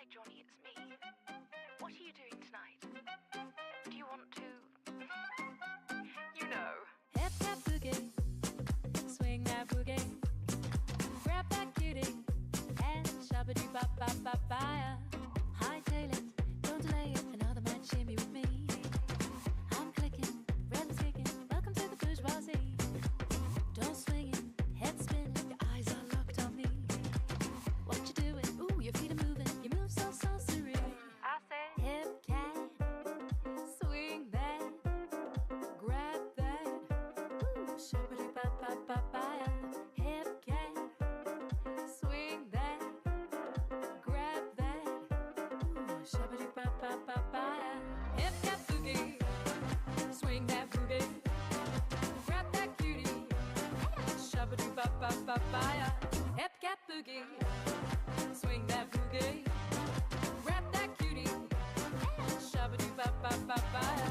Hi, Johnny, it's me. What are you doing tonight? Do you want to... You know. Hip hop boogie, swing that boogie, grab that cutie, and shabba-doo bop bop bop bye. Hightail it, don't delay it, another man shimmy with me. I'm clicking, rhythm's kicking, welcome to the bourgeoisie. Don't swing it, head spinning, your eyes are locked on me. What you doing? Ooh, your feet are moving, you move so serene. I say... Hip cat, swing that, grab that. Ooh, shabba-doo-bop-bop-bop-bye. Hip cat, swing that, grab that. Ooh, shabba-doo-bop-bop-bop-bye. Hip cat boogie, swing that boogie, grab that cutie. Shabba-doo-bop-bop-bop-bye. Hip cat boogie, swing that boogie, grab that cutie. Shabba-doo-bop-bop-bop-bye.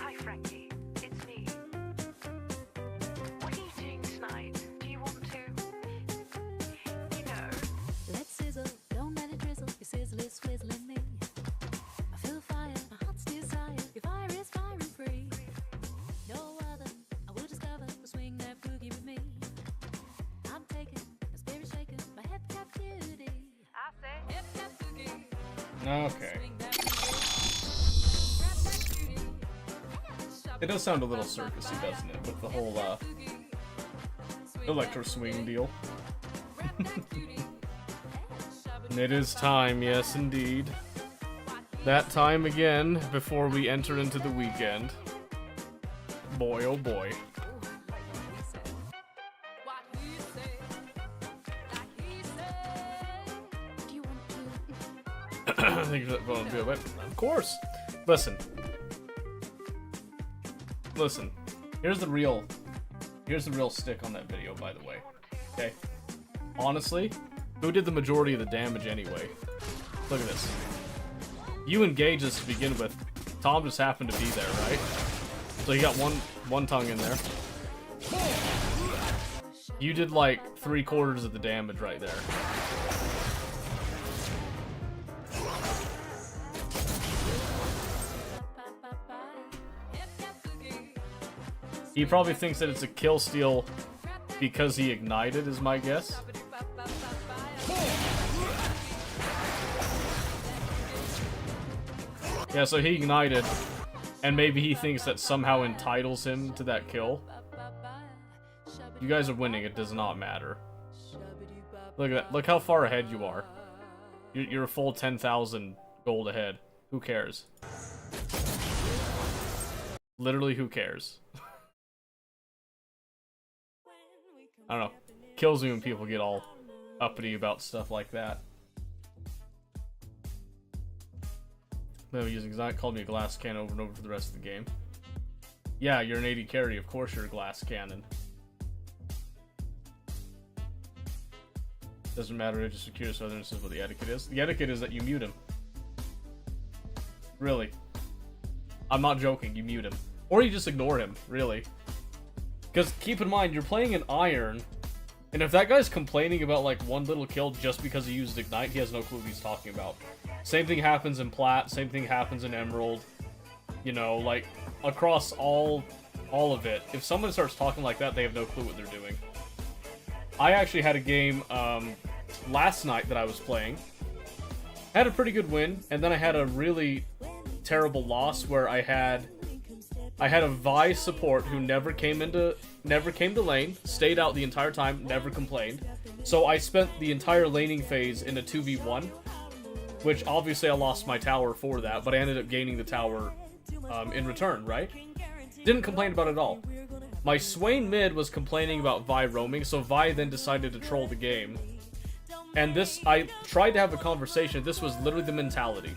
Hi, Frankie. It's me. What are you doing tonight? Do you want to... You know. Let's sizzle, don't let it drizzle. Your sizzle is swizzling me. I feel fire, my heart's desire. Your fire is firing free. No other, I will discover. Will swing that boogie with me. I'm taking, my spirit shaking, my hip cat beauty. I say... Hip cat boogie, Okay. swing that boogie, grab that cutie. It does sound a little circusy, doesn't it? With the whole electro swing deal. And it is time, yes indeed. That time again before we enter into the weekend. Boy, oh boy. Do you want to... Thank you for that phone deal, but of course. Listen. Here's the real stick on that video, by the way. Okay. Honestly, who did the majority of the damage anyway? Look at this. You engaged this to begin with. Tom just happened to be there, right? So you got one tongue in there. You did like 3/4 of the damage right there. He probably thinks that it's a kill steal because he ignited, is my guess. Yeah, so he ignited, and maybe he thinks that somehow entitles him to that kill. You guys are winning, it does not matter. Look at that, look how far ahead you are. You're a full 10,000 gold ahead. Who cares? Literally, who cares? I don't know. Kills me when people get all uppity about stuff like that. Maybe using Zion called me a glass cannon over and over for the rest of the game. Yeah, you're an 80 carry. Of course you're a glass cannon. Doesn't matter. Just secure so this is what the etiquette is. The etiquette is that you mute him. Really. I'm not joking. You mute him. Or you just ignore him. Really. Because keep in mind, you're playing an Iron, and if that guy's complaining about like one little kill just because he used Ignite, he has no clue what he's talking about. Same thing happens in Plat, same thing happens in Emerald. You know, like, across all of it. If someone starts talking like that, they have no clue what they're doing. I actually had a game last night that I was playing. I had a pretty good win, and then I had a really terrible loss where I had a Vi support who never came to lane, stayed out the entire time, never complained. So I spent the entire laning phase in a 2v1, which obviously I lost my tower for that, but I ended up gaining the tower in return, right? Didn't complain about it at all. My Swain mid was complaining about Vi roaming, so Vi then decided to troll the game. And this, I tried to have a conversation, this was literally the mentality.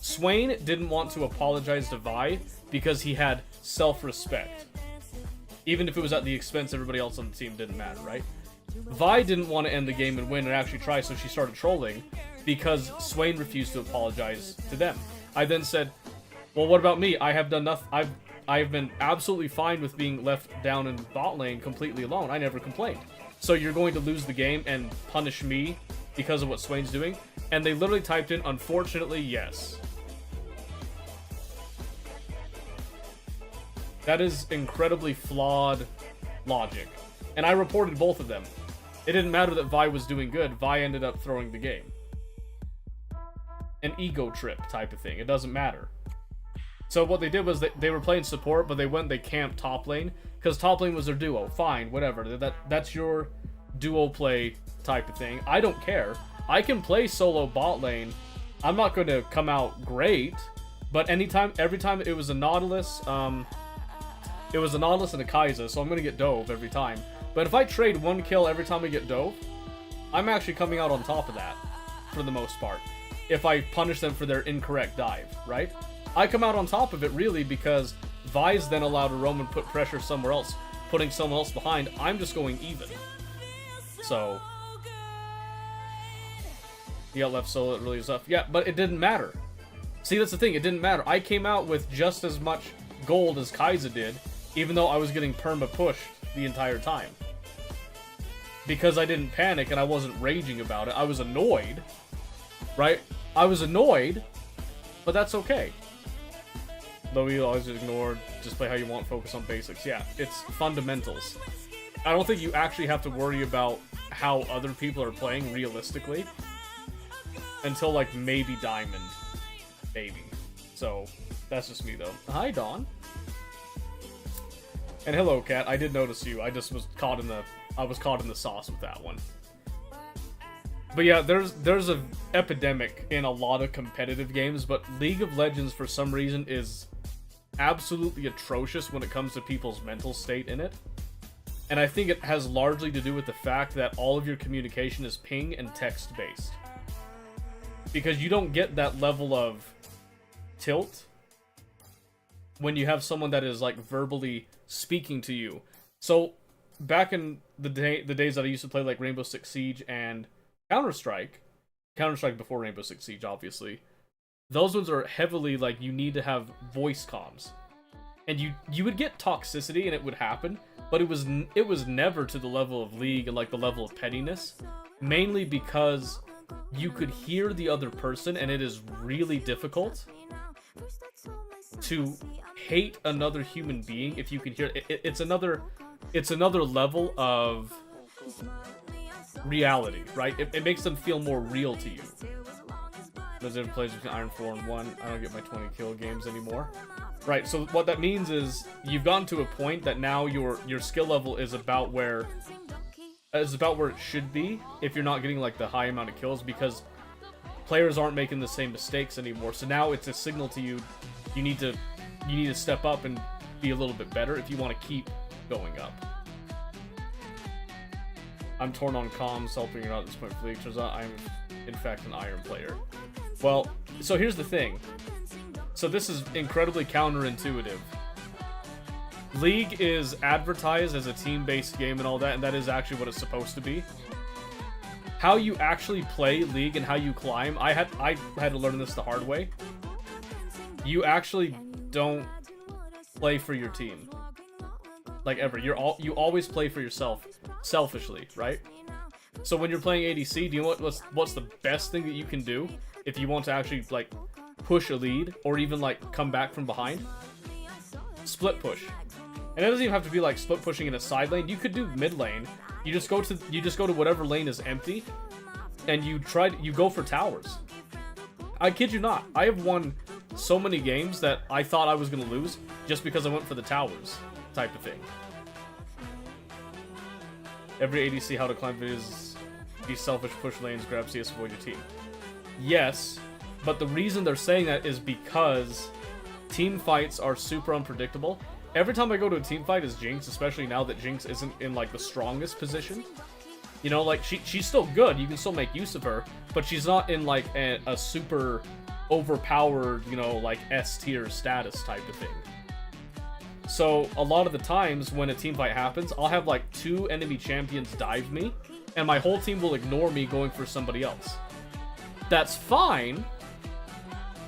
Swain didn't want to apologize to Vi because he had self-respect. Even if it was at the expense of everybody else on the team, didn't matter, right? Vi didn't want to end the game and win and actually try, so she started trolling because Swain refused to apologize to them. I then said, well, what about me? I have done nothing. I've been absolutely fine with being left down in bot lane completely alone. I never complained. So you're going to lose the game and punish me because of what Swain's doing? And they literally typed in, unfortunately, yes. That is incredibly flawed logic. And I reported both of them. It didn't matter that Vi was doing good. Vi ended up throwing the game. An ego trip type of thing. It doesn't matter. So what they did was they were playing support, but they camped top lane. Because top lane was their duo. Fine, whatever. That's your duo play type of thing. I don't care. I can play solo bot lane. I'm not going to come out great. But every time it was a Nautilus, it was a Nautilus and a Kai'Sa, so I'm going to get Dove every time. But if I trade one kill every time I get Dove, I'm actually coming out on top of that, for the most part. If I punish them for their incorrect dive, right? I come out on top of it, really, because Vi's then allowed a Roman put pressure somewhere else, putting someone else behind. I'm just going even. So, he got left solo, it really was tough. Yeah, but it didn't matter. See, that's the thing, it didn't matter. I came out with just as much gold as Kai'Sa did, even though I was getting perma-pushed the entire time. Because I didn't panic and I wasn't raging about it. I was annoyed, right? I was annoyed, but that's okay. Though we always ignore, just play how you want, focus on basics. Yeah, it's fundamentals. I don't think you actually have to worry about how other people are playing realistically until, like, maybe Diamond. Maybe. So, that's just me, though. Hi, Dawn. And hello, Cat. I did notice you. I just was caught in the sauce with that one. But yeah, there's an epidemic in a lot of competitive games, but League of Legends, for some reason, is absolutely atrocious when it comes to people's mental state in it. And I think it has largely to do with the fact that all of your communication is ping and text-based. Because you don't get that level of tilt when you have someone that is, like, verbally speaking to you. So, back in the days that I used to play, like, Rainbow Six Siege and Counter-Strike before Rainbow Six Siege, obviously, those ones are heavily, like, you need to have voice comms. And you would get toxicity, and it would happen, but it was never to the level of League and, like, the level of pettiness. Mainly because you could hear the other person, and it is really difficult to hate another human being if you can hear it. It's another level of reality, right? It makes them feel more real to you. There's different plays between Iron 4 and 1. I don't get my 20 kill games anymore. Right, so what that means is you've gotten to a point that now your skill level is about where it should be if you're not getting, like, the high amount of kills, because players aren't making the same mistakes anymore. So now it's a signal to you, you need to step up and be a little bit better if you want to keep going up. I'm torn on comms, helping you out at this point for League. Turns out I'm, in fact, an Iron player. Well, so here's the thing. So this is incredibly counterintuitive. League is advertised as a team-based game and all that, and that is actually what it's supposed to be. How you actually play League and how you climb, I had to learn this the hard way. You actually don't play for your team. Like, ever. You always play for yourself, selfishly, right? So when you're playing ADC, do you know what's the best thing that you can do if you want to actually, like, push a lead or even, like, come back from behind? Split push. And it doesn't even have to be like split pushing in a side lane. You could do mid lane. You just go to whatever lane is empty, and you go for towers. I kid you not. I have won so many games that I thought I was gonna lose just because I went for the towers, type of thing. Every ADC how to climb videos, be selfish, push lanes, grab CS, avoid your team. Yes, but the reason they're saying that is because team fights are super unpredictable. Every time I go to a team fight is Jinx, especially now that Jinx isn't in, like, the strongest position. You know, like, she's still good, you can still make use of her, but she's not in, like, a super overpowered, you know, like, S-tier status type of thing. So a lot of the times when a team fight happens, I'll have like 2 enemy champions dive me, and my whole team will ignore me going for somebody else. That's fine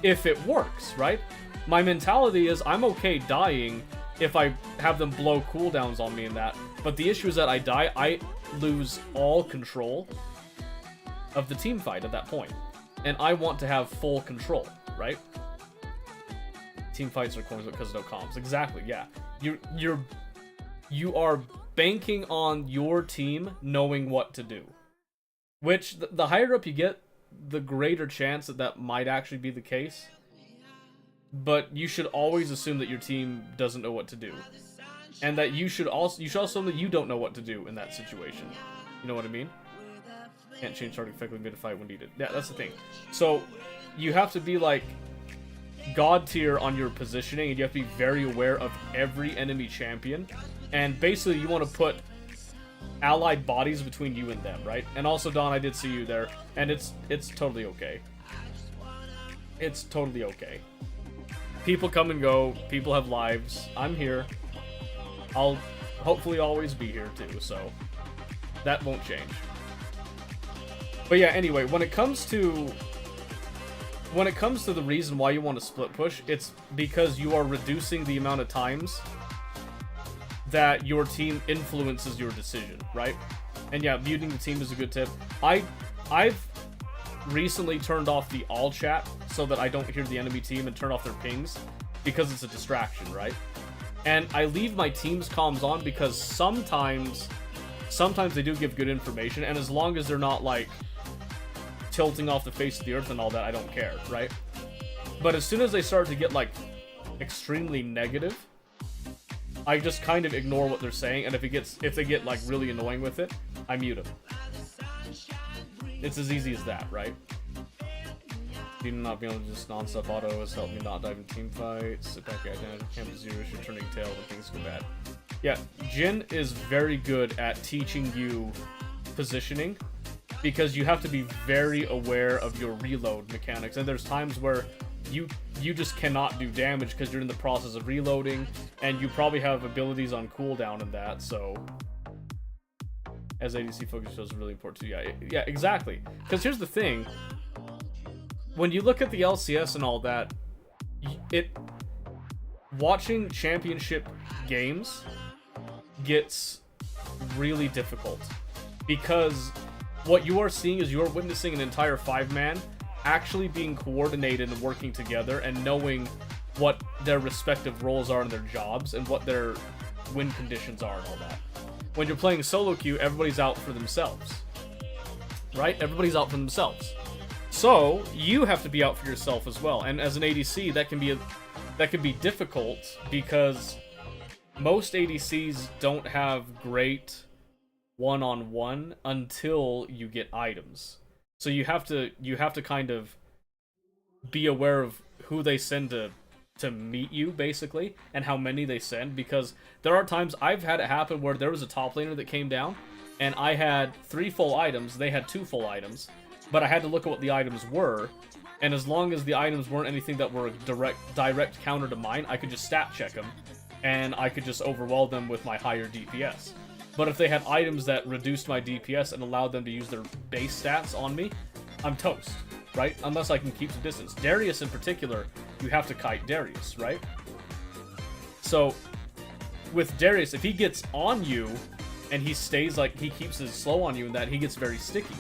if it works, right? My mentality is I'm okay dying if I have them blow cooldowns on me and that. But the issue is that I die, I lose all control of the team fight at that point. And I want to have full control, right? Team fights are coins because of no comms. Exactly, yeah. You are banking on your team knowing what to do. Which, the higher up you get, the greater chance that that might actually be the case. But you should always assume that your team doesn't know what to do. And that you should also assume that you don't know what to do in that situation. You know what I mean? Can't change target effectively mid-fight when needed. Yeah, that's the thing. So, you have to be like god tier on your positioning, and you have to be very aware of every enemy champion. And basically, you want to put allied bodies between you and them, right? And also, Don, I did see you there, and it's totally okay. It's totally okay. People come and go. People have lives. I'm here. I'll hopefully always be here too, so that won't change. But yeah, anyway, when it comes to the reason why you want to split push, it's because you are reducing the amount of times that your team influences your decision, right? And yeah, muting the team is a good tip. I've recently turned off the all chat so that I don't hear the enemy team and turn off their pings because it's a distraction, right? And I leave my team's comms on because sometimes they do give good information, and as long as they're not like tilting off the face of the earth and all that, I don't care, right? But as soon as they start to get like extremely negative, I just kind of ignore what they're saying, and if they get like really annoying with it, I mute them. It's as easy as that, right? You not being able to just non-stop auto has helped me not dive in team fights. Sit back at camp zero, you're turning tail when things go bad. Yeah, Jin is very good at teaching you positioning, because you have to be very aware of your reload mechanics, and there's times where you just cannot do damage because you're in the process of reloading, and you probably have abilities on cooldown and that, so as ADC focus is really important too. Yeah, exactly. Because here's the thing, when you look at the LCS and all that, watching championship games gets really difficult, because what you are seeing is you're witnessing an entire 5-man actually being coordinated and working together and knowing what their respective roles are in their jobs and what their win conditions are and all that. When you're playing solo queue, everybody's out for themselves, right? Everybody's out for themselves. So you have to be out for yourself as well. And as an ADC, that can be difficult because most ADCs don't have great one-on-one until you get items. So you have to kind of be aware of who they send to meet you, basically, and how many they send, because there are times I've had it happen where there was a top laner that came down and I had 3 full items, they had 2 full items, but I had to look at what the items were, and as long as the items weren't anything that were direct counter to mine, I could just stat check them and I could just overwhelm them with my higher DPS. But if they had items that reduced my DPS and allowed them to use their base stats on me, I'm toast, right? Unless I can keep the distance. Darius in particular, you have to kite Darius, right? So, with Darius, if he gets on you, and he stays like, he keeps his slow on you and that, he gets very sticky.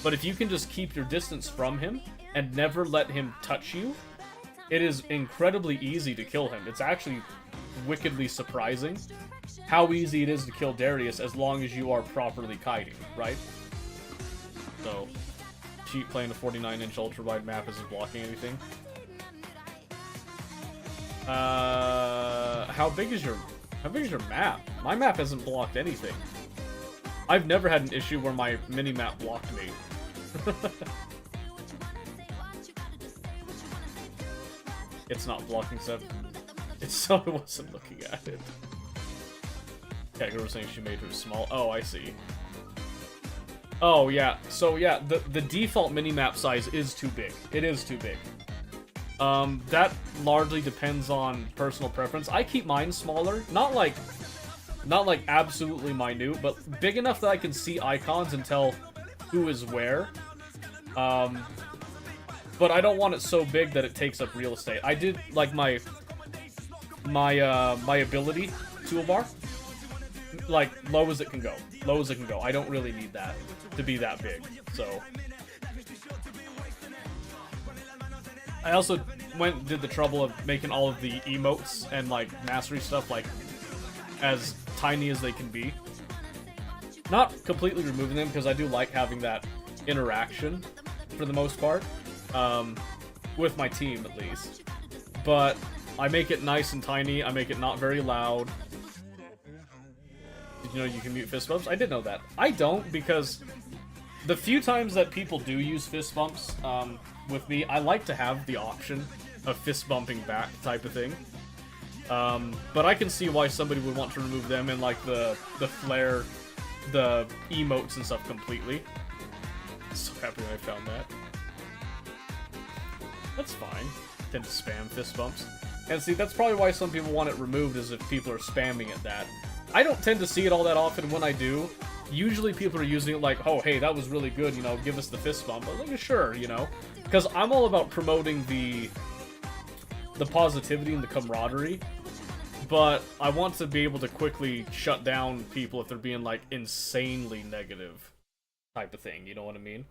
But if you can just keep your distance from him, and never let him touch you, it is incredibly easy to kill him. It's actually wickedly surprising how easy it is to kill Darius as long as you are properly kiting, right? So, cheap playing a 49-inch ultra-wide map isn't blocking anything. How big is your map? My map hasn't blocked anything. I've never had an issue where my mini-map blocked me. It's not blocking stuff. It's so I wasn't looking at it. Yeah, girl was saying she made her small. Oh, I see. Oh, yeah. So, yeah, the default minimap size is too big. It is too big. That largely depends on personal preference. I keep mine smaller, not like absolutely minute, but big enough that I can see icons and tell who is where. But I don't want it so big that it takes up real estate. I did like my ability toolbar, like low as it can go. Low as it can go. I don't really need that to be that big. So I also did the trouble of making all of the emotes and like mastery stuff like as tiny as they can be. Not completely removing them because I do like having that interaction for the most part, with my team at least. But I make it nice and tiny. I make it not very loud. Did you know you can mute fist bumps? I did know that. I don't, because the few times that people do use fist bumps with me, I like to have the option of fist bumping back type of thing. But I can see why somebody would want to remove them and like the flare, the emotes and stuff completely. So happy when I found that. That's fine. Tend to spam fist bumps. And see, that's probably why some people want it removed, is if people are spamming it that. I don't tend to see it all that often. When I do, usually people are using it like, oh, hey, that was really good, you know, give us the fist bump. I was like, sure, you know. Because I'm all about promoting the positivity and the camaraderie. But I want to be able to quickly shut down people if they're being, like, insanely negative type of thing, you know what I mean?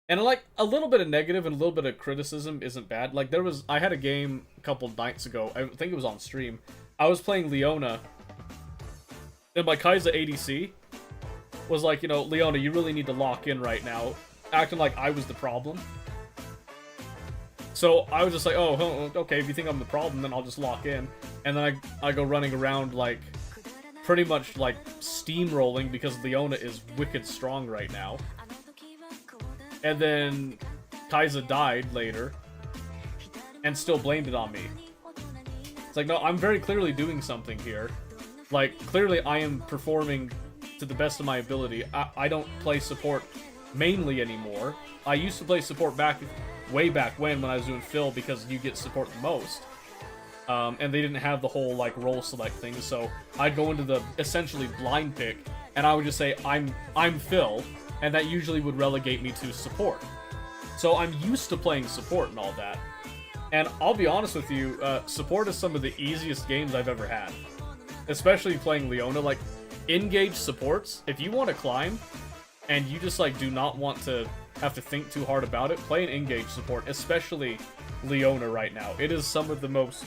And, like, a little bit of negative and a little bit of criticism isn't bad. Like, I had a game a couple nights ago, I think it was on stream. I was playing Leona, and my Kai'Sa ADC was like, you know, Leona, you really need to lock in right now, acting like I was the problem. So I was just like, oh, okay, if you think I'm the problem, then I'll just lock in. And then I go running around, like, pretty much, like, steamrolling because Leona is wicked strong right now. And then Kai'Sa died later and still blamed it on me. It's like, no, I'm very clearly doing something here. Like, clearly I am performing to the best of my ability. I don't play support mainly anymore. I used to play support way back when I was doing Phil, because you get support the most. And they didn't have the whole, like, role select thing, so I'd go into the essentially blind pick, and I would just say, I'm Phil, and that usually would relegate me to support. So I'm used to playing support and all that. And I'll be honest with you, support is some of the easiest games I've ever had. Especially playing Leona. Like, engage supports, if you want to climb, and you just, like, do not want to have to think too hard about it, play an engage support, especially Leona right now. It is some of the most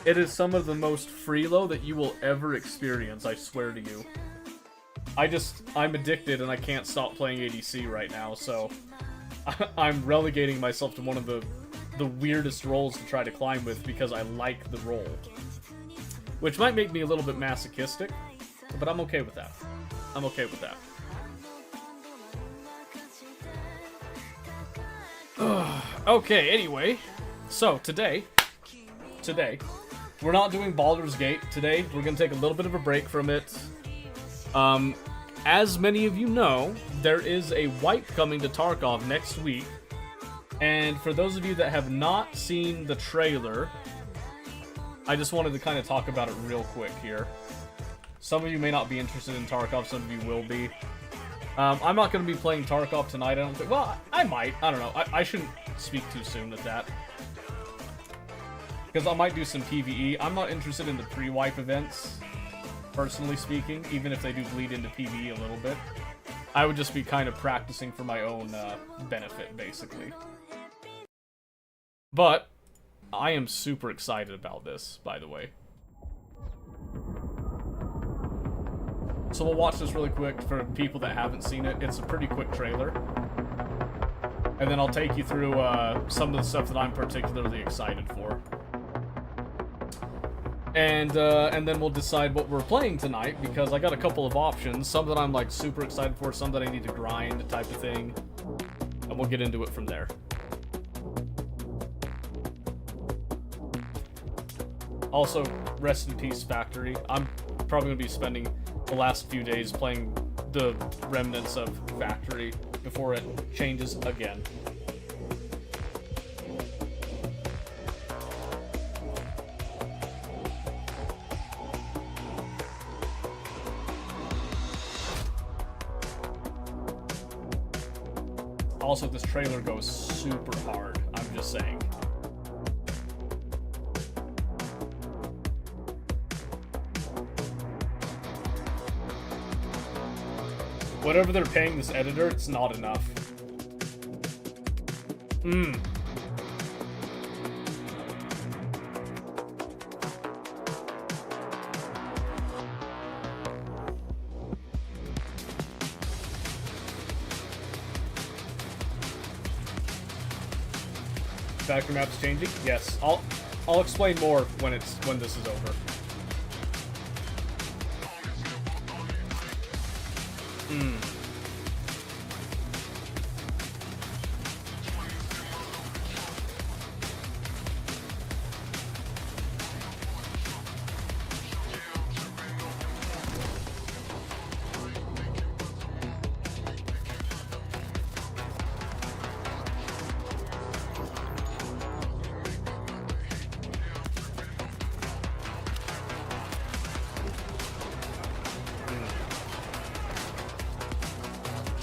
freelo that you will ever experience, I swear to you. I'm addicted and I can't stop playing ADC right now, so I'm relegating myself to one of the weirdest roles to try to climb with because I like the role. Which might make me a little bit masochistic, but I'm okay with that. I'm okay with that. Okay, anyway, so today, we're not doing Baldur's Gate. Today, we're going to take a little bit of a break from it. As many of you know, there is a wipe coming to Tarkov next week. And for those of you that have not seen the trailer, I just wanted to kind of talk about it real quick here. Some of you may not be interested in Tarkov, some of you will be. I'm not going to be playing Tarkov tonight, I don't think. Well, I might. I don't know. I shouldn't speak too soon with that. Because I might do some PvE. I'm not interested in the pre-wipe events, personally speaking, even if they do bleed into PvE a little bit. I would just be kind of practicing for my own benefit, basically. But I am super excited about this, by the way. So we'll watch this really quick for people that haven't seen it. It's a pretty quick trailer. And then I'll take you through some of the stuff that I'm particularly excited for. And then we'll decide what we're playing tonight, because I got a couple of options. Some that I'm like super excited for, some that I need to grind type of thing. And we'll get into it from there. Also, rest in peace, Factory. I'm probably going to be spending the last few days playing the remnants of Factory before it changes again. Also, this trailer goes super hard. I'm just saying. Whatever they're paying this editor, it's not enough. Factory map's changing? Yes. I'll explain more when this is over.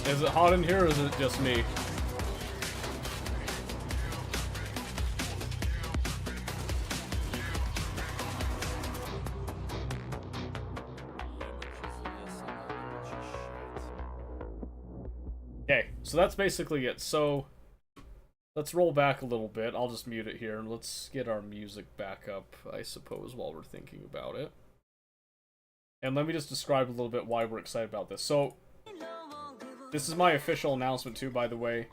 Is it hot in here, or is it just me? Okay, so that's basically it. So, let's roll back a little bit. I'll just mute it here, and let's get our music back up, I suppose, while we're thinking about it. And let me just describe a little bit why we're excited about this. So, this is my official announcement too, by the way.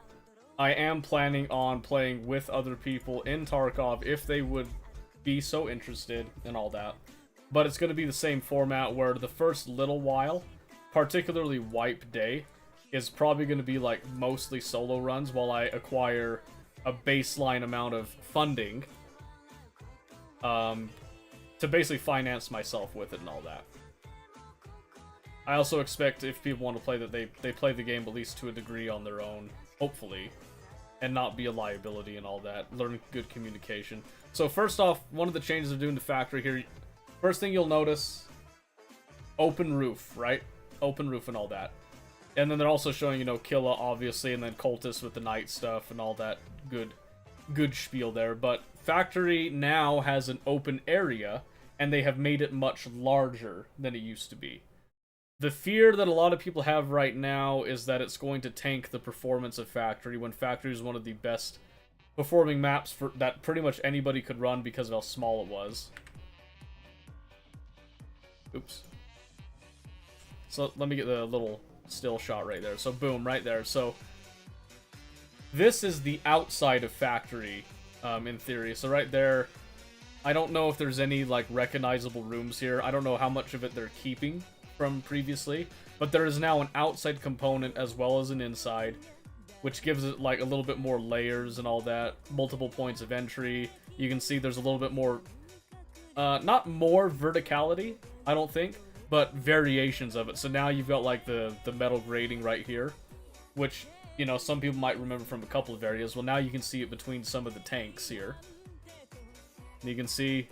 I am planning on playing with other people in Tarkov if they would be so interested and all that. But it's going to be the same format where the first little while, particularly Wipe Day, is probably going to be like mostly solo runs while I acquire a baseline amount of funding to basically finance myself with it and all that. I also expect if people want to play that they play the game at least to a degree on their own, hopefully, and not be a liability and all that. Learn good communication. So first off, one of the changes they're doing to Factory here, first thing you'll notice, open roof, right? Open roof and all that. And then they're also showing, you know, Killa, obviously, and then Cultist with the night stuff and all that good spiel there. But Factory now has an open area, and they have made it much larger than it used to be. The fear that a lot of people have right now is that it's going to tank the performance of Factory, when Factory is one of the best performing maps that pretty much anybody could run because of how small it was. Oops. So let me get the little still shot right there. So boom, right there. So this is the outside of Factory, in theory. So right there, I don't know if there's any like recognizable rooms here. I don't know how much of it they're keeping from previously, but there is now an outside component as well as an inside, which gives it like a little bit more layers and all that, multiple points of entry. You can see there's a little bit more, not more verticality, I don't think, but variations of it. So now you've got like the metal grating right here, which, you know, some people might remember from a couple of areas. Well, now you can see it between some of the tanks here. And you can see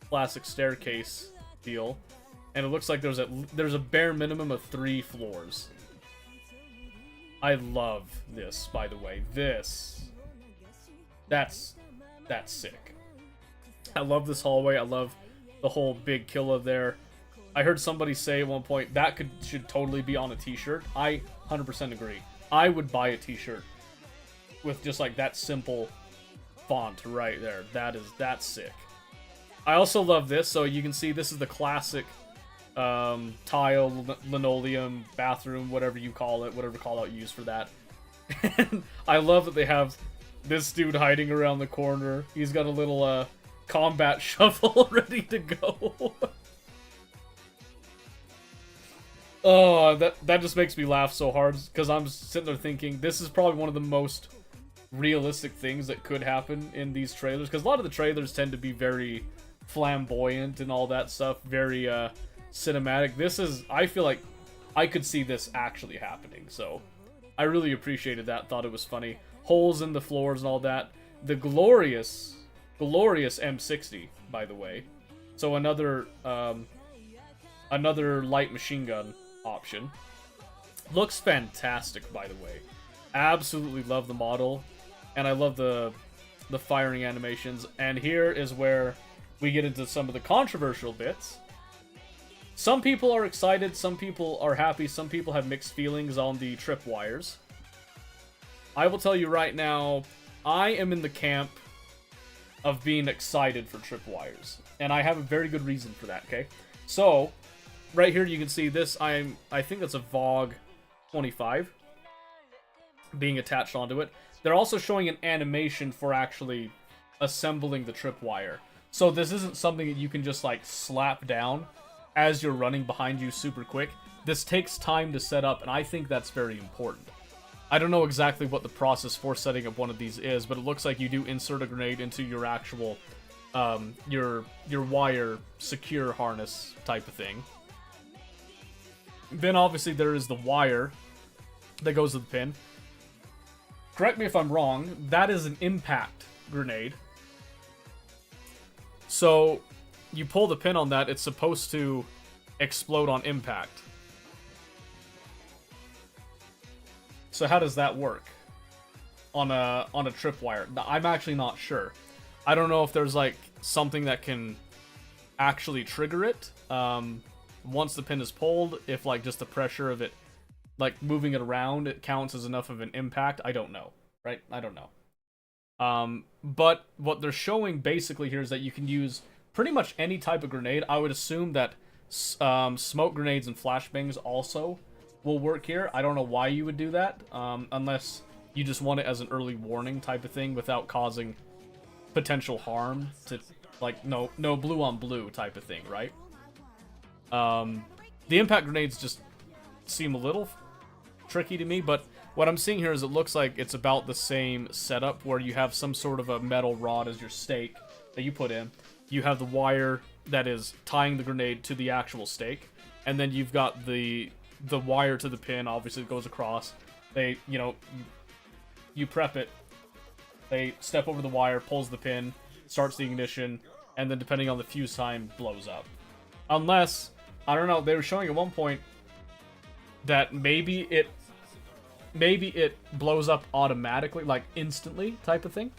classic staircase deal. And it looks like there's a bare minimum of 3 floors. I love this, by the way. That's sick. I love this hallway. I love the whole big Killa there. I heard somebody say at one point that should totally be on a t-shirt. I 100% agree. I would buy a t-shirt with just like that simple font right there. That's sick. I also love this. So you can see this is the classic tile, linoleum, bathroom, whatever you call it, whatever call out you use for that. And I love that they have this dude hiding around the corner. He's got a little combat shovel ready to go. Oh, that just makes me laugh so hard, because I'm sitting there thinking this is probably one of the most realistic things that could happen in these trailers, because a lot of the trailers tend to be very flamboyant and all that stuff, very cinematic. This is, I feel like I could see this actually happening, so I really appreciated that, thought it was funny. Holes in the floors and all that. The glorious M60, by the way. So another light machine gun option. Looks fantastic, by the way. absolutely love the model, and I love the firing animations. And here is where we get into some of the controversial bits. Some people are excited, some people are happy, some people have mixed feelings on the tripwires. I will tell you right now, I am in the camp of being excited for tripwires, and I have a very good reason for that, okay? So, right here you can see this, I think that's a VOG 25 being attached onto it. They're also showing an animation for actually assembling the tripwire. So this isn't something that you can just like slap down as you're running behind you super quick. This takes time to set up, and I think that's very important. I don't know exactly what the process for setting up one of these is, but it looks like you do insert a grenade into your actual, your wire secure harness type of thing. Then obviously there is the wire that goes to the pin. Correct me if I'm wrong, that is an impact grenade. So you pull the pin on that, it's supposed to explode on impact. So how does that work on a tripwire? I'm actually not sure. I don't know if there's like something that can actually trigger it once the pin is pulled, if like just the pressure of it, like moving it around, it counts as enough of an impact. I don't know, right? I don't know. But what they're showing basically here is that you can use pretty much any type of grenade. I would assume that smoke grenades and flashbangs also will work here. I don't know why you would do that, unless you just want it as an early warning type of thing without causing potential harm to, like, no blue on blue type of thing, right? The impact grenades just seem a little tricky to me, but what I'm seeing here is it looks like it's about the same setup, where you have some sort of a metal rod as your stake that you put in. You have the wire that is tying the grenade to the actual stake, and then you've got the wire to the pin, obviously it goes across. They, you prep it, they step over the wire, pulls the pin, starts the ignition, and then depending on the fuse time, blows up. Unless, I don't know, they were showing at one point that maybe it blows up automatically, like instantly type of thing.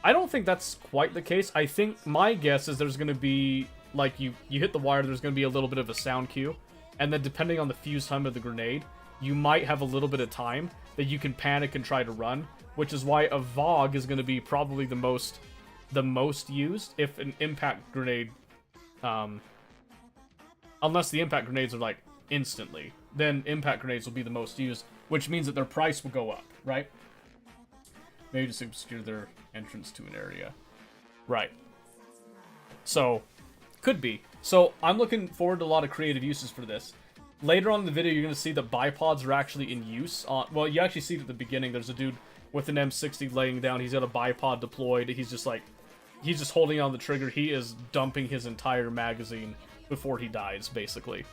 I don't think that's quite the case. I think my guess is there's going to be, like, you hit the wire, there's going to be a little bit of a sound cue, and then depending on the fuse time of the grenade, you might have a little bit of time that you can panic and try to run, which is why a VOG is going to be probably the most used. If an impact grenade, unless the impact grenades are like instantly, then impact grenades will be the most used, which means that their price will go up, right? Maybe just obscure their entrance to an area. Right. So, could be. So, I'm looking forward to a lot of creative uses for this. Later on in the video, you're going to see that bipods are actually in use. Well, you actually see it at the beginning. There's a dude with an M60 laying down. He's got a bipod deployed. He's just holding on the trigger. He is dumping his entire magazine before he dies, basically.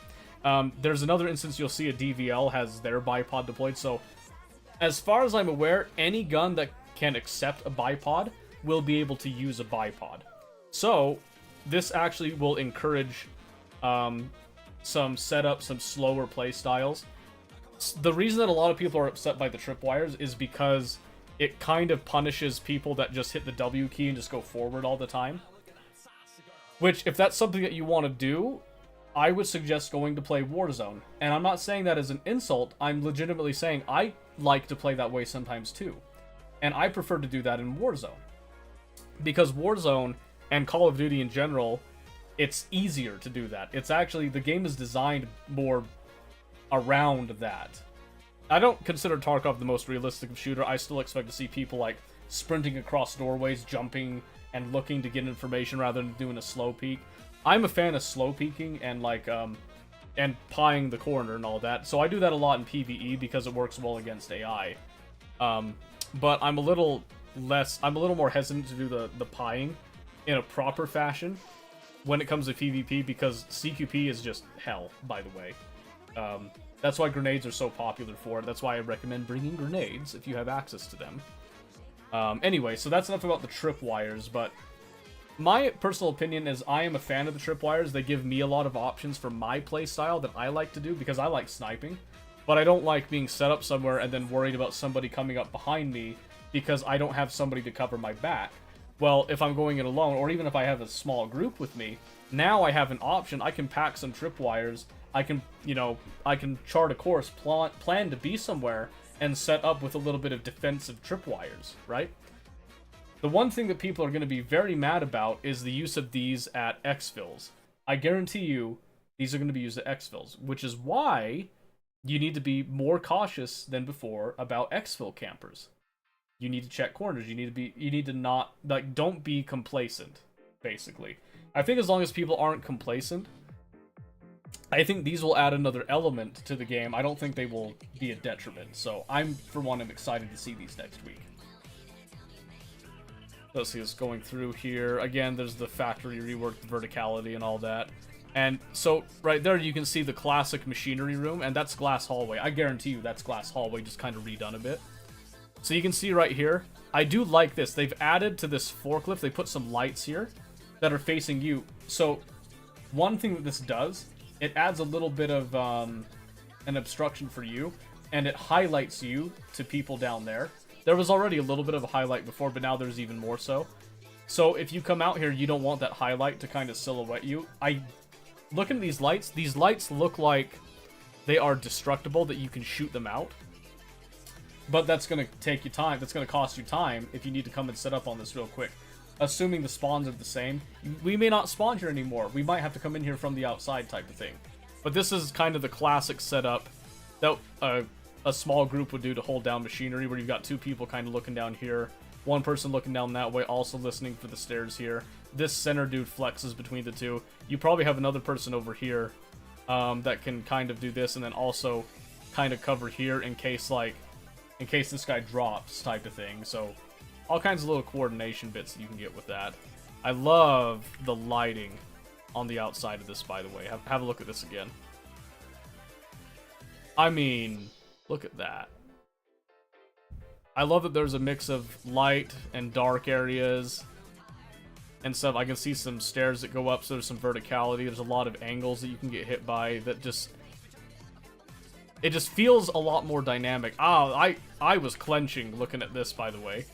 There's another instance you'll see a DVL has their bipod deployed. So, as far as I'm aware, any gun that can accept a bipod will be able to use a bipod. So, this actually will encourage some setup, some slower play styles. The reason that a lot of people are upset by the tripwires is because it kind of punishes people that just hit the W key and just go forward all the time. Which, if that's something that you want to do, I would suggest going to play Warzone. And I'm not saying that as an insult, I'm legitimately saying I like to play that way sometimes too. And I prefer to do that in Warzone. Because Warzone and Call of Duty in general, it's easier to do that. It's actually, the game is designed more around that. I don't consider Tarkov the most realistic shooter. I still expect to see people like sprinting across doorways, jumping, and looking to get information rather than doing a slow peek. I'm a fan of slow peeking and like and pieing the corner and all that. So I do that a lot in PvE because it works well against AI. But I'm a little more hesitant to do the pieing in a proper fashion when it comes to PvP, because CQP is just hell, by the way. That's why grenades are so popular for it. That's why I recommend bringing grenades if you have access to them. Anyway, so that's enough about the tripwires, but my personal opinion is I am a fan of the tripwires. They give me a lot of options for my playstyle that I like to do because I like sniping. but I don't like being set up somewhere and then worried about somebody coming up behind me because I don't have somebody to cover my back. Well, if I'm going in alone, or even if I have a small group with me, now I have an option. I can pack some tripwires. I can, you know, I can chart a course, plan to be somewhere, and set up with a little bit of defensive tripwires, right? The one thing that people are going to be very mad about is the use of these at exfils. I guarantee you, these are going to be used at exfils, which is why you need to be more cautious than before about exfil campers. You need to check corners. You need to not, like, don't be complacent, basically. I think as long as people aren't complacent, I think these will add another element to the game. I don't think they will be a detriment. So for one, I'm excited to see these next week. Let's see us going through here. Again, there's the factory rework, the verticality and all that. And so right there you can see the classic machinery room, and that's glass hallway. I guarantee you that's glass hallway, just kind of redone a bit. So you can see right here, I do like this. They've added to this forklift, they put some lights here that are facing you. So one thing that this does, it adds a little bit of an obstruction for you, and it highlights you to people down there. There was already a little bit of a highlight before, but now there's even more so. So if you come out here, you don't want that highlight to kind of silhouette you. Look at these lights. These lights look like they are destructible, that you can shoot them out. But that's going to take you time. That's going to cost you time if you need to come and set up on this real quick. Assuming the spawns are the same. We may not spawn here anymore. We might have to come in here from the outside type of thing. But this is kind of the classic setup that a small group would do to hold down machinery, where you've got two people kind of looking down here, one person looking down that way, also listening for the stairs here. This center dude flexes between the two. You probably have another person over here that can kind of do this, and then also kind of cover here in case this guy drops type of thing. So all kinds of little coordination bits that you can get with that. I love the lighting on the outside of this, by the way. Have a look at this again. I mean, look at that. I love that there's a mix of light and dark areas and stuff. I can see some stairs that go up, so there's some verticality. There's a lot of angles that you can get hit by that just... It just feels a lot more dynamic. Oh, I was clenching looking at this, by the way.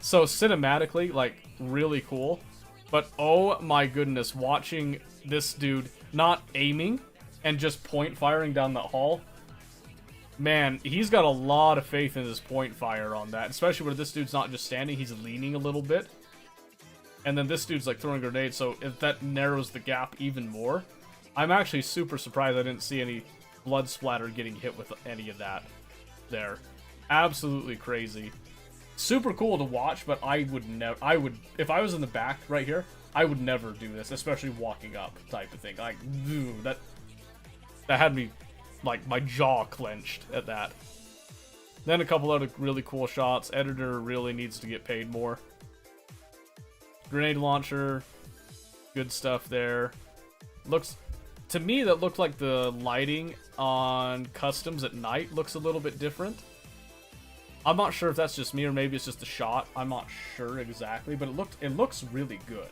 So cinematically, like, really cool. But oh my goodness, watching this dude not aiming and just point firing down that hall. Man, he's got a lot of faith in his point fire on that. Especially where this dude's not just standing, he's leaning a little bit. And then this dude's like throwing grenades, so if that narrows the gap even more. I'm actually super surprised I didn't see any blood splatter getting hit with any of that there. Absolutely crazy. Super cool to watch, but I would never, if I was in the back right here, I would never do this, especially walking up type of thing. Like, ew, that had me, like, my jaw clenched at that. Then a couple other really cool shots. Editor really needs to get paid more. Grenade launcher, good stuff there. Looks, to me, that looked like the lighting on customs at night looks a little bit different. I'm not sure if that's just me or maybe it's just the shot. I'm not sure exactly, but it looks really good.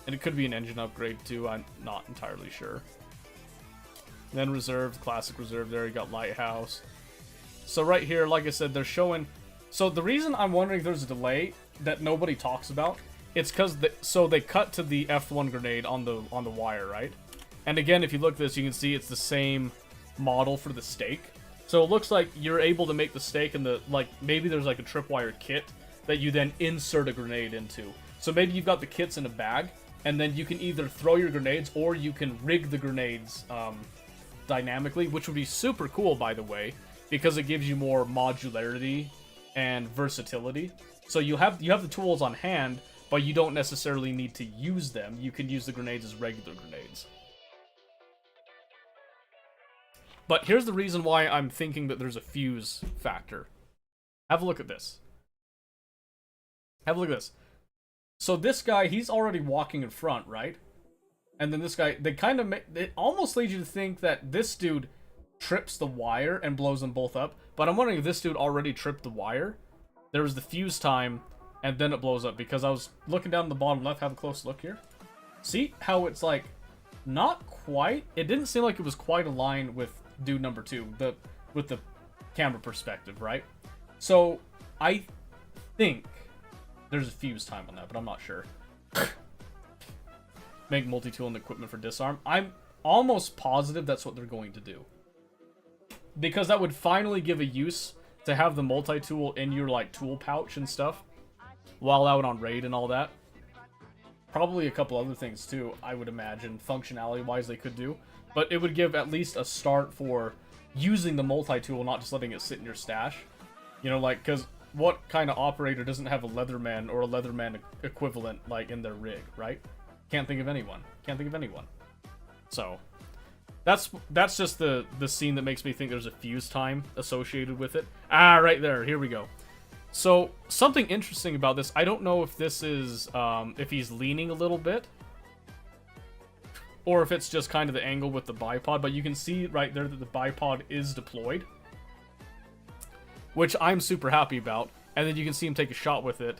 And it could be an engine upgrade too. I'm not entirely sure. Then reserved, classic reserve there. You got lighthouse. So right here, like I said, they're showing. So the reason I'm wondering if there's a delay that nobody talks about, it's because they cut to the F1 grenade on the wire, right? And again, if you look at this, you can see it's the same model for the stake. So it looks like you're able to make the stake and maybe there's like a tripwire kit that you then insert a grenade into. So maybe you've got the kits in a bag, and then you can either throw your grenades or you can rig the grenades dynamically, which would be super cool, by the way, because it gives you more modularity and versatility. So you have the tools on hand, but you don't necessarily need to use them. You can use the grenades as regular grenades. But here's the reason why I'm thinking that there's a fuse factor. Have a look at this. Have a look at this. So this guy, he's already walking in front, right? And then this guy, it almost leads you to think that this dude trips the wire and blows them both up. But I'm wondering if this dude already tripped the wire. There was the fuse time, and then it blows up. Because I was looking down the bottom left, have a close look here. See how it's like, not quite. It didn't seem like it was quite aligned with dude number 2, with the camera perspective, right? So I think there's a fuse time on that, but I'm not sure. Make multi-tool and equipment for disarm. I'm almost positive that's what they're going to do, because that would finally give a use to have the multi-tool in your like tool pouch and stuff while out on raid and all that. Probably a couple other things too, I would imagine, functionality wise they could do, but it would give at least a start for using the multi-tool, not just letting it sit in your stash. You know, like, because what kind of operator doesn't have a Leatherman or a Leatherman equivalent like in their rig, right? Can't think of anyone. So that's just the scene that makes me think there's a fuse time associated with it. Ah, right there. Here we go. So something interesting about this, I don't know if this is if he's leaning a little bit or if it's just kind of the angle with the bipod, but you can see right there that the bipod is deployed, which I'm super happy about. And then you can see him take a shot with it.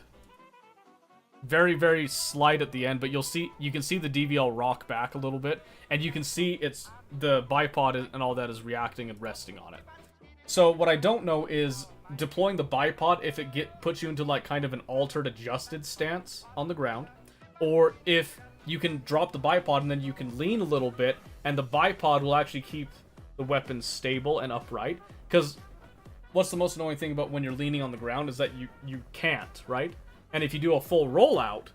Very, very slight at the end, but you can see the DVL rock back a little bit, and you can see it's the bipod and all that is reacting and resting on it. So what I don't know is deploying the bipod, if it puts you into like kind of an altered adjusted stance on the ground, or if you can drop the bipod and then you can lean a little bit and the bipod will actually keep the weapon stable and upright. Because what's the most annoying thing about when you're leaning on the ground is that you can't, right? And if you do a full rollout,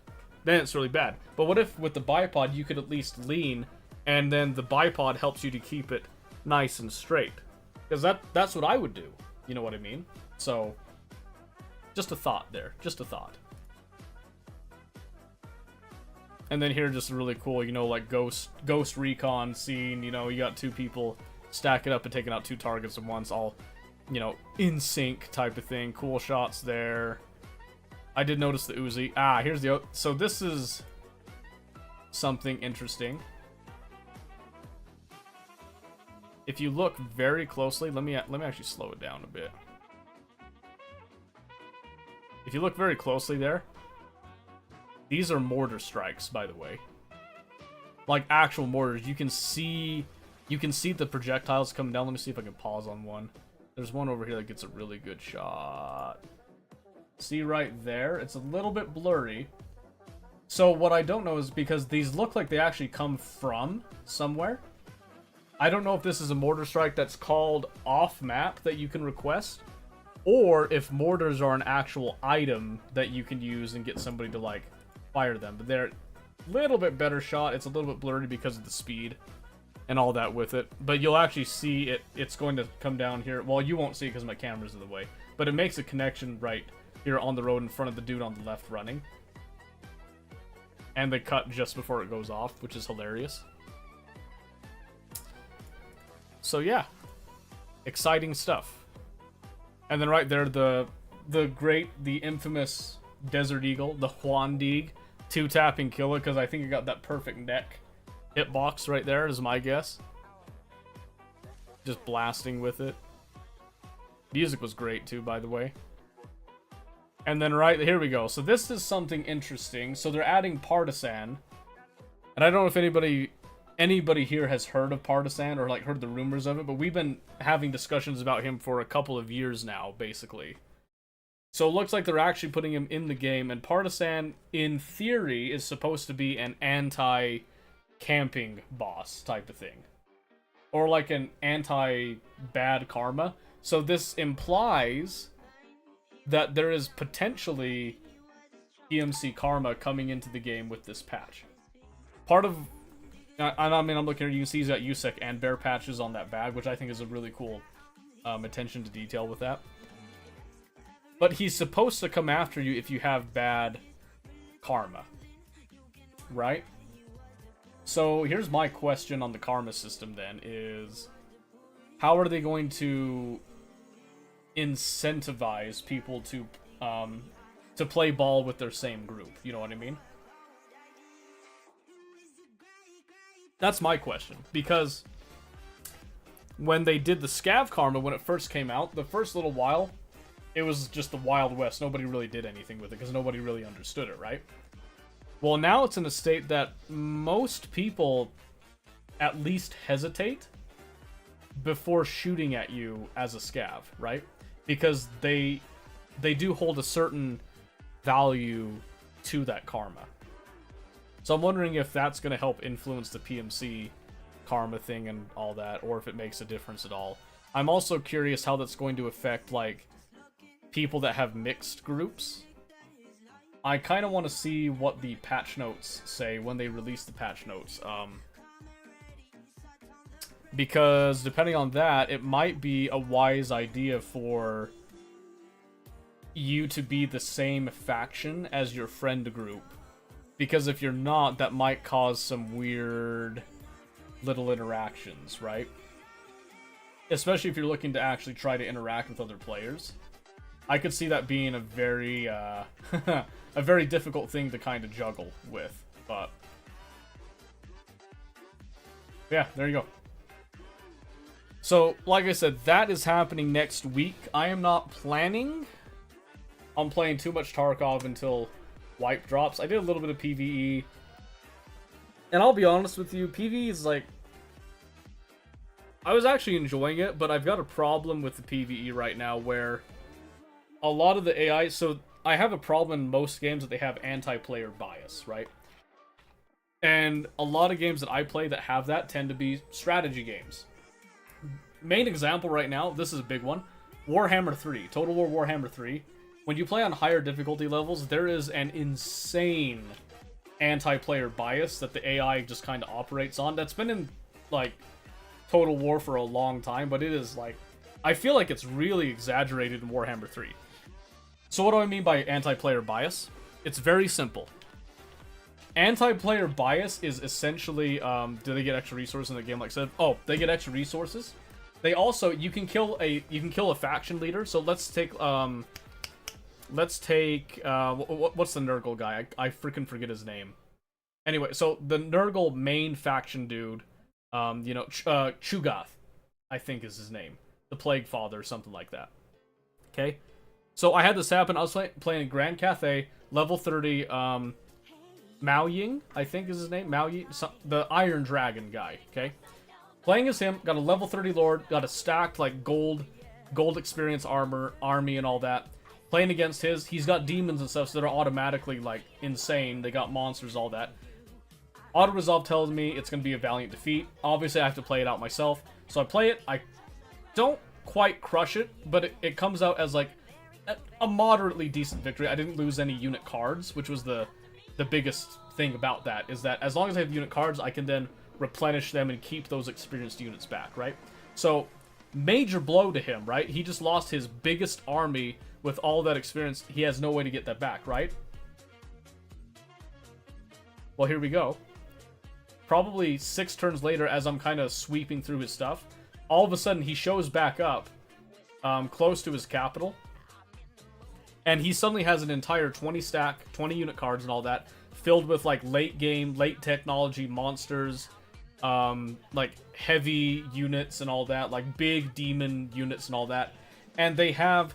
then it's really bad. But what if with the bipod you could at least lean, and then the bipod helps you to keep it nice and straight? Because that's what I would do. You know what I mean? So, just a thought there. Just a thought. And then here, just really cool, you know, like ghost recon scene. You know, you got 2 people stacking up and taking out 2 targets at once, all, you know, in sync type of thing. Cool shots there. I did notice the Uzi. Ah, here's the... So this is something interesting. If you look very closely, let me actually slow it down a bit. If you look very closely there, these are mortar strikes, by the way. Like actual mortars. You can see the projectiles coming down. Let me see if I can pause on one. There's one over here that gets a really good shot. See right there? It's a little bit blurry. So what I don't know is because these look like they actually come from somewhere. I don't know if this is a mortar strike that's called off map that you can request, or if mortars are an actual item that you can use and get somebody to like fire them. But they're a little bit better shot. It's a little bit blurry because of the speed and all that with it. But you'll actually see it. It's going to come down here. Well, you won't see it because my camera's in the way. But it makes a connection right here on the road in front of the dude on the left running. And they cut just before it goes off, which is hilarious. So yeah, exciting stuff. And then right there, the infamous Desert Eagle, the Huandig, 2-tapping kill it, because I think it got that perfect neck hitbox right there, is my guess. Just blasting with it. Music was great too, by the way. And then right here we go. So this is something interesting. So they're adding Partisan. And I don't know if anybody here has heard of Partisan or like heard the rumors of it, but we've been having discussions about him for a couple of years now, basically. So it looks like they're actually putting him in the game, and Partisan, in theory, is supposed to be an anti-camping boss type of thing. Or like an anti-bad karma. So this implies that there is potentially PMC karma coming into the game with this patch. Part of... I mean, I'm looking here, you can see he's got USEC and bear patches on that bag, which I think is a really cool attention to detail with that. But he's supposed to come after you if you have bad karma. Right? So here's my question on the karma system then, is how are they going to incentivize people to play ball with their same group? You know what I mean? That's my question, because when they did the Scav Karma, when it first came out, the first little while, it was just the Wild West. Nobody really did anything with it, because nobody really understood it, right? Well, now it's in a state that most people at least hesitate before shooting at you as a scav, right? Because they do hold a certain value to that karma. So I'm wondering if that's going to help influence the PMC karma thing and all that, or if it makes a difference at all. I'm also curious how that's going to affect, like, people that have mixed groups. I kind of want to see what the patch notes say when they release the patch notes. Because depending on that, it might be a wise idea for you to be the same faction as your friend group. Because if you're not, that might cause some weird little interactions, right? Especially if you're looking to actually try to interact with other players. I could see that being a very, a very difficult thing to kind of juggle with, but... yeah, there you go. So, like I said, that is happening next week. I am not planning on playing too much Tarkov until Wipe drops. I did a little bit of PvE. And I'll be honest with you, PvE is like... I was actually enjoying it, but I've got a problem with the PvE right now where a lot of the AI... So, I have a problem in most games that they have anti-player bias, right? And a lot of games that I play that have that tend to be strategy games. Main example right now, this is a big one, Warhammer 3, Total War Warhammer 3. When you play on higher difficulty levels, there is an insane anti-player bias that the AI just kind of operates on. That's been in, like, Total War for a long time, but it is, like, I feel like it's really exaggerated in Warhammer 3. So what do I mean by anti-player bias? It's very simple. Anti-player bias is essentially, do they get extra resources in the game? Like I said, oh, they get extra resources. They also, you can kill a faction leader. So let's take, what's the Nurgle guy? I freaking forget his name. Anyway, so the Nurgle main faction dude, Chugoth, I think is his name. The Plague Father or something like that. Okay? So I had this happen. I was playing in Grand Cathay, level 30, Mao Ying, I think is his name. Mao Ying, the Iron Dragon guy, okay? Playing as him, got a level 30 Lord, got a stacked, like, gold experience army and all that. Playing against he's got demons and stuff, so they're automatically, like, insane. They got monsters, all that. Auto-resolve tells me it's going to be a valiant defeat. Obviously, I have to play it out myself. So I play it, I don't quite crush it, but it comes out as, like, a moderately decent victory. I didn't lose any unit cards, which was the biggest thing about that, is that as long as I have unit cards, I can then replenish them and keep those experienced units back, right? So, major blow to him, right? He just lost his biggest army with all that experience. He has no way to get that back, right? Well, here we go. Probably 6 turns later, as I'm kind of sweeping through his stuff, all of a sudden he shows back up close to his capital. And he suddenly has an entire 20 stack, 20 unit cards and all that, filled with, like, late game, late technology monsters, like, heavy units and all that, like, big demon units and all that. And they have,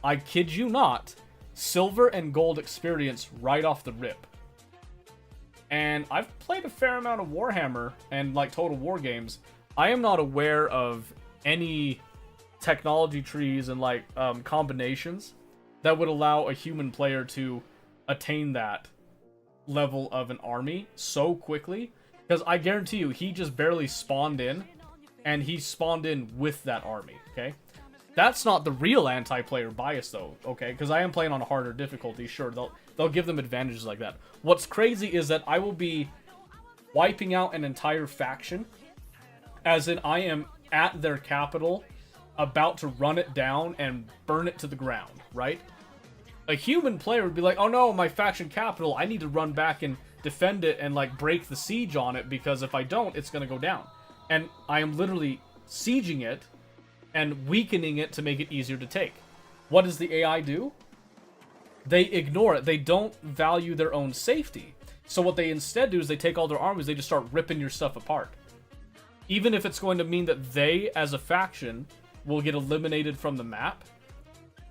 I kid you not, silver and gold experience right off the rip. And I've played a fair amount of Warhammer and, like, Total War games. I am not aware of any technology trees and, like, combinations that would allow a human player to attain that level of an army so quickly. Because I guarantee you, he just barely spawned in, and he spawned in with that army, okay? That's not the real anti-player bias, though, okay? Because I am playing on a harder difficulty, sure, they'll give them advantages like that. What's crazy is that I will be wiping out an entire faction, as in I am at their capital, about to run it down and burn it to the ground, right? A human player would be like, oh no, my faction capital, I need to run back and defend it and, like, break the siege on it, because if I don't, it's gonna go down. And I am literally sieging it and weakening it to make it easier to take. What does the AI do? They ignore it. They don't value their own safety. So what they instead do is they take all their armies, they just start ripping your stuff apart. Even if it's going to mean that they, as a faction, will get eliminated from the map.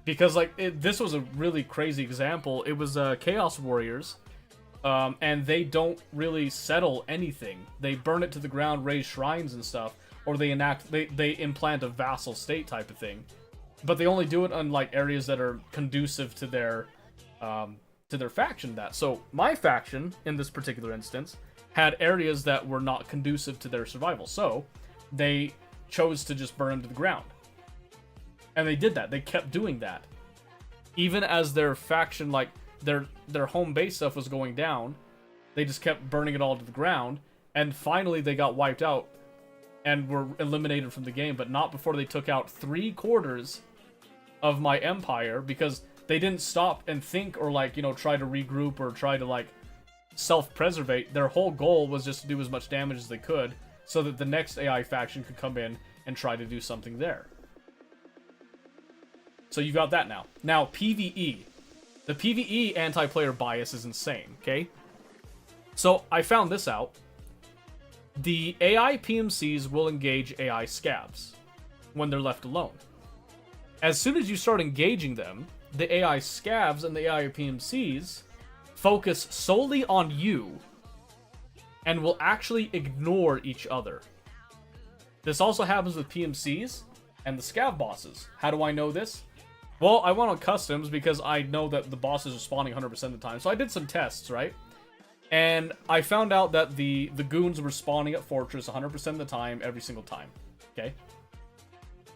Because, like, this was a really crazy example. It was Chaos Warriors, And they don't really settle anything. They burn it to the ground, raise shrines and stuff, or they implant a vassal state type of thing. But they only do it on like areas that are conducive to their faction. So my faction in this particular instance had areas that were not conducive to their survival. So they chose to just burn them to the ground. And they did that. They kept doing that. Even as their faction, like their home base stuff was going down, they just kept burning it all to the ground. And finally they got wiped out and were eliminated from the game, but not before they took out 3/4 of my empire, because they didn't stop and think or like, you know, try to regroup or try to like self-preservate. Their whole goal was just to do as much damage as they could so that the next AI faction could come in and try to do something there. So you got that now. Now, PvE. The PvE anti-player bias is insane, okay? So I found this out. The AI PMCs will engage AI scabs when they're left alone. As soon as you start engaging them, the AI scabs and the AI PMCs focus solely on you and will actually ignore each other. This also happens with PMCs and the scab bosses. How do I know this? Well, I went on customs because I know that the bosses are spawning 100% of the time. So I did some tests, right? And I found out that the goons were spawning at Fortress 100% of the time, every single time. Okay?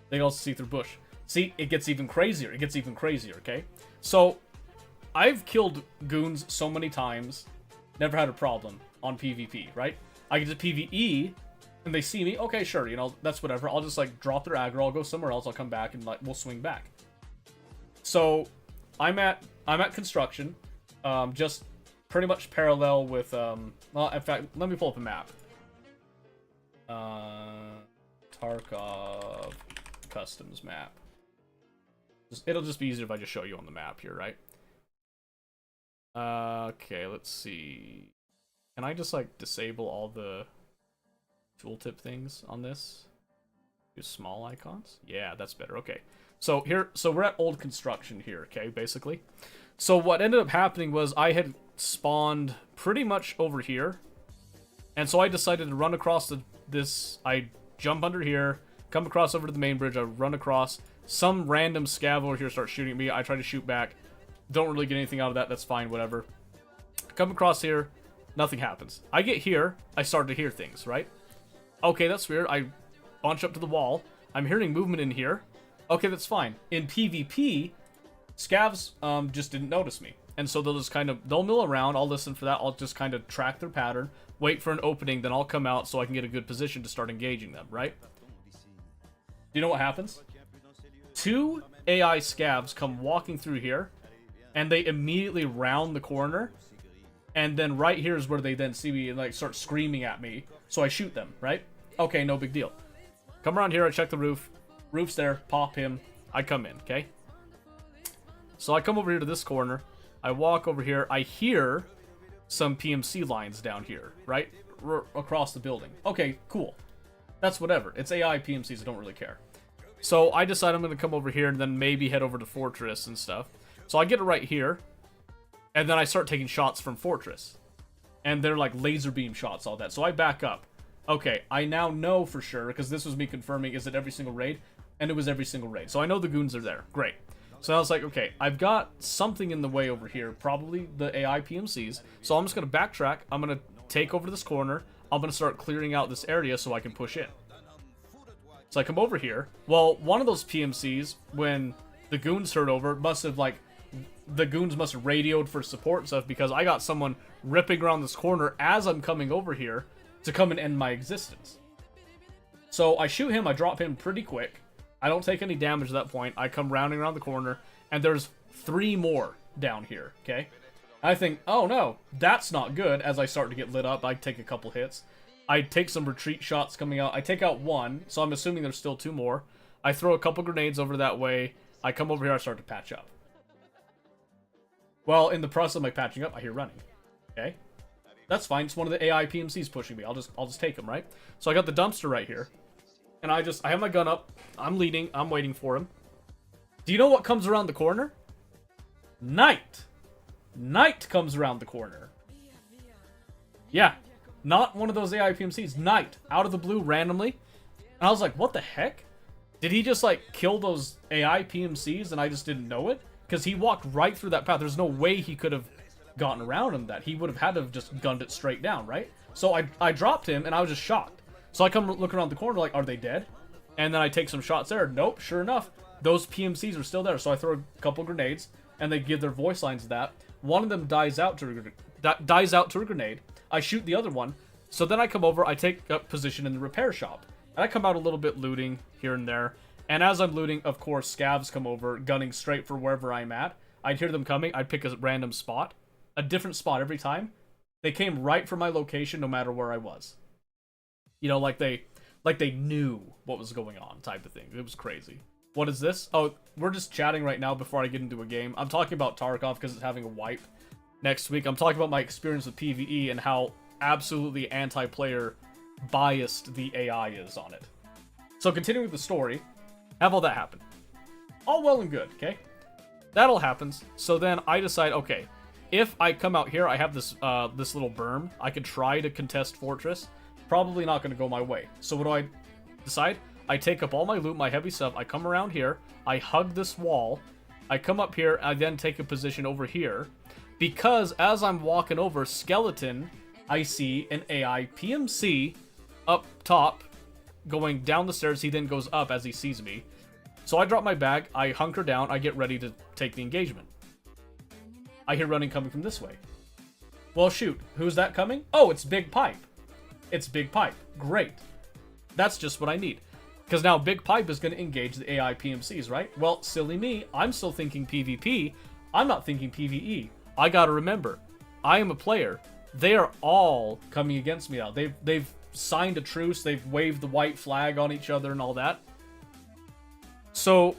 They can also see through bush. See, it gets even crazier. It gets even crazier, okay? So, I've killed goons so many times, never had a problem on PvP, right? I can just PvE, and they see me, okay, sure, you know, that's whatever. I'll just, like, drop their aggro, I'll go somewhere else, I'll come back, and, like, we'll swing back. So, I'm at construction, just pretty much parallel with, well, in fact, let me pull up a map. Tarkov customs map. It'll just be easier if I just show you on the map here, right? Okay, let's see. Can I just, like, disable all the tooltip things on this? Use small icons? Yeah, that's better. Okay. So we're at old construction here, okay, basically. So what ended up happening was I had spawned pretty much over here. And so I decided to run across I jump under here, come across over to the main bridge, I run across. Some random scab over here starts shooting at me. I try to shoot back. Don't really get anything out of that. That's fine, whatever. Come across here. Nothing happens. I get here. I start to hear things, right? Okay, that's weird. I bunch up to the wall. I'm hearing movement in here. Okay, that's fine. In PvP, scavs just didn't notice me. And so they'll mill around. I'll listen for that. I'll just kind of track their pattern, wait for an opening, then I'll come out so I can get a good position to start engaging them, right? Do you know what happens? 2 AI scabs come walking through here, and they immediately round the corner, and then right here is where they then see me and like start screaming at me, so I shoot them, right? Okay, no big deal. Come around here, I check the roof. Roof's there, pop him, I come in, okay? So I come over here to this corner, I walk over here, I hear some PMC lines down here, right? Across the building. Okay, cool. That's whatever. It's AI PMCs, I don't really care. So I decide I'm going to come over here and then maybe head over to Fortress and stuff. So I get it right here. And then I start taking shots from Fortress. And they're like laser beam shots, all that. So I back up. Okay, I now know for sure, because this was me confirming, is it every single raid? And it was every single raid. So I know the goons are there. Great. So I was like, okay, I've got something in the way over here. Probably the AI PMCs. So I'm just going to backtrack. I'm going to take over this corner. I'm going to start clearing out this area so I can push in. So I come over here. Well, one of those PMCs, when the goons heard over, the goons must have radioed for support and stuff, because I got someone ripping around this corner as I'm coming over here to come and end my existence. So I shoot him, I drop him pretty quick. I don't take any damage at that point. I come rounding around the corner, and there's 3 more down here, okay? I think, oh no, that's not good. As I start to get lit up, I take a couple hits. I take some retreat shots coming out. I take out 1, so I'm assuming there's still 2 more. I throw a couple grenades over that way. I come over here, I start to patch up. Well, in the process of my patching up, I hear running. Okay? That's fine. It's one of the AI PMCs pushing me. I'll just take him, right? So I got the dumpster right here. And I have my gun up. I'm leading. I'm waiting for him. Do you know what comes around the corner? Night. Night comes around the corner. Yeah, not one of those AI PMCs. Knight, out of the blue, randomly. And I was like, what the heck? Did he just, like, kill those AI PMCs and I just didn't know it? Because he walked right through that path. There's no way he could have gotten around him that. He would have had to have just gunned it straight down, right? So I dropped him and I was just shocked. So I come look around the corner like, are they dead? And then I take some shots there. Nope, sure enough, those PMCs are still there. So I throw a couple grenades and they give their voice lines to that. One of them dies out to a grenade. I shoot the other one. So then I come over, I take up position in the repair shop. And I come out a little bit looting here and there. And as I'm looting, of course, scavs come over, gunning straight for wherever I'm at. I'd hear them coming. I'd pick a random spot. A different spot every time. They came right for my location no matter where I was. You know, like they knew what was going on type of thing. It was crazy. What is this? Oh, we're just chatting right now before I get into a game. I'm talking about Tarkov because it's having a wipe next week. I'm talking about my experience with PvE and how absolutely anti-player biased the AI is on it. So continuing with the story, have all that happen. All well and good, okay? That all happens. So then I decide, okay, if I come out here, I have this this little berm. I could try to contest Fortress. Probably not going to go my way. So what do I decide? I take up all my loot, my heavy stuff. I come around here. I hug this wall. I come up here. I then take a position over here. Because as I'm walking over, Skeleton, I see an AI PMC up top going down the stairs. He then goes up as he sees me. So I drop my bag. I hunker down. I get ready to take the engagement. I hear running coming from this way. Well, shoot. Who's that coming? Oh, it's Big Pipe. It's Big Pipe. Great. That's just what I need. Because now Big Pipe is going to engage the AI PMCs, right? Well, silly me. I'm still thinking PvP. I'm not thinking PvE. I gotta remember, I am a player. They are all coming against me now. They've signed a truce. They've waved the white flag on each other and all that. So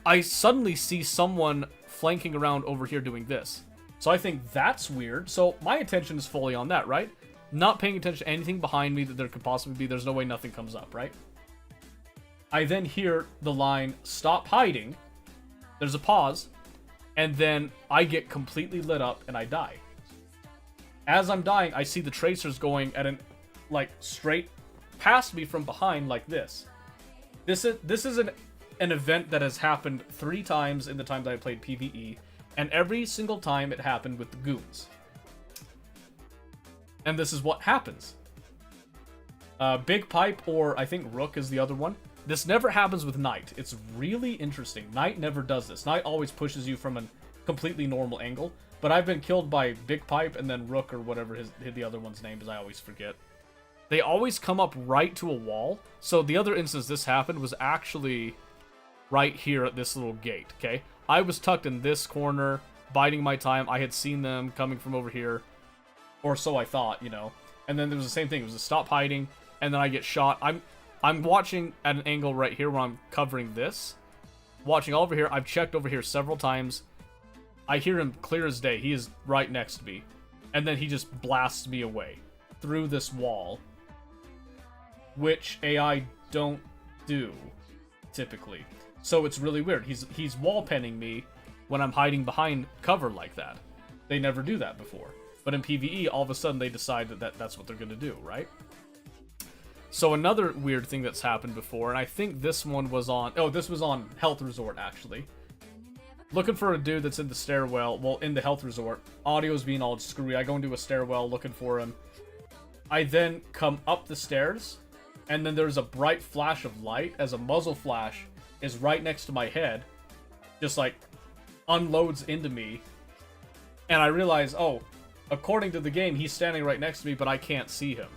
I suddenly see someone flanking around over here doing this. So I think that's weird. So my attention is fully on that, right? Not paying attention to anything behind me that there could possibly be. There's no way nothing comes up, right? I then hear the line, "Stop hiding." There's a pause. And then I get completely lit up and I die. As I'm dying, I see the tracers going at straight past me from behind like this. This is an event that has happened 3 times in the time that I played PvE, and every single time it happened with the goons. And this is what happens. Big Pipe, or I think Rook is the other one. This never happens with Knight. It's really interesting. Knight never does this. Knight always pushes you from a completely normal angle. But I've been killed by Big Pipe and then Rook, or whatever the other one's name is. I always forget. They always come up right to a wall. So the other instance this happened was actually right here at this little gate, okay? I was tucked in this corner, biding my time. I had seen them coming from over here. Or so I thought, you know. And then there was the same thing. It was a stop hiding, and then I get shot. I'm watching at an angle right here where I'm covering this. Watching all over here. I've checked over here several times. I hear him clear as day. He is right next to me. And then he just blasts me away through this wall. Which AI don't do, typically. So it's really weird. He's wall penning me when I'm hiding behind cover like that. They never do that before. But in PvE, all of a sudden they decide that's what they're going to do, right? So another weird thing that's happened before, and I think this one was on... Oh, this was on Health Resort, actually. Looking for a dude that's in the stairwell, well, in the Health Resort. Audio's being all screwy. I go into a stairwell looking for him. I then come up the stairs, and then there's a bright flash of light as a muzzle flash is right next to my head. Just, like, unloads into me. And I realize, oh, according to the game, he's standing right next to me, but I can't see him.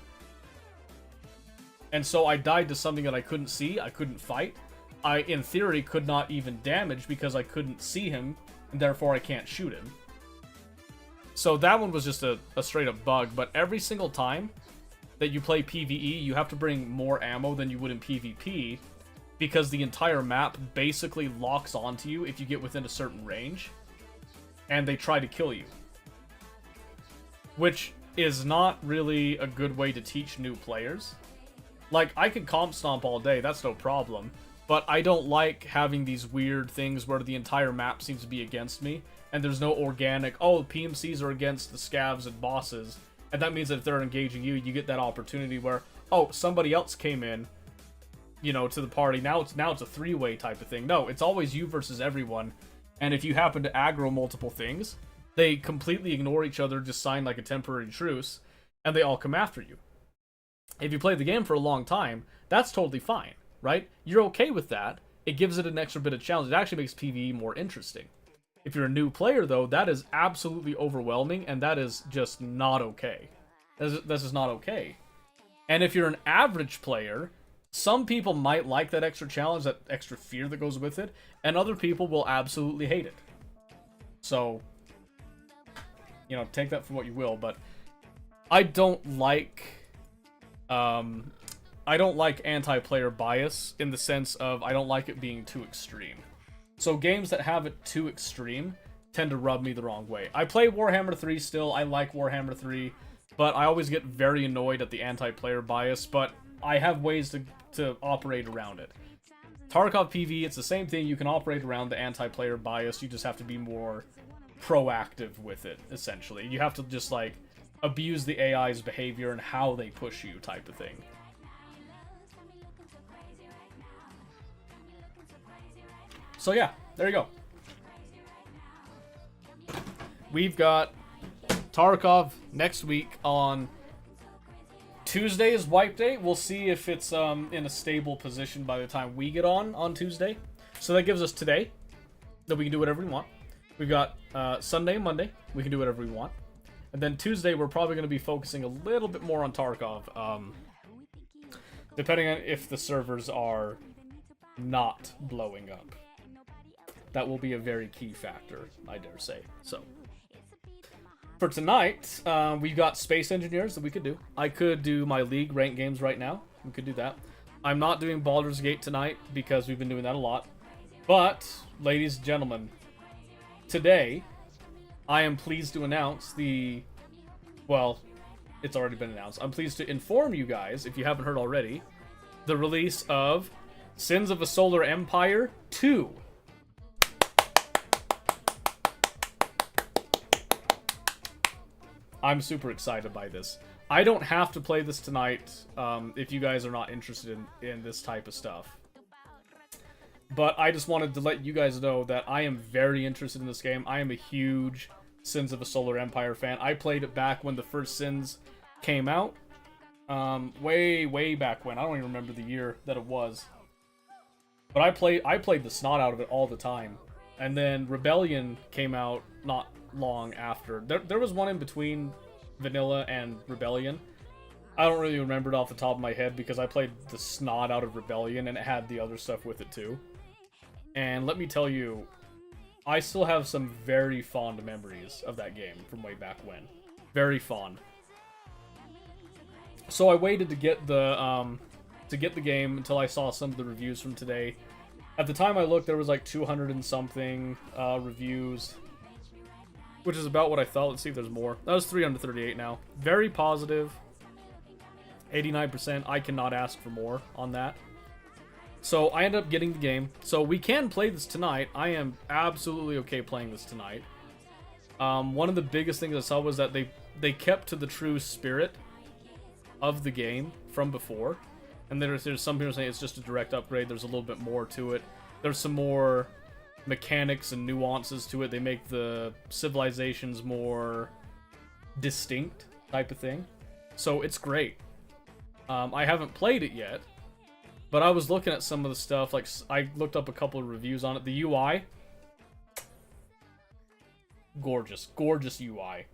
And so I died to something that I couldn't see, I couldn't fight. I, in theory, could not even damage because I couldn't see him, and therefore I can't shoot him. So that one was just a straight-up bug, but every single time that you play PvE, you have to bring more ammo than you would in PvP, because the entire map basically locks onto you if you get within a certain range, and they try to kill you. Which is not really a good way to teach new players. Like, I can comp stomp all day, that's no problem. But I don't like having these weird things where the entire map seems to be against me, and there's no organic, oh, PMCs are against the scavs and bosses, And that means that if they're engaging you, you get that opportunity where, oh, somebody else came in, you know, to the party. Now it's a three-way type of thing. No, it's always you versus everyone. And if you happen to aggro multiple things, they completely ignore each other, just sign like a temporary truce, and they all come after you. If you play the game for a long time, that's totally fine, right? You're okay with that. It gives it an extra bit of challenge. It actually makes PvE more interesting. If you're a new player, though, that is absolutely overwhelming, and that is just not okay. This is not okay. And if you're an average player, some people might like that extra challenge, that extra fear that goes with it, and other people will absolutely hate it. So, you know, take that for what you will, but I don't like anti-player bias in the sense of I don't like it being too extreme. So games that have it too extreme tend to rub me the wrong way. I play Warhammer 3 still, I like Warhammer 3, but I always get very annoyed at the anti-player bias, but I have ways to operate around it. Tarkov PvE, it's the same thing, you can operate around the anti-player bias, you just have to be more proactive with it, essentially. You have to just, like, abuse the AI's behavior and how they push you type of thing. So yeah, there you go. We've got Tarkov next week on Tuesday is wipe day. We'll see if it's in a stable position by the time we get on Tuesday. So that gives us today that we can do whatever we want. We've got Sunday and Monday. We can do whatever we want. And then Tuesday, we're probably going to be focusing a little bit more on Tarkov. Depending on if the servers are not blowing up. That will be a very key factor, I dare say. So, for tonight, we've got Space Engineers that we could do. I could do my League ranked games right now. We could do that. I'm not doing Baldur's Gate tonight because we've been doing that a lot. But, ladies and gentlemen, today, I am pleased to announce well, it's already been announced. I'm pleased to inform you guys, if you haven't heard already, the release of Sins of a Solar Empire 2. I'm super excited by this. I don't have to play this tonight if you guys are not interested in this type of stuff. But I just wanted to let you guys know that I am very interested in this game. I am a huge Sins of a Solar Empire fan. I played it back when the first Sins came out. Way back when. I don't even remember the year that it was. But I played the snot out of it all the time. And then Rebellion came out not long after. There was one in between Vanilla and Rebellion. I don't really remember it off the top of my head because I played the snot out of Rebellion and it had the other stuff with it too. And let me tell you, I still have some very fond memories of that game from way back when. Very fond. So I waited to get the game until I saw some of the reviews from today. At the time I looked, there was like 200 and something reviews, which is about what I thought. Let's see if there's more. That was 338 now. Very positive. 89%. I cannot ask for more on that. So I ended up getting the game. So we can play this tonight. I am absolutely okay playing this tonight. One of the biggest things I saw was that they kept to the true spirit of the game from before. And there's some people saying it's just a direct upgrade. There's a little bit more to it. There's some more mechanics and nuances to it. They make the civilizations more distinct type of thing. So it's great. I haven't played it yet, but I was looking at some of the stuff. Like, I looked up a couple of reviews on it. The UI, gorgeous UI.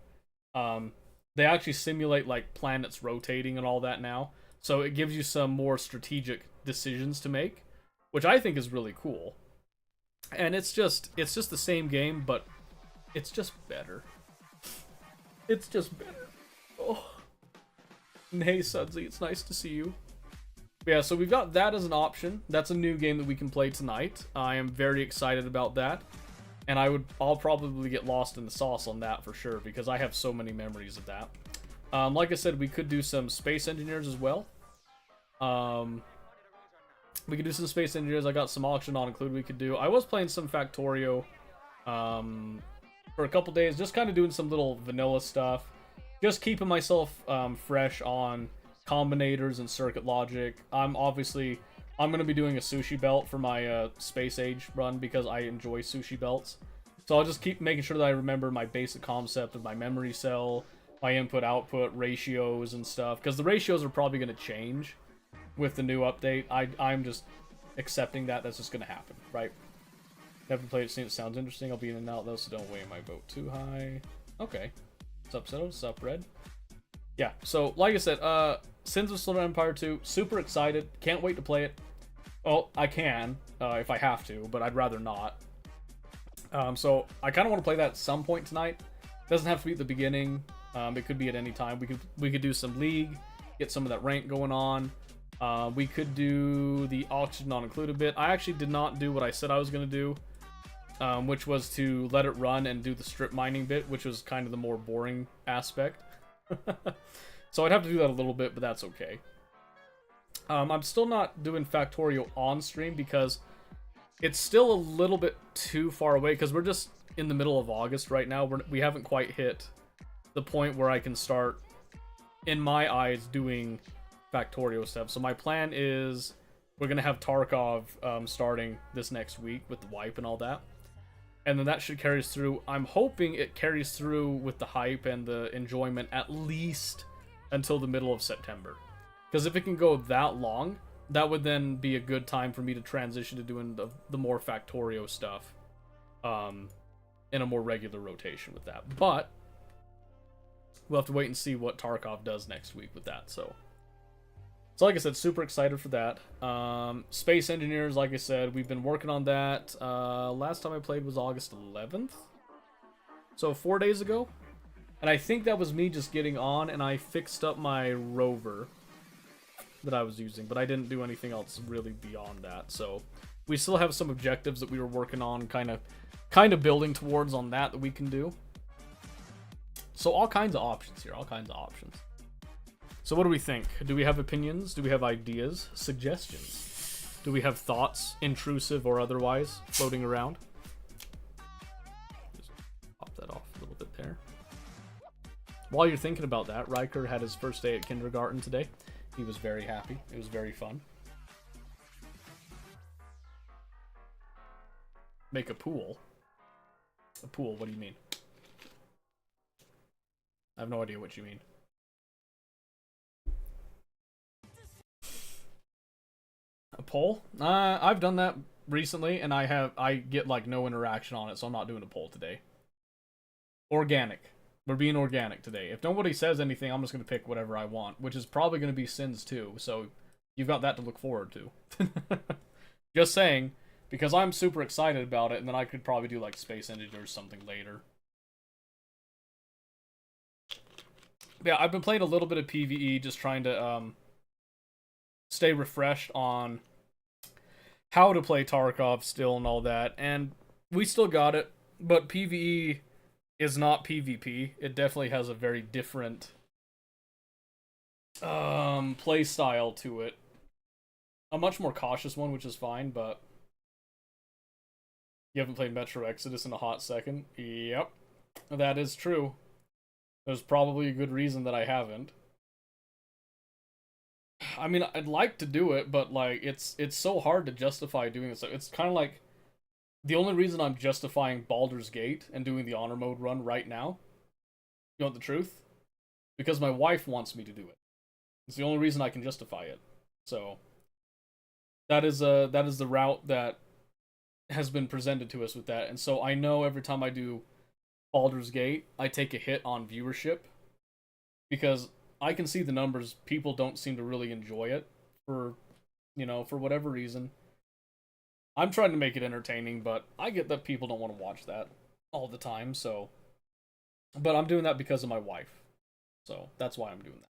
They actually simulate like planets rotating and all that now, so it gives you some more strategic decisions to make, which I think is really cool. And it's just the same game, but it's just better. It's just better. Oh. And hey, Sudsy, it's nice to see you. Yeah, so we've got that as an option. That's a new game that we can play tonight. I am very excited about that. And I'll probably get lost in the sauce on that for sure, because I have so many memories of that. Like I said, we could do some Space Engineers as well. We could do some Space Engineers. I got some Auction not included we could do. I was playing some Factorio for a couple days, just kind of doing some little vanilla stuff. just keeping myself fresh on combinators and circuit logic. I'm going to be doing a sushi belt for my Space Age run because I enjoy sushi belts. So I'll just keep making sure that I remember my basic concept of my memory cell, my input-output ratios and stuff, because the ratios are probably going to change with the new update. I'm just accepting that that's just going to happen, right? Haven't played it, it sounds interesting. I'll be in and out though, so don't weigh my vote too high. Okay. What's up, Seto? What's up, Red? Yeah, so like I said, Sins of Slender Empire 2, super excited. Can't wait to play it. Oh, I can, if I have to, but I'd rather not. So I kind of want to play that at some point tonight. Doesn't have to be at the beginning. It could be at any time. We could do some League, get some of that rank going on. We could do the Oxygen Not Included bit. I actually did not do what I said I was going to do, which was to let it run and do the strip mining bit, which was kind of the more boring aspect. So I'd have to do that a little bit, but that's okay. I'm still not doing Factorio on stream because it's still a little bit too far away, because we're just in the middle of August right now. We haven't quite hit the point where I can start, in my eyes, doing Factorio stuff. So my plan is we're going to have Tarkov starting this next week with the wipe and all that. And then that should carry us through. I'm hoping it carries through with the hype and the enjoyment at least until the middle of September. Because if it can go that long, that would then be a good time for me to transition to doing the more Factorio stuff in a more regular rotation with that. But we'll have to wait and see what Tarkov does next week with that. So like I said, super excited for that. Space Engineers, like I said, we've been working on that. Last time I played was August 11th. So 4 days ago. And I think that was me just getting on, and I fixed up my rover that I was using, but I didn't do anything else really beyond that. So we still have some objectives that we were working on, kind of building towards on that we can do. So all kinds of options here, all kinds of options. So what do we think? Do we have opinions? Do we have ideas? Suggestions? Do we have thoughts, intrusive or otherwise, floating around? Just pop that off a little bit there. While you're thinking about that, Riker had his first day at kindergarten today. He was very happy. It was very fun. Make a pool? A pool, what do you mean? I have no idea what you mean. A poll? I've done that recently, and I get like no interaction on it, so I'm not doing a poll today. Organic. We're being organic today. If nobody says anything, I'm just going to pick whatever I want, which is probably going to be Sins 2, so you've got that to look forward to. Just saying, because I'm super excited about it, and then I could probably do like Space Engineer or something later. Yeah, I've been playing a little bit of PvE, just trying to stay refreshed on how to play Tarkov still and all that, and we still got it, but PvE is not PvP. It definitely has a very different play style to it. A much more cautious one, which is fine, but you haven't played Metro Exodus in a hot second? Yep, that is true. There's probably a good reason that I haven't. I mean, I'd like to do it, but like it's so hard to justify doing this. It's kind of like the only reason I'm justifying Baldur's Gate and doing the honor mode run right now, you want the truth? Because my wife wants me to do it. It's the only reason I can justify it. So that is the route that has been presented to us with that. And so I know every time I do Baldur's Gate, I take a hit on viewership because I can see the numbers. People don't seem to really enjoy it for whatever reason. I'm trying to make it entertaining, but I get that people don't want to watch that all the time, so. But I'm doing that because of my wife. So, that's why I'm doing that.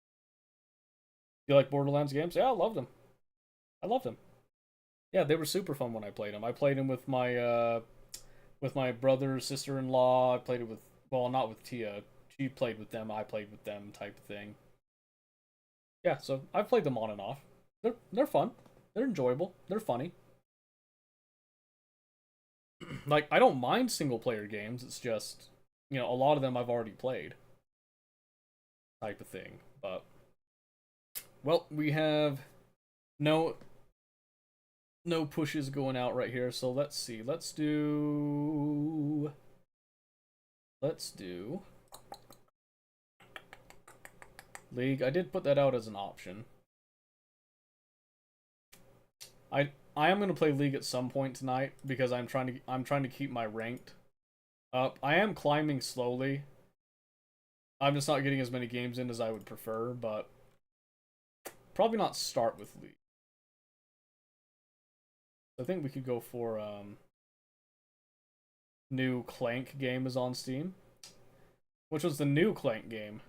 You like Borderlands games? Yeah, I loved them. I loved them. Yeah, they were super fun when I played them. I played them with my brother, sister-in-law. I played it with, well, not with Tia. She played with them, I played with them type of thing. Yeah, so I've played them on and off. They're fun. They're enjoyable. They're funny. Like, I don't mind single-player games, it's just, a lot of them I've already played. type of thing. But, well, we have no pushes going out right here, so let's see. Let's do League. I did put that out as an option. I am gonna play League at some point tonight because I'm trying to keep my ranked up. I am climbing slowly. I'm just not getting as many games in as I would prefer, but probably not start with League. I think we could go for new Clank game is on Steam. Which was the new Clank game?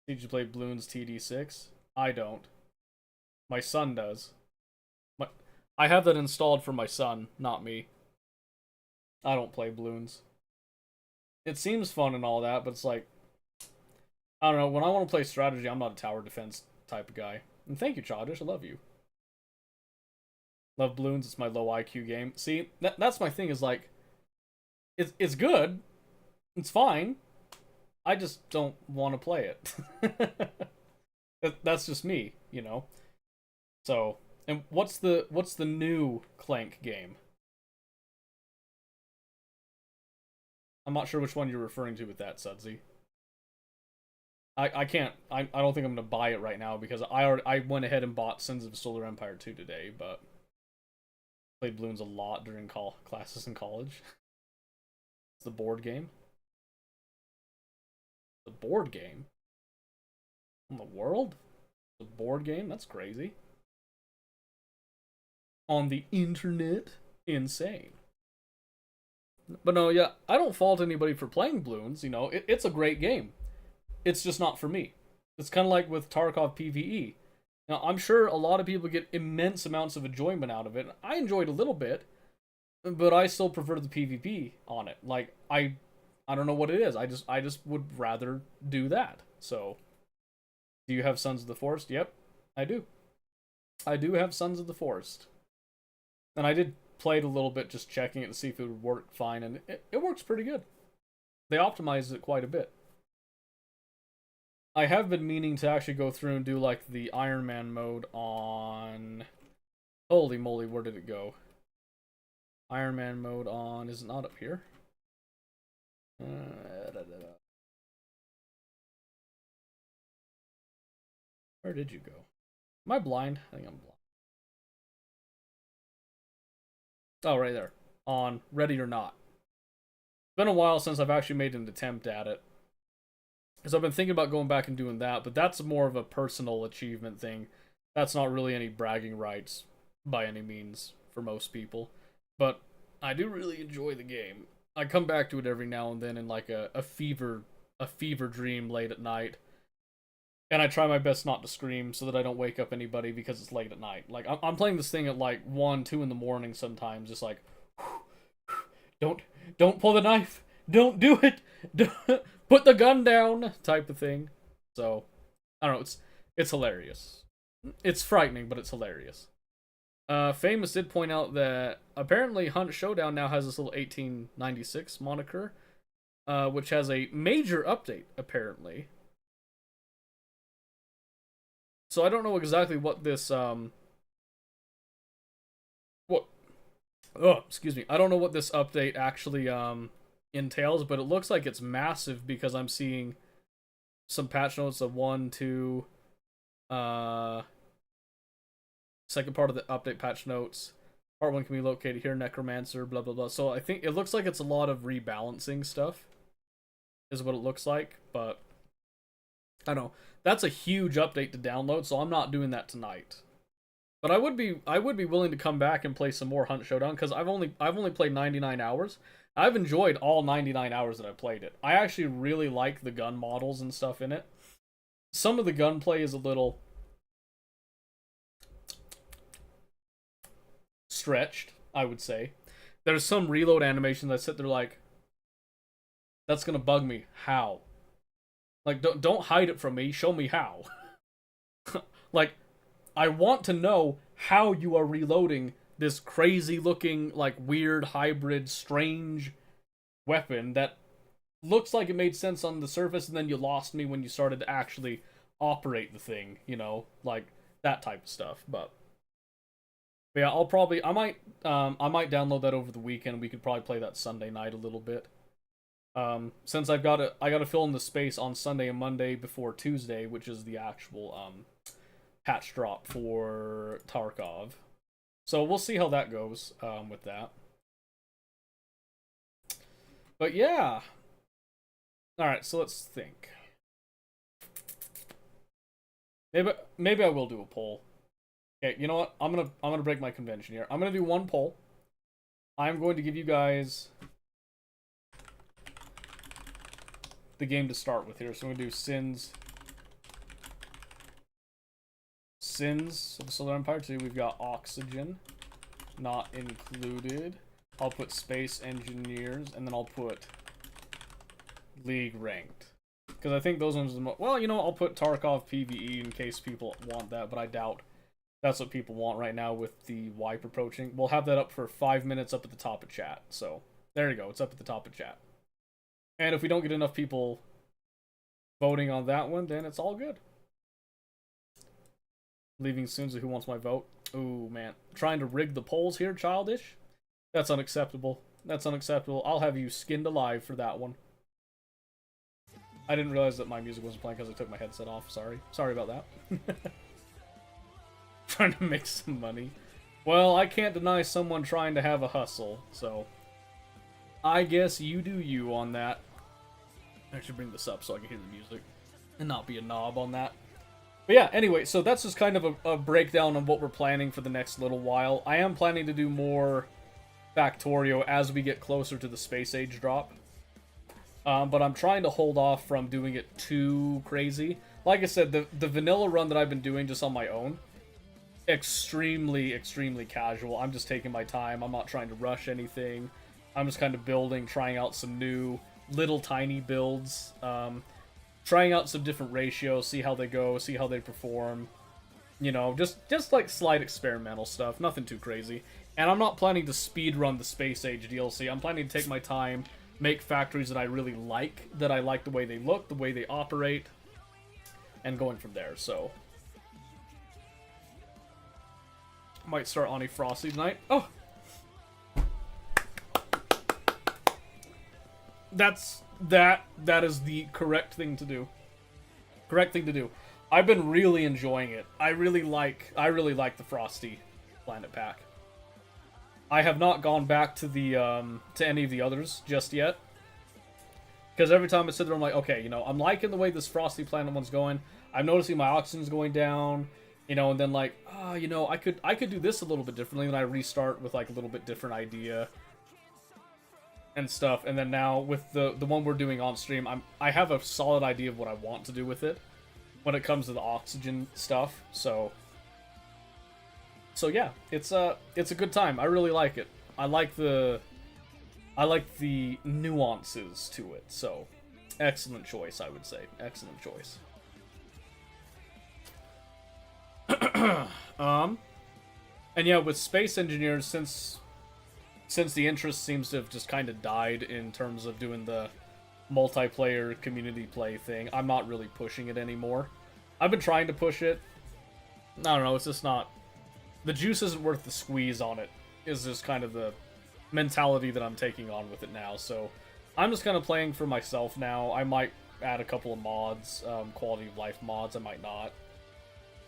Did you play Bloons TD6? I don't. My son does. I have that installed for my son, not me. I don't play Bloons. It seems fun and all that, but it's like, I don't know, when I want to play strategy, I'm not a tower defense type of guy. And thank you, Childish, I love you. Love Bloons, it's my low IQ game. See, that's my thing, is like, it's good, it's fine, I just don't want to play it. That's just me, you know? So, and what's the new Clank game? I'm not sure which one you're referring to with that, Sudsy. I can't, I don't think I'm gonna buy it right now because I went ahead and bought Sins of Solar Empire 2 today, but played Bloons a lot during classes in college. It's the board game. The board game? On the world? The board game? That's crazy. On the internet? Insane. But no, yeah, I don't fault anybody for playing Bloons, you know, it's a great game. It's just not for me. It's kind of like with Tarkov PvE. Now, I'm sure a lot of people get immense amounts of enjoyment out of it. I enjoyed a little bit, but I still prefer the PvP on it. Like, I don't know what it is. I just would rather do that. So, do you have Sons of the Forest? Yep, I do. I do have Sons of the Forest. And I did play it a little bit, just checking it to see if it would work fine, and it works pretty good. They optimized it quite a bit. I have been meaning to actually go through and do like the Iron Man mode on... Holy moly, where did it go? Iron Man mode on... Is it not up here? Where did you go? Am I blind? I think I'm blind. Oh, right there. On Ready or Not. It's been a while since I've actually made an attempt at it. Because I've been thinking about going back and doing that, but that's more of a personal achievement thing. That's not really any bragging rights by any means for most people. But I do really enjoy the game. I come back to it every now and then in like a fever dream late at night. And I try my best not to scream so that I don't wake up anybody because it's late at night. Like, I'm playing this thing at like 1, 2 in the morning sometimes, just like, don't pull the knife, don't do it, don't, put the gun down, type of thing. So, I don't know, it's hilarious. It's frightening, but it's hilarious. Famous did point out that apparently Hunt Showdown now has this little 1896 moniker, which has a major update, apparently. So I don't know exactly what this, excuse me. I don't know what this update actually, entails, but it looks like it's massive because I'm seeing some patch notes of 1, 2, second part of the update patch notes. Part 1 can be located here, Necromancer, blah, blah, blah. So I think it looks like it's a lot of rebalancing stuff, is what it looks like, but I don't know. That's a huge update to download, so I'm not doing that tonight. But I would be willing to come back and play some more Hunt Showdown because I've only played 99 hours. I've enjoyed all 99 hours that I played it. I actually really like the gun models and stuff in it. Some of the gunplay is a little stretched, I would say. There's some reload animations I sit there like, that's gonna bug me. How? Like, don't hide it from me. Show me how. Like, I want to know how you are reloading this crazy looking, like, weird, hybrid, strange weapon that looks like it made sense on the surface, and then you lost me when you started to actually operate the thing, you know, like that type of stuff. But yeah, I might download that over the weekend. We could probably play that Sunday night a little bit. Since I gotta fill in the space on Sunday and Monday before Tuesday, which is the actual patch drop for Tarkov. So we'll see how that goes with that. But yeah. Alright, so let's think. Maybe I will do a poll. Okay, you know what? I'm gonna break my convention here. I'm gonna do one poll. I'm going to give you guys the game to start with here. So I'm gonna do Sins of the Solar Empire 2. We've got Oxygen, not included. I'll put Space Engineers, and then I'll put League Ranked. Because I think those ones are the most... Well, you know, I'll put Tarkov PvE in case people want that, but I doubt that's what people want right now with the wipe approaching. We'll have that up for 5 minutes up at the top of chat. So, there you go. It's up at the top of chat. And if we don't get enough people voting on that one, then it's all good. Leaving soon, so who wants my vote? Ooh, man. Trying to rig the polls here, childish? That's unacceptable. That's unacceptable. I'll have you skinned alive for that one. I didn't realize that my music wasn't playing because I took my headset off. Sorry. Sorry about that. Trying to make some money. Well, I can't deny someone trying to have a hustle, so I guess you do you on that. I should bring this up so I can hear the music and not be a knob on that. But yeah, anyway, so that's just kind of a breakdown of what we're planning for the next little while. I am planning to do more Factorio as we get closer to the Space Age drop. But I'm trying to hold off from doing it too crazy. Like I said, the vanilla run that I've been doing just on my own, extremely casual. I'm just taking my time. I'm not trying to rush anything. I'm just kind of building, trying out some new little tiny builds, trying out some different ratios, see how they go, see how they perform. You know, just like slight experimental stuff, nothing too crazy. And I'm not planning to speed run the Space Age DLC. I'm planning to take my time, make factories that I really like, that I like the way they look, the way they operate, and going from there. So might start on a Frosty tonight. Oh, that is the correct thing to do. Correct thing to do. I've been really enjoying it. I really like the Frosty Planet pack. I have not gone back to the to any of the others just yet, because every time I sit there, I'm like, okay, you know, I'm liking the way this Frosty Planet one's going. I'm noticing my oxygen's going down, you know, and then like, you know, I could do this a little bit differently, and I restart with like a little bit different idea and stuff. And then now with the one we're doing on stream, I have a solid idea of what I want to do with it when it comes to the oxygen stuff. So yeah, it's a good time. I really like it. I like the nuances to it. So excellent choice, I would say. Excellent choice. And yeah, with Space Engineers, since the interest seems to have just kind of died in terms of doing the multiplayer community play thing, I'm not really pushing it anymore. I've been trying to push it. I don't know, it's just not... The juice isn't worth the squeeze on it, is just kind of the mentality that I'm taking on with it now. So I'm just kind of playing for myself now. I might add a couple of mods, quality of life mods, I might not.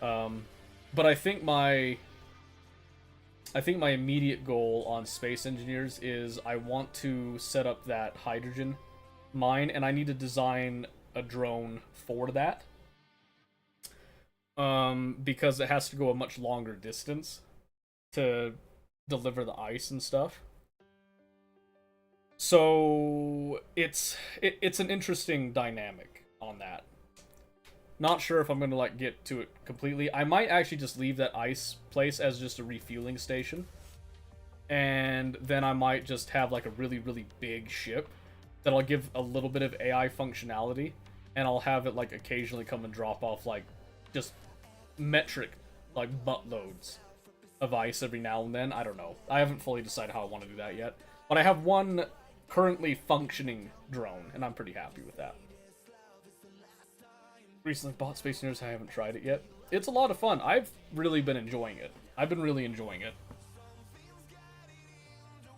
But I think my immediate goal on Space Engineers is I want to set up that hydrogen mine, and I need to design a drone for that. Because it has to go a much longer distance to deliver the ice and stuff. So it's an interesting dynamic on that. Not sure if I'm gonna like get to it completely. I might actually just leave that ice place as just a refueling station, and then I might just have like a really big ship that I'll give a little bit of AI functionality, and I'll have it like occasionally come and drop off like just metric like buttloads of ice every now and then. I don't know. I haven't fully decided how I want to do that yet, but I have one currently functioning drone, and I'm pretty happy with that. Recently bought Space Invaders, I haven't tried it yet. It's a lot of fun. I've really been enjoying it. I've been really enjoying it.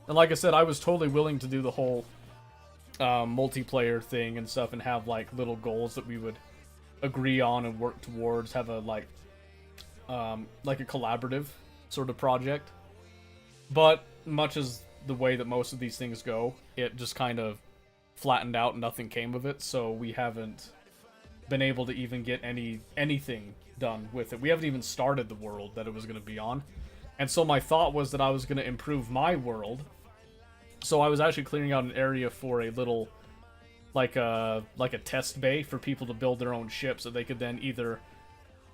And like I said, I was totally willing to do the whole multiplayer thing and stuff and have like little goals that we would agree on and work towards, have a like a collaborative sort of project. But much as the way that most of these things go, it just kind of flattened out and nothing came of it, so we haven't been able to even get anything done with it. We haven't even started the world that it was going to be on. And so my thought was that I was going to improve my world. So I was actually clearing out an area for a little like a test bay for people to build their own ships that they could then either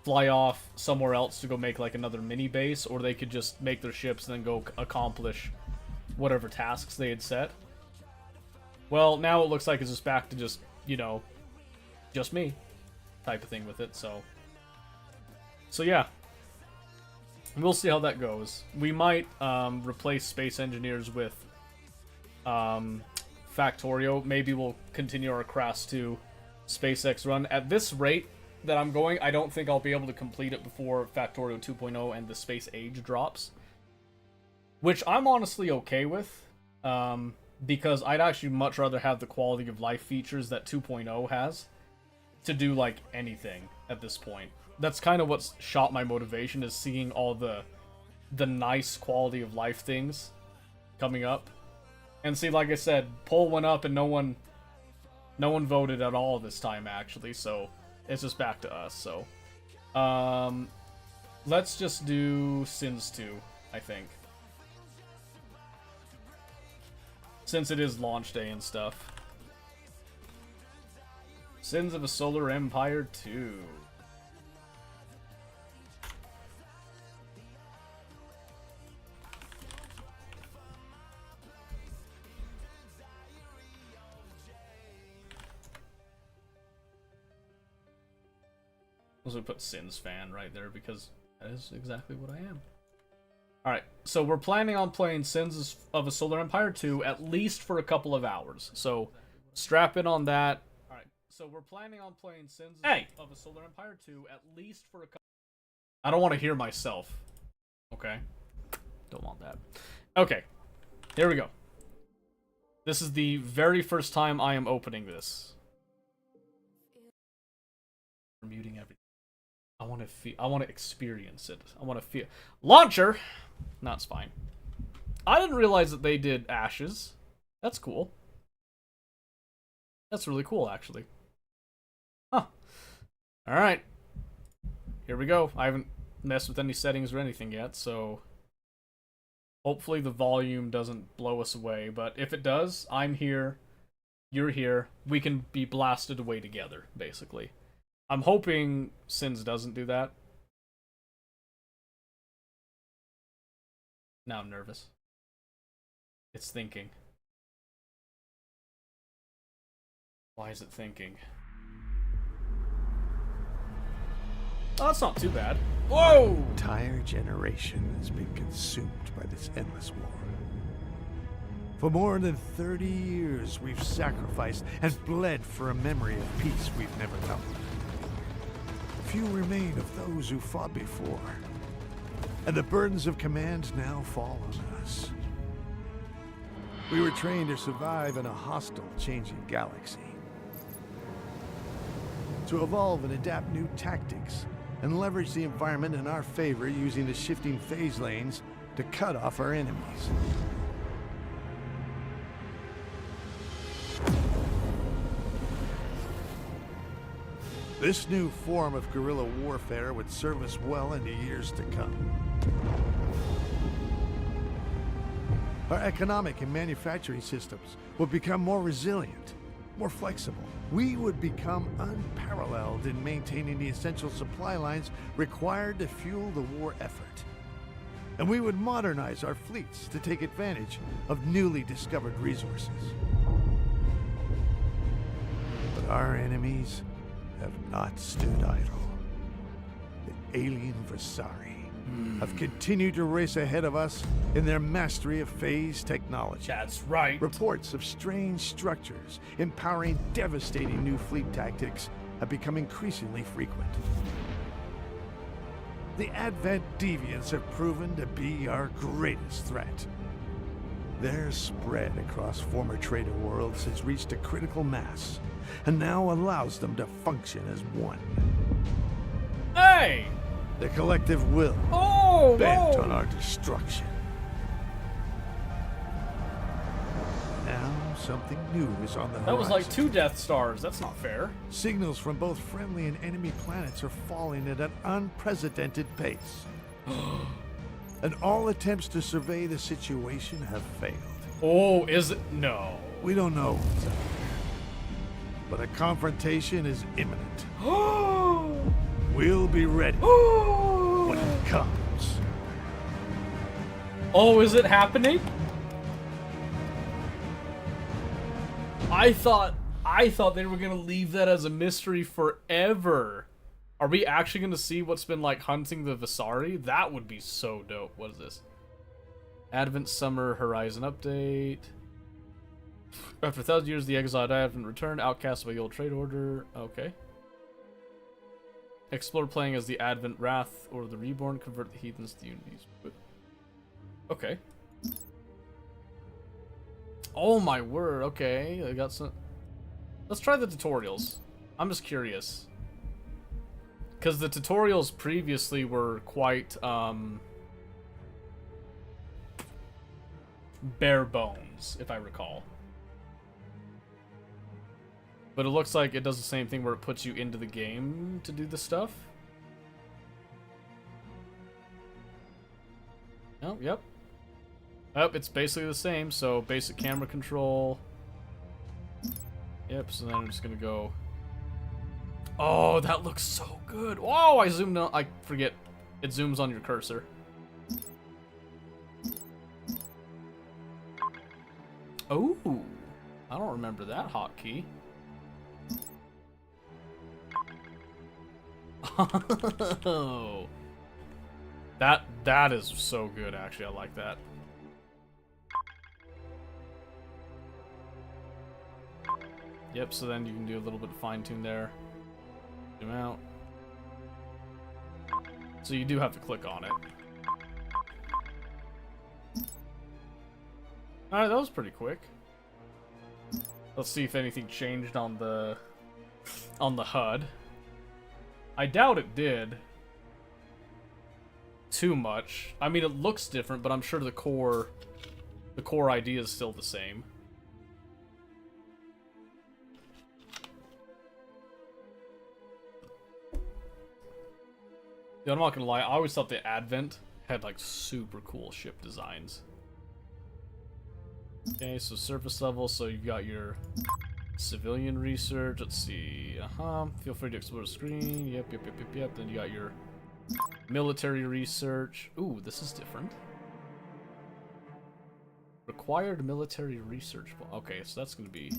fly off somewhere else to go make like another mini base, or they could just make their ships and then go accomplish whatever tasks they had set. Well, now it looks like it's just back to just, you know, just me type of thing with it, so yeah. We'll see how that goes. We might replace Space Engineers with Factorio. Maybe we'll continue our Crass 2 SpaceX run. At this rate that I'm going, I don't think I'll be able to complete it before Factorio 2.0 and the Space Age drops. Which I'm honestly okay with, because I'd actually much rather have the quality of life features that 2.0 has to do, like, anything at this point. That's kind of what's shot my motivation, is seeing all the nice quality of life things coming up. And see, like I said, poll went up and no one voted at all this time, actually, so it's just back to us. So let's just do Sins 2, I think, since it is launch day and stuff. Sins of a Solar Empire 2. I was gonna put Sins fan right there because that is exactly what I am. Alright, so we're planning on playing Sins of a Solar Empire 2 at least for a couple of hours. So strap in on that. Alright, so we're planning on playing Sins of a Solar Empire 2 at least for a couple... I don't want to hear myself. Okay? Don't want that. Okay, here we go. This is the very first time I am opening this. I'm muting everything. I want to experience it. I want to feel... Launcher! That's fine. I didn't realize that they did Ashes. That's cool. That's really cool, actually. Huh. Alright. Here we go. I haven't messed with any settings or anything yet, so... hopefully the volume doesn't blow us away, but if it does, I'm here, you're here, we can be blasted away together, basically. I'm hoping Sins doesn't do that. Now I'm nervous. It's thinking. Why is it thinking? Oh, that's not too bad. Whoa! An entire generation has been consumed by this endless war. For more than 30 years, we've sacrificed and bled for a memory of peace we've never known. Few remain of those who fought before, and the burdens of command now fall on us. We were trained to survive in a hostile, changing galaxy. To evolve and adapt new tactics, and leverage the environment in our favor using the shifting phase lanes to cut off our enemies. This new form of guerrilla warfare would serve us well into years to come. Our economic and manufacturing systems would become more resilient, more flexible. We would become unparalleled in maintaining the essential supply lines required to fuel the war effort. And we would modernize our fleets to take advantage of newly discovered resources. But our enemies have not stood idle. The alien Versari. have continued to race ahead of us in their mastery of phase technology. That's right. Reports of strange structures empowering devastating new fleet tactics have become increasingly frequent. The Advent Deviants have proven to be our greatest threat. Their spread across former trader worlds has reached a critical mass, and now allows them to function as one. Hey! The collective will Oh, bent no. on our destruction. Now something new is on the horizon. That was like 2 Death Stars. That's not fair. Signals from both friendly and enemy planets are falling at an unprecedented pace. And all attempts to survey the situation have failed. Oh, is it? No. We don't know what's out there, but a confrontation is imminent. We'll be ready when it comes. Oh, is it happening? I thought they were gonna leave that as a mystery forever. Are we actually gonna see what's been like hunting the Visari? That would be so dope. What is this? Advent Summer Horizon Update. After 1,000 years, the exiled Advent returned, outcast by the old trade order. Okay. Explore playing as the Advent Wrath or the Reborn, convert the heathens to unities. Okay. Oh my word, okay. I got some. Let's try the tutorials. I'm just curious. Because the tutorials previously were quite, bare bones, if I recall. But it looks like it does the same thing where it puts you into the game to do the stuff. Oh, yep. Oh, it's basically the same, so basic camera control. Yep, so then I'm just gonna go. Oh, that looks so good. Whoa, I zoomed on. I forget. It zooms on your cursor. Oh, I don't remember that hotkey. Oh, that is so good. Actually, I like that. Yep. So then you can do a little bit of fine tune there. Zoom out. So you do have to click on it. All right, that was pretty quick. Let's see if anything changed on the HUD. I doubt it did too much. I mean, it looks different, but I'm sure the core idea is still the same. Yeah, I'm not gonna lie, I always thought the Advent had like super cool ship designs. Okay, so surface level, so you've got your civilian research. Let's see. Feel free to explore the screen. Yep. Then you got your military research. Ooh, this is different. Required military research. Okay, so that's going to be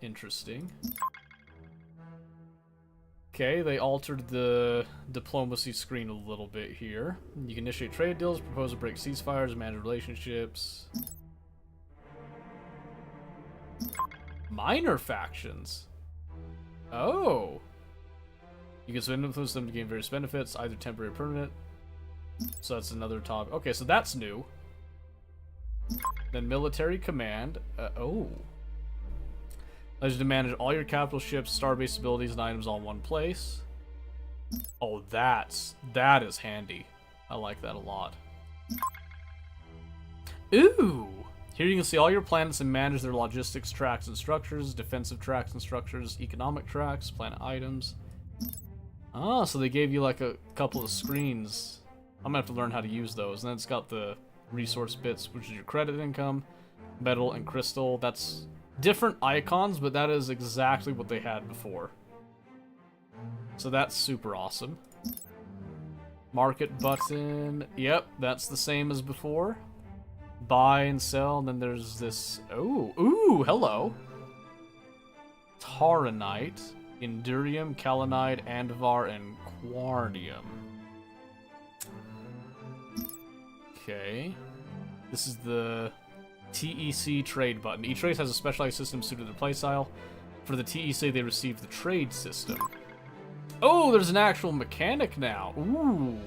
interesting. Okay, they altered the diplomacy screen a little bit here. You can initiate trade deals, propose to break ceasefires, manage relationships. Minor factions. Oh. You can spend influence them to gain various benefits, either temporary or permanent. So that's another topic. Okay, so that's new. Then military command. Oh. Allows you to manage all your capital ships, star-based abilities, and items all in one place. Oh, that is handy. I like that a lot. Ooh. Here you can see all your planets and manage their logistics tracks and structures, defensive tracks and structures, economic tracks, planet items. Ah, so they gave you like a couple of screens. I'm gonna have to learn how to use those. And then it's got the resource bits, which is your credit income, metal, and crystal. That's different icons, but that is exactly what they had before. So that's super awesome. Market button. Yep, that's the same as before. Buy and sell, and then there's this. Ooh, hello. Taranite, Endurium, Kalinite, Andivar, and Quardium. Okay. This is the TEC trade button. Each race has a specialized system suited to their playstyle. For the TEC, they receive the trade system. Oh, there's an actual mechanic now. Ooh.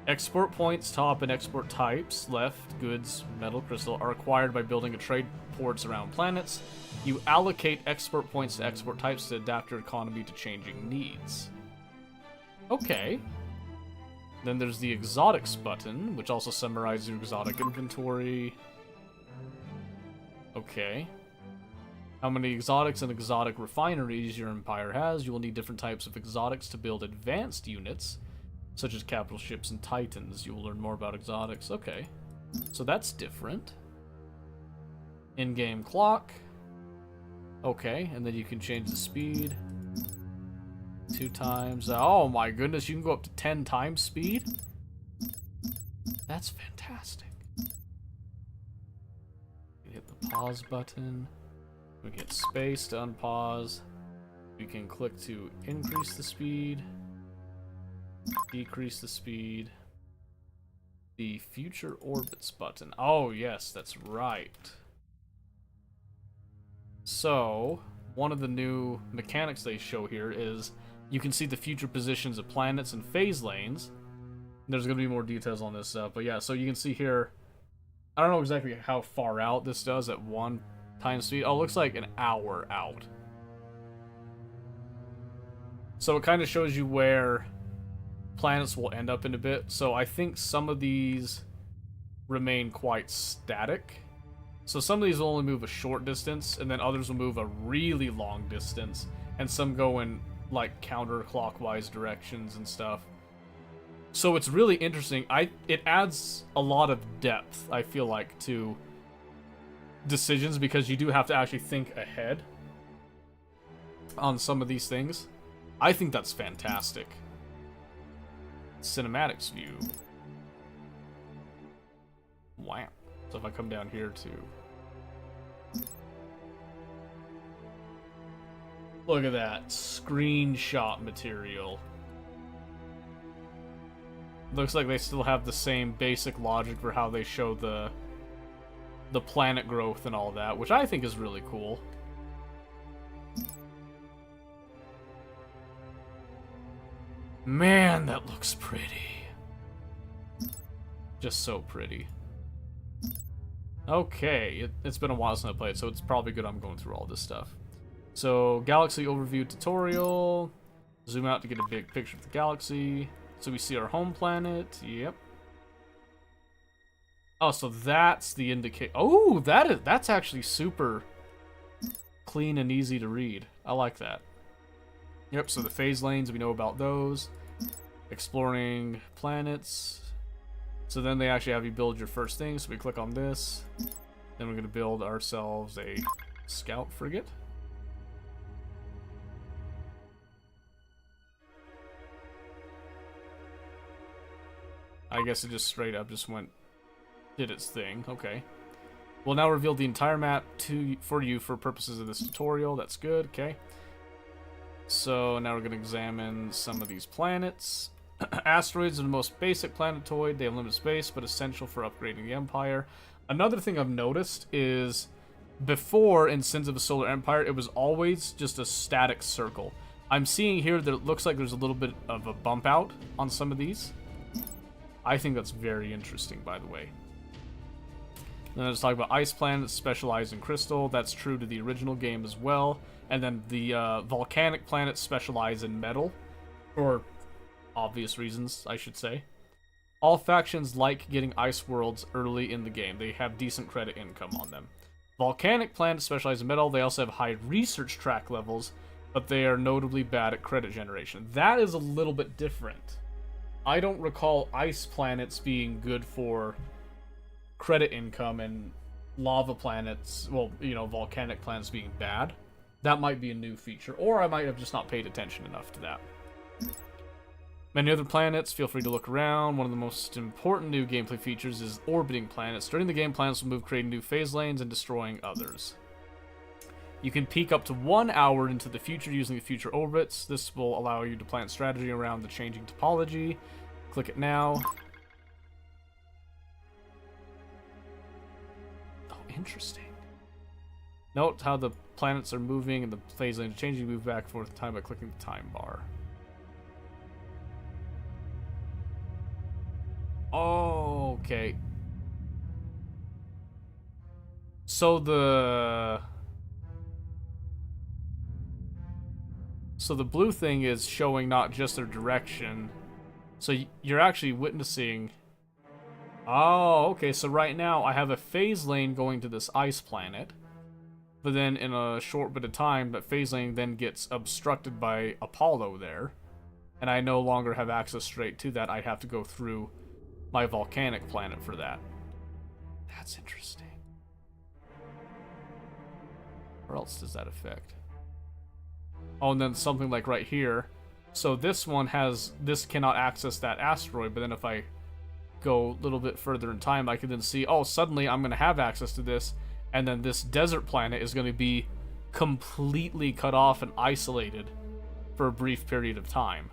Export points, top, and export types, left, goods, metal, crystal, are acquired by building a trade ports around planets. You allocate export points to export types to adapt your economy to changing needs. Okay. Then there's the exotics button, which also summarizes your exotic inventory. Okay. How many exotics and exotic refineries your empire has. You will need different types of exotics to build advanced units, such as capital ships and titans. You will learn more about exotics. Okay. So that's different. In-game clock. Okay, and then you can change the speed. 2 times. Oh my goodness, you can go up to 10 times speed? That's fantastic. You hit the pause button. We get space to unpause. We can click to increase the speed, decrease the speed. The future orbits button. Oh yes, that's right. So, one of the new mechanics they show here is you can see the future positions of planets and phase lanes. There's going to be more details on this stuff, but yeah, so you can see here, I don't know exactly how far out this does at 1 time speed. Oh, it looks like an hour out. So it kind of shows you where planets will end up in a bit. So I think some of these remain quite static. So some of these will only move a short distance, and then others will move a really long distance, and some go in like counterclockwise directions and stuff. So it's really interesting. It adds a lot of depth, I feel like, to decisions, because you do have to actually think ahead on some of these things. I think that's fantastic. Cinematics view. Wow. So if I come down here to... Look at that. Screenshot material. Looks like they still have the same basic logic for how they show the planet growth and all that, which I think is really cool. Man, that looks pretty. Just so pretty. Okay, it's been a while since I played, so it's probably good I'm going through all this stuff. So, Galaxy Overview Tutorial. Zoom out to get a big picture of the galaxy. So we see our home planet. Yep. Oh, so that's the indicator. Oh, that's actually super clean and easy to read. I like that. Yep, so the phase lanes, we know about those. Exploring planets. So then they actually have you build your first thing. So we click on this. Then we're going to build ourselves a scout frigate. I guess it just straight up just did its thing. Okay. We'll now reveal the entire map for you for purposes of this tutorial. That's good. Okay. So now we're going to examine some of these planets. Asteroids are the most basic planetoid. They have limited space, but essential for upgrading the Empire. Another thing I've noticed is before in Sins of a Solar Empire, it was always just a static circle. I'm seeing here that it looks like there's a little bit of a bump out on some of these. I think that's very interesting, by the way. Then let's talk about ice planets specialize in crystal. That's true to the original game as well. And then the volcanic planets specialize in metal. For obvious reasons, I should say. All factions like getting ice worlds early in the game. They have decent credit income on them. Volcanic planets specialize in metal. They also have high research track levels, but they are notably bad at credit generation. That is a little bit different. I don't recall ice planets being good for credit income and lava planets, well, you know, volcanic planets being bad. That might be a new feature, or I might have just not paid attention enough to that. Many other planets, feel free to look around. One of the most important new gameplay features is orbiting planets. During the game, planets will move, creating new phase lanes and destroying others. You can peek up to 1 hour into the future using the future orbits. This will allow you to plan strategy around the changing topology. Click it now. Interesting. Note how the planets are moving and the phase lanes are changing. Move back and forth in time by clicking the time bar. Oh, okay. So the blue thing is showing not just their direction. So you're actually witnessing. Oh, okay. So right now I have a phase lane going to this ice planet. But then in a short bit of time, that phase lane then gets obstructed by Apollo there. And I no longer have access straight to that. I'd have to go through my volcanic planet for that. That's interesting. Where else does that affect? Oh, and then something like right here. So this one has, this cannot access that asteroid, but then if I go a little bit further in time, I can then see, oh, suddenly I'm going to have access to this, and then this desert planet is going to be completely cut off and isolated for a brief period of time.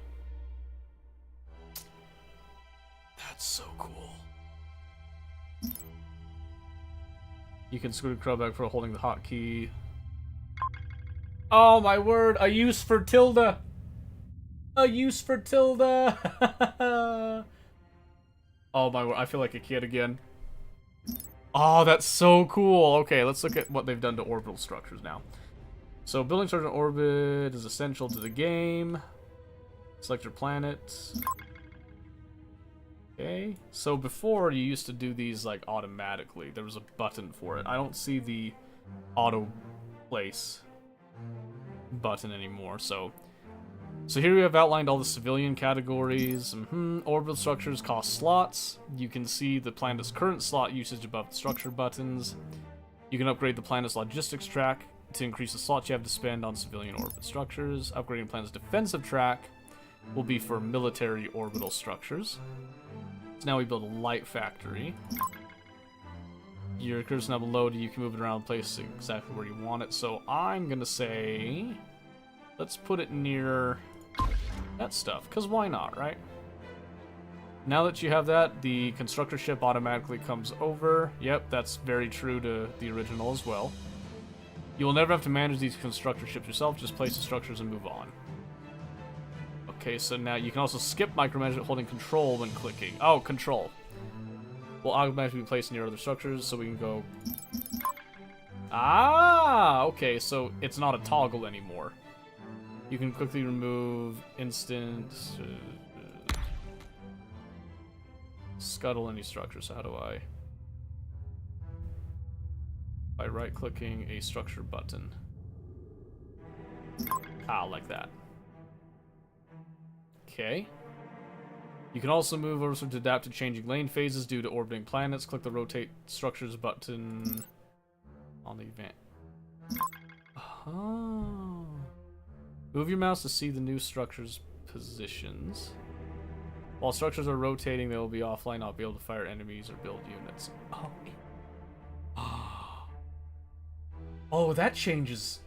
That's so cool. You can screw the crow back for holding the hotkey. Oh my word, a use for tilde! A use for tilde! Oh my word, I feel like a kid again. Oh, that's so cool. Okay, let's look at what they've done to orbital structures now. So, building structure in orbit is essential to the game. Select your planet. Okay, so before you used to do these like automatically. There was a button for it. I don't see the auto place button anymore. So here we have outlined all the civilian categories. Orbital structures cost slots. You can see the planet's current slot usage above the structure buttons. You can upgrade the planet's logistics track to increase the slots you have to spend on civilian orbit structures. Upgrading the planet's defensive track will be for military orbital structures. So now we build a light factory. Your cursor now loaded, you can move it around and place it exactly where you want it. So I'm gonna say, let's put it near that stuff, because why not, right? Now that you have that, the constructor ship automatically comes over. Yep, that's very true to the original as well. You will never have to manage these constructor ships yourself, just place the structures and move on. Okay, so now you can also skip micromanagement holding control when clicking. Oh, control. Will automatically be placed near other structures, so we can go... Ah, okay, so it's not a toggle anymore. You can quickly remove instant... scuttle any structure, so how do I... By right-clicking a structure button. Ah, like that. Okay. You can also move over to adapt to changing lane phases due to orbiting planets. Click the rotate structures button on the event. Oh. Move your mouse to see the new structures' positions. While structures are rotating, they will be offline, not be able to fire enemies or build units. Oh. Oh, that changes.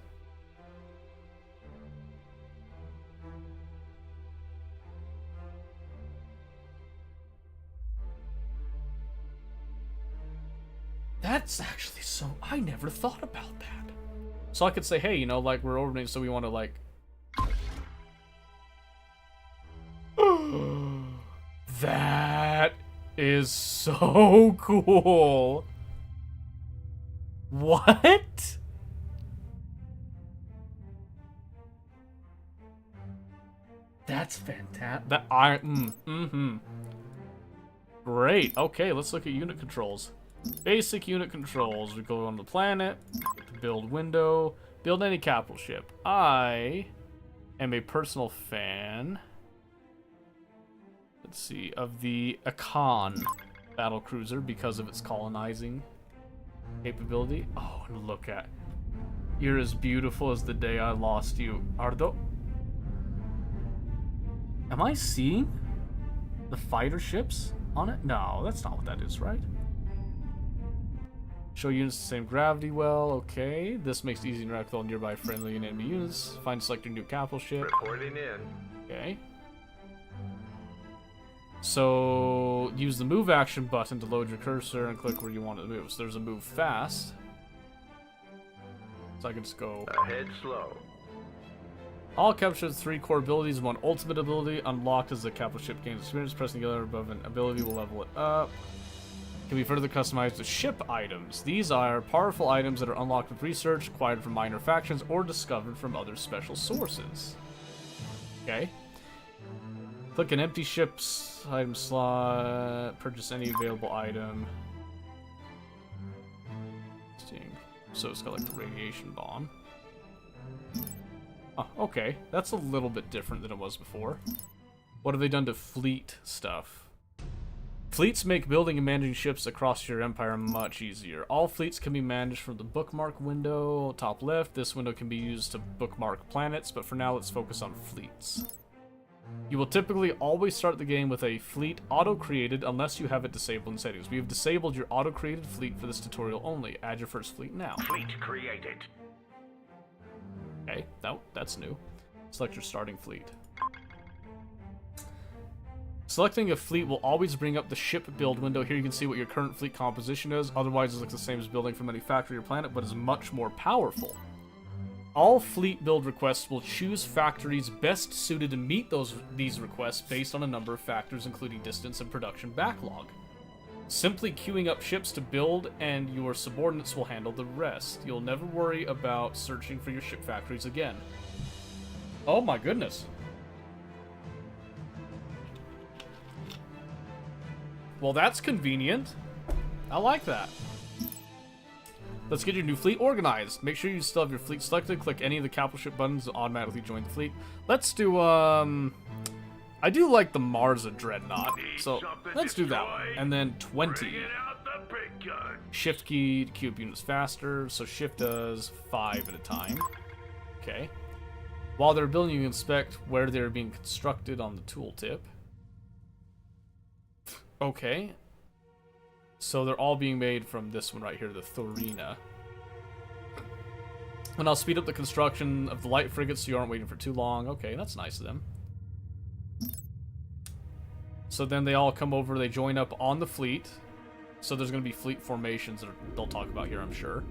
That's actually so... I never thought about that. So I could say, hey, you know, like, we're orbiting, so we want to, like... That is so cool. What? That's fantastic. That Great. Okay, let's look at unit controls. Basic unit controls. We go on the planet, build window, build any capital ship. I am a personal fan, let's see, of the Akan battle cruiser because of its colonizing capability. Oh, and look at, you're as beautiful as the day I lost you, Ardo. Am I seeing the fighter ships on it? No, that's not what that is, right? Show units the same gravity well, okay. This makes it easy to interact with all nearby friendly and enemy units. Find select your new capital ship. Reporting in. Okay. So use the move action button to load your cursor and click where you want it to move. So there's a move fast. So I can just go. Ahead slow. All captured 3 core abilities. 1 ultimate ability unlocked as the capital ship gains experience. Pressing together above an ability will level it up. Can be further customized to ship items. These are powerful items that are unlocked with research, acquired from minor factions, or discovered from other special sources. Okay. Click an empty ship's item slot. Purchase any available item. So it's got like the radiation bomb. Oh, okay. That's a little bit different than it was before. What have they done to fleet stuff? Fleets make building and managing ships across your empire much easier. All fleets can be managed from the bookmark window, top left. This window can be used to bookmark planets, but for now let's focus on fleets. You will typically always start the game with a fleet auto-created unless you have it disabled in settings. We have disabled your auto-created fleet for this tutorial only. Add your first fleet now. Fleet created. Okay, that's new. Select your starting fleet. Selecting a fleet will always bring up the ship build window. Here you can see what your current fleet composition is. Otherwise, it looks the same as building from any factory or planet, but is much more powerful. All fleet build requests will choose factories best suited to meet these requests based on a number of factors, including distance and production backlog. Simply queuing up ships to build, and your subordinates will handle the rest. You'll never worry about searching for your ship factories again. Oh my goodness. Well, that's convenient. I like that. Let's get your new fleet organized. Make sure you still have your fleet selected. Click any of the capital ship buttons to automatically join the fleet. Let's do, I do like the Marza Dreadnought, so let's do that one. And then 20. Shift key to queue up units faster, so shift does 5 at a time. Okay. While they're building, you can inspect where they're being constructed on the tooltip. Okay. So they're all being made from this one right here, the Thorina. And I'll speed up the construction of the light frigates so you aren't waiting for too long. Okay, that's nice of them. So then they all come over, they join up on the fleet. So there's going to be fleet formations that they'll talk about here, I'm sure.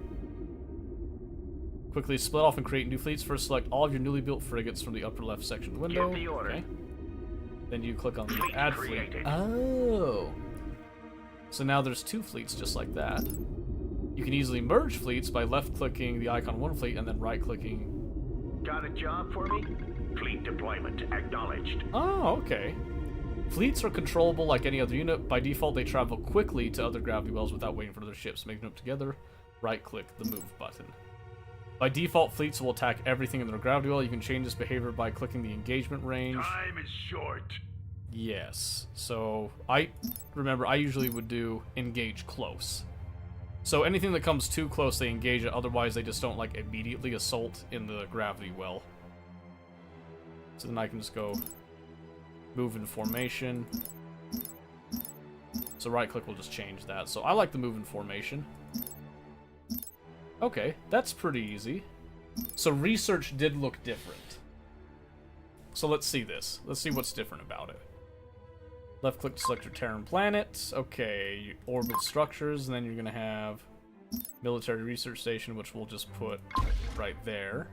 Quickly split off and create new fleets. First, select all of your newly built frigates from the upper left section of the window. Give the order. Okay. Then you click on the Fleet add fleet. created. Oh. So now there's 2 fleets just like that. You can easily merge fleets by left-clicking the icon one fleet and then right-clicking. Got a job for me? Fleet deployment acknowledged. Oh, okay. Fleets are controllable like any other unit. By default, they travel quickly to other gravity wells without waiting for other ships. Making them together, right-click the move button. By default, fleets will attack everything in their gravity well. You can change this behavior by clicking the engagement range. Time is short. Yes. So, I usually would do engage close. So anything that comes too close, they engage it. Otherwise, they just don't, like, immediately assault in the gravity well. So then I can just go move into formation. So right-click will just change that. So I like the move in formation. Okay, that's pretty easy. So research did look different. So let's see this. Let's see what's different about it. Left-click to select your Terran planet. Okay, orbital structures, and then you're going to have military research station, which we'll just put right there.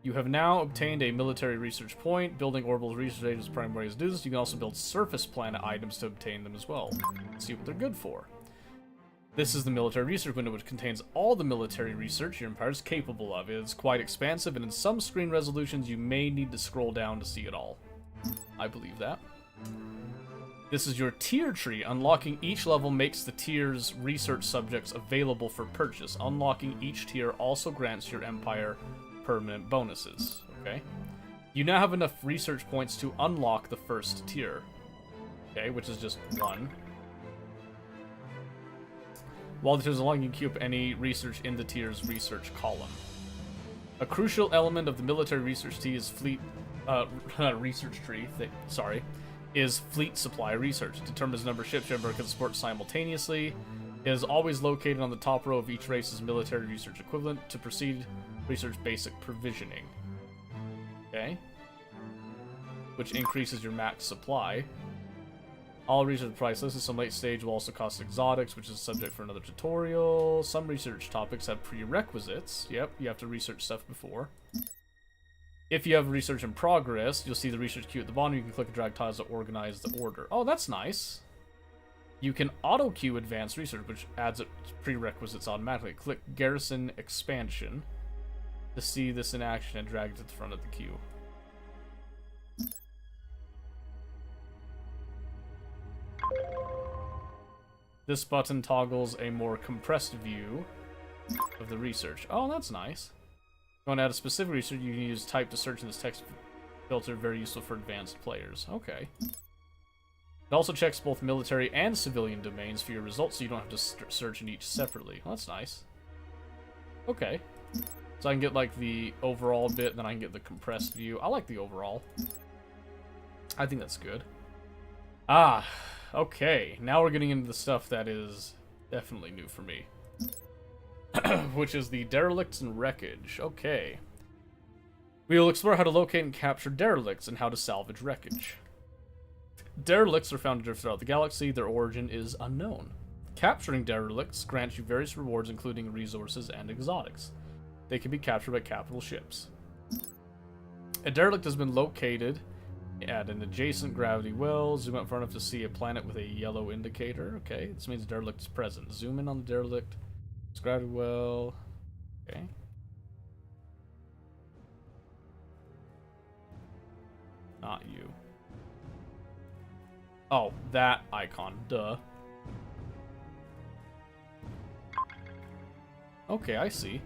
You have now obtained a military research point. Building orbital research stations is primary ways to do this. You can also build surface planet items to obtain them as well. See what they're good for. This is the military research window, which contains all the military research your empire is capable of. It is quite expansive, and in some screen resolutions, you may need to scroll down to see it all. I believe that. This is your tier tree. Unlocking each level makes the tier's research subjects available for purchase. Unlocking each tier also grants your empire permanent bonuses. Okay. You now have enough research points to unlock the first tier. Okay, which is just 1. While the tier is unlocked, you can queue up any research in the tier's research column. A crucial element of the military research tree is is fleet supply research. It determines the number of ships your empire can support simultaneously. It is always located on the top row of each race's military research equivalent. To proceed, research basic provisioning. Okay. Which increases your max supply. All research priceless, and some late stage will also cost exotics, which is a subject for another tutorial. Some research topics have prerequisites. Yep, you have to research stuff before. If you have research in progress, you'll see the research queue at the bottom. You can click and drag tiles to organize the order. Oh, that's nice. You can auto queue advanced research, which adds it prerequisites automatically. Click Garrison Expansion to see this in action and drag it to the front of the queue. This button toggles a more compressed view of the research. Oh, that's nice. If you want to add a specific research, you can use type to search in this text filter. Very useful for advanced players. Okay. It also checks both military and civilian domains for your results, so you don't have to search in each separately. Well, that's nice. Okay. So I can get, like, the overall bit, and then I can get the compressed view. I like the overall. I think that's good. Ah, okay. Now we're getting into the stuff that is definitely new for me. Which is the derelicts and wreckage. Okay. We will explore how to locate and capture derelicts and how to salvage wreckage. Derelicts are found throughout the galaxy. Their origin is unknown. Capturing derelicts grants you various rewards, including resources and exotics. They can be captured by capital ships. A derelict has been located at an adjacent gravity well. Zoom out far enough to see a planet with a yellow indicator. Okay, this means the derelict is present. Zoom in on the derelict. It's gravity well. Okay. Not you. Oh, that icon. Duh. Okay, I see.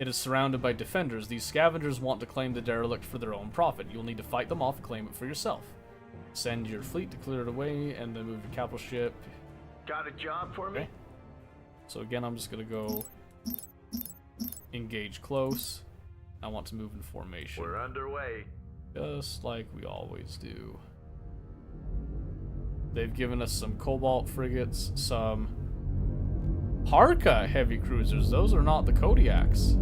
It is surrounded by defenders. These scavengers want to claim the derelict for their own profit. You'll need to fight them off and claim it for yourself. Send your fleet to clear it away, and then move your capital ship. Got a job for me? Okay. So again, I'm just gonna go engage close. I want to move in formation. We're underway. Just like we always do. They've given us some Cobalt frigates, some Harka heavy cruisers. Those are not the Kodiaks.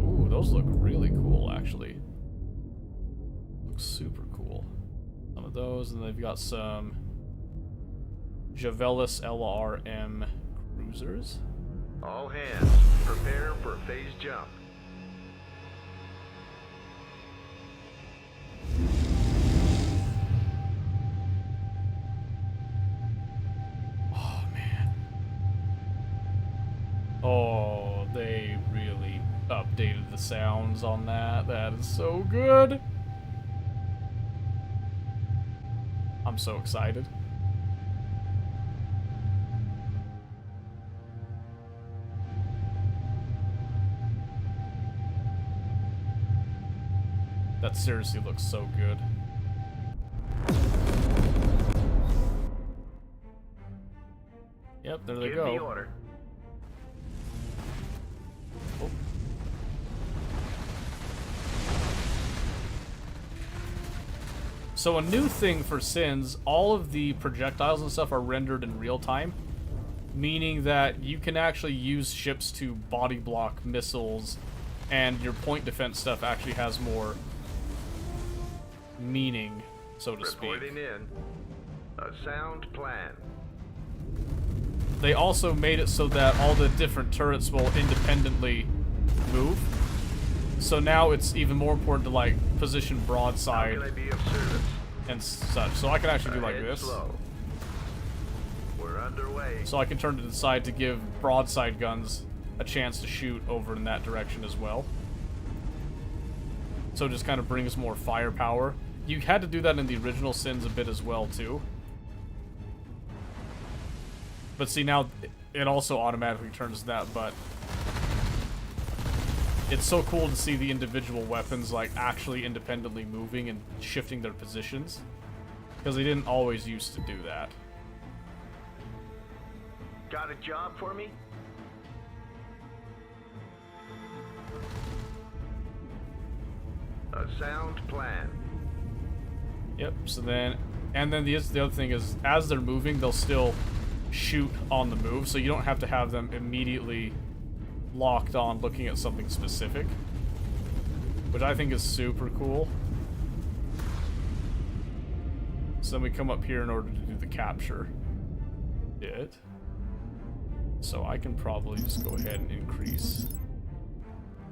Ooh, those look really cool, actually. Looks super cool. Some of those, and they've got some Javelis LRM cruisers. All hands, prepare for a phase jump. Oh, man. Oh, they really updated the sounds on that. That is so good. I'm so excited. That seriously looks so good. Yep, there they Give go. the order. Oh. So a new thing for Sins, all of the projectiles and stuff are rendered in real time, meaning that you can actually use ships to body block missiles, and your point defense stuff actually has more meaning, so to speak. Reporting in. A sound plan. They also made it so that all the different turrets will independently move. So now it's even more important to, like, position How broadside can I be of service? and such. So I can actually do like Ahead this. slow. We're underway. So I can turn to the side to give broadside guns a chance to shoot over in that direction as well. So it just kind of brings more firepower. You had to do that in the original Sins a bit as well, too. But see, now it also automatically turns that, but it's so cool to see the individual weapons, like, actually independently moving and shifting their positions. Because they didn't always used to do that. Got a job for me? A sound plan. Yep, so then... And then the other thing is, as they're moving, they'll still shoot on the move, so you don't have to have them immediately locked on looking at something specific. Which I think is super cool. So then we come up here in order to do the capture. It. So I can probably just go ahead and increase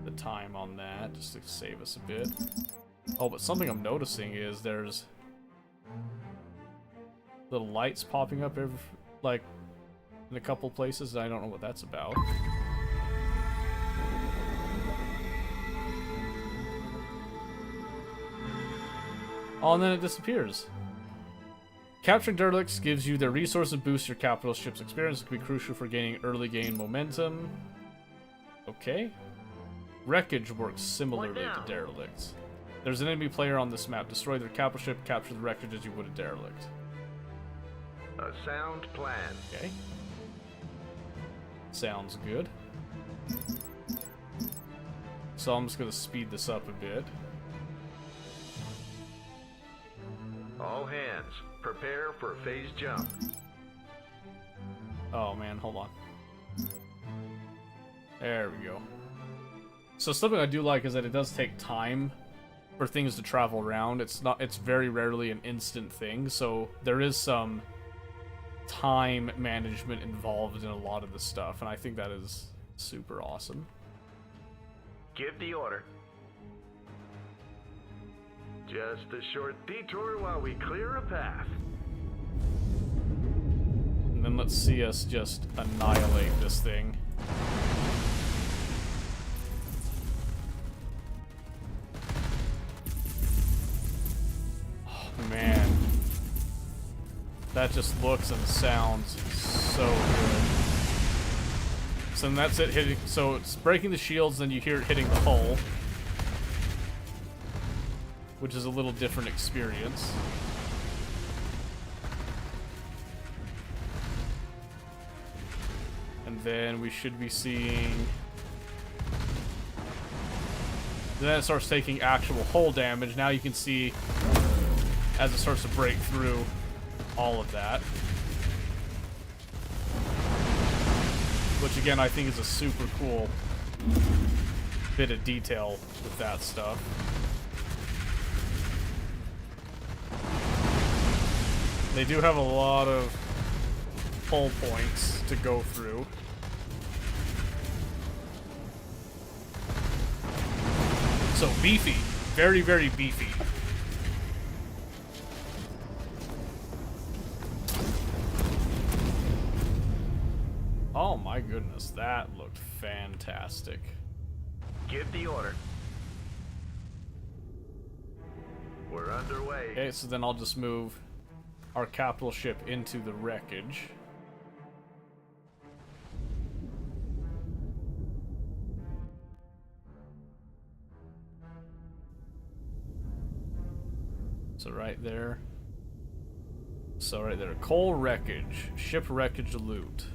the time on that just to save us a bit. Oh, but something I'm noticing is there's little lights popping up every, like, in a couple places. I don't know what that's about. Oh, and then it disappears. Capturing derelicts gives you their resource and boosts your capital ship's experience. It can be crucial for gaining early game momentum. Okay. Wreckage works similarly to derelicts. There's an enemy player on this map. Destroy their capital ship, capture the wreckage as you would a derelict. A sound plan. Okay. Sounds good. So I'm just gonna speed this up a bit. All hands, prepare for phase jump. Oh man, hold on. There we go. So something I do like is that it does take time for things to travel around. It's very rarely an instant thing, so there is some time management involved in a lot of the stuff, and I think that is super awesome. Give the order. Just a short detour while we clear a path. And then let's see us just annihilate this thing. Oh, man. That just looks and sounds so good. So then that's it hitting. So it's breaking the shields, then you hear it hitting the hull, which is a little different experience. And then we should be seeing... Then it starts taking actual hull damage. Now you can see as it starts to break through all of that. Which again, I think is a super cool bit of detail with that stuff. They do have a lot of hull points to go through. So beefy. Very, very beefy. Oh my goodness, that looked fantastic. Give the order. We're underway. Okay, so then I'll just move our capital ship into the wreckage. So right there. So right there. Coal wreckage. Ship wreckage loot.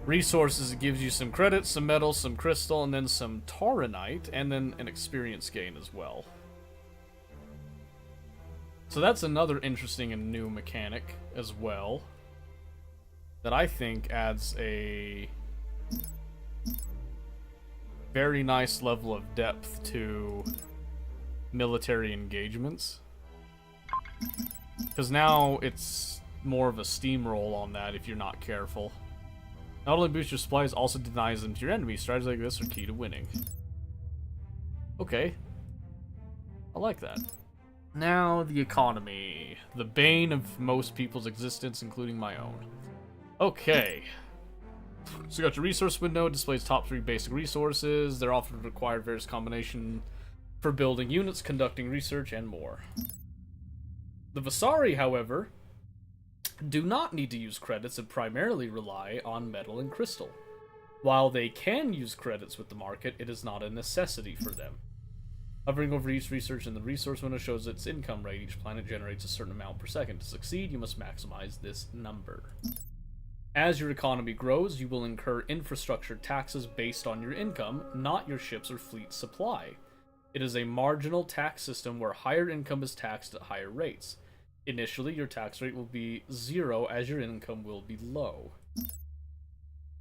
Resources, it gives you some credits, some metal, some crystal, and then some tauronite, and then an experience gain as well. So that's another interesting and new mechanic as well, that I think adds a very nice level of depth to military engagements. Because now it's more of a steamroll on that if you're not careful. Not only boosts your supplies, also denies them to your enemies. Strategies like this are key to winning. Okay. I like that. Now, the economy. The bane of most people's existence, including my own. Okay. So you got your resource window. It displays top 3 basic resources. They're often required various combination for building units, conducting research, and more. The Vasari, however, do not need to use credits and primarily rely on metal and crystal. While they can use credits with the market, it is not a necessity for them. Hovering over each research in the resource window shows its income rate. Each planet generates a certain amount per second. To succeed, you must maximize this number. As your economy grows, you will incur infrastructure taxes based on your income, not your ship's or fleet's supply. It is a marginal tax system where higher income is taxed at higher rates. Initially, your tax rate will be 0 as your income will be low.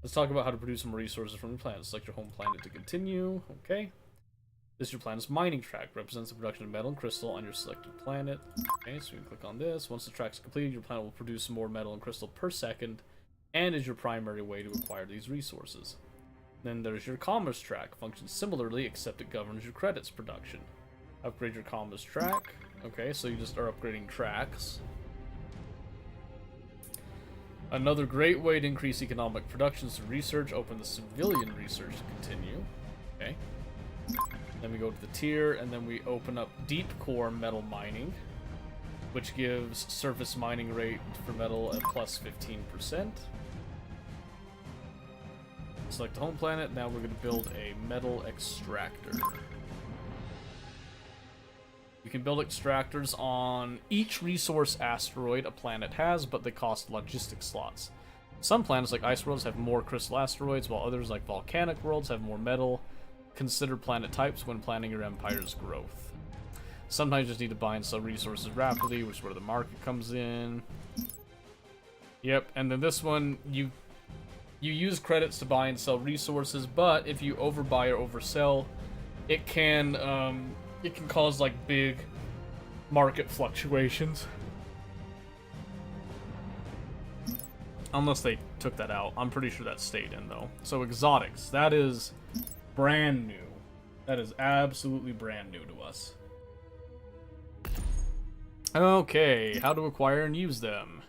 Let's talk about how to produce some resources from your planet. Select your home planet to continue. Okay. This is your planet's mining track. Represents the production of metal and crystal on your selected planet. Okay, so we can click on this. Once the track is completed, your planet will produce more metal and crystal per second, and is your primary way to acquire these resources. Then there's your commerce track. Functions similarly, except it governs your credits production. Upgrade your commerce track. Okay, so you just are upgrading tracks. Another great way to increase economic production is to research. Open the civilian research to continue. Okay. Then we go to the tier, and then we open up deep core metal mining, which gives surface mining rate for metal at plus 15%. Select the home planet. Now we're going to build a metal extractor. You can build extractors on each resource asteroid a planet has, but they cost logistic slots. Some planets, like ice worlds, have more crystal asteroids, while others, like volcanic worlds, have more metal. Consider planet types when planning your empire's growth. Sometimes you just need to buy and sell resources rapidly, which is where the market comes in. Yep, and then this one, you use credits to buy and sell resources, but if you overbuy or oversell, it can cause like big market fluctuations. Unless they took that out. I'm pretty sure that stayed in though. So exotics, that is brand new. That is absolutely brand new to us. Okay, how to acquire and use them.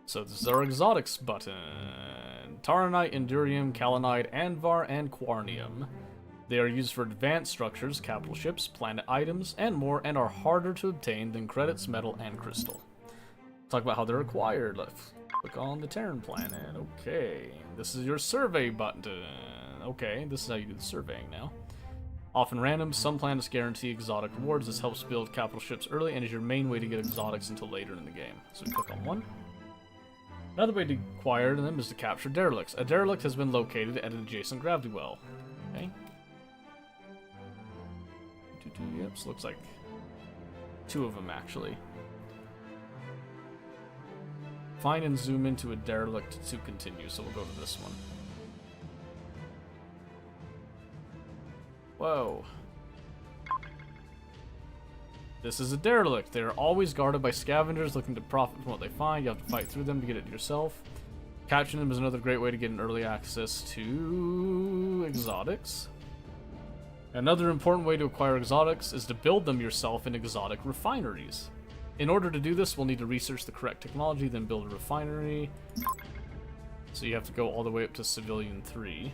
So this is our exotics button. Taranite, Endurium, Kalinite, Anvar, and Quarnium. They are used for advanced structures, capital ships, planet items, and more, and are harder to obtain than credits, metal, and crystal. Talk about how they're acquired. Let's click on the Terran planet. Okay, this is your survey button. Okay, this is how you do the surveying now. Often random, some planets guarantee exotic rewards. This helps build capital ships early and is your main way to get exotics until later in the game. So we click on one. Another way to acquire them is to capture derelicts. A derelict has been located at an adjacent gravity well. Okay. Yep, so looks like 2 of them actually. Find and zoom into a derelict to continue, so we'll go to this one. Whoa. This is a derelict. They're always guarded by scavengers looking to profit from what they find. You have to fight through them to get it yourself. Capturing them is another great way to get an early access to exotics. Another important way to acquire exotics is to build them yourself in exotic refineries. In order to do this, we'll need to research the correct technology, then build a refinery. So you have to go all the way up to Civilian 3.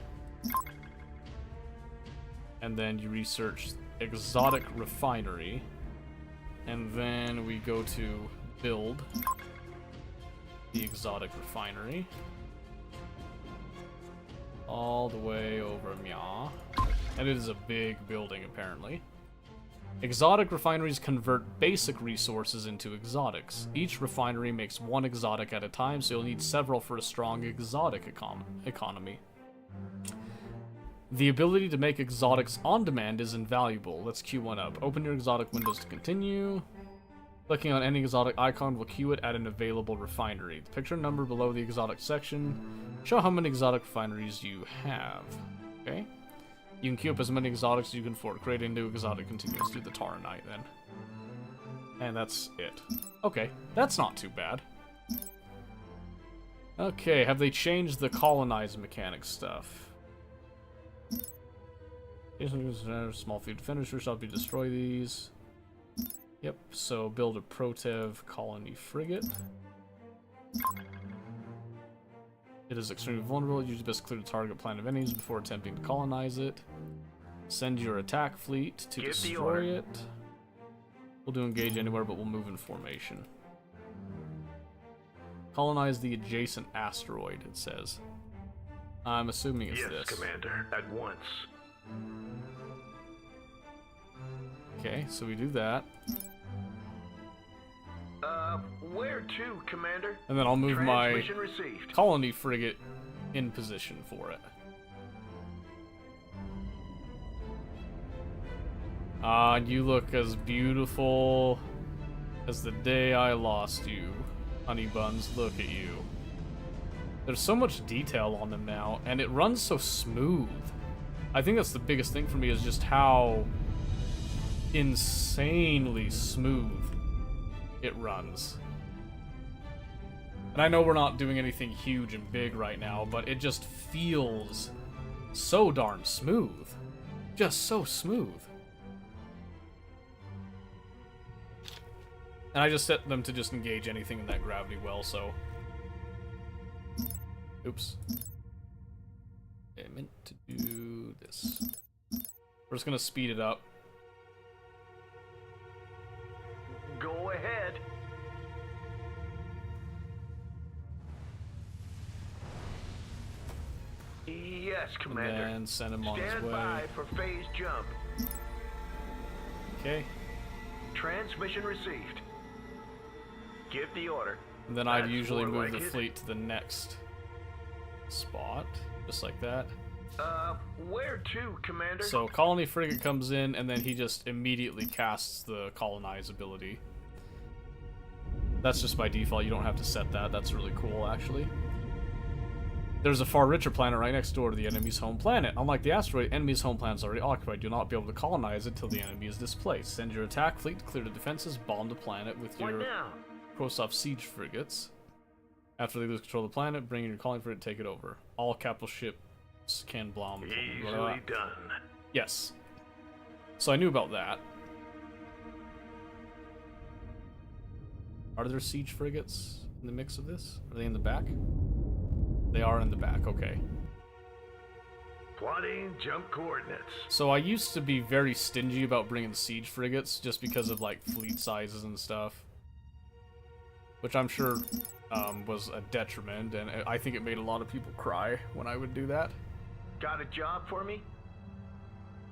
And then you research exotic refinery. And then we go to build the exotic refinery. All the way over Mya. And it is a big building, apparently. Exotic refineries convert basic resources into exotics. Each refinery makes one exotic at a time, so you'll need several for a strong exotic economy. The ability to make exotics on demand is invaluable. Let's queue one up. Open your exotic windows to continue. Clicking on any exotic icon will queue it at an available refinery. The picture number below the exotic section show how many exotic refineries you have. Okay. You can queue up as many exotics as you can afford. Create a new exotic continues to the Taranite then. And that's it. Okay, that's not too bad. Okay, have they changed the colonize mechanic stuff? Small food finisher, shall be destroy these. Yep, so build a Protev colony frigate. It is extremely vulnerable. Use best clear the target planet of enemies before attempting to colonize it. Send your attack fleet to destroy it. We'll do engage anywhere, but we'll move in formation. Colonize the adjacent asteroid, it says. I'm assuming it's yes, this. Commander, at once. Okay, so we do that. Where to, Commander? And then I'll move my Transmission received. colony frigate in position for it. Ah, you look as beautiful as the day I lost you. Honey buns, look at you. There's so much detail on them now, and it runs so smooth. I think that's the biggest thing for me, is just how insanely smooth it runs. And I know we're not doing anything huge and big right now, but it just feels so darn smooth. Just so smooth. And I just set them to just engage anything in that gravity well, so... Oops. I meant to do this. We're just gonna speed it up. Go ahead. Yes, Commander. And then send him on his Stand way. by for phase jump. Okay. Transmission received. Give the order. And then I'd That's usually more move like the it. fleet to the next spot. Just like that. Where to, Commander? So colony frigate comes in, and then he just immediately casts the colonize ability. That's just by default. You don't have to set that. That's really cool, actually. There's a far richer planet right next door to the enemy's home planet. Unlike the asteroid, enemy's home planet is already occupied. You'll not be able to colonize it till the enemy is displaced. Send your attack fleet to clear the defenses, bomb the planet with What your now? Krosov siege frigates. After they lose control of the planet, bring in your colony frigate and take it over. All capital ships can bomb. Easily done. Yes. So I knew about that. Are there siege frigates in the mix of this? Are they in the back? They are in the back, okay. Plotting jump coordinates. So I used to be very stingy about bringing siege frigates just because of like fleet sizes and stuff. Which I'm sure was a detriment, and I think it made a lot of people cry when I would do that. Got a job for me?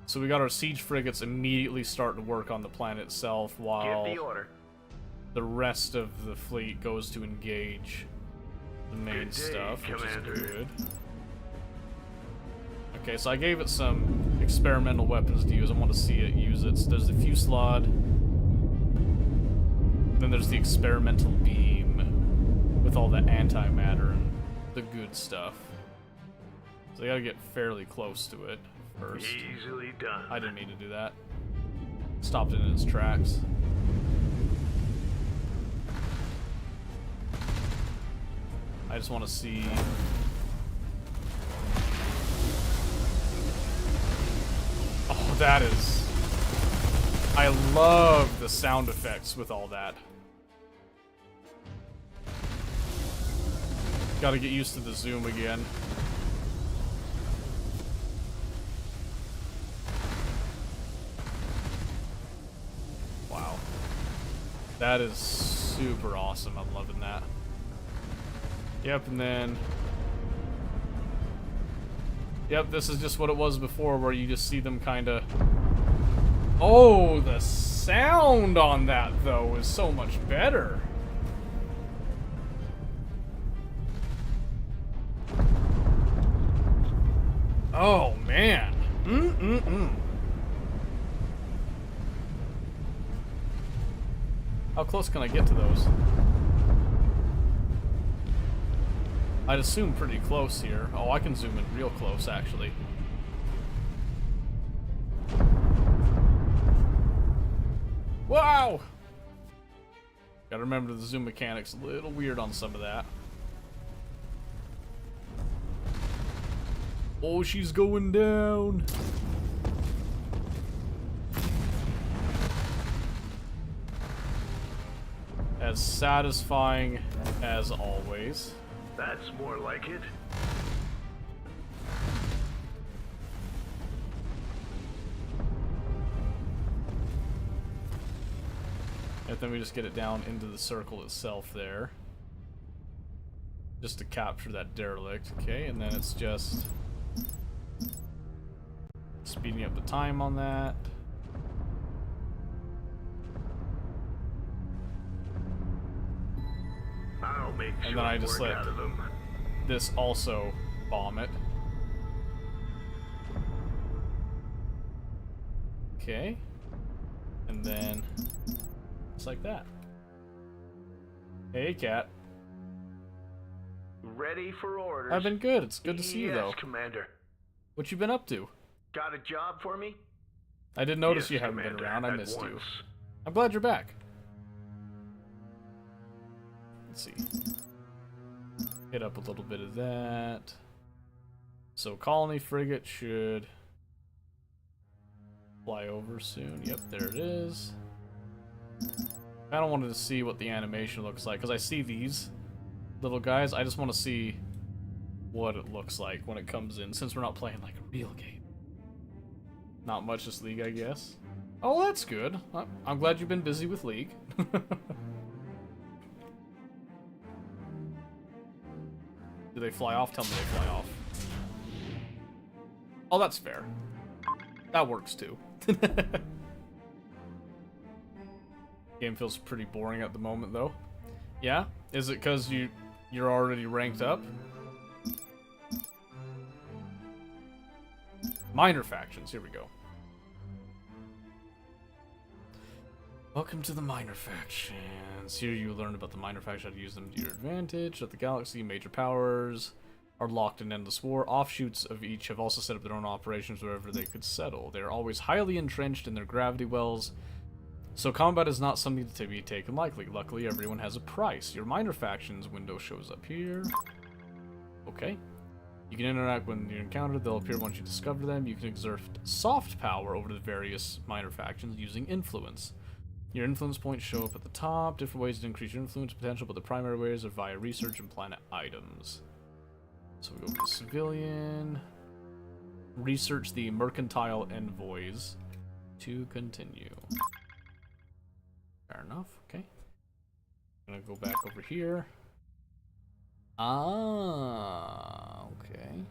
So we got our siege frigates immediately starting to work on the planet itself while Give the order. the rest of the fleet goes to engage the main Good day, stuff, which Commander. is good. Okay, so I gave it some experimental weapons to use. I want to see it use it. So there's the fusillade. Then there's the experimental beam with all the antimatter and the good stuff. So I gotta get fairly close to it first. Easily done. I didn't mean to do that. Stopped it in its tracks. I just want to see. Oh, that is. I love the sound effects with all that. Gotta get used to the zoom again. Wow. That is super awesome. I'm loving that. Yep, and then... Yep, this is just what it was before, where you just see them kind of... Oh, the sound on that, though, is so much better. Oh, man. How close can I get to those? I'd assume pretty close here. Oh, I can zoom in real close, actually. Wow! Gotta remember the zoom mechanic's a little weird on some of that. Oh, she's going down! As satisfying as always. That's more like it. And then we just get it down into the circle itself there. Just to capture that derelict. Okay, and then it's just speeding up the time on that. I'll make And sure then I just work let out of them. this also bomb it. Okay. And then just like that. Hey, cat. Ready for orders. I've been good. It's good to see you, though. Yes, Commander. What you been up to? Got a job for me? I did notice Yes, you haven't been Commander, around. I at missed you. once. I'm glad you're back. Let's see. Hit up a little bit of that. So colony frigate should fly over soon. Yep, there it is. I don't want to see what the animation looks like, because I see these little guys. I just want to see what it looks like when it comes in, since we're not playing like a real game. Not much this League, I guess. Oh, that's good. I'm glad you've been busy with League. Do they fly off? Tell me they fly off. Oh, that's fair. That works too. Game feels pretty boring at the moment, though. Yeah? Is it because you're already ranked up? Minor factions. Here we go. Welcome to the minor factions. Here you learn about the minor factions, how to use them to your advantage. That the galaxy, major powers are locked in endless war. Offshoots of each have also set up their own operations wherever they could settle. They are always highly entrenched in their gravity wells, so combat is not something to be taken lightly. Luckily, everyone has a price. Your minor factions window shows up here. Okay. You can interact when you're encountered. They'll appear once you discover them. You can exert soft power over the various minor factions using influence. Your influence points show up at the top. Different ways to increase your influence potential, but the primary ways are via research and planet items. So we go to civilian. Research the mercantile envoys to continue. Fair enough, okay. I'm gonna go back over here. Ah, okay.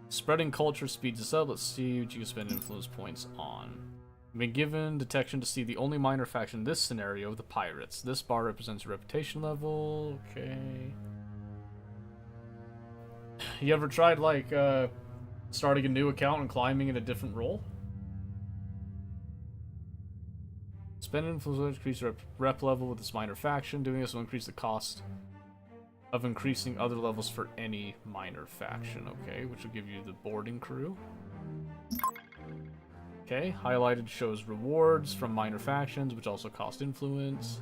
Spreading culture speeds us up. Let's see what you can spend influence points on. You've been given detection to see the only minor faction in this scenario, the pirates. This bar represents your reputation level. Okay. You ever tried, like, starting a new account and climbing in a different role? Spend influence to increase your rep level with this minor faction. Doing this will increase the cost of increasing other levels for any minor faction. Okay, which will give you the boarding crew. Okay, highlighted shows rewards from minor factions, which also cost influence.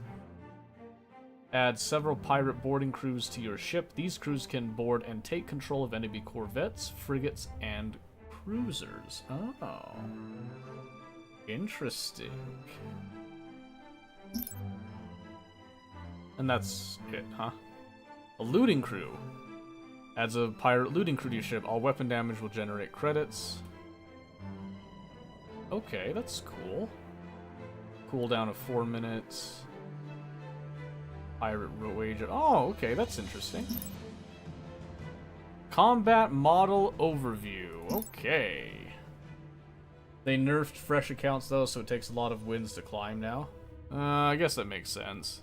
Add several pirate boarding crews to your ship. These crews can board and take control of enemy corvettes, frigates, and cruisers. Oh. Interesting. And that's it, huh? A looting crew. Adds a pirate looting crew to your ship. All weapon damage will generate credits. Okay, that's cool. Cooldown of 4 minutes. Pirate wage. Oh, okay, that's interesting. Combat model overview. Okay. They nerfed fresh accounts though, so it takes a lot of wins to climb now. I guess that makes sense.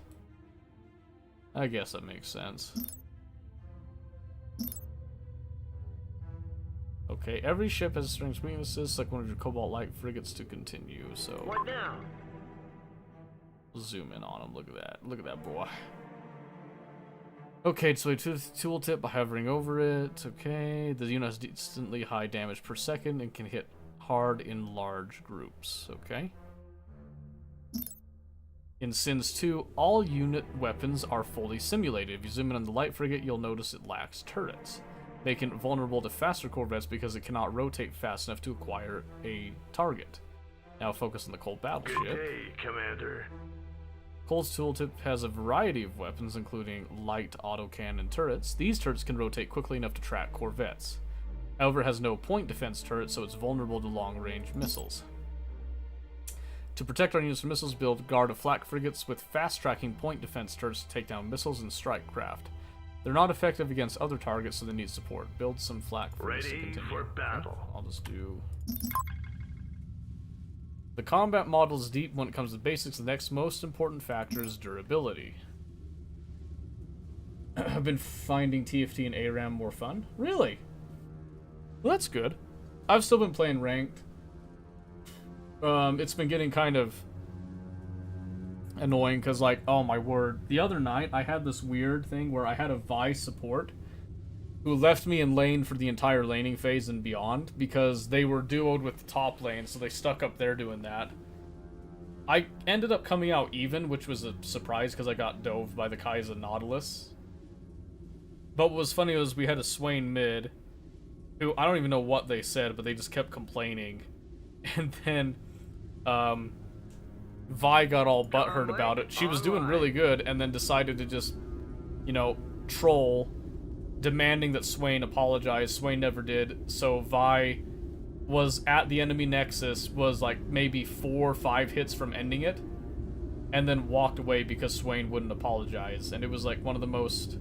Okay, every ship has strength weaknesses, like one of your Cobalt Light frigates to continue, so... What now? Zoom in on him, look at that. Look at that boy. Okay, display tooltip by hovering over it. Okay, the unit has decently high damage per second and can hit hard in large groups. Okay. In Sins 2, all unit weapons are fully simulated. If you zoom in on the light frigate, you'll notice it lacks turrets, making it vulnerable to faster corvettes because it cannot rotate fast enough to acquire a target. Now focus on the Cold battleship. Good day, Commander. Cole's tooltip has a variety of weapons, including light autocannon turrets. These turrets can rotate quickly enough to track corvettes. However, it has no point defense turret, so it's vulnerable to long-range missiles. To protect our units from missiles, build guard of flak frigates with fast-tracking point defense turrets to take down missiles and strike craft. They're not effective against other targets, so they need support. Build some flak frigates to Ready continue. for battle. Okay, I'll just do... The combat model is deep when it comes to basics. The next most important factor is durability. I've been finding TFT and ARAM more fun. Really? Well, that's good. I've still been playing ranked. It's been getting kind of annoying because, like, oh my word. The other night, I had this weird thing where I had a Vi support who left me in lane for the entire laning phase and beyond because they were duoed with the top lane, so they stuck up there doing that. I ended up coming out even, which was a surprise because I got dove by the Kai'Sa Nautilus. But what was funny was we had a Swain mid, who I don't even know what they said, but they just kept complaining. And then Vi got all butthurt about it. She was doing really good and then decided to just, you know, troll, demanding that Swain apologize. Swain never did, so Vi was at the enemy nexus, was like maybe 4 or 5 hits from ending it, and then walked away because Swain wouldn't apologize. And it was like one of the most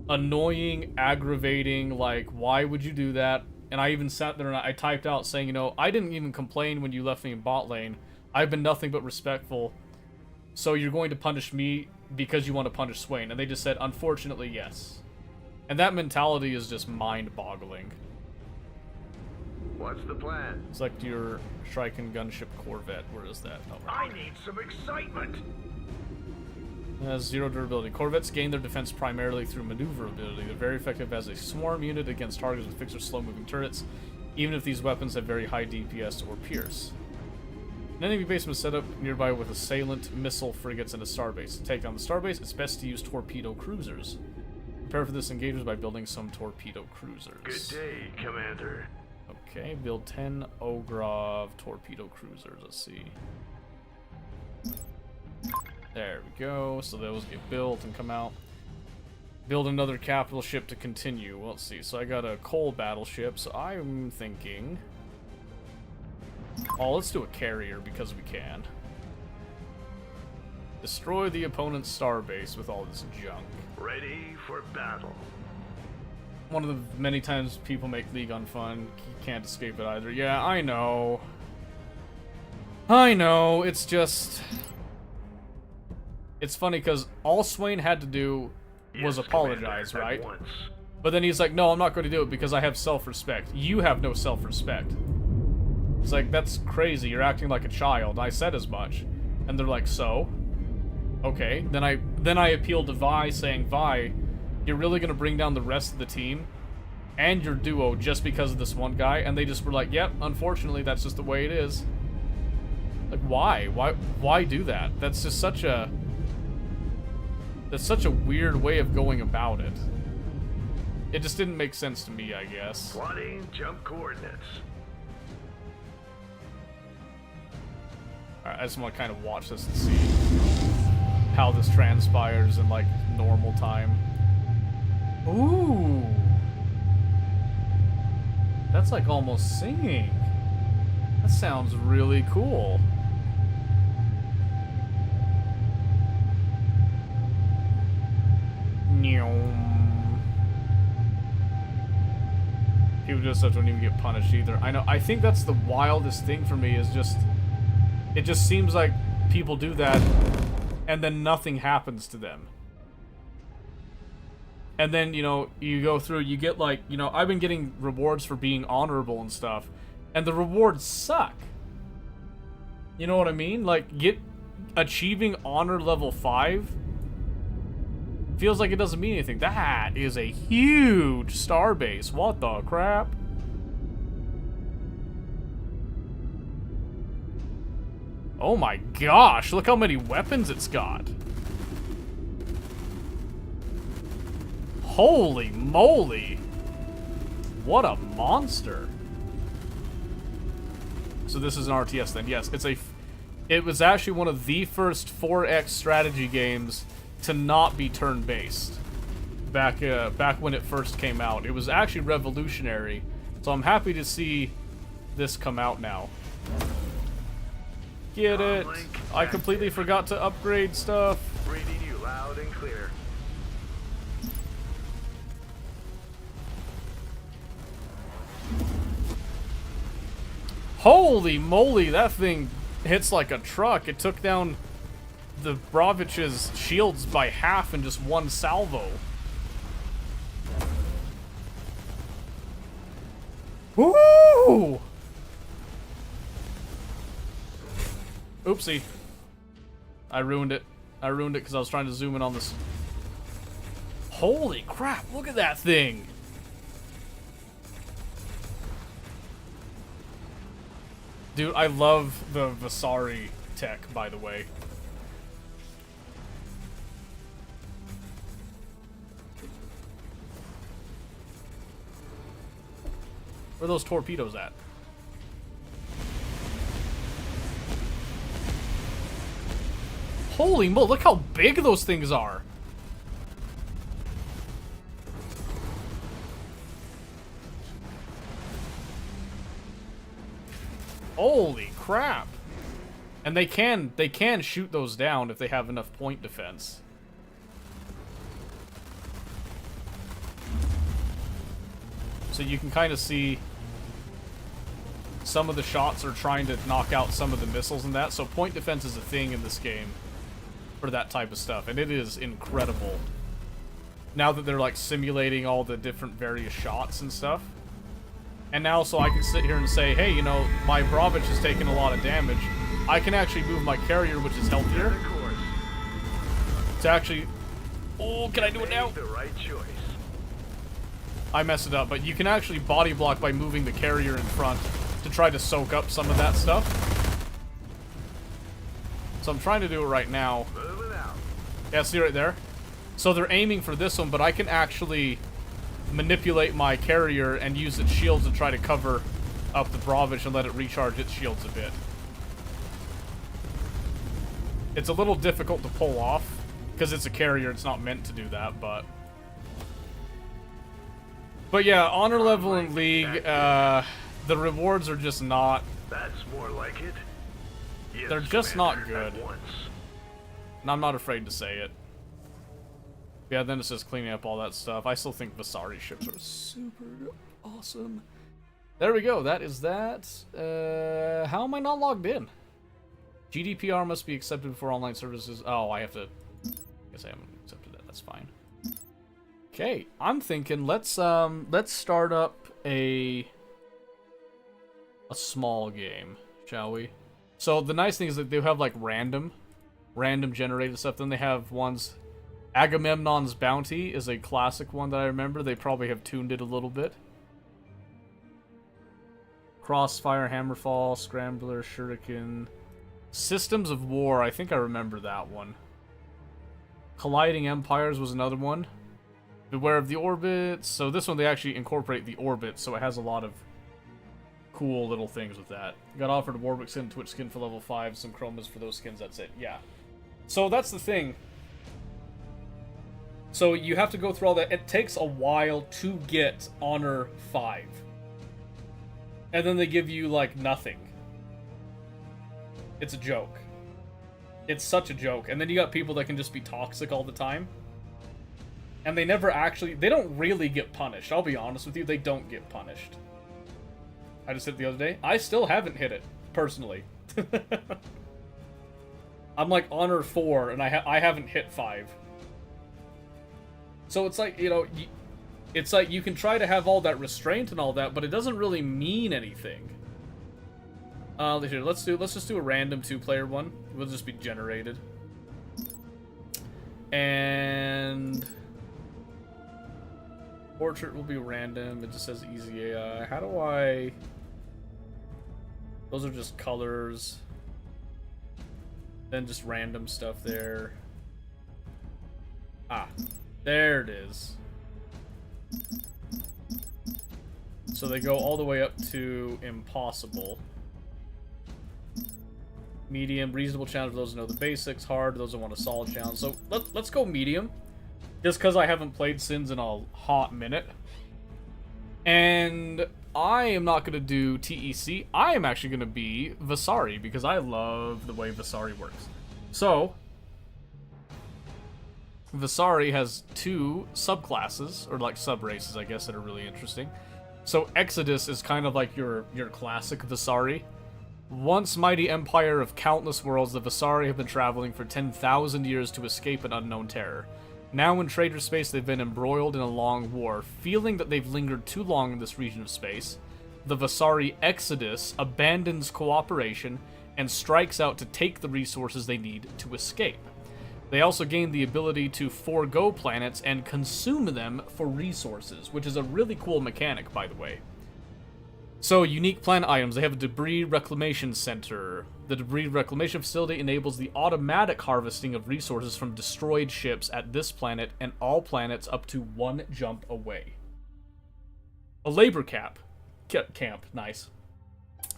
annoying, aggravating, like, why would you do that? And I even sat there and I typed out saying, you know, I didn't even complain when you left me in bot lane. I've been nothing but respectful. So you're going to punish me because you want to punish Swain. And they just said, unfortunately, yes. And that mentality is just mind-boggling. What's the plan? Select your Striken Gunship Corvette. Where is that? Oh, I need some excitement. It has 0 durability. Corvettes gain their defense primarily through maneuverability. They're very effective as a swarm unit against targets with fixed or slow-moving turrets, even if these weapons have very high DPS or pierce. An enemy base was set up nearby with assailant, missile frigates, and a starbase. To take on the starbase, it's best to use torpedo cruisers. Prepare for this engagement by building some torpedo cruisers. Good day, Commander. Okay, build 10 Ogrov torpedo cruisers. Let's see. There we go. So those get built and come out. Build another capital ship to continue. Well, let's see. So I got a coal battleship. So I'm thinking... oh, let's do a carrier because we can. Destroy the opponent's starbase with all this junk. Ready for battle. One of the many times people make League unfun. You can't escape it either. Yeah, I know. I know. It's just... it's funny because all Swain had to do was apologize, Commander, right? at once. But then he's like, no, I'm not going to do it because I have self-respect. You have no self-respect. It's like, that's crazy. You're acting like a child. I said as much. And they're like, so? Okay. Then I appealed to Vi, saying, Vi, you're really going to bring down the rest of the team and your duo just because of this one guy? And they just were like, yep, unfortunately, that's just the way it is. Like, why? Why do that? That's just such a... that's such a weird way of going about it. It just didn't make sense to me, I guess. Plotting jump coordinates. Alright, I just want to kind of watch this and see how this transpires in, like, normal time. Ooh! That's, like, almost singing. That sounds really cool. People just don't even get punished either. I know. I think that's the wildest thing for me is just... it just seems like people do that and then nothing happens to them. And then, you know, you go through, you get like, you know, I've been getting rewards for being honorable and stuff, and the rewards suck. You know what I mean? Like, achieving honor level 5 feels like it doesn't mean anything. That is a huge starbase. What the crap? Oh my gosh, look how many weapons it's got. Holy moly. What a monster. So this is an RTS then. Yes, it was actually one of the first 4X strategy games to not be turn-based. Back when it first came out. It was actually revolutionary. So I'm happy to see this come out now. Get it? I completely forgot to upgrade stuff. Reading you loud and clear. Holy moly, that thing hits like a truck. It took down the Bravich's shields by half in just one salvo. Woo! Oopsie. I ruined it. I ruined it because I was trying to zoom in on this. Holy crap, look at that thing! Dude, I love the Visari tech, by the way. Where are those torpedoes at? Holy mo, look how big those things are! Holy crap! And they can shoot those down if they have enough point defense. So you can kind of see some of the shots are trying to knock out some of the missiles and that. So point defense is a thing in this game for that type of stuff, and it is incredible. Now that they're like simulating all the different various shots and stuff. And now, so I can sit here and say, hey, you know, my Bravich has taken a lot of damage. I can actually move my carrier, which is healthier, to actually... Oh, can I do it now? The right choice. I messed it up, but you can actually body block by moving the carrier in front to try to soak up some of that stuff. So I'm trying to do it right now. Move it out. Yeah, see right there? So they're aiming for this one, but I can actually manipulate my carrier and use its shields to try to cover up the Bravich and let it recharge its shields a bit. It's a little difficult to pull off, because it's a carrier, it's not meant to do that, but... But yeah, honor level in League, the rewards are just not... That's more like it. Yes, They're just not Commander, good. at once. And I'm not afraid to say it. Yeah, then it's just cleaning up all that stuff. I still think Visari ships are super awesome. There we go. That is that. How am I not logged in? GDPR must be accepted before online services. Oh, I have to... I guess I haven't accepted that. That's fine. Okay, I'm thinking let's start up a small game, shall we? So the nice thing is that they have like random generated stuff. Then they have ones. Agamemnon's Bounty is a classic one that I remember. They probably have tuned it a little bit. Crossfire, Hammerfall, Scrambler, Shuriken. Systems of War, I think I remember that one. Colliding Empires was another one. Beware of the Orbits. So this one they actually incorporate the orbit, so it has a lot of cool little things with that. Got offered a Warwick skin, Twitch skin for level 5, some chromas for those skins, that's it. Yeah. So that's the thing. So you have to go through all that. It takes a while to get Honor 5. And then they give you, like, nothing. It's a joke. It's such a joke. And then you got people that can just be toxic all the time. And they never actually... They don't really get punished. I'll be honest with you. They don't get punished. I just hit it the other day. I still haven't hit it, personally. I'm like Honor 4, and I haven't hit 5. So it's like, you know, it's like you can try to have all that restraint and all that, but it doesn't really mean anything. Here, let's just do a random 2-player one. It will just be generated. And portrait will be random. It just says easy AI. How do I... Those are just colors. Then just random stuff there. Ah. There it is. So they go all the way up to impossible. Medium, reasonable challenge for those who know the basics. Hard, those who want a solid challenge. So let's go medium. Just because I haven't played Sins in a hot minute. And I am not going to do TEC. I am actually going to be Visari because I love the way Visari works. So... Visari has 2 subclasses, or like sub-races, I guess, that are really interesting. So Exodus is kind of like your classic Visari. Once mighty empire of countless worlds, the Visari have been traveling for 10,000 years to escape an unknown terror. Now in Trader Space, they've been embroiled in a long war. Feeling that they've lingered too long in this region of space, the Visari Exodus abandons cooperation and strikes out to take the resources they need to escape. They also gain the ability to forego planets and consume them for resources, which is a really cool mechanic, by the way. So, unique planet items. They have a debris reclamation center. The debris reclamation facility enables the automatic harvesting of resources from destroyed ships at this planet and all planets up to 1 jump away. A labor camp. Nice.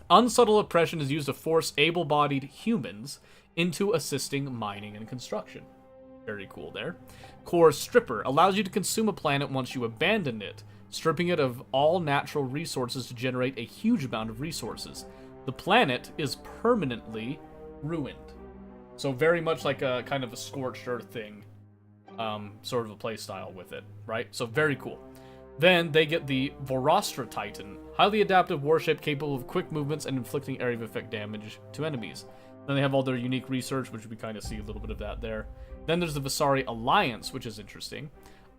Unsubtle oppression is used to force able-bodied humans into assisting mining and construction. Very cool there. Core Stripper allows you to consume a planet once you abandon it, stripping it of all natural resources to generate a huge amount of resources. The planet is permanently ruined. So very much like a kind of a scorched earth thing, sort of a play style with it, right? So very cool. Then they get the Vorostra Titan, highly adaptive warship capable of quick movements and inflicting area of effect damage to enemies. Then they have all their unique research, which we kind of see a little bit of that there. Then there's the Visari Alliance, which is interesting.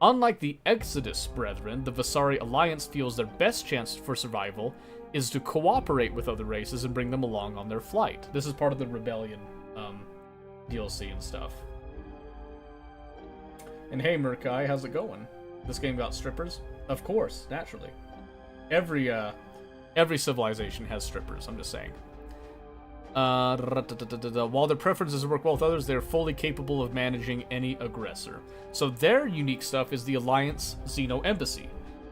Unlike the Exodus Brethren, the Visari Alliance feels their best chance for survival is to cooperate with other races and bring them along on their flight. This is part of the Rebellion DLC and stuff. And hey, Murkai, how's it going? This game got strippers? Of course, naturally. Every civilization has strippers, I'm just saying. While their preferences work well with others, they are fully capable of managing any aggressor. So their unique stuff is the Alliance Xeno Embassy,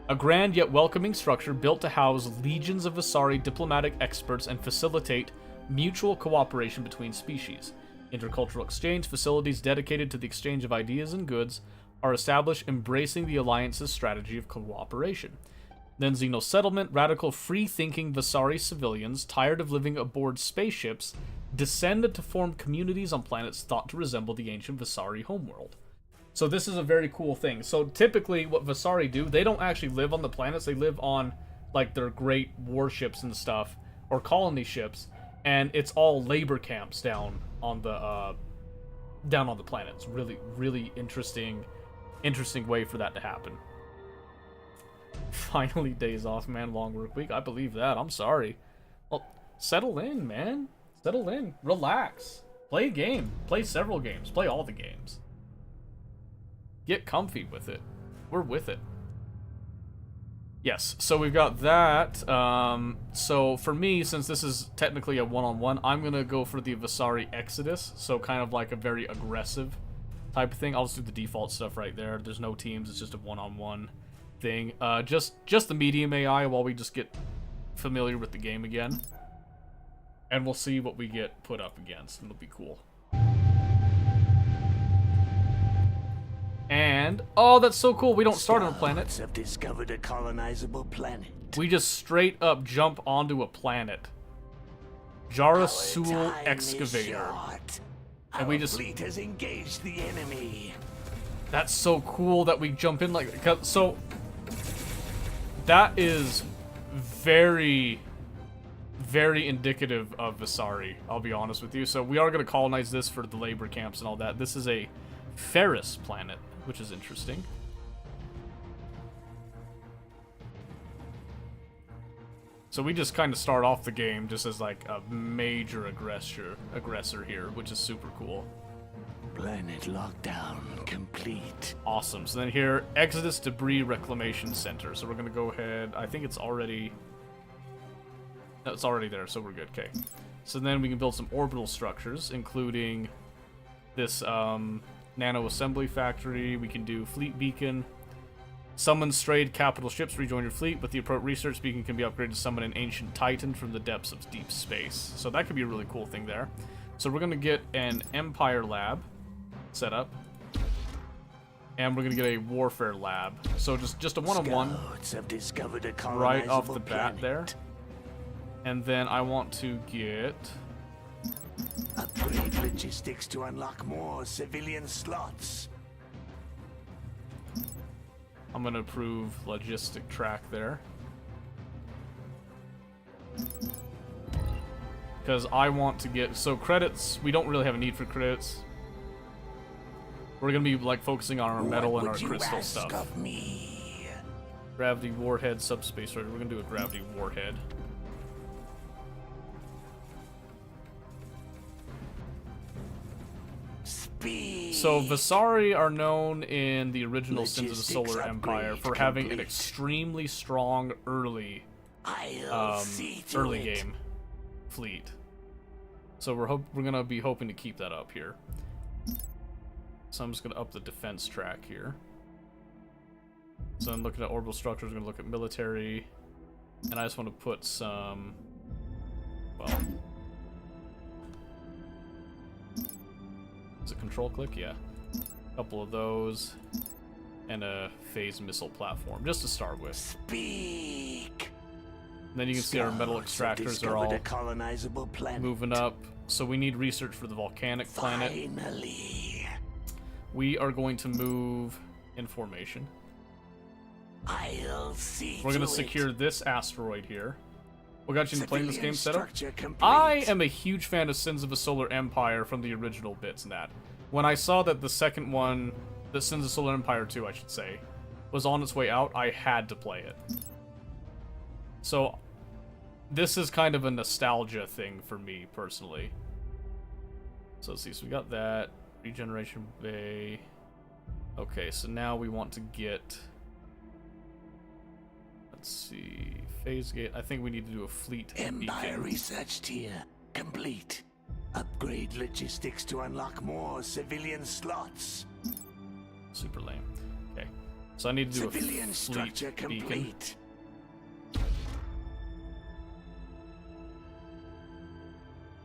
a grand yet welcoming structure built to house legions of Visari diplomatic experts and facilitate mutual cooperation between species. Intercultural exchange facilities dedicated to the exchange of ideas and goods are established, embracing the Alliance's strategy of cooperation. Then Xeno Settlement, radical free-thinking Visari civilians, tired of living aboard spaceships, descend to form communities on planets thought to resemble the ancient Visari homeworld. So this is a very cool thing. So typically what Visari do, they don't actually live on the planets, they live on like their great warships and stuff, or colony ships, and it's all labor camps down on the planet. It's really, really interesting way for that to happen. Finally, days off, man. Long work week. I believe that. I'm sorry. Well, settle in, man. Settle in. Relax. Play a game. Play several games. Play all the games. Get comfy with it. We're with it. Yes, so we've got that. So for me, since this is technically a one-on-one, I'm going to go for the Visari Exodus. So kind of like a very aggressive type of thing. I'll just do the default stuff right there. There's no teams. It's just a one-on-one thing. Just the medium AI while we just get familiar with the game again. And we'll see what we get put up against. It'll be cool. And, oh, that's so cool. We don't start on a planet. Have discovered a colonizable planet. We just straight up jump onto a planet. Jarasul Excavator. And we just... fleet has engaged the enemy. That's so cool that we jump in like... So, that is very, very indicative of Visari, I'll be honest with you. So we are going to colonize this for the labor camps and all that. This is a Ferris planet, which is interesting. So we just kind of start off the game just as like a major aggressor here, which is super cool. Planet lockdown complete. Awesome. So then here, Exodus Debris Reclamation Center. So we're going to go ahead. I think it's already... No, it's already there, so we're good. Okay. So then we can build some orbital structures, including this nano assembly factory. We can do fleet beacon. Summon strayed capital ships, rejoin your fleet. With the appropriate research, beacon can be upgraded to summon an ancient titan from the depths of deep space. So that could be a really cool thing there. So we're going to get an Empire lab set up. And we're going to get a warfare lab. So just a one-on-one right off the bat there. And then I want to get... upgrade logistics to unlock more civilian slots. I'm going to approve logistic track there. Because I want to get... So credits, we don't really have a need for credits. We're going to be like focusing on our metal and our crystal stuff. Of me? Gravity warhead, subspace. Right, we're going to do a gravity warhead. Speed. So Visari are known in the original Sins of the Logistics Solar Empire for upgrade having an complete. extremely strong early I'll see to early it. game fleet. So we're gonna be hoping to keep that up here. So I'm just gonna up the defense track here. So I'm looking at orbital structures. I'm gonna look at military, and I just want to put some. Well, is it control click? Yeah, a couple of those, and a phase missile platform just to start with. Speak. And then you can see our metal Scouts have extractors are all discovered a colonizable planet. moving up. So we need research for the volcanic planet. Finally. We are going to move in formation. I'll see We're going to to secure it. this asteroid here. What got you into playing this Civilian game, Setup? structure complete. I am a huge fan of Sins of the Solar Empire from the original bits and that. When I saw that the second one, the Sins of Solar Empire 2, I should say, was on its way out, I had to play it. So, this is kind of a nostalgia thing for me, personally. So let's see, so we got that. Regeneration Bay. Okay, so now we want to get... Let's see, phase gate. I think we need to do a fleet Empire beacon. research tier complete. Upgrade logistics to unlock more civilian slots. Super lame. Okay, so I need to do Civilian a structure fleet beacon. complete.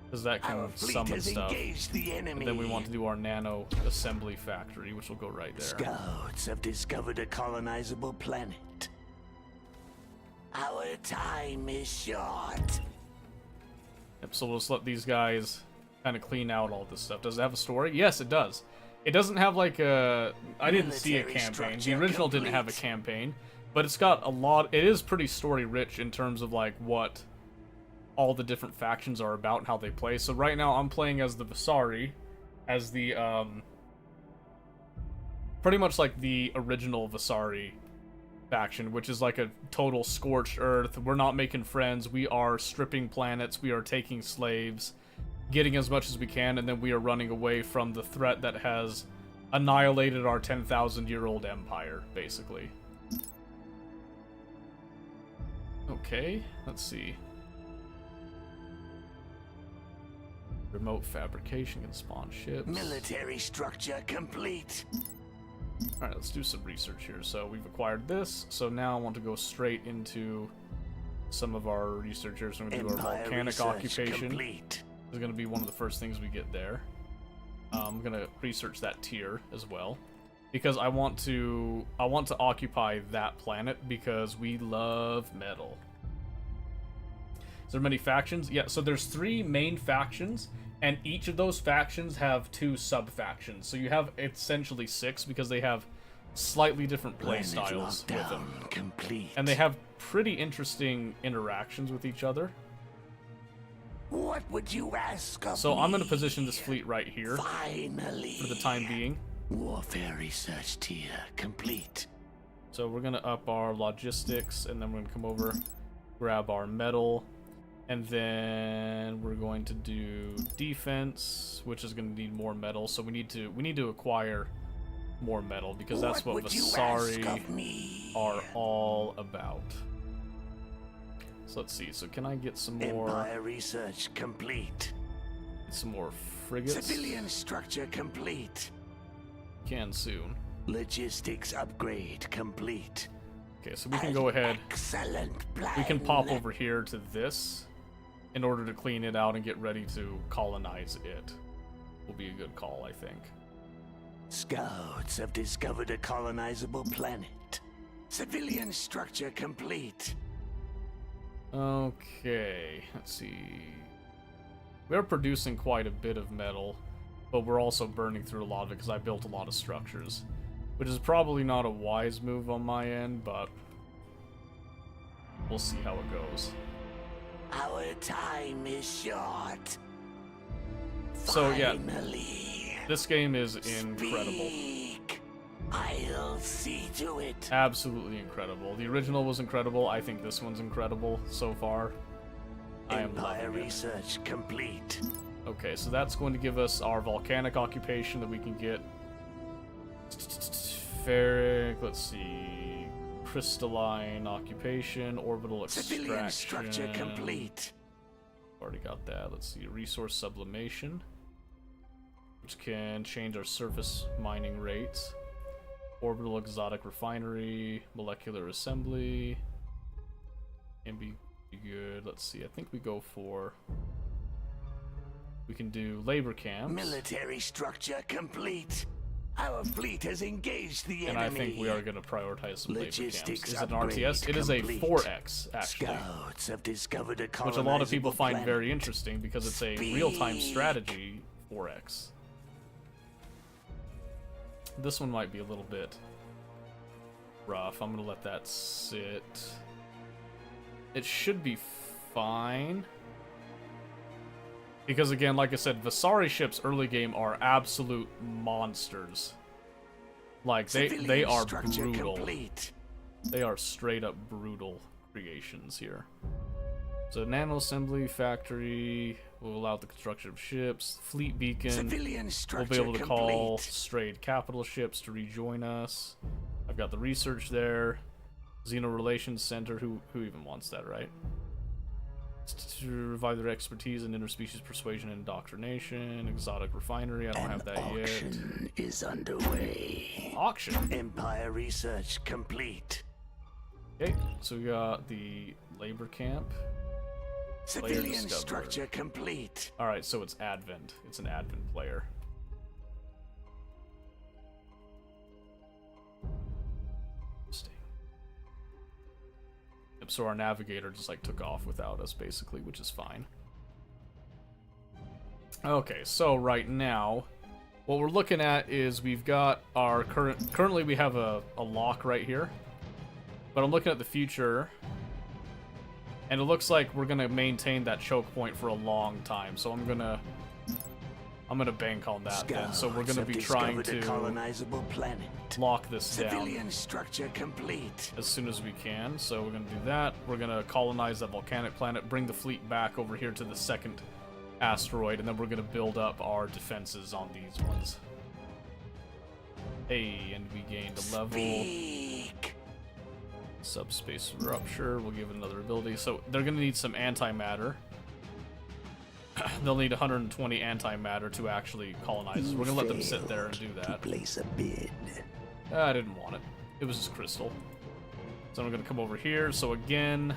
Because that Our can fleet summon has stuff. engaged the enemy. And then we want to do our nano assembly factory, which will go right there. Scouts have discovered a colonizable planet. Our time is short. Yep, so we'll just let these guys kind of clean out all this stuff. Does it have a story? Yes, it does. It doesn't have like a... I didn't see a Military campaign. The structure original didn't have a complete. campaign. But it's got a lot... It is pretty story-rich in terms of like what all the different factions are about and how they play. So right now I'm playing as the Visari, as the... pretty much like the original Visari faction, which is like a total scorched earth. We're not making friends. We are stripping planets. We are taking slaves, getting as much as we can, and then we are running away from the threat that has annihilated our 10,000-year-old empire, basically. Okay, let's see. Remote fabrication can spawn ships. Military structure complete. Alright, let's do some research here. So we've acquired this, so now I want to go straight into some of our researchers. We're going to do our Empire volcanic research occupation. complete. This is going to be one of the first things we get there. I'm going to research that tier as well, because I want to occupy that planet because we love metal. Is there many factions? Yeah, so there's 3 main factions, and each of those factions have 2 sub-factions. So you have essentially 6 because they have slightly different play Planet styles with them. lockdown complete. And they have pretty interesting interactions with each other. What would you ask of So me? I'm going to position this fleet right here Finally. for the time being. Warfare research tier complete. So we're going to up our logistics, and then we're going to come over, grab our metal, and then we're going to do defense, which is going to need more metal. So we need to acquire more metal because that's what would you ask Visari of me? are all about. So let's see. So can I get some more Empire research complete. frigates? Civilian structure complete. Can soon. Logistics upgrade complete. Okay, so we can go ahead. Excellent plan. We can pop over here to this in order to clean it out and get ready to colonize it. Will be a good call, I think. Scouts have discovered a colonizable planet. Civilian structure complete. Okay, let's see. We're producing quite a bit of metal, but we're also burning through a lot of it because I built a lot of structures, which is probably not a wise move on my end, but we'll see how it goes. Our time is short. So yeah, Finally. this game is incredible. Speak. I'll see to it. Absolutely incredible. The original was incredible. I think this one's incredible so far. I am Empire loving it. research complete. Okay, so that's going to give us our volcanic occupation that we can get. Ferric, let's see. Crystalline occupation, orbital extraction. Civilian structure complete. Already got that. Let's see. Resource sublimation, which can change our surface mining rates. Orbital exotic refinery, molecular assembly. Can be good. Let's see. I think we go for. We can do labor camps. Military structure complete. Our fleet has engaged the And enemy. I think we are going to prioritize some labor camps. Logistics Is it an upgrade RTS? It is a complete. 4X, actually. Scouts have discovered a Which a lot of people colonizable find planet. very interesting because it's a real-time strategy 4X. This one might be a little bit rough. I'm going to let that sit. It should be fine. Because again, like I said, Vasari ships early game are absolute monsters. Like, they are Structure brutal. complete. They are straight up brutal creations here. So nano assembly factory will allow the construction of ships. Fleet beacon. Civilian We'll structure be able to call complete. strayed capital ships to rejoin us. I've got the research there. Xeno Relations Center. Who even wants that, right? To revive their expertise in interspecies persuasion and indoctrination. Exotic refinery. I don't have that yet. Auction is underway. Auction. Empire research complete. Okay, so we got the labor camp. Civilian discovered. structure complete. Alright, so it's Advent. It's an Advent player. Interesting. Yep, so our navigator just like took off without us basically, which is fine. Okay, so right now, what we're looking at is we've got our currently we have a lock right here. But I'm looking at the future, and it looks like we're gonna maintain that choke point for a long time. So I'm gonna bank on that then. So we're Scouts gonna have be trying discovered a to colonizable planet. lock this down Civilian structure complete. as soon as we can. So we're gonna do that. We're gonna colonize that volcanic planet, bring the fleet back over here to the second asteroid, and then we're gonna build up our defenses on these ones. Hey, and we gained a level. Speak. Subspace rupture, we'll give it another ability. So they're gonna need some antimatter. They'll need 120 antimatter to actually colonize us. We're gonna let them sit there and do that. Place a bid. I didn't want it. It was just crystal. So I'm gonna come over here. So again,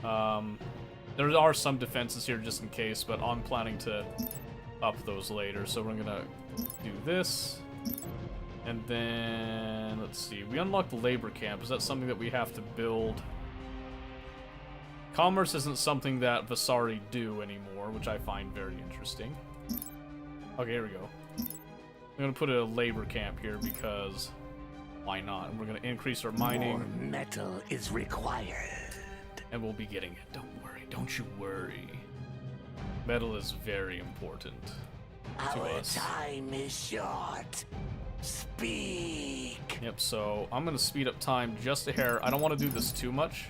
there are some defenses here just in case, but I'm planning to up those later. So we're gonna do this. And then, let's see, we unlocked the labor camp. Is that something that we have to build? Commerce isn't something that Vasari do anymore, which I find very interesting. Okay, here we go. I'm going to put a labor camp here because why not? And we're going to increase our mining. More metal is required. And we'll be getting it. Don't worry. Don't you worry. Metal is very important to Our us. time is short. Speak. Yep, so I'm going to speed up time just a hair. I don't want to do this too much.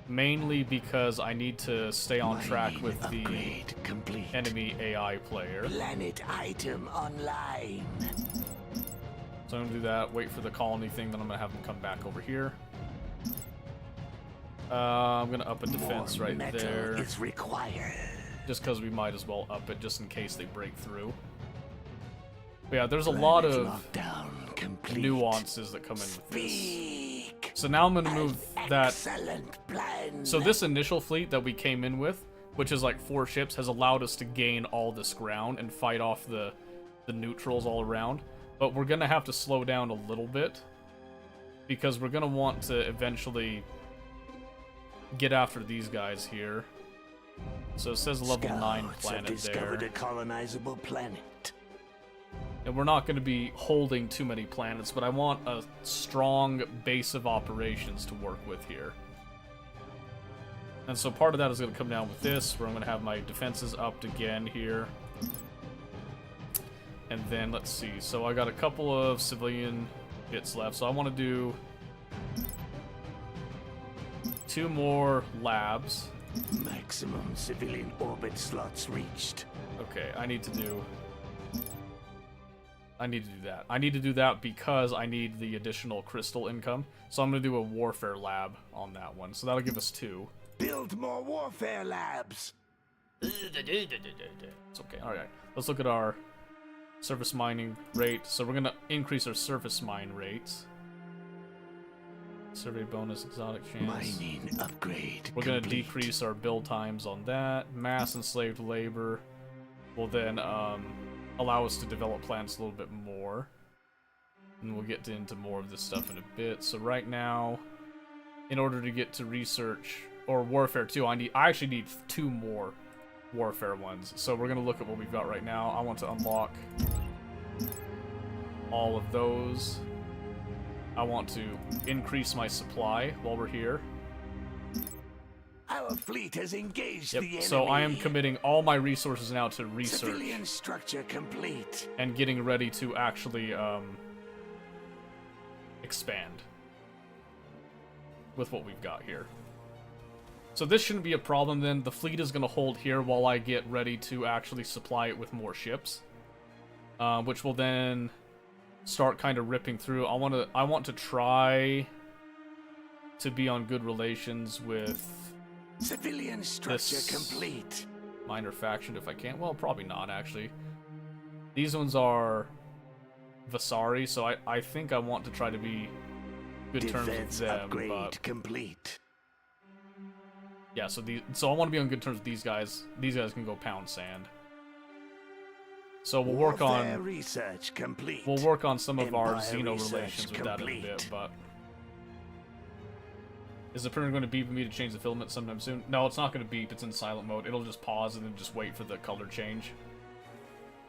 Mainly because I need to stay on track with the Upgrade complete. enemy AI player. Planet item online. So I'm going to do that, wait for the colony thing, then I'm going to have them come back over here. I'm going to up a defense More right metal there. is required. Just because we might as well up it just in case they break through. But yeah, there's a lot Planet of lockdown complete. nuances that come in with this. Speak. So now I'm going to move that. Excellent plan. So this initial fleet that we came in with, which is like 4 ships, has allowed us to gain all this ground and fight off the neutrals all around. But we're going to have to slow down a little bit because we're going to want to eventually get after these guys here. So it says level 9 Scouts have planet there. discovered a colonizable planet. And we're not going to be holding too many planets, but I want a strong base of operations to work with here. And so part of that is going to come down with this, where I'm going to have my defenses upped again here. And then, let's see, so I got a couple of civilian hits left, so I want to do 2 more labs. Maximum civilian orbit slots reached. Okay, I need to do that. I need to do that because I need the additional crystal income. So I'm going to do a warfare lab on that one. So that'll give us 2. Build more warfare labs. It's okay. Alright. Let's look at our surface mining rate. So we're going to increase our surface mine rates. Survey bonus, exotic chance. Mining upgrade. We're going to complete. decrease our build times on that. Mass enslaved labor will then allow us to develop plants a little bit more. And we'll get into more of this stuff in a bit. So right now, in order to get to research or warfare 2, I actually need 2 more warfare ones. So we're going to look at what we've got right now. I want to unlock all of those. I want to increase my supply while we're here. Our fleet has engaged the enemy. So I am committing all my resources now to research Civilian structure complete. and getting ready to actually expand with what we've got here. So this shouldn't be a problem then. The fleet is going to hold here while I get ready to actually supply it with more ships, which will then start kind of ripping through. I want to try to be on good relations with Civilian structure this complete. minor faction if I can. Well, probably not actually. These ones are Vasari, so I think I want to try to be good terms with Defense them. upgrade But complete. yeah, so I want to be on good terms with these guys. These guys can go pound sand. So we'll work Warfare on research complete. we'll work on some of our Empire Xeno research relations with that in a bit. complete. But is the printer going to beep at me to change the filament sometime soon? No, it's not going to beep. It's in silent mode. It'll just pause and then just wait for the color change.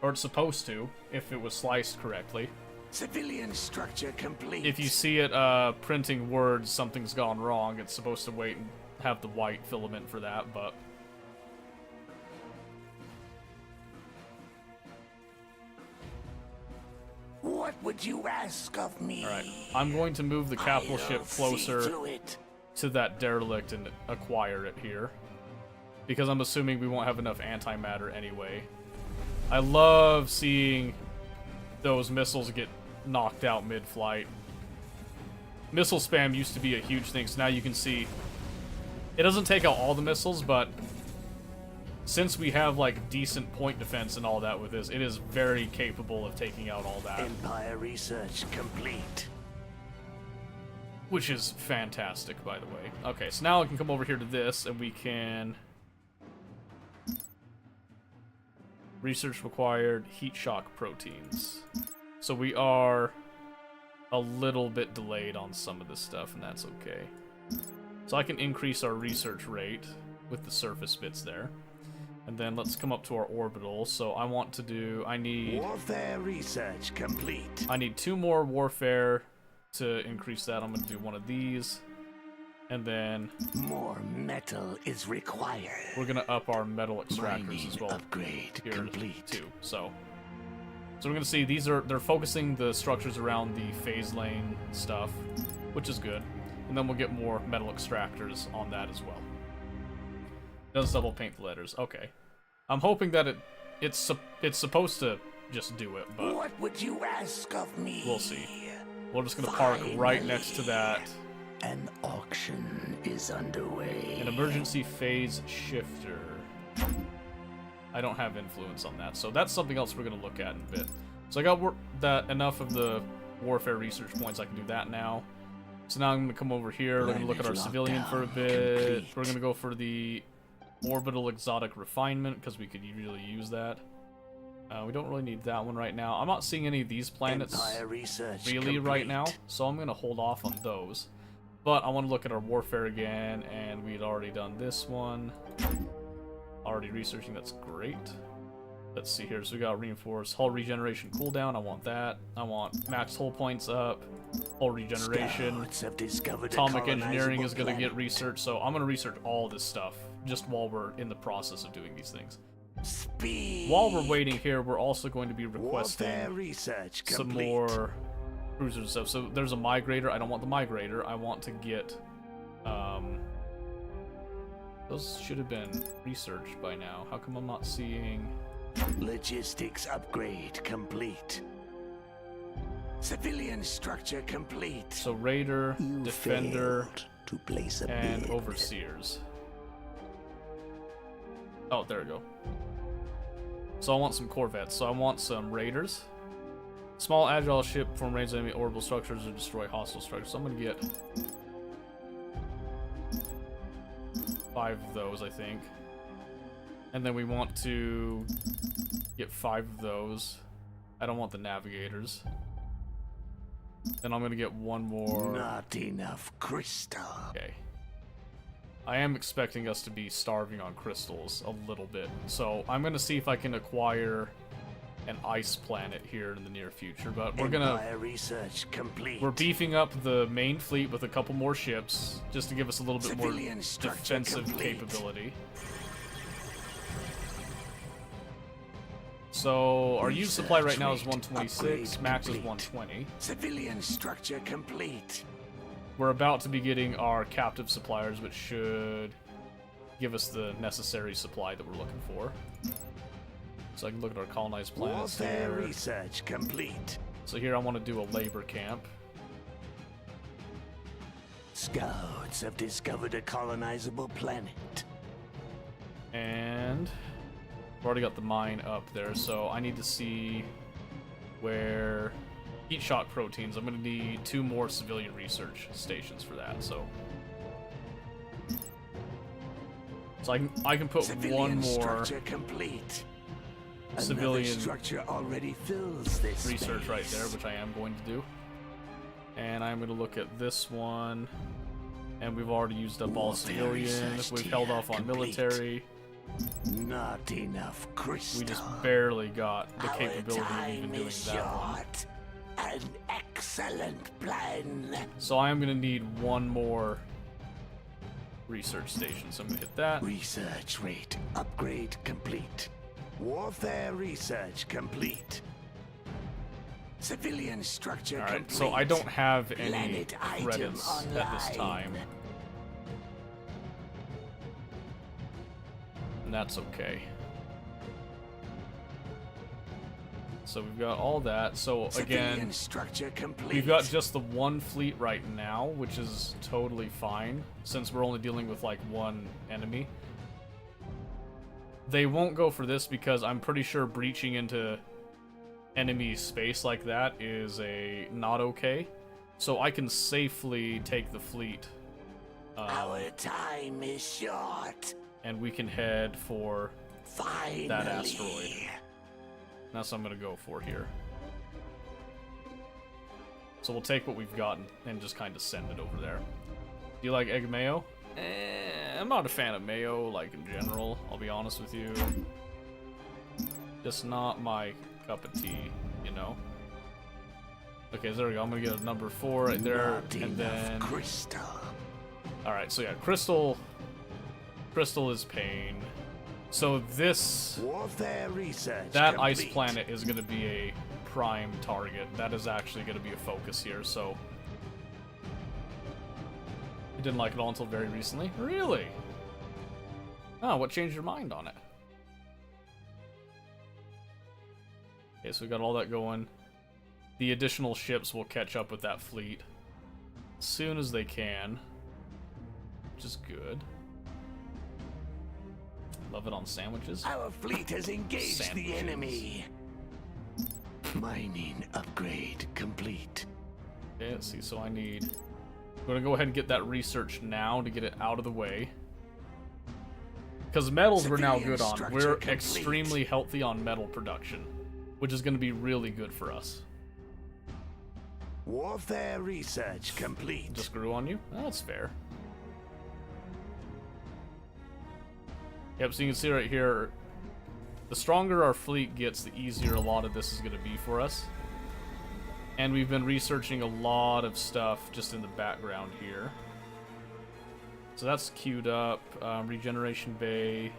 Or it's supposed to, if it was sliced correctly. Civilian structure complete. If you see it printing words, something's gone wrong. It's supposed to wait and have the white filament for that, but What would you ask of me? alright. I'm going to move the capital ship I'll see closer to it. to that derelict and acquire it here. Because I'm assuming we won't have enough antimatter anyway. I love seeing those missiles get knocked out mid-flight. Missile spam used to be a huge thing, so now you can see it doesn't take out all the missiles, but since we have like decent point defense and all that with this, it is very capable of taking out all that, Empire research complete. which is fantastic, by the way. Okay, so now I can come over here to this, and we can research required heat shock proteins. So we are a little bit delayed on some of this stuff, and that's okay. So I can increase our research rate with the surface bits there. And then let's come up to our orbital. So I want to do, I need Warfare research complete. 2 more warfare to increase that. I'm going to do one of these. And then More metal is required. we're going to up our metal extractors Mining as well upgrade here complete. too. So we're going to see they're focusing the structures around the phase lane stuff, which is good. And then we'll get more metal extractors on that as well. Does double paint the letters. Okay. I'm hoping that it's supposed to just do it, but What would you ask of me? we'll see. We're just going to park right next to that. An auction is underway. An emergency phase shifter. I don't have influence on that, so that's something else we're going to look at in a bit. So I got enough of the warfare research points. I can do that now. So now I'm going to come over here. We're going to look at our civilian for a bit. Complete. We're going to go for the orbital exotic refinement because we could really use that. We don't really need that one right now. I'm not seeing any of these planets Empire research really right now, complete. so I'm going to hold off on those. But I want to look at our warfare again, and we'd already done this one. Already researching, that's great. Let's see here, so we got reinforced hull regeneration cooldown, I want that. I want max hull points up, hull regeneration. Scouts have discovered a Atomic engineering is going to colonizable get planet. researched, so I'm going to research all this stuff just while we're in the process of doing these things. Speed. While we're waiting here, we're also going to be requesting Warfare research some complete. more cruisers and stuff. So there's a migrator. I don't want the migrator. I want to get Those should have been researched by now. How come I'm not seeing... Logistics upgrade complete. Civilian structure complete. So Raider, You Defender, failed to place a and bid. Overseers. Oh, there we go. So I want some Corvettes. So I want some Raiders. Small agile ship form range enemy orbital structures or destroy hostile structures. So I'm gonna get 5 of those, I think. And then we want to get 5 of those. I don't want the navigators. Then I'm gonna get 1 more. Not enough crystal. Okay. I am expecting us to be starving on crystals a little bit. So I'm gonna see if I can acquire an ice planet here in the near future. But we're gonna... Empire research complete. We're beefing up the main fleet with a couple more ships, just to give us a little bit more Civilian structure defensive complete. capability. So, our used supply right now is Research rate 126, upgrade max is complete. 120. Civilian structure complete. We're about to be getting our captive suppliers, which should give us the necessary supply that we're looking for. So I can look at our colonized planets Warfare here. research complete. So here I want to do a labor camp. Scouts have discovered a colonizable planet. And we've already got the mine up there, so I need to see where heat shock proteins. I'm going to need 2 more civilian research stations for that. So I can put Civilian 1 more structure complete. civilian Another structure already fills this research space. right there, which I am going to do. And I'm going to look at this one. And we've already used up all Warfare civilian. research We've tier held off on complete. military. Not enough crystal. We just barely got the Our capability of time even doing is that one. short. An excellent plan. So I am going to need 1 more research station. So I'm going to hit that. Research rate upgrade complete. Warfare research complete. Civilian structure Alright, complete. so I don't have any Planet item credits at this online. time. And that's okay. So we've got all that. So Civilian again, structure complete. we've got just the 1 fleet right now, which is totally fine, since we're only dealing with like 1 enemy. They won't go for this because I'm pretty sure breaching into enemy space like that is not okay. So I can safely take the fleet. Our time is short. And we can head for Finally. that asteroid. That's what I'm going to go for here. So we'll take what we've gotten and just kind of send it over there. Do you like egg mayo? I'm not a fan of mayo, like, in general, I'll be honest with you. Just not my cup of tea, you know? Okay, so there we go. I'm going to get a number 4 right there, Not and enough then... crystal. Alright, so yeah, Crystal is pain. So this... Warfare research That complete. ice planet is going to be a prime target. That is actually going to be a focus here, so... I didn't like it all until very recently. Really? Oh, what changed your mind on it? Okay, so we got all that going. The additional ships will catch up with that fleet as soon as they can, which is good. Love it on sandwiches. Our fleet has engaged the Sandwiches. enemy. Mining upgrade complete. Okay, let's see. So I'm gonna go ahead and get that research now to get it out of the way. Because metals we're now Civilian good on. structure We're complete. extremely healthy on metal production, which is gonna be really good for us. Warfare research complete. Just grew on you? That's fair. Yep, so you can see right here, the stronger our fleet gets, the easier a lot of this is going to be for us. And we've been researching a lot of stuff just in the background here. So that's queued up. Regeneration Bay.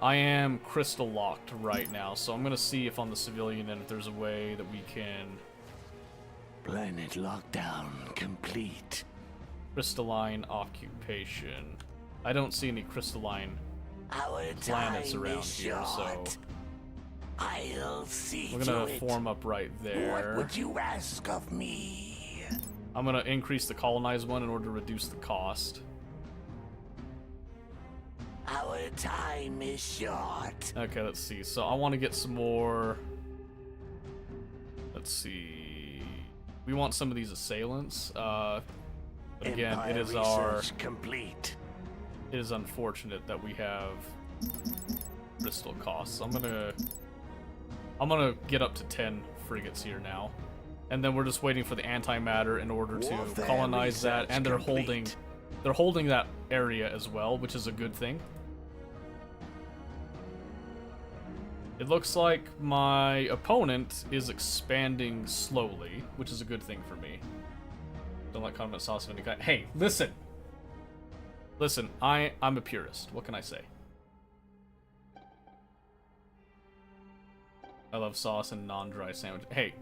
I am crystal locked right now, so I'm going to see if on the civilian end if there's a way that we can... Planet lockdown complete. Crystalline occupation. I don't see any crystalline Our planets time around is here, so short. I'll see we're to gonna it. form up right there. What would you ask of me? I'm gonna increase the colonized one in order to reduce the cost. Our time is short. Okay, let's see. So I want to get some more. Let's see. We want some of these assailants. But again, Empire it is our. research complete. It is unfortunate that we have crystal costs. I'm gonna get up to 10 frigates here now, and then we're just waiting for the antimatter in order to Warfare colonize that. research And complete. they're holding that area as well, which is a good thing. It looks like my opponent is expanding slowly, which is a good thing for me. Don't like condiment sauce of any kind. Hey, listen! Listen, I'm a purist. What can I say? I love sauce and non-dry sandwich. Hey,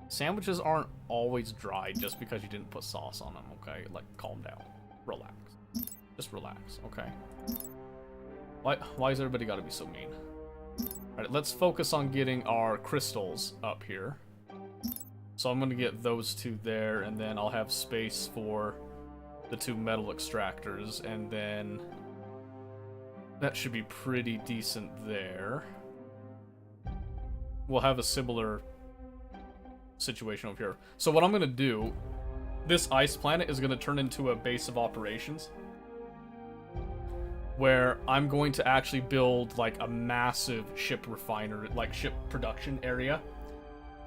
sandwiches aren't always dry just because you didn't put sauce on them, okay? Like, calm down. Relax. Just relax, okay? Why has everybody gotta be so mean? Alright, let's focus on getting our crystals up here. So I'm gonna get those two there, and then I'll have space for the 2 metal extractors, and then that should be pretty decent there. We'll have a similar situation over here. So what I'm gonna do, this ice planet is gonna turn into a base of operations, where I'm going to actually build like a massive ship refinery, like ship production area,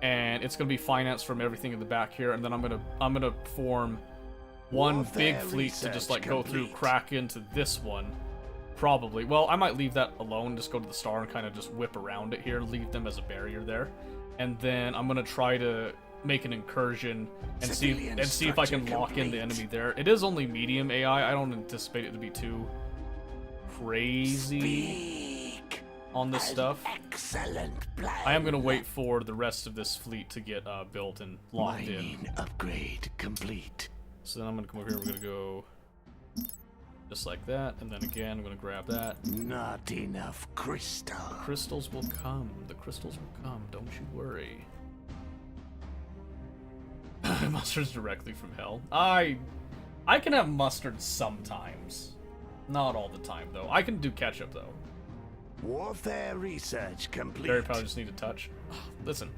and it's gonna be financed from everything in the back here. And then I'm gonna form one Warfare big fleet to just like research go through, complete. crack into this one. Probably. Well, I might leave that alone, just go to the star and kind of just whip around it here, leave them as a barrier there. And then I'm gonna try to make an incursion and see if I can structure lock in the complete. enemy there. It is only medium AI. I don't anticipate it to be too crazy Speak. on this An stuff. Excellent plan. I am gonna wait for the rest of this fleet to get built and locked in. Mining upgrade complete. So then I'm gonna come over here. We're gonna go just like that, and then again I'm gonna grab that. Not enough crystal. Crystals will come. The crystals will come. Don't you worry. Mustard's directly from hell. I can have mustard sometimes. Not all the time, though. I can do ketchup, though. Warfare research complete. Berry powder just need a touch. Listen.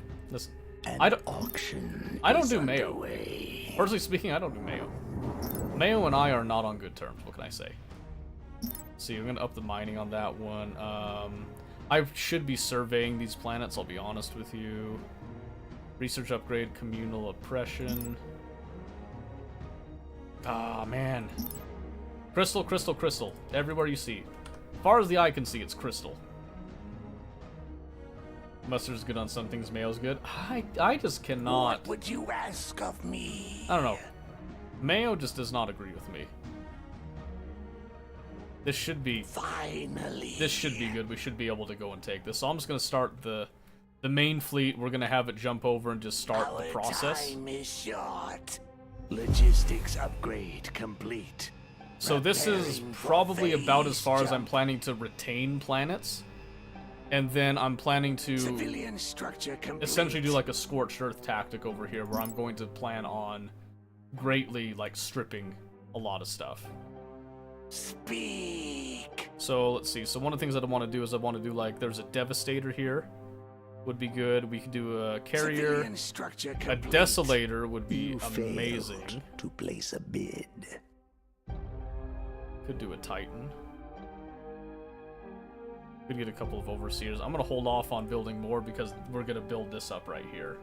An I don't auction is do mayo. underway. Personally speaking, I don't do mayo. Mayo and I are not on good terms. What can I say? See, I'm gonna up the mining on that one. I should be surveying these planets, I'll be honest with you. Research upgrade, communal oppression. Ah, man. Crystal, crystal, crystal. Everywhere you see. As far as the eye can see, it's crystal. Mustard's good on some things, mayo's good. I just cannot. What would you ask of me? I don't know. Mayo just does not agree with me. This should be Finally. good. We should be able to go and take this. So I'm just gonna start the main fleet. We're gonna have it jump over and just start the Our process. time is short. Logistics upgrade complete. So this is Preparing for probably about as phase far as I'm jump. planning to retain planets. And then I'm planning to Civilian structure complete. essentially do like a scorched earth tactic over here, where I'm going to plan on greatly like stripping a lot of stuff. Speak. So let's see. So one of the things that I want to do is I want to do like there's a devastator here, would be good. We could do a carrier. Civilian structure A complete. desolator would be You amazing. failed to place a bid. Could do a titan. Could get a couple of overseers. I'm gonna hold off on building more because we're gonna build this up right here.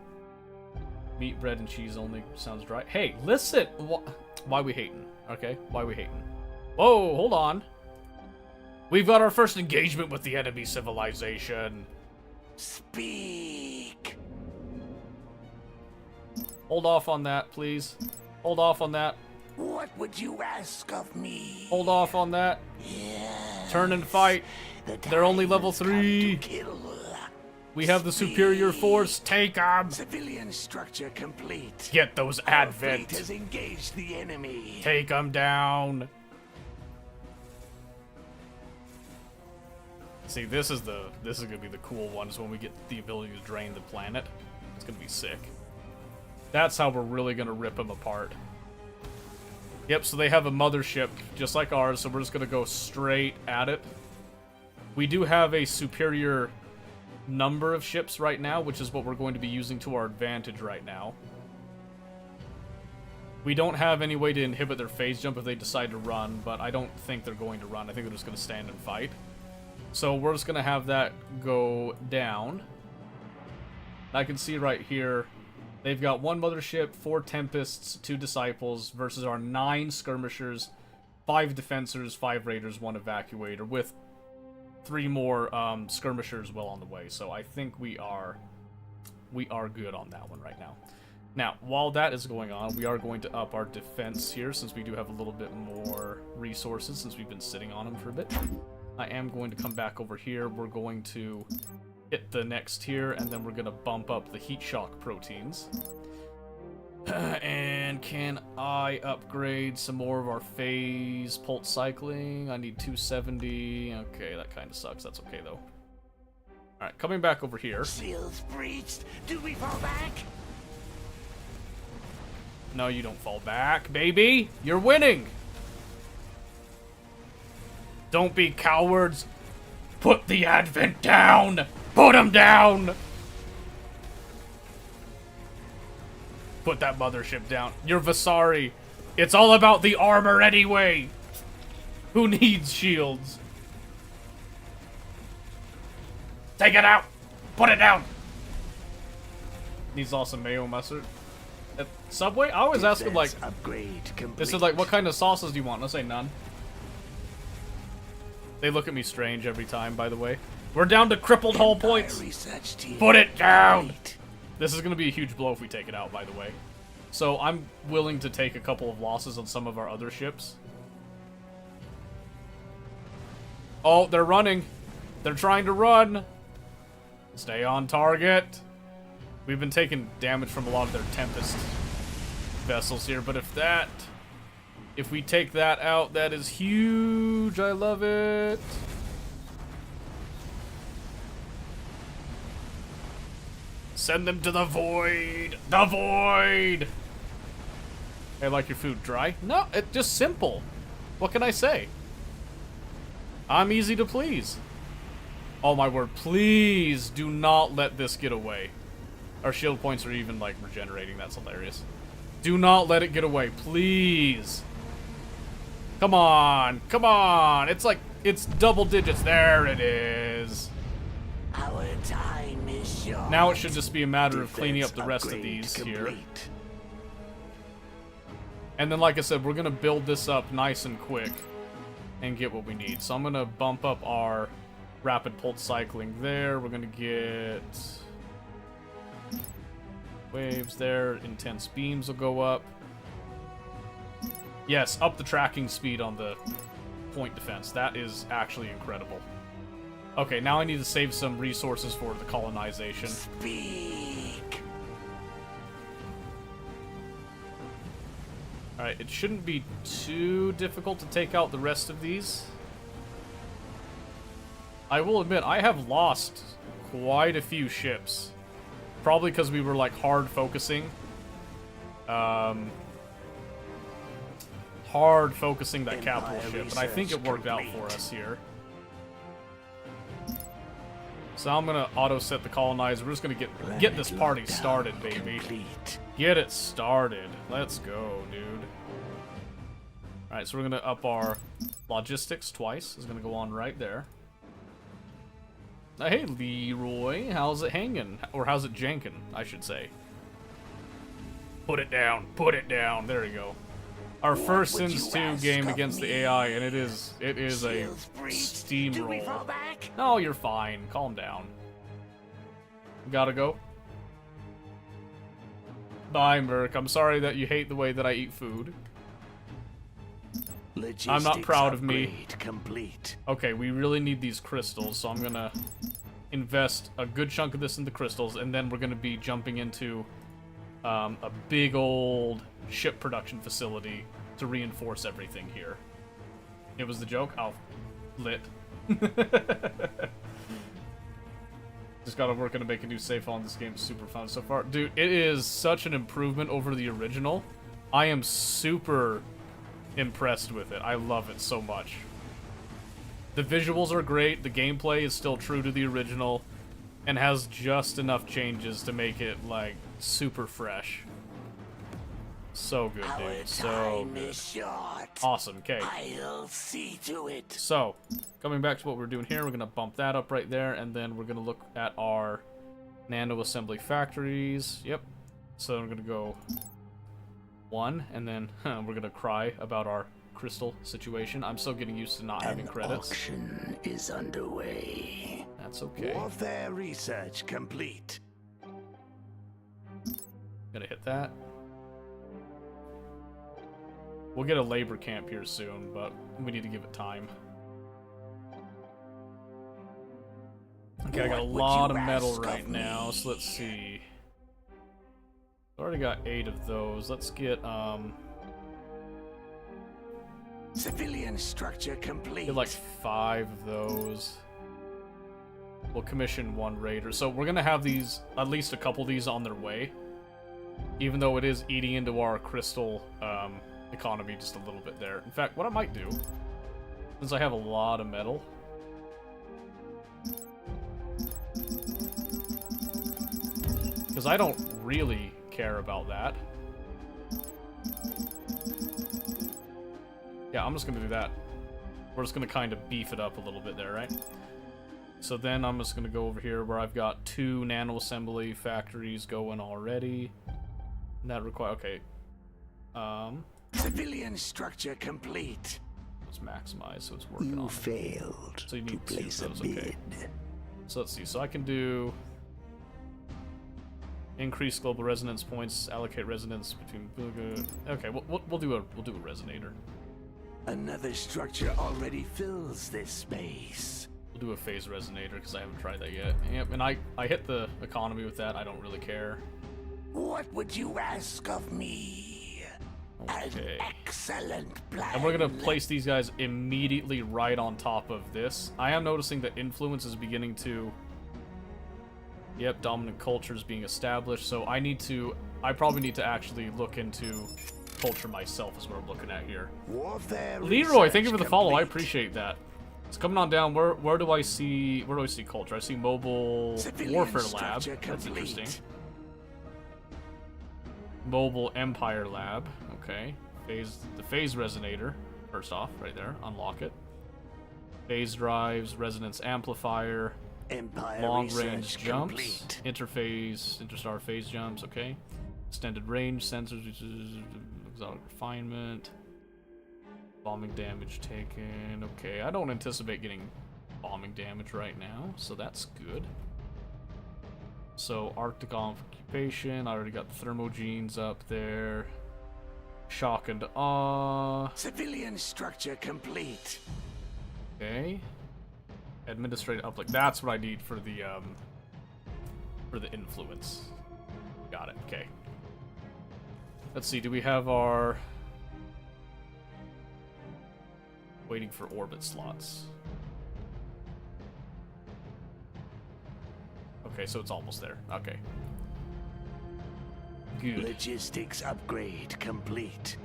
Meat, bread, and cheese only sounds dry. Hey, listen! Why we hating? Okay, why we hating? Whoa, hold on. We've got our first engagement with the enemy civilization. Speak. Hold off on that, please. Hold off on that. What would you ask of me? Hold off on that. Yes. Turn and fight. The They're only time level has come 3. to kill. We have the superior force. Take 'em. Civilian structure complete. Get those Our fleet advent. has engaged the enemy. Take 'em down. See, this is gonna be the cool one, is when we get the ability to drain the planet. It's gonna be sick. That's how we're really gonna rip them apart. Yep, so they have a mothership, just like ours, so we're just gonna go straight at it. We do have a superior number of ships right now, which is what we're going to be using to our advantage right now. We don't have any way to inhibit their phase jump if they decide to run, but I don't think they're going to run. I think they're just going to stand and fight. So we're just going to have that go down. I can see right here, they've got 1 mothership, 4 Tempests, 2 Disciples, versus our 9 Skirmishers, 5 Defensors, 5 Raiders, 1 Evacuator, with 3 more Skirmishers well on the way. So I think we are good on that one right now. Now, while that is going on, we are going to up our defense here, since we do have a little bit more resources, since we've been sitting on them for a bit. I am going to come back over here. We're going to hit the next tier, and then we're going to bump up the heat shock proteins. And can I upgrade some more of our phase pulse cycling? I need 270. Okay, that kind of sucks. That's okay, though. Alright, coming back over here. Seals breached. Do we fall back? No, you don't fall back, baby. You're winning. Don't be cowards. Put the Advent down. Put him down. Put that mothership down. You're Vasari. It's all about the armor anyway. Who needs shields? Take it out. Put it down. Needs awesome mayo mustard. At Subway, I always ask them, like, upgrade complete. this is like, what kind of sauces do you want? I'll say none. They look at me strange every time, by the way. We're down to crippled hull points. Put it down. This is going to be a huge blow if we take it out, by the way. So I'm willing to take a couple of losses on some of our other ships. Oh, they're running. They're trying to run. Stay on target. We've been taking damage from a lot of their Tempest vessels here, but if we take that out, that is huge. I love it. Send them to the void. The void. Hey, like your food dry? No, it's just simple. What can I say? I'm easy to please. Oh my word, please do not let this get away. Our shield points are even, like, regenerating. That's hilarious. Do not let it get away, please. Come on, come on. It's like, it's double digits. There it is. Our time is short. Now it should just be a matter of cleaning up the rest of these here. And then, like I said, we're going to build this up nice and quick and get what we need. So I'm going to bump up our rapid pulse cycling there. We're going to get waves there. Intense beams will go up. Yes, up the tracking speed on the point defense. That is actually incredible. Okay, now I need to save some resources for the colonization. Speak. Alright, it shouldn't be too difficult to take out the rest of these. I will admit, I have lost quite a few ships. Probably because we were, like, hard focusing. Hard focusing that capital ship, and I think it worked out for us here. So I'm gonna auto set the colonizer. We're just gonna get this party started, baby. Get it started. Let's go, dude. Alright, so we're gonna up our logistics twice. It's gonna go on right there. Hey, Leroy, how's it hanging? Or how's it janking, I should say. Put it down. Put it down. There you go. Our first Sins 2 game against the AI, and it is a steamroll. No, you're fine. Calm down. Gotta go. Bye, Merc. I'm sorry that you hate the way that I eat food. I'm not proud of me. Complete. Okay, we really need these crystals, so I'm gonna invest a good chunk of this into crystals, and then we're gonna be jumping into a big old ship production facility to reinforce everything here. It was the joke? Oh, lit. Just gotta work on to make a new save file in this game. Super fun so far. Dude, it is such an improvement over the original. I am super impressed with it. I love it so much. The visuals are great. The gameplay is still true to the original and has just enough changes to make it, like, super fresh. So good, dude. So good. Awesome. Okay. I'll see to it. So, coming back to what we're doing here, we're going to bump that up right there, and then we're going to look at our nano assembly factories. Yep. So I'm going to go 1, and then we're going to cry about our crystal situation. I'm still getting used to not having credits. Auction is underway. That's okay. Warfare research complete. Gonna hit that. We'll get a labor camp here soon, but we need to give it time. Okay, I got a lot of metal right now, so let's see. I already got 8 of those. Let's get, Civilian structure complete. get like 5 of those. We'll commission 1 raider. So we're gonna have these, at least a couple of these on their way. Even though it is eating into our crystal, economy just a little bit there. In fact, what I might do, since I have a lot of metal, because I don't really care about that. Yeah, I'm just gonna do that. We're just gonna kind of beef it up a little bit there, right? So then I'm just gonna go over here where I've got 2 nano assembly factories going already. And that require okay. Civilian structure complete. Let's maximize so it's working You on it. failed So you to need 2 place a of those, okay. bid. So let's see. So I can do increase global resonance points, allocate resonance between. Okay, we'll do a resonator. Another structure already fills this space. We'll do a phase resonator because I haven't tried that yet. Yep, and I hit the economy with that. I don't really care. What would you ask of me? Okay. An excellent plan. And we're gonna place these guys immediately right on top of this. I am noticing that influence is beginning to. Yep, dominant culture is being established. So I probably need to actually look into culture myself. Is what I'm looking at here. Warfare Leroy, thank you for the research follow. I complete. appreciate that. It's coming on down. Where do I see culture? I see mobile Civilian warfare lab. structure That's complete. interesting. Mobile Empire Lab. Okay. The phase resonator. First off, right there. Unlock it. Phase drives, resonance amplifier, Empire long range research jumps, complete. interstar phase jumps. Okay. Extended range sensors, which is exotic refinement. Bombing damage taken. Okay, I don't anticipate getting bombing damage right now, so that's good. So Arctic occupation, I already got the thermogenes up there. Shock and awe. Civilian structure complete. Okay. Administrative uplift. That's what I need for the influence. Got it. Okay. Let's see. Do we have our waiting for orbit slots? Okay, so it's almost there. Okay. Good. Logistics upgrade complete.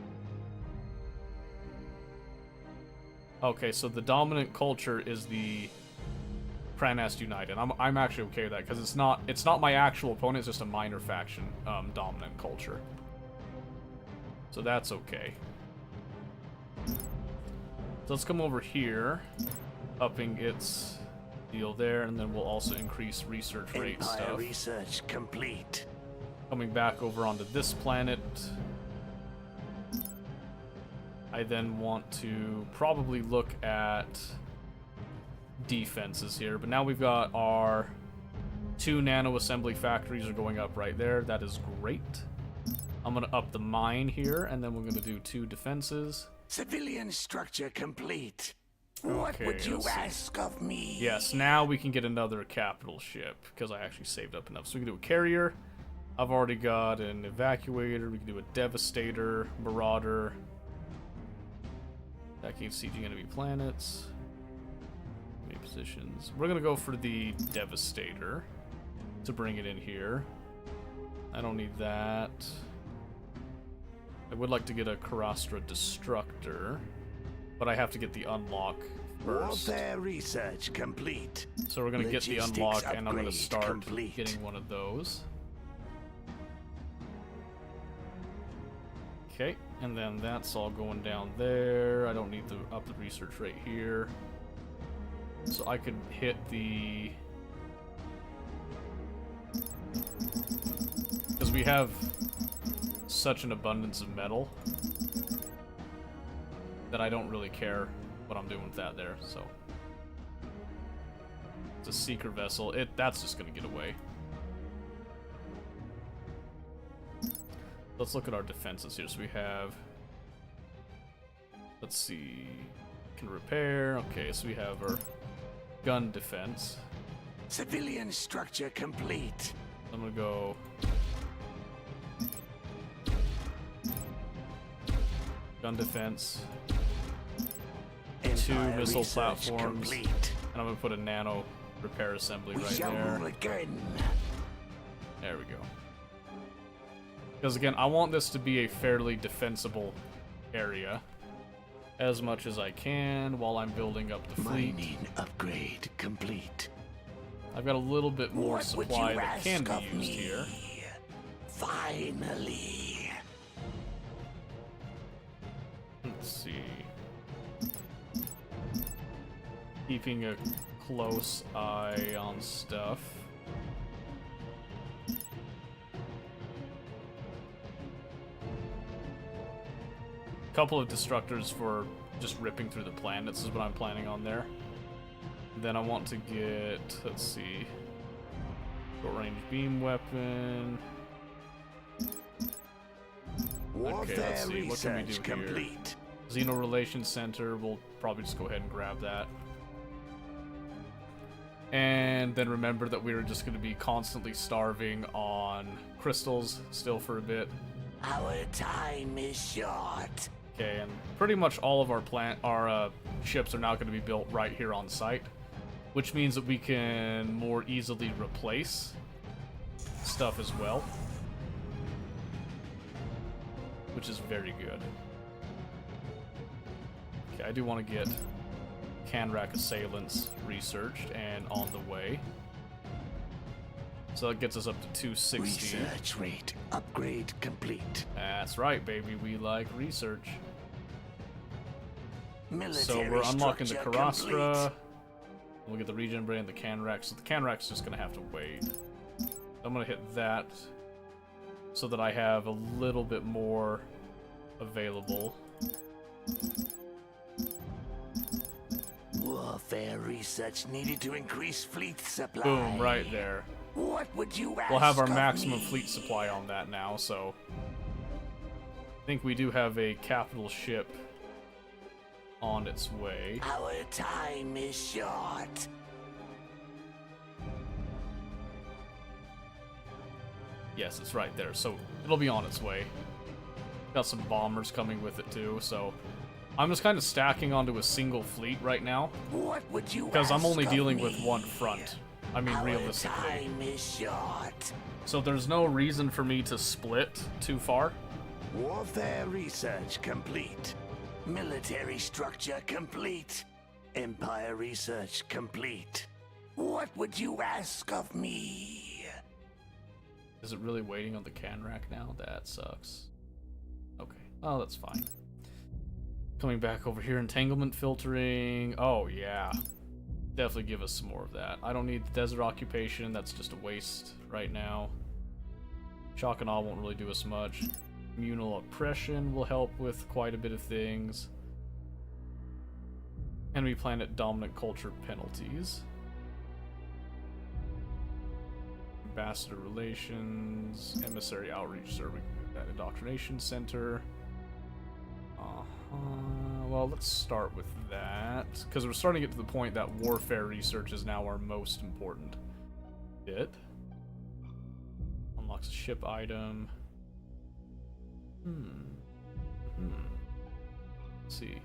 Okay, so the dominant culture is the Pranast United. I'm actually okay with that because it's not my actual opponent. It's just a minor faction dominant culture. So that's okay. So let's come over here, upping its deal there, and then we'll also increase research rate Empire stuff. research complete. Coming back over onto this planet, I then want to probably look at defenses here, but now we've got our 2 nano assembly factories are going up right there. That is great. I'm gonna up the mine here, and then we're gonna do 2 defenses. Civilian structure complete. What Okay, would you let's see. ask of me? Yes, now we can get another capital ship because I actually saved up enough. So we can do a carrier. I've already got an evacuator. We can do a devastator, marauder. Attacking sieging enemy planets. positions. We're gonna go for the Devastator to bring it in here. I don't need that. I would like to get a Karastra Destructor, but I have to get the unlock first. Warfare research complete. So we're gonna get the Logistics unlock, and I'm gonna upgrade start complete. getting one of those. Okay, and then that's all going down there. I don't need to up the research right here. So I could hit the... Because we have such an abundance of metal that I don't really care what I'm doing with that there, so... It's a seeker vessel. That's just gonna get away. Let's look at our defenses here. So we have... Let's see... Can repair. Okay, so we have our gun defense. Civilian structure complete. I'm gonna go... Gun defense. Two Empire missile research platforms. complete. And I'm gonna put a nano repair assembly We right shall there. rule again. There we go. Because again, I want this to be a fairly defensible area as much as I can while I'm building up the fleet. Mining upgrade complete. I've got a little bit more What would supply you that can ask be of used me? here. Finally. Let's see. Keeping a close eye on stuff. Couple of destructors for just ripping through the planets is what I'm planning on there. Then I want to get, let's see, short range beam weapon. Warfare let's see, what can we research do here? complete. Xeno Relations Center, we'll probably just go ahead and grab that. And then remember that we were just going to be constantly starving on crystals still for a bit. Our time is short. Okay, and pretty much all of our ships are now going to be built right here on site, which means that we can more easily replace stuff as well, which is very good. Okay, I do want to get Canrack Assailants researched and on the way. So that gets us up to 260. Research rate upgrade complete. That's right, baby. We like research. Military So we're unlocking the structure Karastra. complete. We'll get the regen brain and the Canrack. So the Canrack's just gonna have to wait. I'm gonna hit that so that I have a little bit more available. Warfare research needed to increase fleet supply. Boom, right there. What would you ask We'll have our of maximum me? fleet supply on that now, so I think we do have a capital ship on its way. Our time is short. Yes, it's right there, so it'll be on its way. Got some bombers coming with it too, so I'm just kind of stacking onto a single fleet right now What would you because I'm ask only of dealing me? with one front. I mean, Our realistically. time is short. So there's no reason for me to split too far. Warfare research complete. Military structure complete. Empire research complete. What would you ask of me? Is it really waiting on the Canrack now? That sucks. Okay. Oh, that's fine. Coming back over here, entanglement filtering. Oh, yeah. Definitely give us some more of that. I don't need the desert occupation. That's just a waste right now. Shock and awe won't really do us much. Communal oppression will help with quite a bit of things. Enemy planet dominant culture penalties. Ambassador relations, emissary outreach serving at indoctrination center. Well, let's start with that because we're starting to get to the point that warfare research is now our most important bit. Unlocks a ship item. Let's see.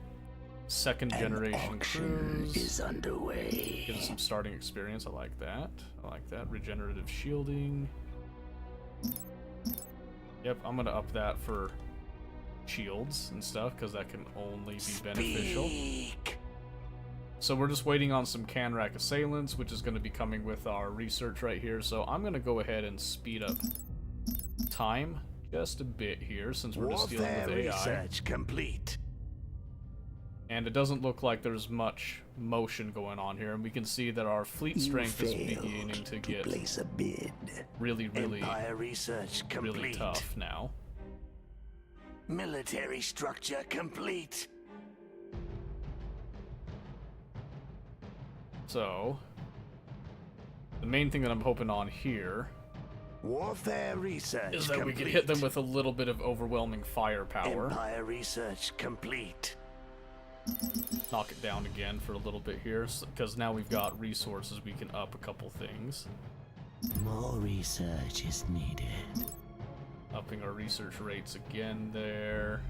second generation cruise. Is underway. Gives us some starting experience. I like that. I like that. Regenerative shielding. Yep, I'm gonna up that for shields and stuff because that can only be beneficial. Speak. So we're just waiting on some Canrack assailants, which is going to be coming with our research right here. So I'm going to go ahead and speed up time just a bit here since we're just dealing with AI. Research complete. And it doesn't look like there's much motion going on here, and we can see that our fleet strength is beginning to get place a bid. really, Empire research complete. really tough now. Military structure complete. So, the main thing that I'm hoping on here Warfare research is that complete. we can hit them with a little bit of overwhelming firepower. Empire research complete. Knock it down again for a little bit here, because now we've got resources, we can up a couple things. More research is needed. Upping our research rates again there.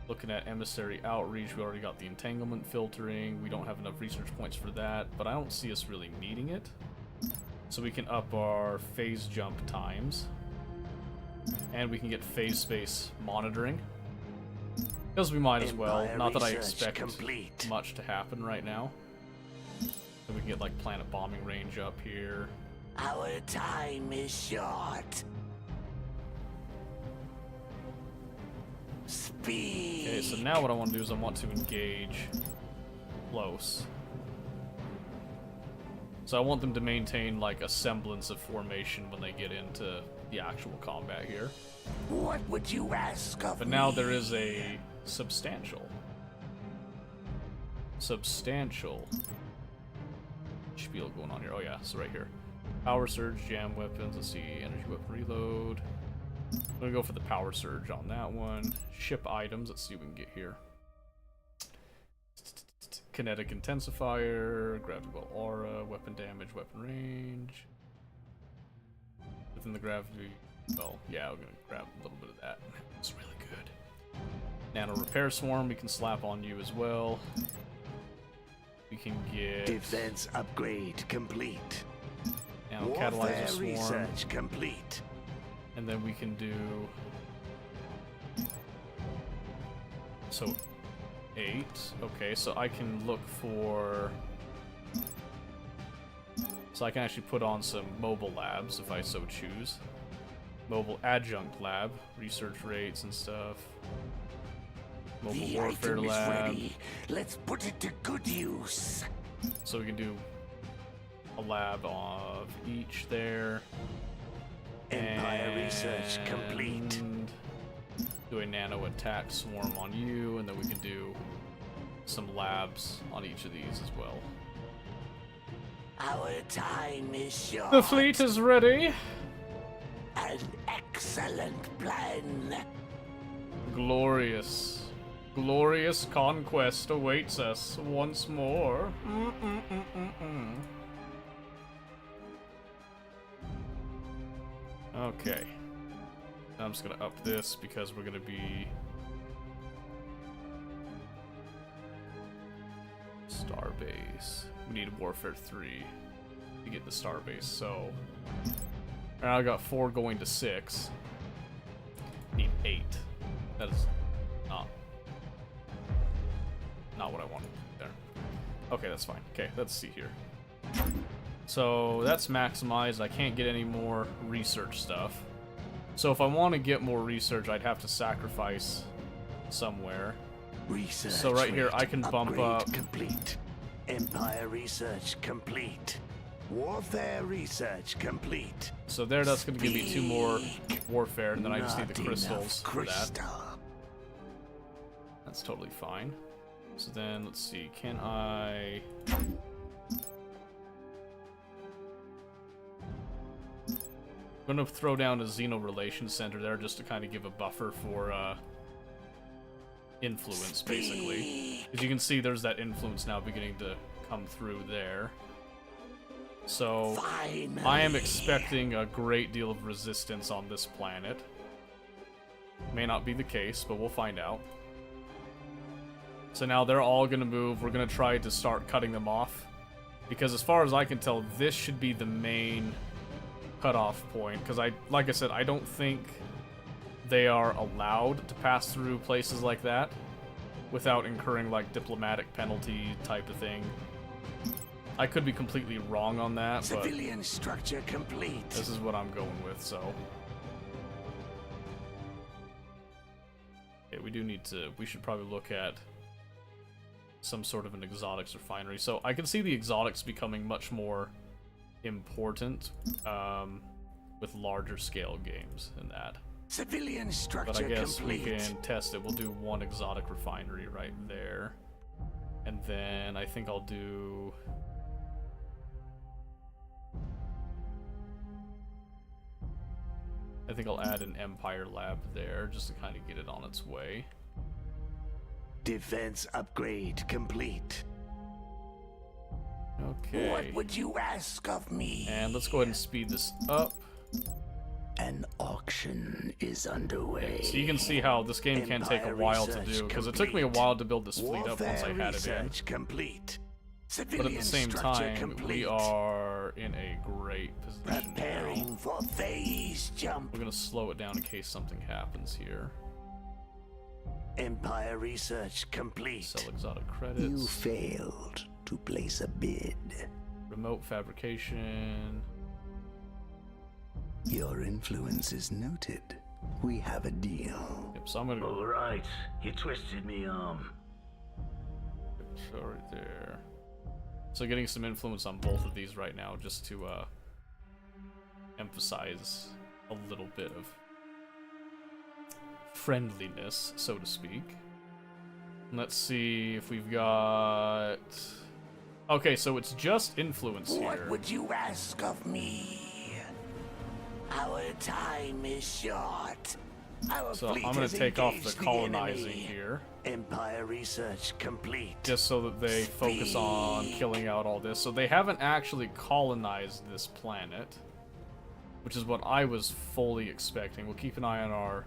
Looking at emissary outreach, we already got the entanglement filtering. We don't have enough research points for that, but I don't see us really needing it. So we can up our phase jump times. And we can get phase space monitoring. Because we might as well. Empire Not that I research expect complete. much to happen right now. So we can get like planet bombing range up here. Our time is short. Speed. Okay, so now what I want to do is I want to engage close. So I want them to maintain like a semblance of formation when they get into the actual combat here. What would you ask of But now me? there is a substantial spiel going on here. Oh yeah, so right here. Power surge, jam weapons, let's see, energy weapon reload. I'm gonna go for the power surge on that one. Ship items, let's see what we can get here. Kinetic intensifier, gravity well aura, weapon damage, weapon range. Within the gravity, well, yeah, we're gonna grab a little bit of that. It's really good. Nano repair swarm, we can slap on you as well. We can get Defense upgrade complete. nano Warfare catalyzer swarm. research complete. And then we can do so 8. Okay, so I can look for I can actually put on some mobile labs if I so choose. Mobile adjunct lab, research rates and stuff. Mobile The warfare item is lab. ready. Let's put it to good use. So we can do a lab of each there. Empire research complete. And do a nano attack swarm on you, and then we can do some labs on each of these as well. Our time is short. The fleet is ready. An excellent plan. Glorious, glorious conquest awaits us once more. Okay. I'm just gonna up this because we're gonna be Starbase. We need Warfare 3 to get the Starbase, so now I got 4 going to 6. Need 8. That is not what I wanted there. Okay, that's fine. Okay, let's see here. So that's maximized. I can't get any more research stuff. So if I want to get more research, I'd have to sacrifice somewhere. Research So right here, rate I can bump upgrade up- Complete. Empire research complete. Warfare research complete. So there, that's going to give me 2 more Speak. warfare, and then I just need the Not crystals enough for that. crystal. That's totally fine. So then, let's see, can I... I'm going to throw down a Xeno Relations Center there just to kind of give a buffer for influence, basically. As you can see, there's that influence now beginning to come through there. So, Finally. I am expecting a great deal of resistance on this planet. May not be the case, but we'll find out. So now they're all gonna move. We're gonna try to start cutting them off. Because as far as I can tell, this should be the main cutoff point. Because like I said, I don't think they are allowed to pass through places like that without incurring like diplomatic penalty type of thing. I could be completely wrong on that, but Civilian structure complete. this is what I'm going with, so. Okay, we should probably look at some sort of an exotics refinery. So I can see the exotics becoming much more important with larger scale games and that. Civilian structure But I guess complete. we can test it. We'll do one exotic refinery right there. And then I think I'll do... I think I'll add an Empire lab there just to kind of get it on its way. Defense upgrade complete. Okay. What would you ask of me? And let's go ahead and speed this up. An auction is underway. So you can see how this game can take a Empire while to research do, because it took complete. me a while to build this fleet up once I Warfare had it in. research complete. But at Civilian the same structure time, complete. we are in a great position now. Preparing for phase jump. We're gonna slow it down in case something happens here. Empire research complete. Sell exotic You credits. failed to place a bid. Remote fabrication. Your influence is noted. We have a deal. Yep, so I'm gonna go Alright, you twisted me arm. right there. So getting some influence on both of these right now, just to emphasize a little bit of friendliness, so to speak. Let's see if we've got... Okay, so it's just influence What here. would you ask of me? Our time is short. Our So fleet I'm gonna has take off the engaged colonizing enemy. here, Empire research complete. just so that they focus on killing out all this. So they haven't actually colonized this planet, which is what I was fully expecting. We'll keep an eye on our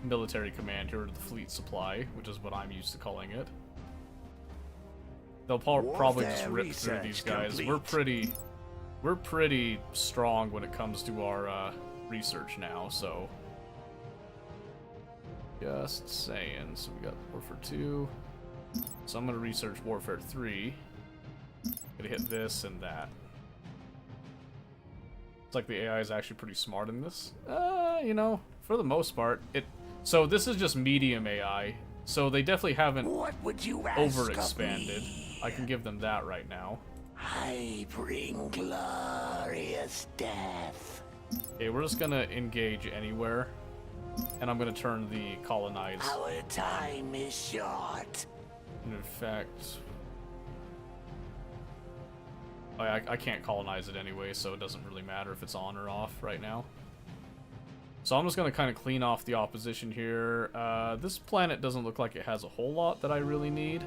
military command here, the fleet supply, which is what I'm used to calling it. They'll probably just Warfare rip through research these guys. complete. We're pretty strong when it comes to our research now, so just saying. So we got Warfare 2. So I'm gonna research Warfare 3. Gonna hit this and that. It's like the AI is actually pretty smart in this. You know, for the most part, so this is just medium AI. So they definitely haven't What would you ask overexpanded. of me? I can give them that right now. I bring glorious death. Okay, we're just gonna engage anywhere, and I'm gonna turn the colonize. Our time is short. And in fact, I can't colonize it anyway, so it doesn't really matter if it's on or off right now. So I'm just gonna kind of clean off the opposition here. This planet doesn't look like it has a whole lot that I really need.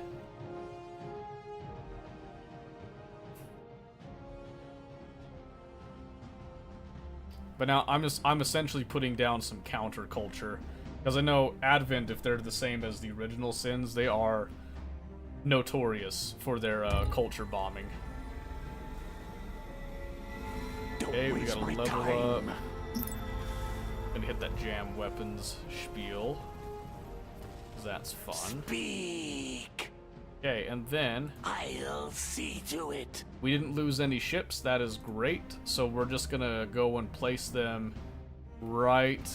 But now I'm essentially putting down some counterculture, because I know Advent, if they're the same as the original Sins, they are notorious for their culture bombing. Don't Okay, we waste gotta my level time. up. Gonna hit that jam weapons spiel, 'cause that's fun. Speak. Okay, and then I'll see to it. we didn't lose any ships. That is great. So we're just gonna go and place them right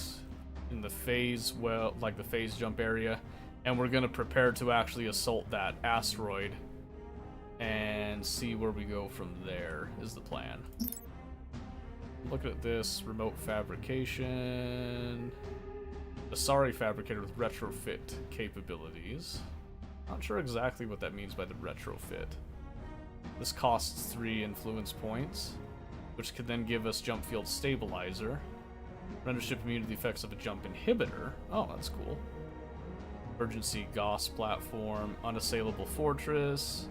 in the phase, well, like the phase jump area, and we're gonna prepare to actually assault that asteroid and see where we go from there. Is the plan. Look at this remote fabrication. Asari fabricator with retrofit capabilities. Not sure exactly what that means by the retrofit. This costs 3 influence points, which could then give us jump field stabilizer. Render ship immune to the effects of a jump inhibitor. Oh, that's cool. Emergency Gauss platform, unassailable fortress,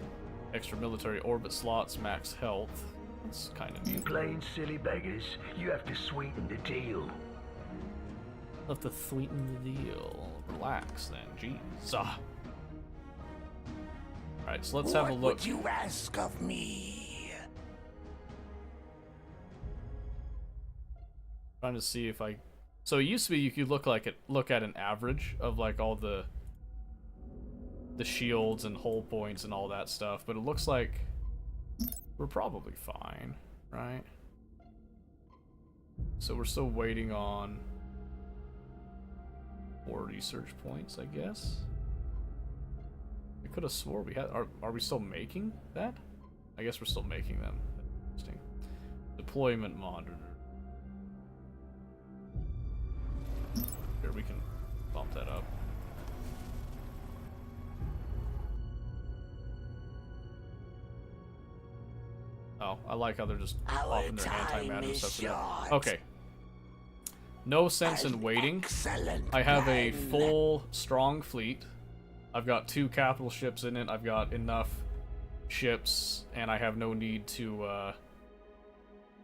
extra military orbit slots, max health. That's kind of neat. Plain silly beggars, you have to sweeten the deal. Have to sweeten the deal. Relax then, jeez. Alright, so let's have a What look. would you ask of me? Trying to see if I... So it used to be you could look at an average of like all the shields and hull points and all that stuff, but it looks like we're probably fine, right? So we're still waiting on more research points, I guess. I could have swore we had... Are we still making that? I guess we're still making them. Interesting. Deployment monitor. Here, we can bump that up. Oh, I like how they're just popping their anti-matter stuff for that. Okay. No sense in waiting. I have a full, strong fleet. I've got 2 capital ships in it. I've got enough ships, and I have no need to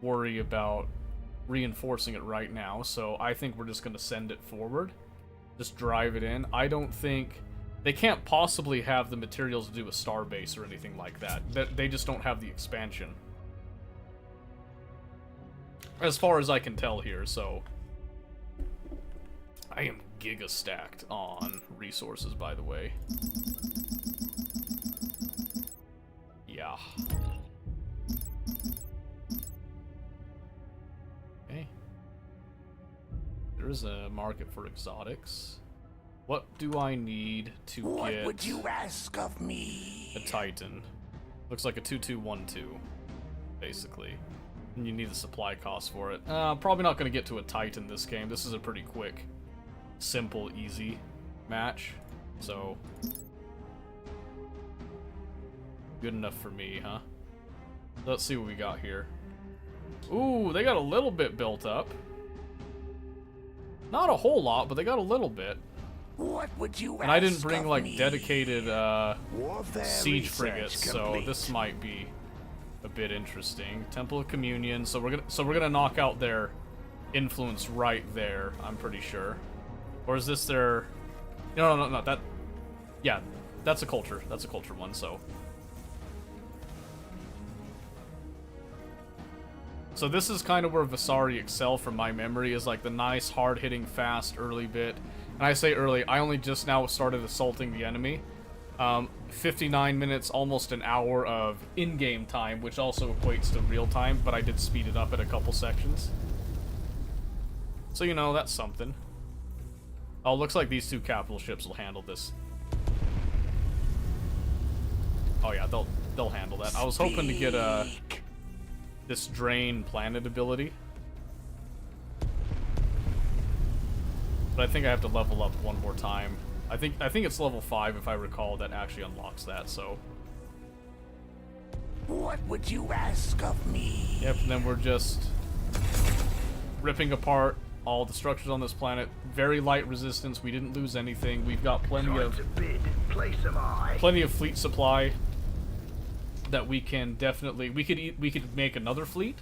worry about reinforcing it right now. So I think we're just going to send it forward. Just drive it in. I don't think... They can't possibly have the materials to do a starbase or anything like that. They just don't have the expansion. As far as I can tell here, so... I am giga stacked on resources, by the way. Yeah. Okay. There is a market for exotics. What do I need to get... What would you ask of me? A Titan. Looks like a 2212, basically. And you need a supply cost for it. Probably not going to get to a Titan this game. This is a pretty quick, simple, easy match. So... good enough for me, huh? Let's see what we got here. Ooh, they got a little bit built up. Not a whole lot, but they got a little bit. What would you And I didn't ask bring of like me? dedicated Warfare siege research frigates, so complete. this might be a bit interesting. Temple of Communion, so we're gonna knock out their influence right there, I'm pretty sure. Or is this their... No, that... Yeah, that's a culture. That's a culture one, so... So this is kind of where Vasari excel from my memory, is like the nice, hard-hitting, fast, early bit. And I say early, I only just now started assaulting the enemy. 59 minutes, almost an hour of in-game time, which also equates to real time, but I did speed it up at a couple sections. So, you know, that's something. Oh, looks like these 2 capital ships will handle this. Oh yeah, they'll handle that. I was hoping to get this drain planet ability, but I think I have to level up one more time. I think it's level 5 if I recall that actually unlocks that. So. What would you ask of me? Yep, and then we're just ripping apart all the structures on this planet. Very light resistance. We didn't lose anything. We've got plenty of fleet supply that we can definitely... We could make another fleet,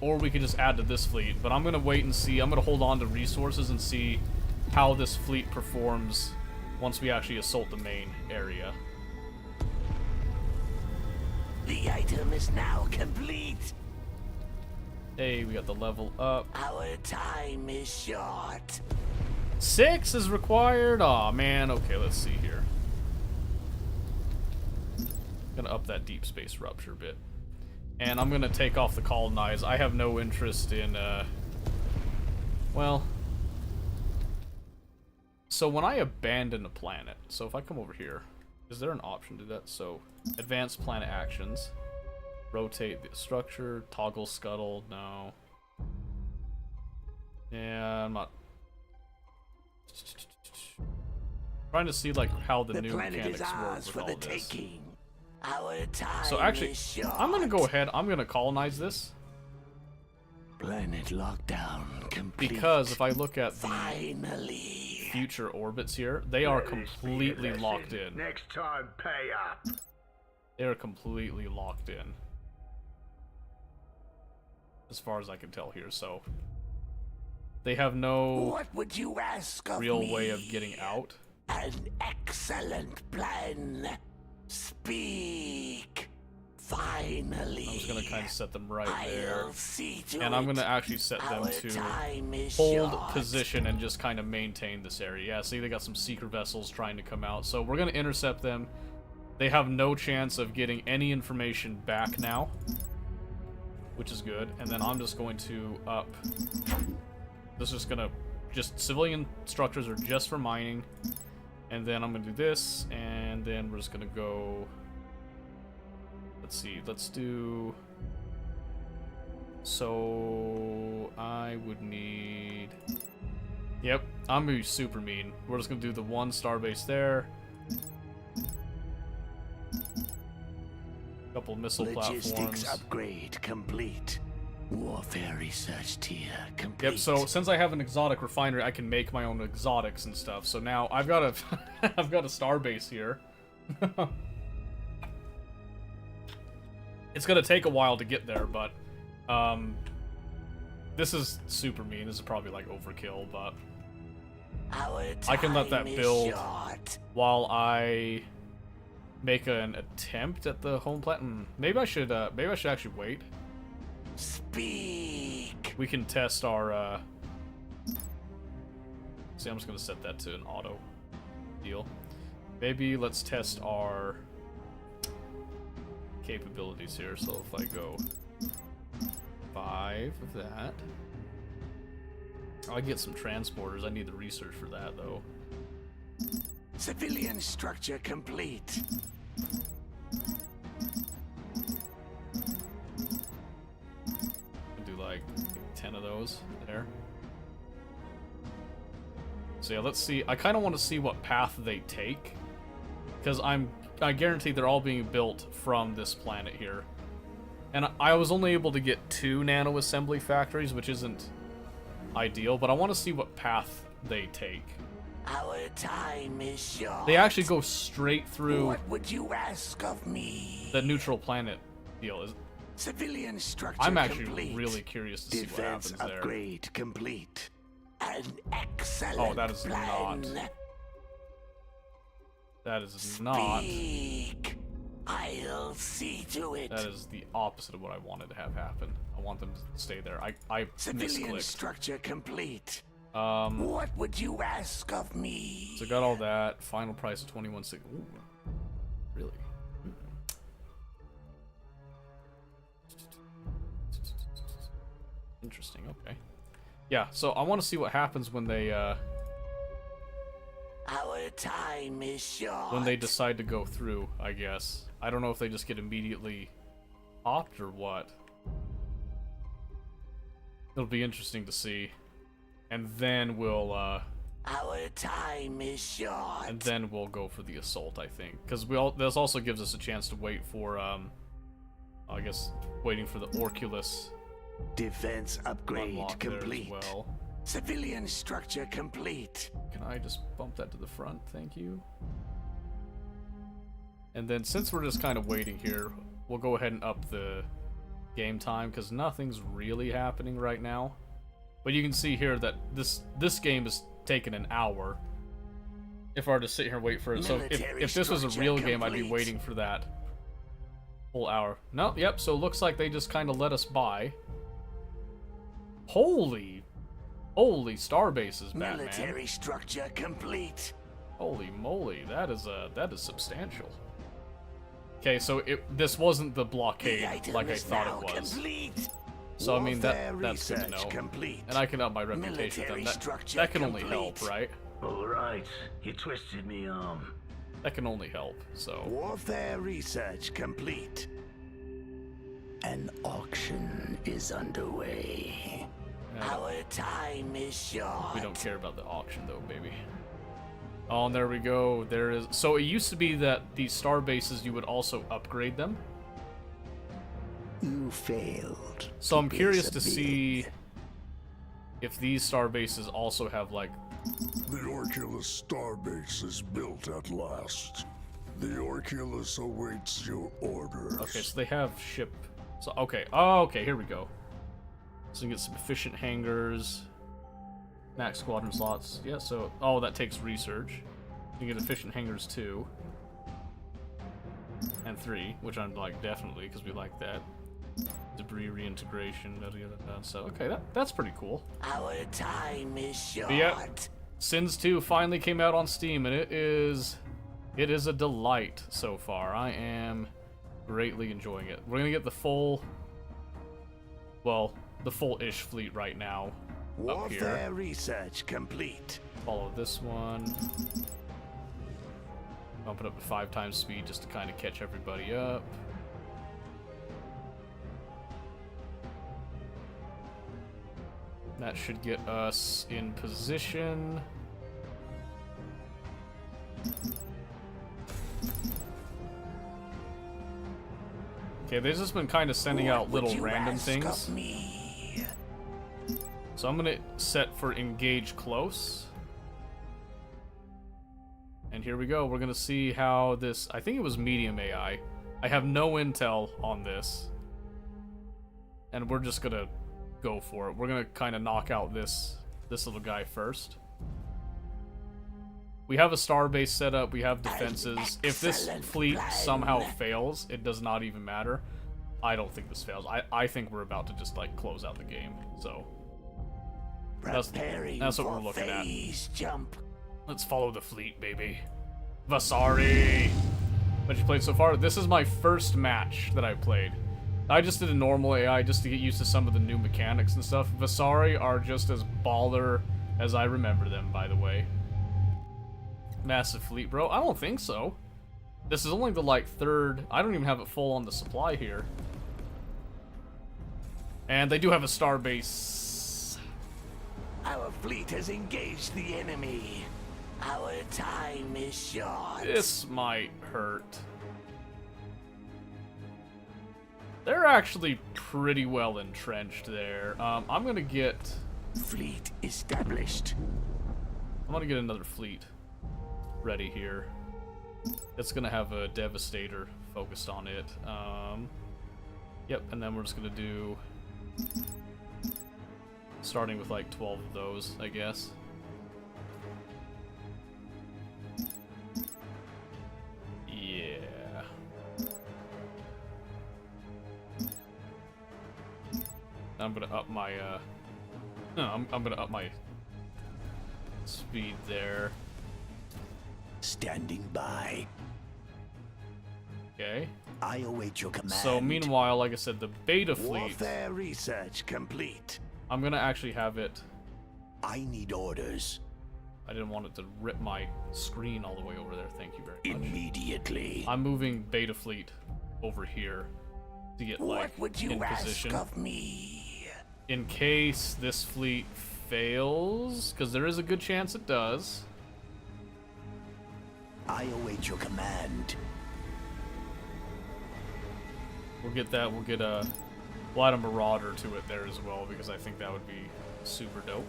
or we could just add to this fleet. But I'm gonna wait and see. I'm gonna hold on to resources and see how this fleet performs once we actually assault the main area. The item is now complete. Hey, we got the level up. Our time is short. 6 is required. Aw, man. Okay, let's see here. Gonna up that deep space rupture bit. And I'm gonna take off the colonize. I have no interest in, well... So when I abandon a planet, so if I come over here, is there an option to do that? So, advanced planet actions. Rotate the structure, toggle scuttle, no. Yeah, I'm not... Trying to see, like, how the new mechanics work with all this. Our time So actually, is short. I'm gonna go ahead, I'm gonna colonize this. Planet lockdown complete. Because if I look at the Finally. future orbits here, they are completely locked in. Next time, pay up. They are completely locked in. As far as I can tell here, so... They have no What would you ask of real me? way of getting out. An excellent plan. Speak. Finally. I'm just gonna kind of set them right there. I'll see to And I'm it. gonna actually set them Our to time is hold short. position and just kind of maintain this area. Yeah, see, they got some secret vessels trying to come out. So we're gonna intercept them. They have no chance of getting any information back now, which is good. And then I'm just going to up. This is gonna just civilian structures are just for mining. And then I'm gonna do this, and then we're just gonna go. Let's see. Let's do. So I would need. Yep, I'm gonna be super mean. We're just gonna do the one starbase there. Couple missile Logistics platforms. upgrade complete. Warfare research tier complete. Yep. So since I have an exotic refinery, I can make my own exotics and stuff. So now I've got a, I've got a starbase here. It's gonna take a while to get there, but this is super mean. This is probably like overkill, but Our I can let that time is build short. while I make an attempt at the home planet. Maybe I should actually wait. Speak. We can test our. See, I'm just gonna set that to an auto deal. Maybe let's test our capabilities here. So if I go 5 of that, I'll get some transporters. I need the research for that though. Civilian structure complete. Do like 10 of those there. So yeah, let's see. I kind of want to see what path they take, because I guarantee they're all being built from this planet here. And I was only able to get 2 nano assembly factories, which isn't ideal, but I want to see what path they take. Our time is short. They actually go straight through What would you ask of me? the neutral planet deal. Civilian structure I'm actually complete. really curious to see what Defense happens there. upgrade complete. An excellent Oh, that is plan. not. That is not. Speak. I'll see to it. That is the opposite of what I wanted to have happen. I want them to stay there. I Civilian misclicked. structure complete. So What would you ask of me? got all that. Final price of 21.6. Ooh, really? Interesting. Okay. Yeah. So I want to see what happens when they Our time is short. when they decide to go through. I guess I don't know if they just get immediately popped or what. It'll be interesting to see. And then we'll Our time is short. and then we'll go for the assault, I think, because this also gives us a chance to wait for I guess waiting for the Orculus Defense upgrade unlock there as complete. well. Civilian structure complete. Can I just bump that to the front? Thank you. And then since we're just kind of waiting here, we'll go ahead and up the game time because nothing's really happening right now. But you can see here that this game is taking an hour. If I were to sit here and wait for it, so Military if this was a structure real game, I'd be complete. waiting for that whole hour. No, yep. So it looks like they just kind of let us by. Holy star bases, Batman! Military structure complete. Holy moly, that is substantial. Okay, so this wasn't the The blockade item like I is thought now it was. complete. So I mean Warfare that's good to research know. complete. And I can up my reputation with Military them. structure That can only help, complete. right? All right, you twisted me arm. That can only help. So Warfare research complete. An auction is underway. Our time is short. we don't care about the auction though, baby. Oh, and there we go. There is. So it used to be that these star bases you would also upgrade them. You failed. So I'm be curious to civilian. see if these star bases also have like. The Orculus starbase is built at last. The Orculus awaits your orders. Okay, so they have ship. So okay. Oh, okay. Here we go. So you get some efficient hangars, max squadron slots. Yeah. So that takes research. You get efficient hangars too. and 3, which I'm like definitely because we like that. Debris reintegration, so okay, that's pretty cool. Our time is short. But yeah, Sins 2 finally came out on Steam, and it is a delight so far. I am greatly enjoying it. We're gonna get the full, well, the full-ish fleet right now up here. Warfare research complete. Follow this one. Bump it up to 5 times speed just to kind of catch everybody up. That should get us in position. Okay, they've just been kind of sending out little random things. So I'm gonna set for engage close. And here we go. We're gonna see how this, I think it was medium AI. I have no intel on this. And we're just gonna go for it. We're gonna kind of knock out this little guy first. We have a starbase set up, we have defenses. If this fleet somehow fails, it does not even matter. I don't think this fails. I think we're about to just like close out the game. So that's what we're looking at. Jump. Let's follow the fleet, baby. Vasari! What you played so far? This is my first match that I played. I just did a normal AI just to get used to some of the new mechanics and stuff. Vasari are just as baller as I remember them, by the way. Massive fleet, bro? I don't think so. This is only the, like, 3rd... I don't even have it full on the supply here. And they do have a starbase. Our fleet has engaged the enemy. Our time is short. This might hurt. They're actually pretty well entrenched there. I'm gonna get... Fleet established. I'm gonna get another fleet ready here. It's gonna have a Devastator focused on it. Yep, and then we're just gonna do... starting with like 12 of those, I guess. Yeah. I'm gonna up my, I'm gonna up my speed there. Standing by. Okay. I await your command. So meanwhile, like I said, the beta fleet, Warfare research complete. I'm gonna actually have it. I need orders. I didn't want it to rip my screen all the way over there. Thank you very much. Immediately. I'm moving beta fleet over here to get like What would you in ask position of me? in case this fleet fails, because there is a good chance it does. I await your command. We'll get that. We'll get a. We'll add a Marauder to it there as well, because I think that would be super dope.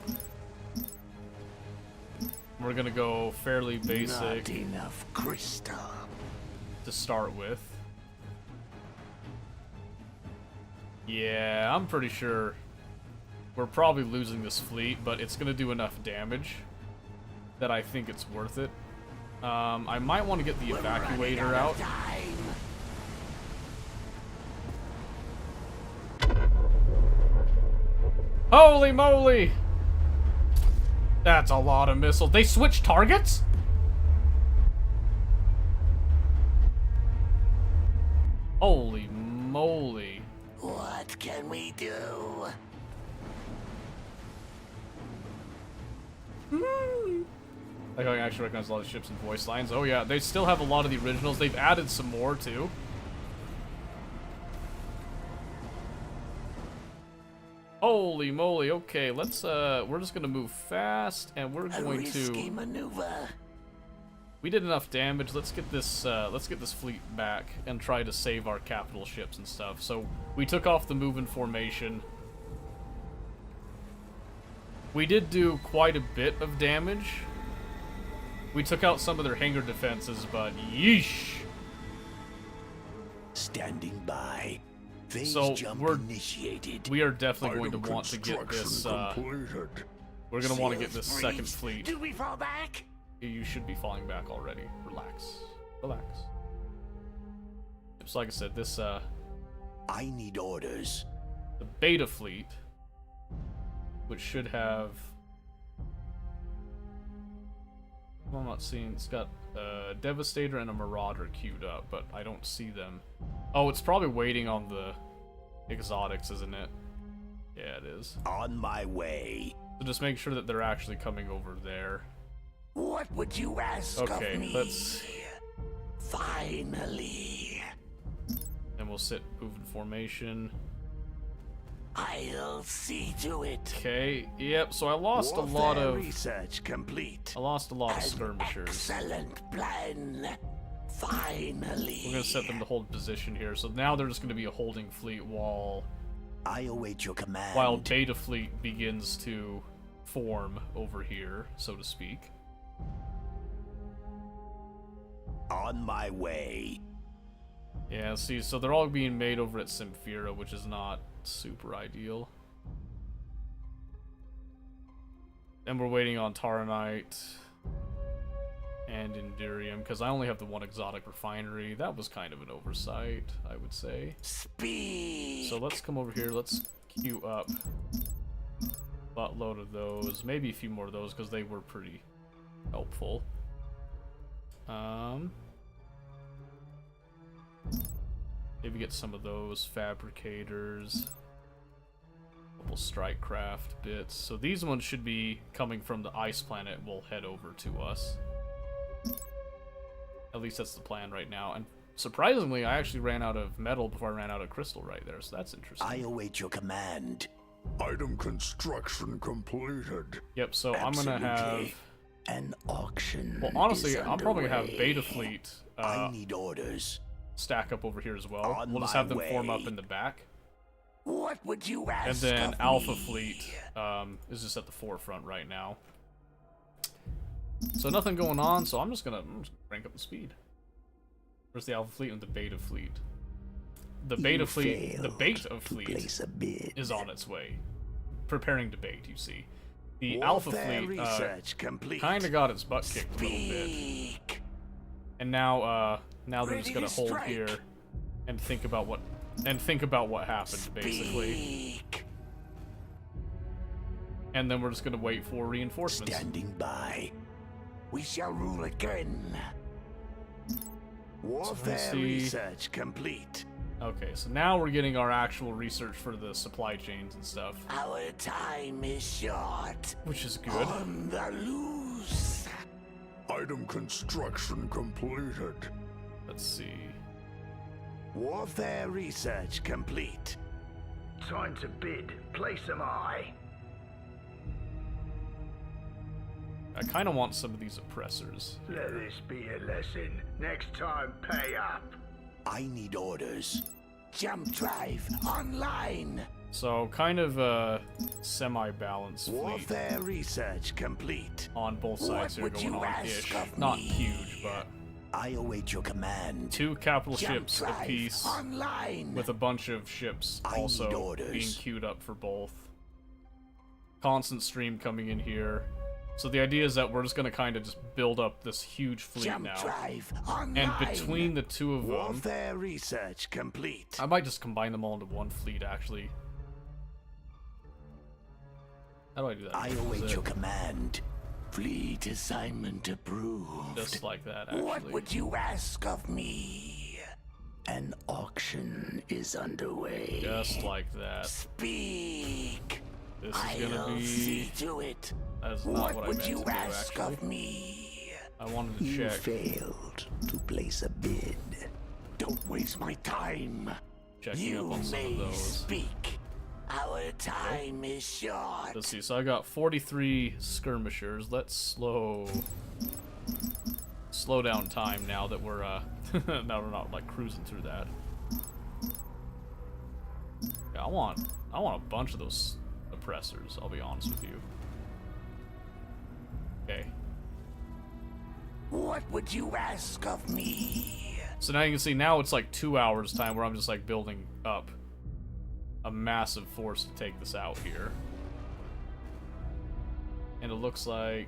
We're gonna go fairly basic. Not enough crystal. To start with. Yeah, I'm pretty sure we're probably losing this fleet, but it's gonna do enough damage that I think it's worth it. I might want to get the evacuator out. Holy moly! That's a lot of missiles. They switched targets? Holy moly. What can we do? I can actually recognize a lot of ships and voice lines. Oh yeah, they still have a lot of the originals. They've added some more too. Holy moly, okay, let's we're just gonna move fast and we're going to maneuver. We did enough damage. Let's get this fleet back and try to save our capital ships and stuff. So we took off the move in formation. We did do quite a bit of damage. We took out some of their hangar defenses, but yeesh. Standing by. Phase So jump initiated. we are definitely going to Item want to get this. completed. We're gonna want to get Seals this breached. second fleet. Do we fall back? You should be falling back already. Relax. Relax. So like I said, this I need orders. the beta fleet, which should have. I'm not seeing. It's got a Devastator and a Marauder queued up, but I don't see them. Oh, it's probably waiting on the exotics, isn't it? Yeah, it is. On my way. So just make sure that they're actually coming over there. What would you ask Okay, of me? let's. Finally. And we'll move in formation. I'll see to it. Okay. Yep. So I lost a lot Warfare of. research complete. I lost a lot of An skirmishers. Excellent plan. Finally. We're gonna set them to hold position here. So now they're just gonna be a holding fleet while I await your command. beta fleet begins to form over here, so to speak. On my way. Yeah. See, so they're all being made over at Symphira, which is not super ideal. And we're waiting on Taranite and Endurium, because I only have the one exotic refinery. That was kind of an oversight, I would say. Speak. So let's come over here. Let's queue up a buttload of those. Maybe a few more of those, because they were pretty helpful. Maybe get some of those fabricators. Couple strike craft bits. So these ones should be coming from the ice planet and will head over to us. At least that's the plan right now. And surprisingly, I actually ran out of metal before I ran out of crystal right there, so that's interesting. I await your command. Item construction completed. Yep, so I'm gonna have... Absolutely. An auction. Well, honestly, is I'm probably gonna have underway. Beta Fleet I need orders. stack up over here as well. On We'll just my have them form up way. in the back. What would you And ask then of Alpha me? Fleet is just at the forefront right now. So nothing going on, so I'm just gonna crank up the speed. Where's the Alpha Fleet and the Beta Fleet? The Beta You Fleet, the failed Beta of to Fleet place a bid. is on its way. Preparing to bait, you see. The Alpha Warfare Fleet research complete. kind of got its butt kicked a little bit. Speak. And now they're just Ready gonna to hold strike. here and think about what happened, basically. Speak. And then we're just gonna wait for reinforcements. Standing by. We shall rule again. Warfare see. research complete. Okay, so now we're getting our actual research for the supply chains and stuff, Our time is short. which is good. On the loose. Item construction completed. Let's see. Warfare research complete. Time to bid. Place am I. I kind of want some of these oppressors. Let this be a lesson. Next time, pay up. I need orders. Jump drive online. So kind of a semi-balanced fleet Warfare research complete. on both sides What here would going you on-ish. ask of Not me? huge, but I await your command. 2 capital Jump ships drive apiece online. with a bunch of ships I need also orders. being queued up for both. Constant stream coming in here. So the idea is that we're just going to kind of just build up this huge fleet Jump now. drive online. And between the two of them, Warfare research complete. I might just combine them all into one fleet, actually. How do I do that? I Is await it your command. Fleet assignment approved. just like that, actually. What would you ask of me? An auction is underway. Just like that. Speak. This is gonna I'll be... see to it. That is not what I would meant you to do, ask actually. of me? I wanted to You check. failed to place a bid. Don't waste my time. Checking You up on some of may those. speak. Our time is short. Let's see, so I got 43 skirmishers. Let's slow down time now that we're now we're not like cruising through that. Yeah, I want a bunch of those oppressors, I'll be honest with you. Okay. What would you ask of me? So now you can see now it's like 2 hours time where I'm just like building up a massive force to take this out here. And it looks like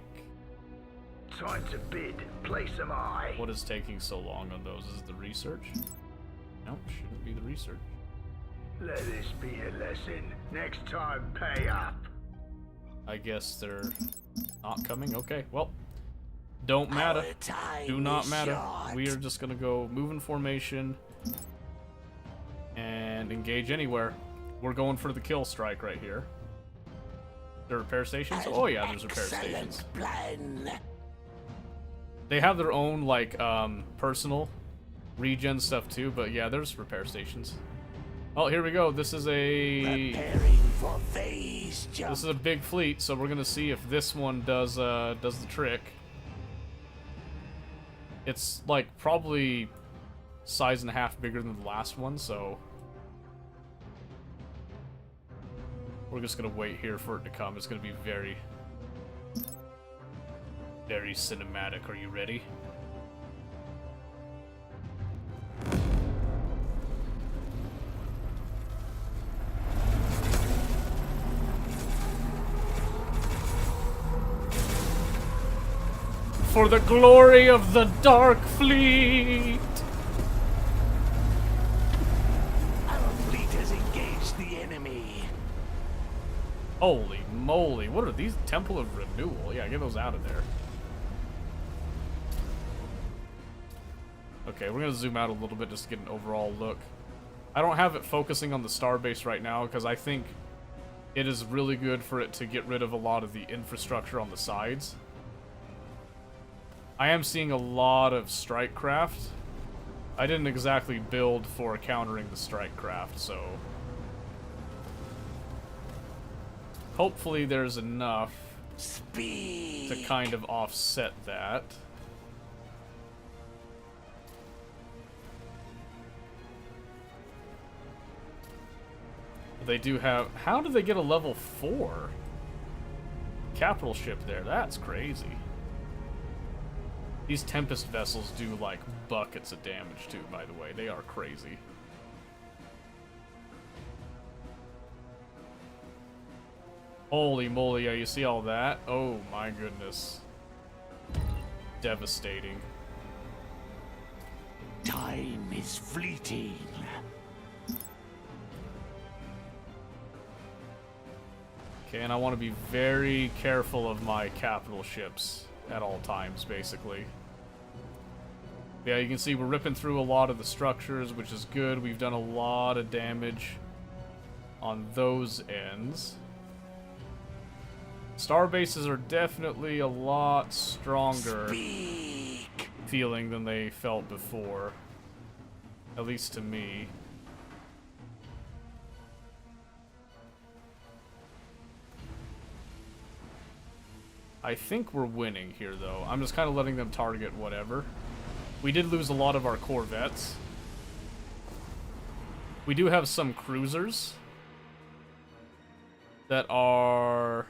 Time to bid. Place am I. what is taking so long on those is the research. Nope, shouldn't be the research. Let this be a lesson. Next time, pay up. I guess they're not coming. Okay, well, don't matter. Our time Do not is matter. short. We are just gonna go move in formation and engage anywhere. We're going for the kill strike right here. The repair stations? Oh yeah, there's repair stations. Plan. They have their own like personal regen stuff too, but yeah, there's repair stations. Oh, here we go. This is a Preparing for phase jump. this is a big fleet, so we're gonna see if this one does the trick. It's like probably size and a half bigger than the last one, so we're just gonna wait here for it to come. It's gonna be very, very cinematic. Are you ready? For the glory of the Dark Fleet! Our fleet has engaged the enemy. Holy moly, what are these? Temple of Renewal. Yeah, get those out of there. Okay, we're gonna zoom out a little bit just to get an overall look. I don't have it focusing on the starbase right now because I think it is really good for it to get rid of a lot of the infrastructure on the sides. I am seeing a lot of strike craft. I didn't exactly build for countering the strike craft, so hopefully there's enough Speed. to kind of offset that. They do have... How did they get a level 4 capital ship there? That's crazy. These Tempest vessels do, like, buckets of damage, too, by the way. They are crazy. Holy moly, yeah, you see all that? Oh, my goodness. Devastating. Time is fleeting. Okay, and I want to be very careful of my capital ships at all times, basically. Yeah, you can see we're ripping through a lot of the structures, which is good. We've done a lot of damage on those ends. Star bases are definitely a lot stronger Speak. feeling than they felt before. At least to me. I think we're winning here, though. I'm just kind of letting them target whatever. We did lose a lot of our corvettes. We do have some cruisers that are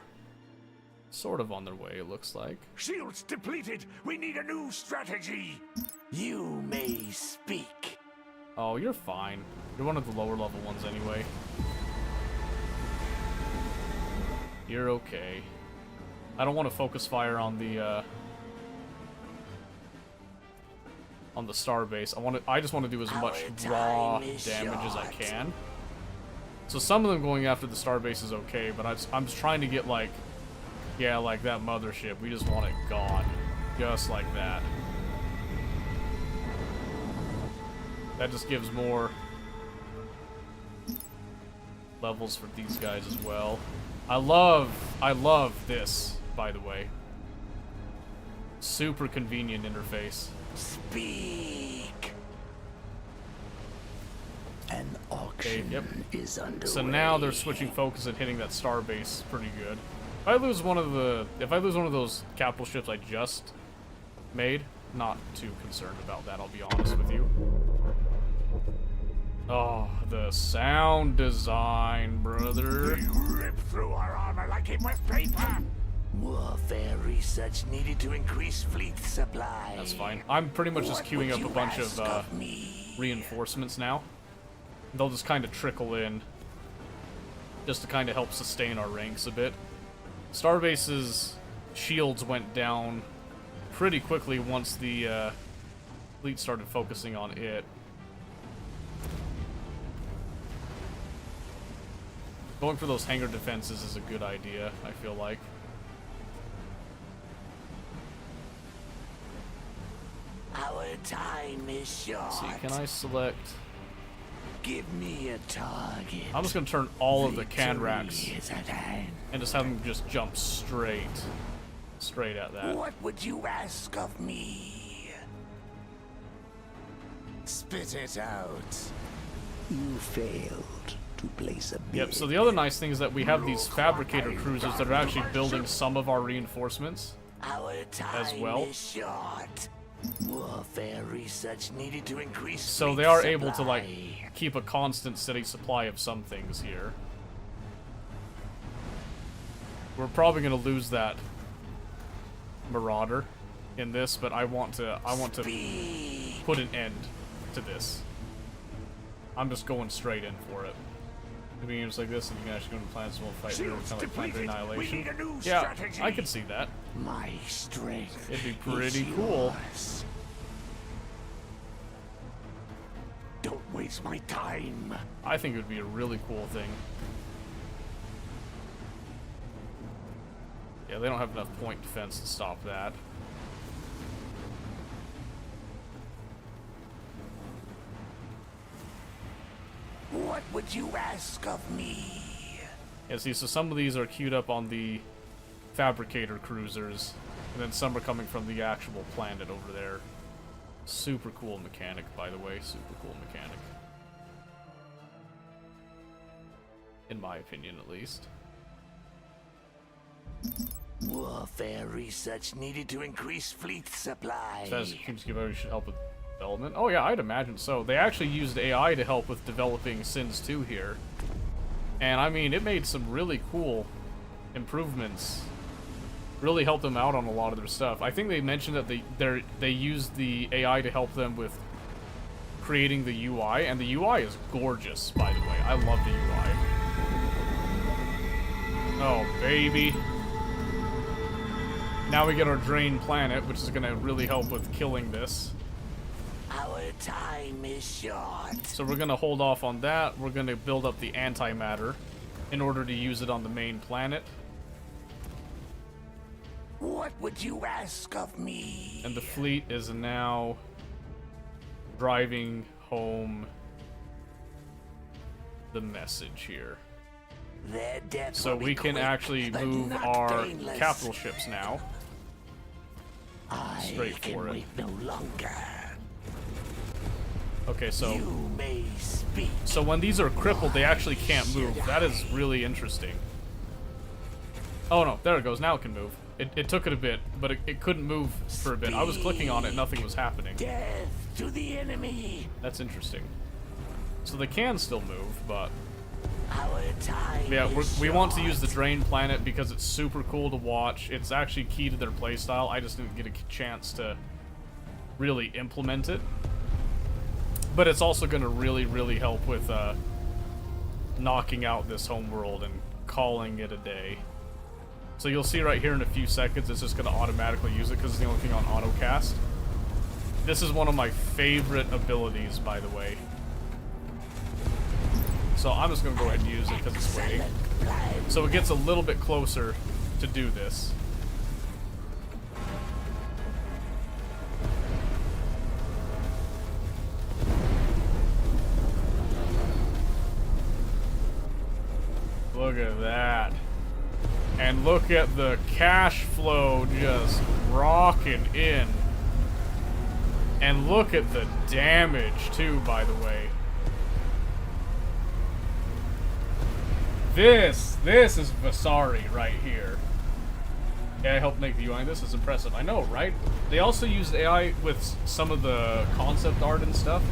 sort of on their way, it looks like. Shields depleted. We need a new strategy. You may speak. Oh, you're fine. You're one of the lower level ones anyway. You're okay. I don't want to focus fire on the starbase. I just want to do as much raw damage as I can. So some of them going after the starbase is okay, but I'm just trying to get like, yeah, like that mothership. We just want it gone, just like that. That just gives more levels for these guys as well. I love this, by the way. Super convenient interface. Speak. An Okay, auction yep. is underway. So now they're switching focus and hitting that starbase pretty good. If I lose one of those capital ships I just made, not too concerned about that, I'll be honest with you. Oh, the sound design, brother. We rip through our armor like it was paper. Warfare research needed to increase fleet supply. That's fine. I'm pretty much just What queuing would up a you bunch ask of me? reinforcements now. They'll just kind of trickle in, just to kind of help sustain our ranks a bit. Starbase's shields went down pretty quickly once the fleet started focusing on it. Going for those hangar defenses is a good idea, I feel like. Our time is short. Let's see, can I select... Give me a target. I'm just gonna turn all of the can racks Victory is at hand. and just have them just jump straight at that. What would you ask of me? Spit it out. You failed to place a bid. Yep, so the other nice thing is that we have these fabricator cruisers that are actually building some of our reinforcements Our time as well. is short. Warfare research needed to increase. So fleet they are able to, like, supply. keep a constant, steady supply of some things here. We're probably gonna lose that Marauder in this, but I want to Speed. put an end to this. I'm just going straight in for it. Doing games like this, and you can actually go into plans and fight through, kind of like Plan for Annihilation. We need a new Yeah, strategy. I could see that. My strength. It'd be is pretty cool. yours. Don't waste my time. I think it would be a really cool thing. Yeah, they don't have enough point defense to stop that. What would you ask of me? Yeah, see, so some of these are queued up on the fabricator cruisers, and then some are coming from the actual planet over there. Super cool mechanic, by the way. Super cool mechanic. In my opinion, at least. Warfare research needed to increase fleet supply. Says Teams Give Every should help with development. Oh yeah, I'd imagine so. They actually used AI to help with developing Sins 2 here. And I mean, it made some really cool improvements. Really helped them out on a lot of their stuff. I think they mentioned that they used the AI to help them with creating the UI, and the UI is gorgeous, by the way. I love the UI. Oh, baby. Now we get our Drain Planet, which is going to really help with killing this. Our time is short. So we're going to hold off on that. We're going to build up the antimatter in order to use it on the main planet. What would you ask of me? And the fleet is now driving home the message here. Their death So will be we can quick, actually but move not our painless. capital ships now. I straight can for it. wait no longer. Okay, so You may speak. when these are crippled, they actually can't move. That is really interesting. Oh no, there it goes. Now it can move. It took it a bit, but it couldn't move for a bit. I was clicking on it, nothing was happening. Death to the enemy. That's interesting. So they can still move, but Our time yeah, is we want to short. use the Drain Planet because it's super cool to watch. It's actually key to their playstyle. I just didn't get a chance to really implement it. But it's also going to really, really help with knocking out this homeworld and calling it a day. So you'll see right here in a few seconds, it's just going to automatically use it because it's the only thing on autocast. This is one of my favorite abilities, by the way. So I'm just going to go ahead and use it because it's waiting. So it gets a little bit closer to do this. Look at that. And look at the cash flow just rocking in. And look at the damage too, by the way. This is Vasari right here. Yeah, I helped make the UI. This is impressive. I know, right? They also used AI with some of the concept art and stuff.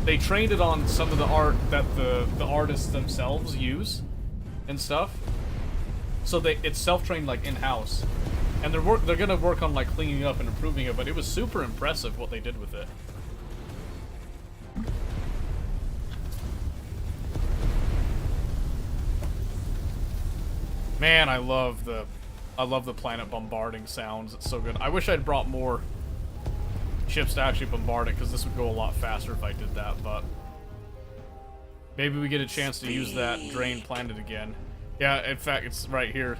They trained it on some of the art that the artists themselves use and stuff. So it's self-trained like in-house. And they're gonna work on like cleaning up and improving it, but it was super impressive what they did with it. Man, I love the planet bombarding sounds. It's so good. I wish I'd brought more ships to actually bombard it, because this would go a lot faster if I did that, but Maybe we get a chance to use that drained planet again. Yeah, in fact, it's right here.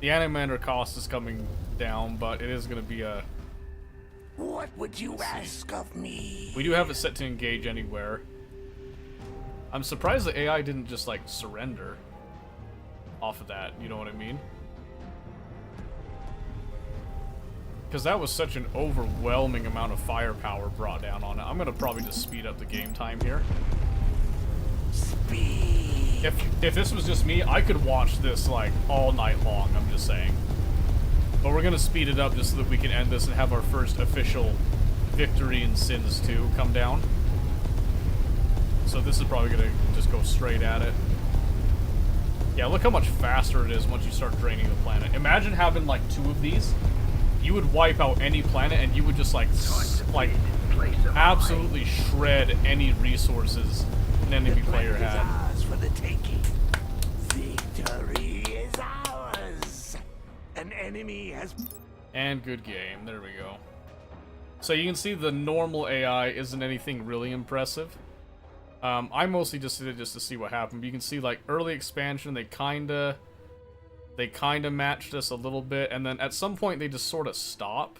The Animander cost is coming down, but it is going to be a... What would you ask of me? We do have it set to engage anywhere. I'm surprised the AI didn't just, like, surrender off of that, you know what I mean? Because that was such an overwhelming amount of firepower brought down on it. I'm going to probably just speed up the game time here. Speed. If this was just me, I could watch this, like, all night long, I'm just saying. But we're going to speed it up just so that we can end this and have our first official victory in Sins 2 come down. So this is probably going to just go straight at it. Yeah, look how much faster it is once you start draining the planet. Imagine having, like, 2 of these. You would wipe out any planet and you would just, like absolutely shred any resources an enemy player had. Ours for the taking. Victory is ours. An enemy has... And good game. There we go. So you can see the normal AI isn't anything really impressive. I mostly just did it just to see what happened. But you can see, like, early expansion, they kinda matched us a little bit, and then at some point they just sort of stop.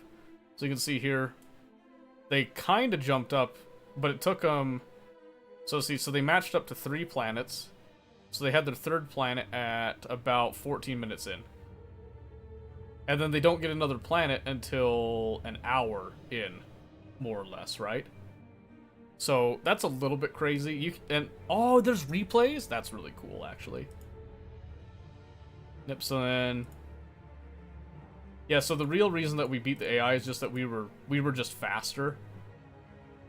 So you can see here, they kinda jumped up, but it took them... So they matched up to 3 planets. So they had their 3rd planet at about 14 minutes in. And then they don't get another planet until an hour in, more or less, right? So that's a little bit crazy. Oh, there's replays? That's really cool, actually. Nipson. Yeah, so the real reason that we beat the AI is just that we were just faster.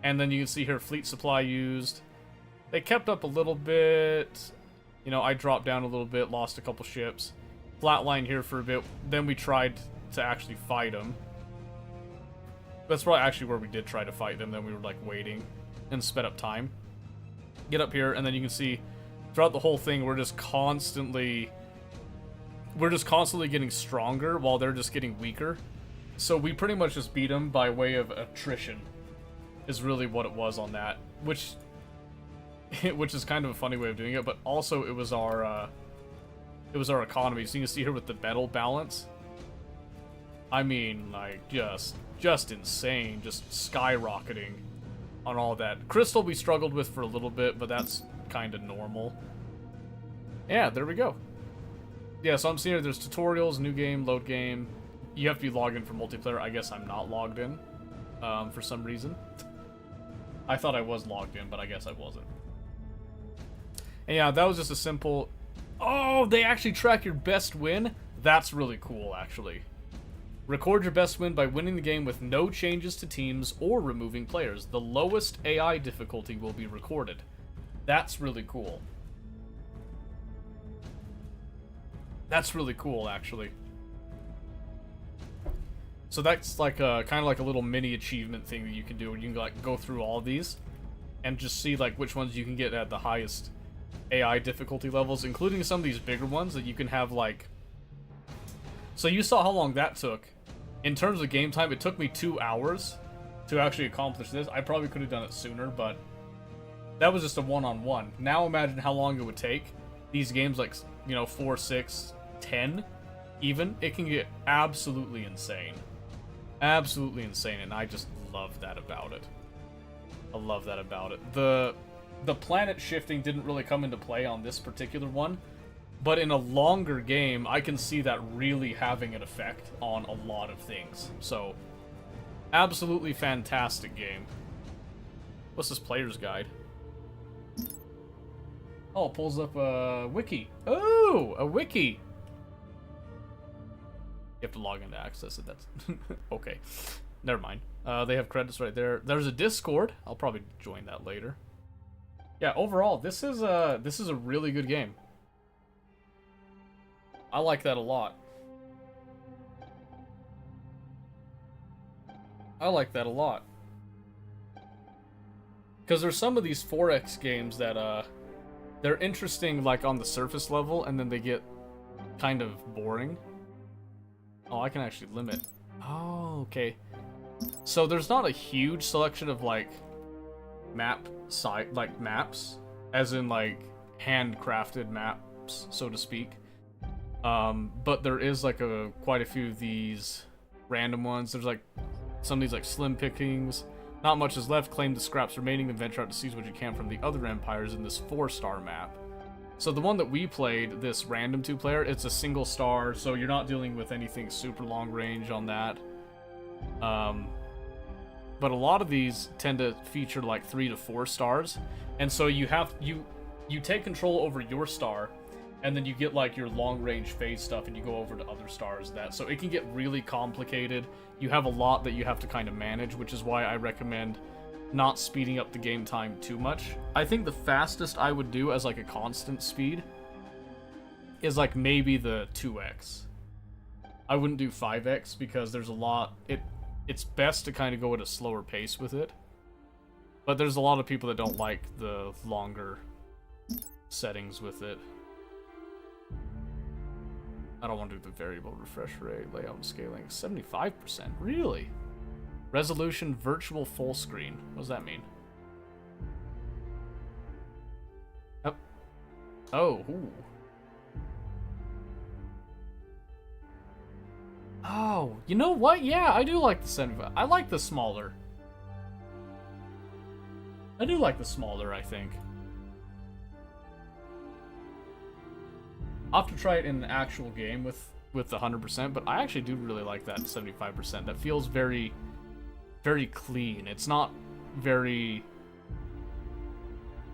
And then you can see here fleet supply used. They kept up a little bit. You know, I dropped down a little bit, lost a couple ships. Flatline here for a bit. Then we tried to actually fight them. That's probably actually where we did try to fight them. Then we were like waiting and sped up time. Get up here, and then you can see throughout the whole thing we're just constantly getting stronger while they're just getting weaker. So we pretty much just beat them by way of attrition is really what it was on that, which is kind of a funny way of doing it, but also it was our economy. So you can see here with the metal balance, I mean, like, just insane, just skyrocketing on all that. Crystal we struggled with for a little bit, but that's kind of normal. Yeah, there we go. Yeah, so I'm seeing here there's tutorials, new game, load game. You have to be logged in for multiplayer. I guess I'm not logged in for some reason. I thought I was logged in, but I guess I wasn't. And yeah, that was just a simple... Oh, they actually track your best win? That's really cool, actually. Record your best win by winning the game with no changes to teams or removing players. The lowest AI difficulty will be recorded. That's really cool. That's really cool, actually. So that's like a kind of like a little mini achievement thing that you can do. You can like go through all of these and just see like which ones you can get at the highest AI difficulty levels, including some of these bigger ones that you can have like... So you saw how long that took. In terms of game time, it took me 2 hours to actually accomplish this. I probably could have done it sooner, but that was just a one-on-one. Now imagine how long it would take. These games like, you know, 4, 6, 10 even. It can get absolutely insane. Absolutely insane, and I just love that about it. I love that about it. The planet shifting didn't really come into play on this particular one, but in a longer game, I can see that really having an effect on a lot of things. So, absolutely fantastic game. What's this player's guide? Oh, it pulls up a wiki. Oh, a wiki. You have to log in to access it. That's okay. Never mind. They have credits right there. There's a Discord. I'll probably join that later. Yeah, overall, this is a really good game. I like that a lot. I like that a lot. Because there's some of these 4X games that they're interesting like on the surface level, and then they get kind of boring. Oh, I can actually limit. Oh, okay. So there's not a huge selection of like maps, as in like handcrafted maps, so to speak. But there is like quite a few of these random ones. There's like some of these like slim pickings. Not much is left. Claim the scraps remaining, then venture out to seize what you can from the other empires in this 4-star map. So the one that we played, this random 2-player, it's a single star, so you're not dealing with anything super long range on that. But a lot of these tend to feature like 3 to 4 stars, and so you take control over your star, and then you get like your long range phase stuff, and you go over to other stars. So it can get really complicated. You have a lot that you have to kind of manage, which is why I recommend not speeding up the game time too much. I think the fastest I would do as like a constant speed is like maybe the 2x. I wouldn't do 5x because there's a lot. It's best to kind of go at a slower pace with it. But there's a lot of people that don't like the longer settings with it. I don't want to do the variable refresh rate, layout, and scaling. 75%? Really? Resolution virtual full screen. What does that mean? Oh, ooh. Oh, you know what? Yeah, I do like the 75. I like the smaller. I do like the smaller, I think. I'll have to try it in the actual game with the 100%, but I actually do really like that 75%. That feels very, very clean. It's not very...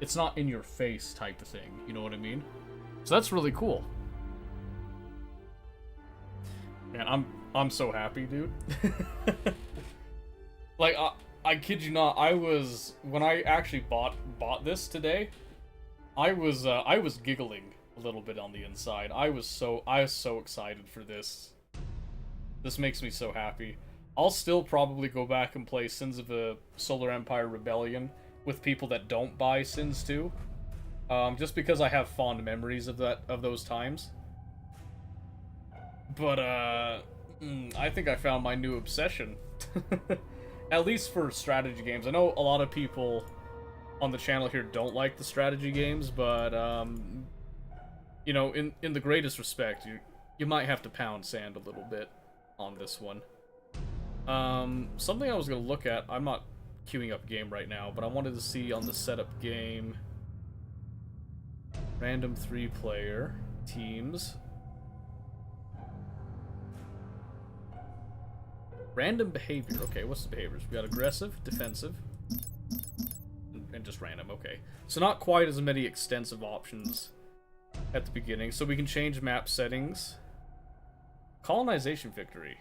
It's not in your face type of thing, you know what I mean? So that's really cool. Man, I'm so happy, dude. Like, I kid you not, when I actually bought this today, I was giggling a little bit on the inside. I was so excited for this. This makes me so happy. I'll still probably go back and play Sins of a Solar Empire Rebellion with people that don't buy Sins 2. Just because I have fond memories of those times. But I think I found my new obsession. At least for strategy games. I know a lot of people on the channel here don't like the strategy games, but you know, in the greatest respect, you might have to pound sand a little bit on this one. Something I was gonna look at, I'm not queuing up game right now, but I wanted to see on the setup game, random 3-player teams, random behavior. Okay, what's the behaviors? We got aggressive, defensive, and just random. Okay, so not quite as many extensive options at the beginning, so we can change map settings. Colonization victory.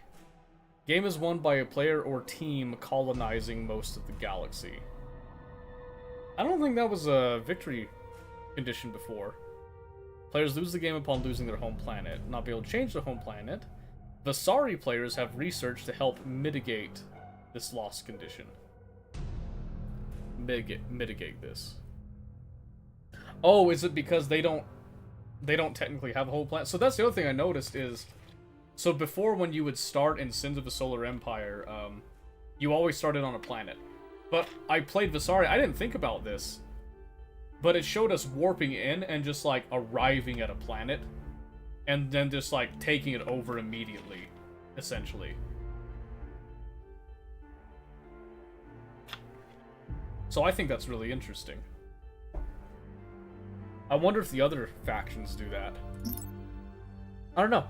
Game is won by a player or team colonizing most of the galaxy. I don't think that was a victory condition before. Players lose the game upon losing their home planet. Not be able to change their home planet. Vasari players have research to help mitigate this loss condition. Mitigate this. Oh, is it because they don't technically have a whole planet? So that's the other thing I noticed is, so before, when you would start in Sins of the Solar Empire, you always started on a planet. But I played Vasari, I didn't think about this, but it showed us warping in and just like arriving at a planet, and then just like taking it over immediately, essentially. So I think that's really interesting. I wonder if the other factions do that. I don't know.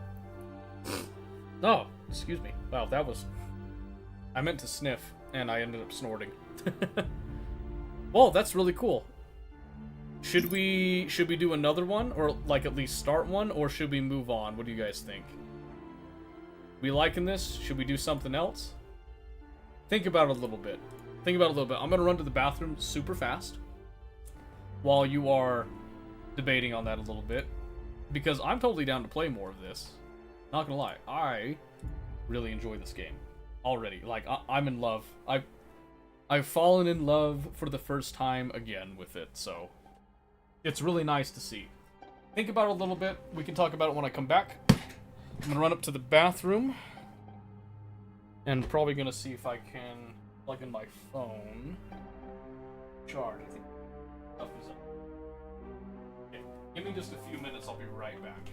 Oh, excuse me. Wow, that was... I meant to sniff, and I ended up snorting. Well, that's really cool. Should we do another one, or like at least start one, or should we move on? What do you guys think? We liking this? Should we do something else? Think about it a little bit. I'm gonna run to the bathroom super fast while you are debating on that a little bit, because I'm totally down to play more of this. Not gonna lie, I really enjoy this game already. Like, I'm in love. I've fallen in love for the first time again with it, so it's really nice to see. Think about it a little bit. We can talk about it when I come back. I'm gonna run up to the bathroom and probably gonna see if I can plug in my phone. Charge. I think stuff is up. Give me just a few minutes, I'll be right back.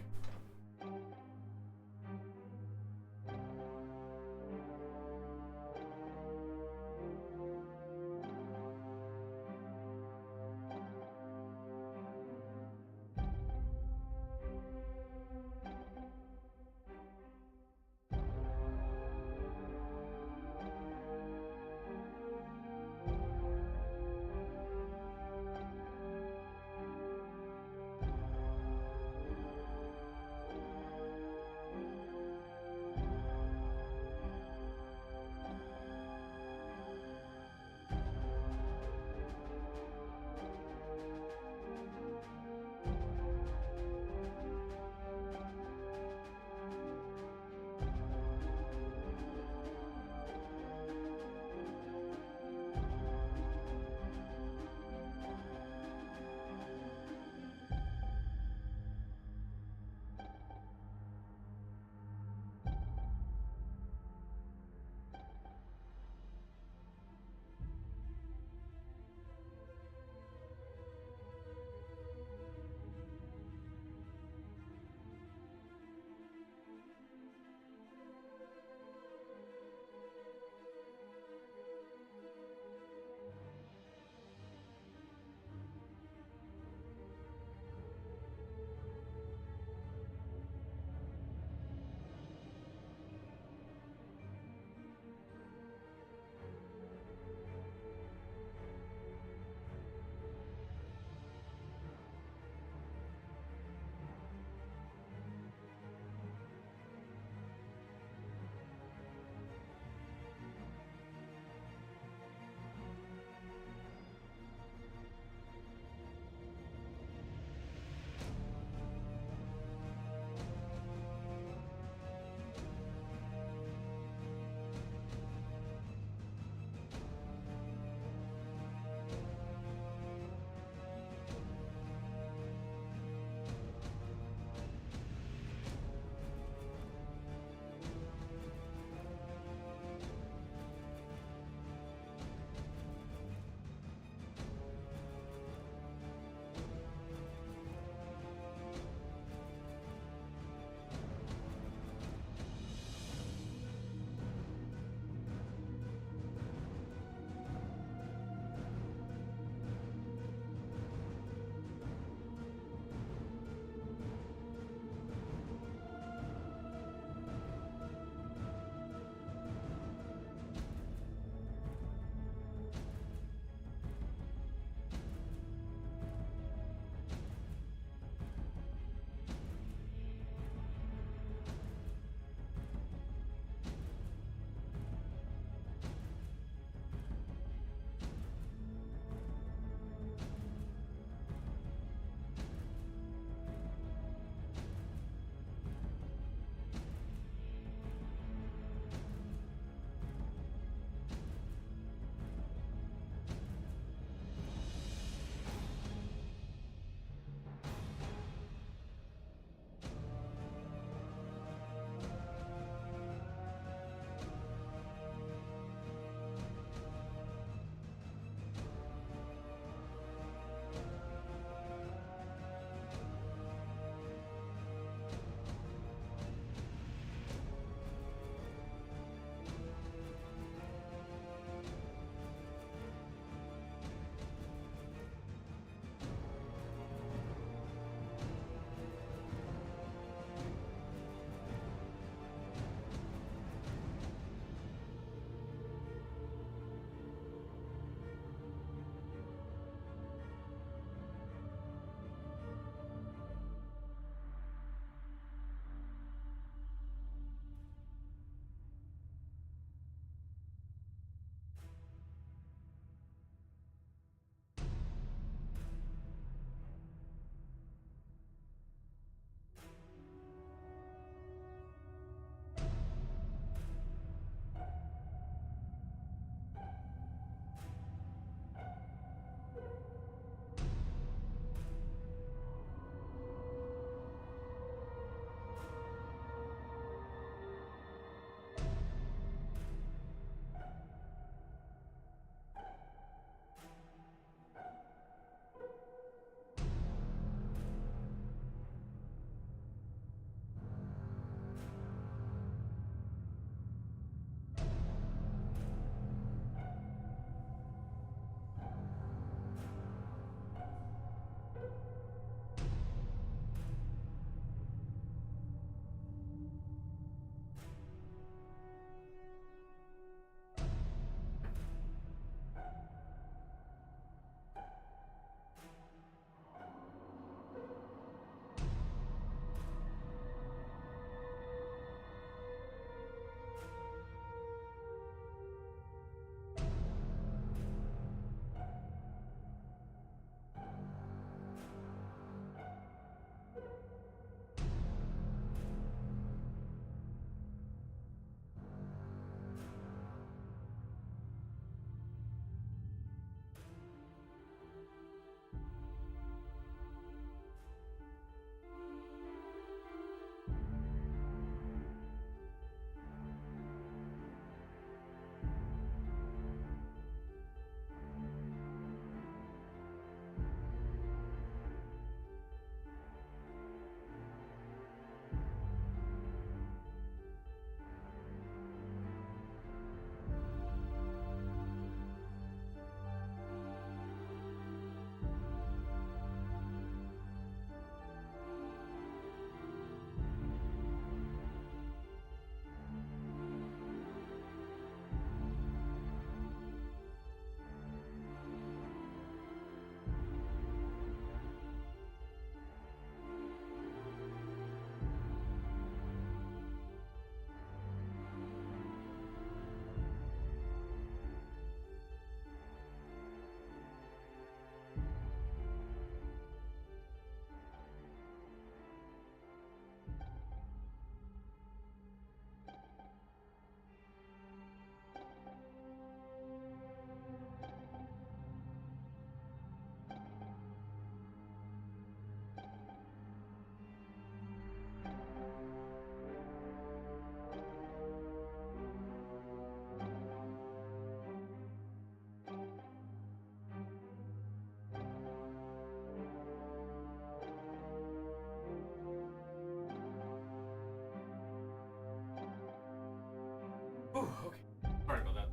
Ooh, okay. Sorry about that.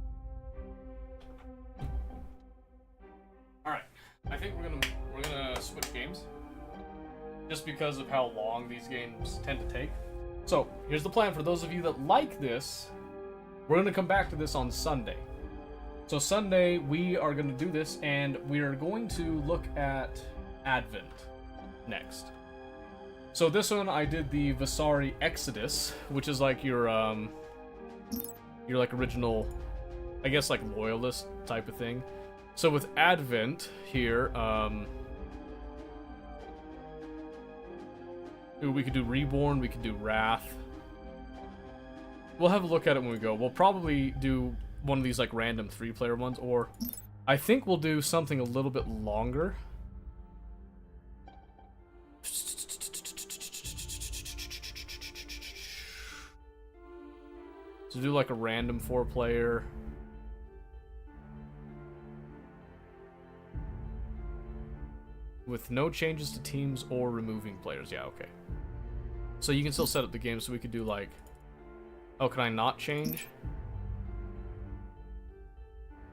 Alright. I think we're gonna switch games. Just because of how long these games tend to take. So, here's the plan for those of you that like this. We're gonna come back to this on Sunday. So Sunday, we are gonna do this, and we are going to look at Advent next. So this one, I did the Visari Exodus, which is like your like original, I guess like loyalist type of thing. So with Advent here, we could do Reborn, we could do Wrath. We'll have a look at it when we go. We'll probably do one of these like random 3-player ones, or I think we'll do something a little bit longer. So do like a random 4-player. With no changes to teams or removing players. Yeah, okay. So you can still set up the game, so we could do like... Oh, can I not change?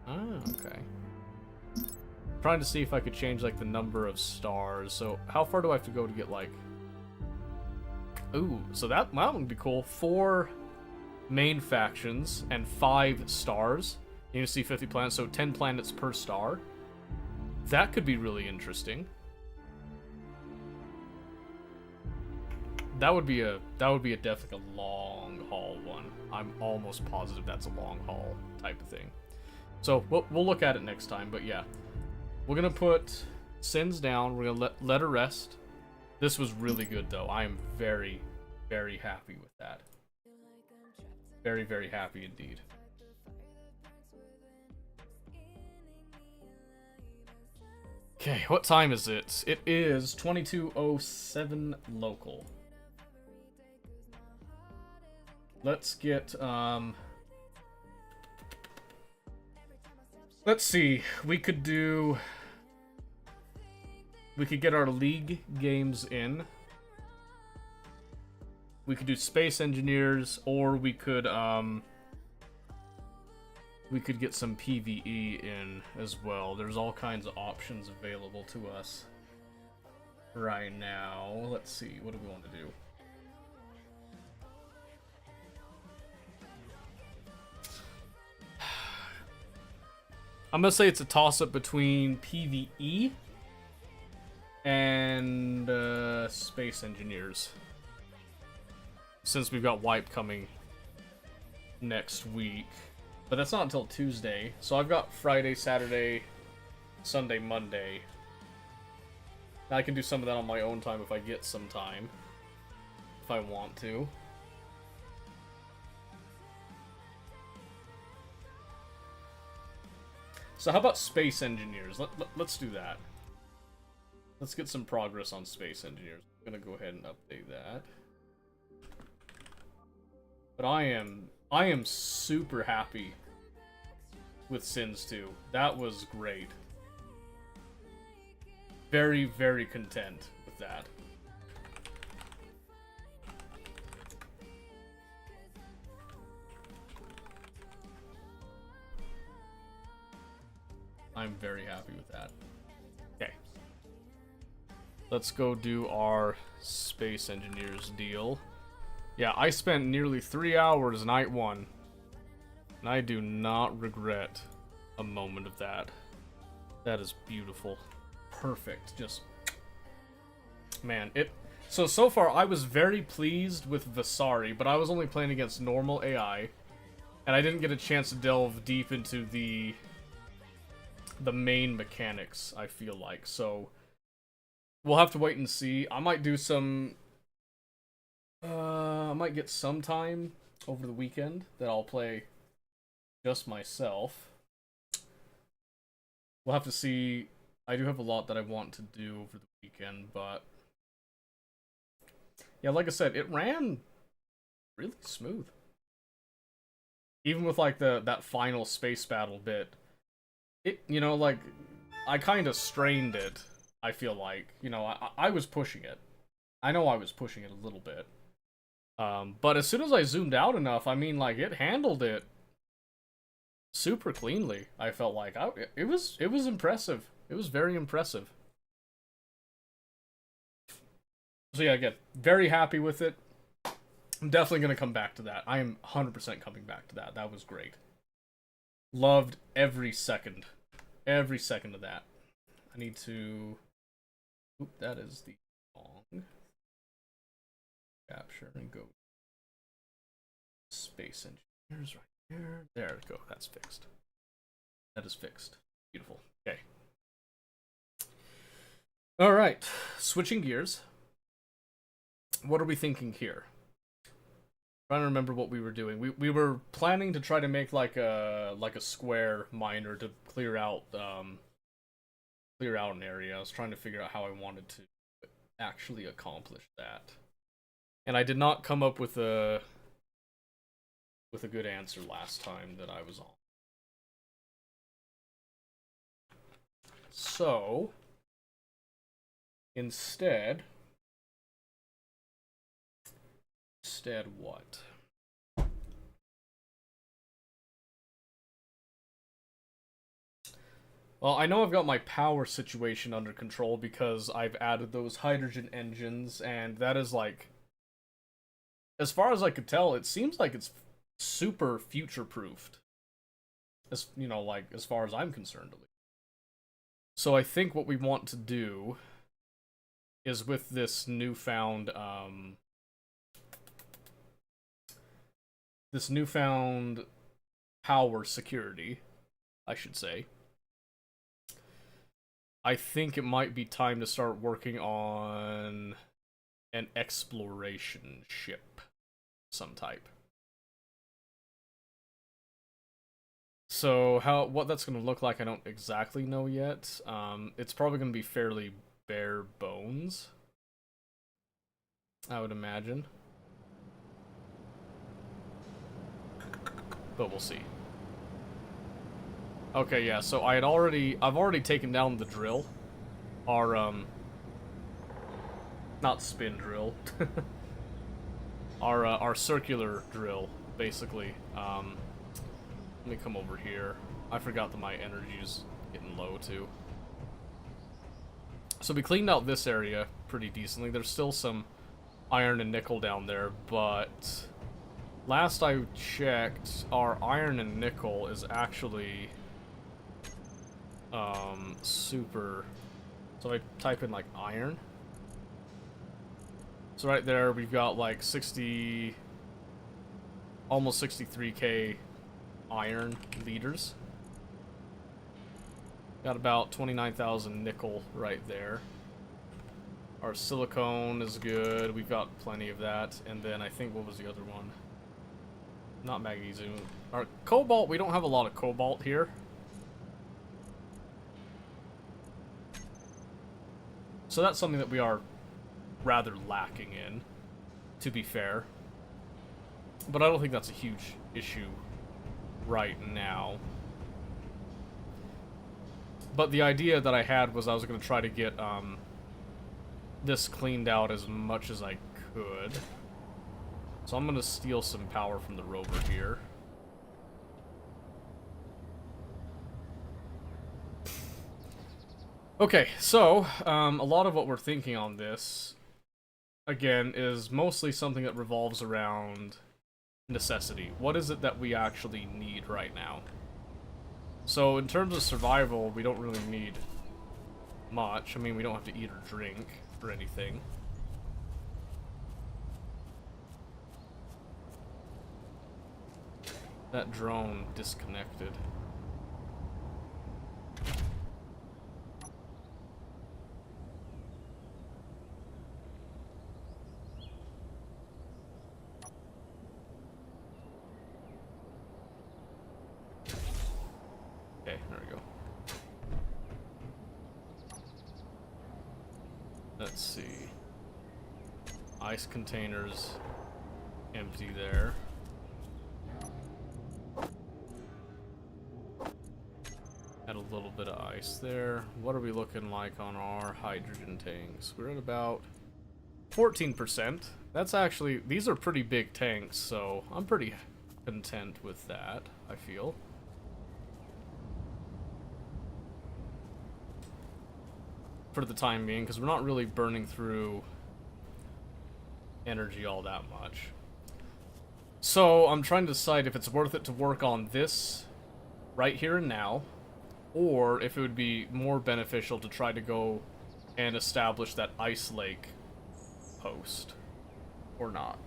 Ah, okay. Trying to see if I could change like the number of stars. So how far do I have to go to get like... Ooh, so that one would be cool. 4 main factions and 5 stars. You can see 50 planets, so 10 planets per star. That could be really interesting. That would be definitely a long haul one. I'm almost positive that's a long haul type of thing. So we'll look at it next time. But yeah, we're gonna put Sins down. We're gonna let her rest. This was really good though. I am very, very happy with that. Very, very happy indeed. Okay, what time is it? It is 22:07 local. Let's get, let's see, we could get our league games in. We could do Space Engineers, or we could get some PvE in as well. There's all kinds of options available to us. right now. Let's see, what do we want to do? I'm gonna say it's a toss-up between PvE and Space Engineers. Since we've got Wipe coming next week. But that's not until Tuesday. So I've got Friday, Saturday, Sunday, Monday. Now I can do some of that on my own time if I get some time. If I want to. So how about Space Engineers? Let's do that. Let's get some progress on Space Engineers. I'm gonna go ahead and update that. But I am super happy with Sins 2. That was great. Very, very content with that. I'm very happy with that. Okay. Let's go do our Space Engineers deal. Yeah, I spent nearly 3 hours night 1. And I do not regret a moment of that. That is beautiful. Perfect. Just... Man, it... So far, I was very pleased with Vasari, but I was only playing against normal AI. And I didn't get a chance to delve deep into the main mechanics, I feel like. So, we'll have to wait and see. I might do some... I might get some time over the weekend that I'll play just myself. We'll have to see. I do have a lot that I want to do over the weekend, but yeah, like I said, it ran really smooth. Even with like that final space battle bit, it, you know, like I kind of strained it. I feel like, you know, I was pushing it. I know I was pushing it a little bit. But as soon as I zoomed out enough, I mean, like, it handled it super cleanly. I felt like it was impressive. It was very impressive. So yeah, again, very happy with it. I'm definitely gonna come back to that. I am 100% coming back to that. That was great. Loved every second of that. I need to. Oop, that is the wrong. Capture and go. Space Engineers right here. There we go. That's fixed. That is fixed. Beautiful. Okay. All right. Switching gears. What are we thinking here? Trying to remember what we were doing. We were planning to try to make like a square miner to clear out an area. I was trying to figure out how I wanted to actually accomplish that. And I did not come up with a good answer last time that I was on. So, instead what? Well, I know I've got my power situation under control because I've added those hydrogen engines, and that is like, as far as I could tell, it seems like it's super future-proofed. As, you know, like, as far as I'm concerned, at least. So I think what we want to do is with this newfound, power security, I should say. I think it might be time to start working on an exploration ship, some type. So what that's going to look like, I don't exactly know yet. It's probably going to be fairly bare bones, I would imagine. But we'll see. Okay, yeah, so I've already taken down the drill. Our, not spin drill. Our circular drill, basically. Let me come over here. I forgot that my energy's getting low, too. So we cleaned out this area pretty decently. There's still some iron and nickel down there, but last I checked, our iron and nickel is actually super. So I type in like iron. So right there we've got like 60, almost 63k iron liters. Got about 29,000 nickel right there. Our silicone is good. We've got plenty of that. And then I think, what was the other one? Not magnesium. Our cobalt, we don't have a lot of cobalt here. So that's something that we are rather lacking in, to be fair. But I don't think that's a huge issue right now. But the idea that I had was I was going to try to get this cleaned out as much as I could. So I'm going to steal some power from the rover here. Okay, so a lot of what we're thinking on this, again, is mostly something that revolves around necessity. What is it that we actually need right now? So in terms of survival, we don't really need much. I mean, we don't have to eat or drink or anything. That drone disconnected. Okay, there we go. Let's see. Ice containers empty there. Had a little bit of ice there. What are we looking like on our hydrogen tanks? We're at about 14%. That's actually, these are pretty big tanks, so I'm pretty content with that, I feel. For the time being, because we're not really burning through energy all that much. So I'm trying to decide if it's worth it to work on this right here and now, or if it would be more beneficial to try to go and establish that ice lake post, or not.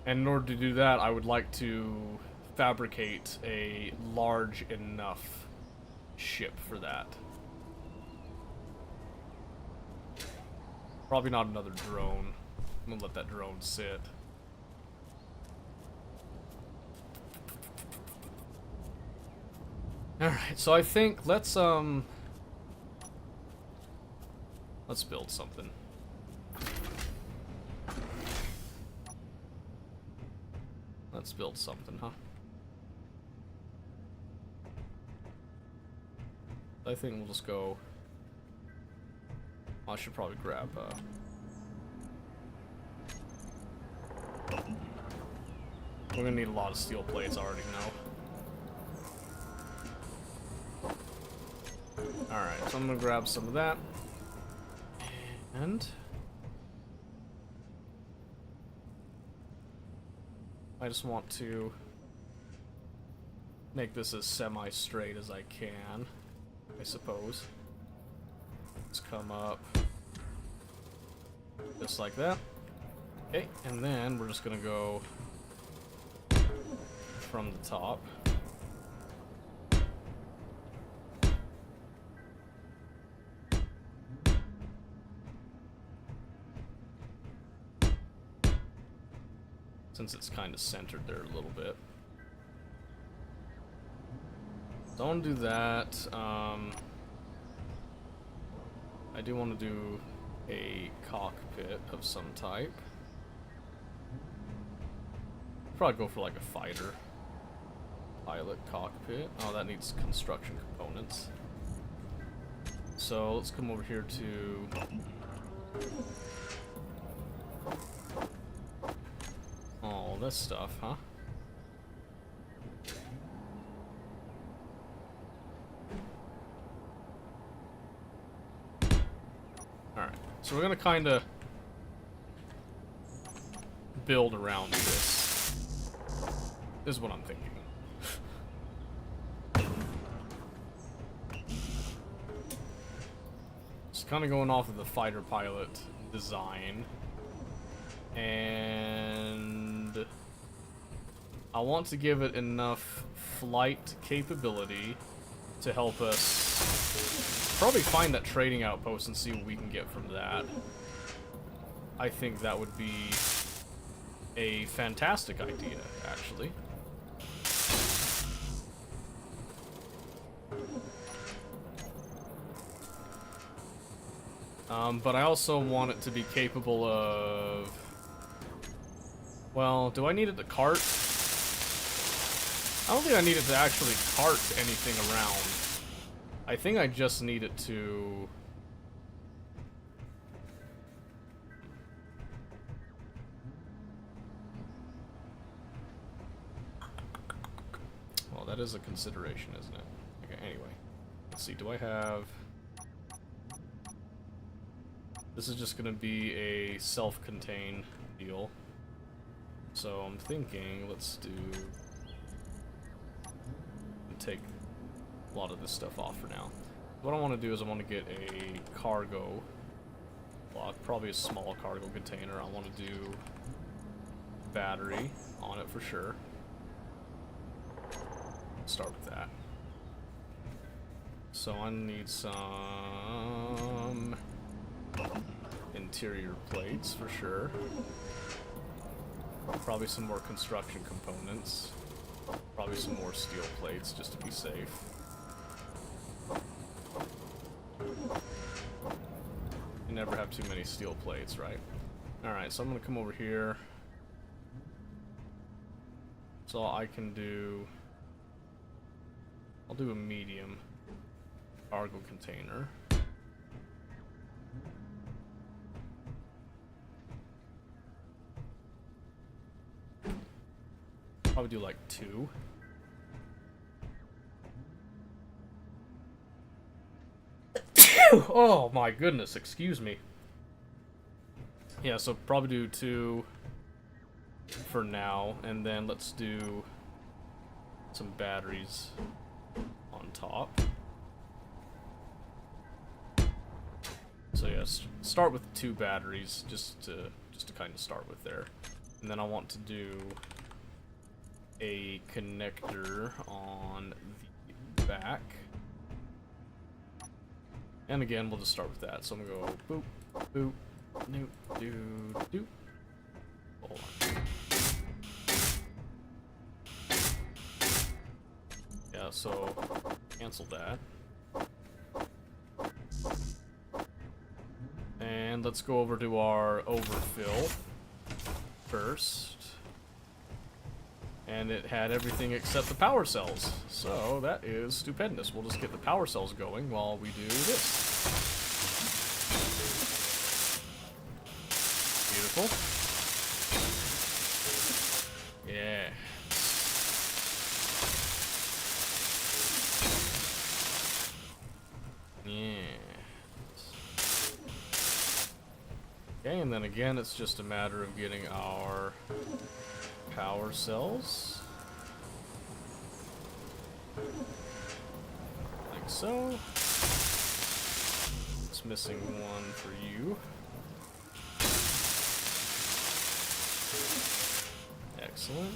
And in order to do that, I would like to fabricate a large enough ship for that. Probably not another drone. I'm gonna let that drone sit. Alright, so I think let's build something. Let's build something, huh? I think we'll just go. I should probably grab we're gonna need a lot of steel plates, I already know. Alright, so I'm gonna grab some of that. And I just want to make this as semi-straight as I can, I suppose. Let's come up just like that. Okay, and then we're just gonna go from the top. Since it's kind of centered there a little bit. Don't do that. I do want to do a cockpit of some type. Probably go for like a fighter pilot cockpit. Oh, that needs construction components. So let's come over here to all this stuff, huh? Alright, so we're gonna kinda build around this. This is what I'm thinking. Just kinda going off of the fighter pilot design. And I want to give it enough flight capability to help us probably find that trading outpost and see what we can get from that. I think that would be a fantastic idea, actually. But I also want it to be capable of... Well, do I need it to cart? I don't think I need it to actually cart anything around. I think I just need it to... Well, that is a consideration, isn't it? Okay, anyway. Let's see, do I have... This is just gonna be a self-contained deal. So I'm thinking, let's do... Take a lot of this stuff off for now. What I want to do is I want to get a cargo block, probably a small cargo container. I want to do battery on it for sure. Start with that. So I need some interior plates for sure. Probably some more construction components. Probably some more steel plates just to be safe. You never have too many steel plates, right? Alright, so I'm gonna come over here. So I can do... I'll do a medium cargo container. Probably do like 2. Oh my goodness, excuse me. Yeah, so probably do 2 for now, and then let's do some batteries on top. So yes, start with 2 batteries just to kind of start with there, and then I want to do a connector on the back. And again, we'll just start with that. So I'm gonna go boop, boop, doop, doop, doop. Hold on. Yeah, so cancel that. And let's go over to our overfill first. And it had everything except the power cells. So that is stupendous. We'll just get the power cells going while we do this. Beautiful. Yeah. Yeah. Okay, and then again, it's just a matter of getting our power cells. Like so. It's missing one for you. Excellent.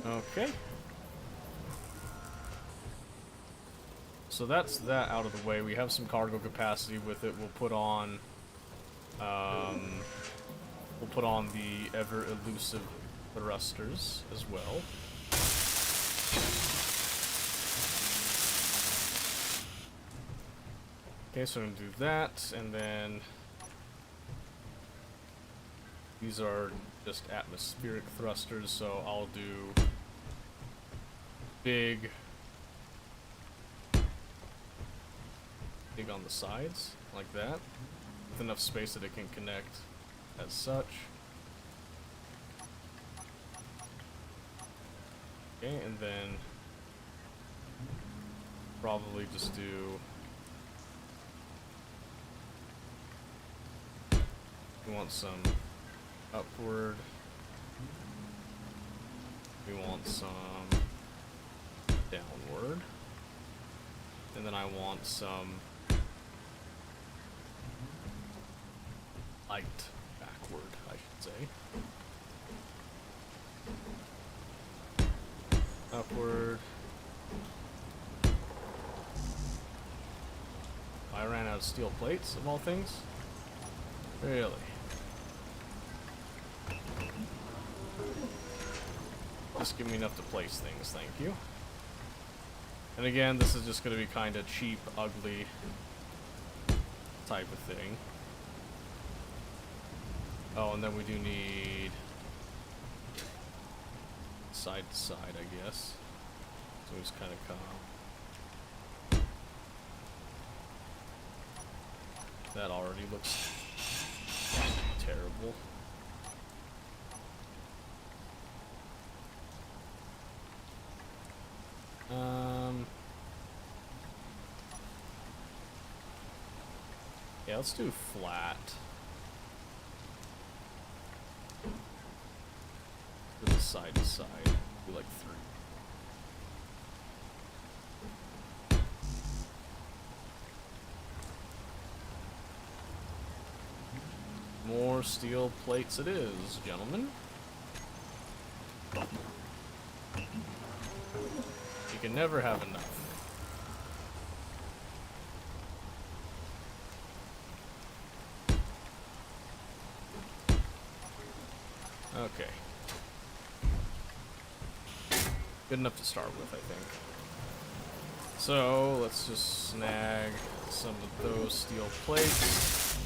Okay. So that's that out of the way. We have some cargo capacity with it. We'll put on the ever elusive thrusters as well. Okay, so I'm gonna do that, and then these are just atmospheric thrusters, so I'll do big on the sides, like that, with enough space that it can connect as such. Okay, and then probably just do We want some upward. We want some downward. And then I want some light backward, I should say. Upward. I ran out of steel plates, of all things. Really? Just give me enough to place things, thank you. And again, this is just going to be kind of cheap, ugly type of thing. Oh, and then we do need side to side, I guess. So we just kind of come. That already looks terrible. Yeah, let's do flat. With the side to side. Do like 3. More steel plates it is, gentlemen. You can never have enough. Okay. Good enough to start with, I think. So, let's just snag some of those steel plates.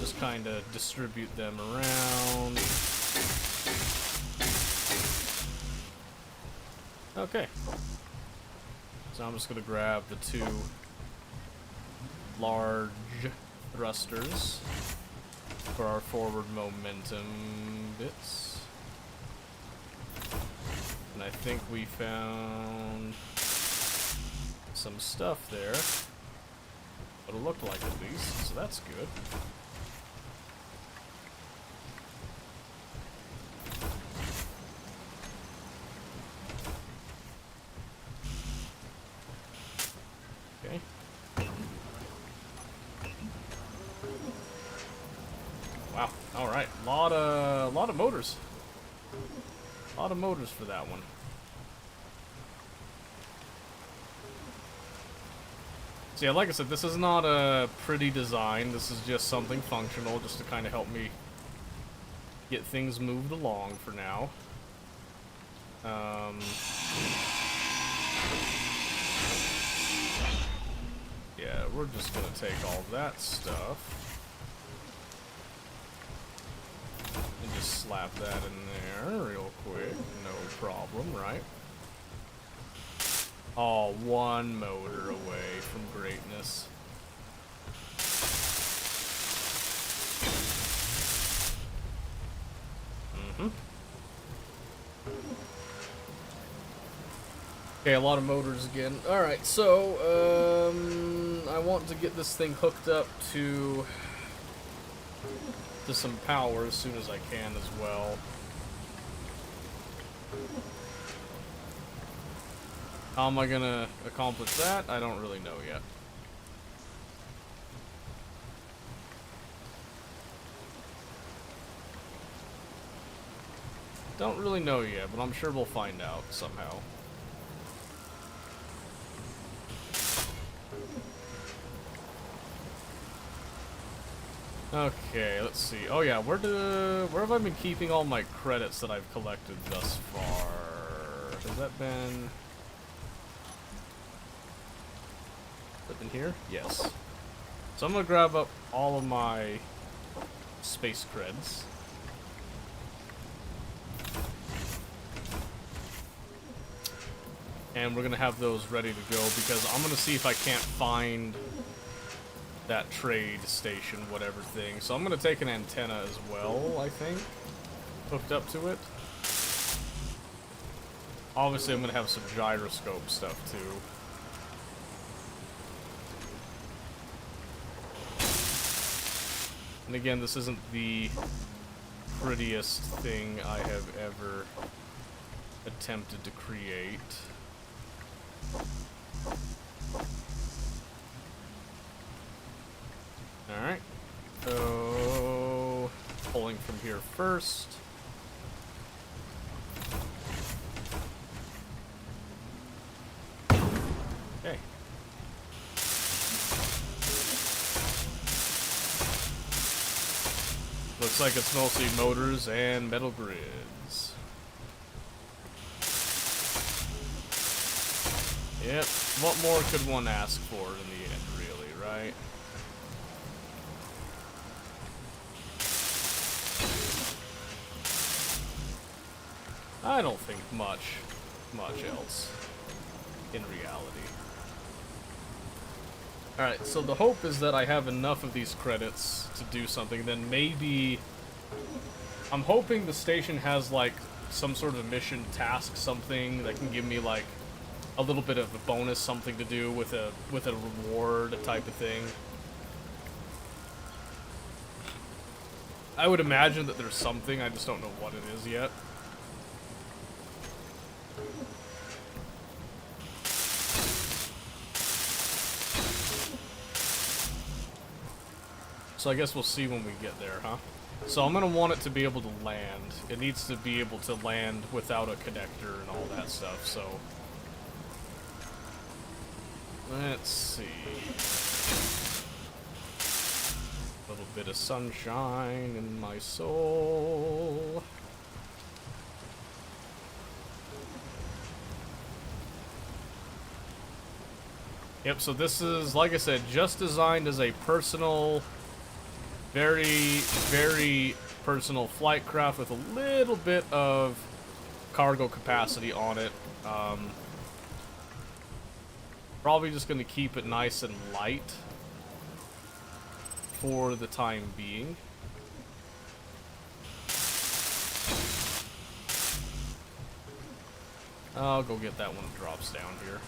Just kind of distribute them around. Okay. So I'm just going to grab the 2 large thrusters for our forward momentum bits. And I think we found some stuff there. What it looked like at least, so that's good. Okay. Wow. All right. Lot of motors. A lot of motors for that one. So yeah, like I said, this is not a pretty design. This is just something functional, just to kind of help me get things moved along for now. Yeah, we're just gonna take all that stuff and just slap that in there real quick. No problem, right? Oh, 1 motor away from greatness. Okay, a lot of motors again. Alright, so, I want to get this thing hooked up to some power as soon as I can as well. How am I gonna accomplish that? I don't really know yet. Don't really know yet, but I'm sure we'll find out somehow. Okay, let's see. Oh yeah, where have I been keeping all my credits that I've collected thus far? Has that been in here? Yes. So I'm gonna grab up all of my space creds. And we're gonna have those ready to go because I'm gonna see if I can't find that trade station, whatever thing. So I'm gonna take an antenna as well, I think, hooked up to it. Obviously, I'm gonna have some gyroscope stuff too. And again, this isn't the prettiest thing I have ever attempted to create. Alright. So, pulling from here first. Okay. Looks like it's mostly motors and metal grids. Yep. What more could one ask for in the end, really, right? I don't think much else in reality. Alright, so the hope is that I have enough of these credits to do something, then maybe... I'm hoping the station has, like, some sort of mission task, something that can give me, like, a little bit of a bonus, something to do with a reward type of thing. I would imagine that there's something, I just don't know what it is yet. So I guess we'll see when we get there, huh? So I'm gonna want it to be able to land. It needs to be able to land without a connector and all that stuff, so... Let's see... A little bit of sunshine in my soul... Yep, so this is, like I said, just designed as a personal... Very, very personal flight craft with a little bit of cargo capacity on it. Probably just going to keep it nice and light for the time being. I'll go get that one that drops down here.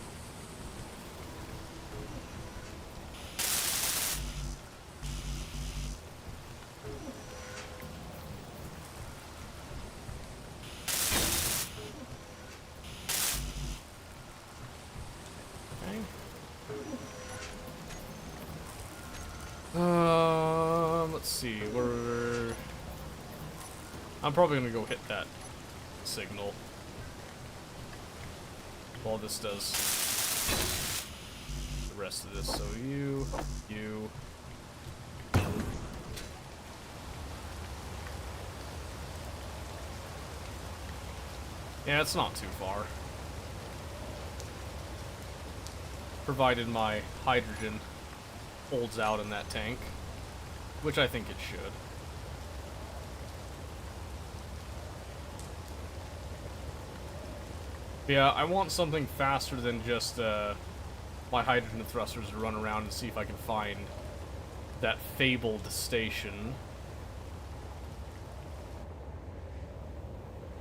Let's see, I'm probably gonna go hit that signal while this does the rest of this. So you. Yeah, it's not too far. Provided my hydrogen holds out in that tank, which I think it should. Yeah, I want something faster than just my hydrogen thrusters to run around and see if I can find that fabled station.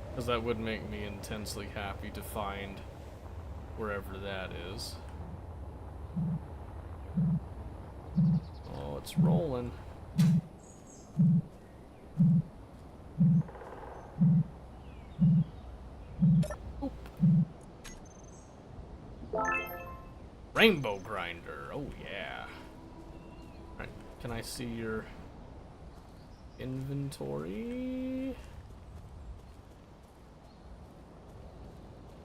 Because that would make me intensely happy to find wherever that is. Oh, it's rolling. Oop. Rainbow grinder. Oh, yeah. Alright, can I see your inventory?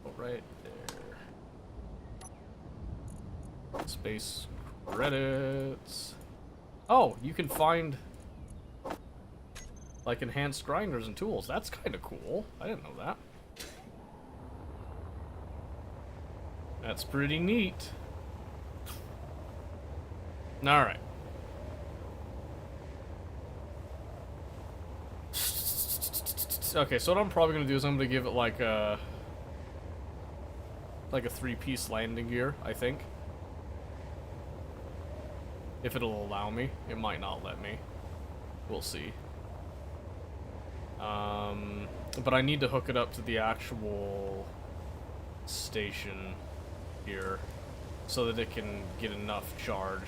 Oh, right there. Space credits. Oh, you can find like enhanced grinders and tools. That's kind of cool. I didn't know that. That's pretty neat. Alright. Okay, so what I'm probably going to do is I'm going to give it like a 3-piece landing gear, I think. If it'll allow me. It might not let me. We'll see. But I need to hook it up to the actual station here so that it can get enough charge.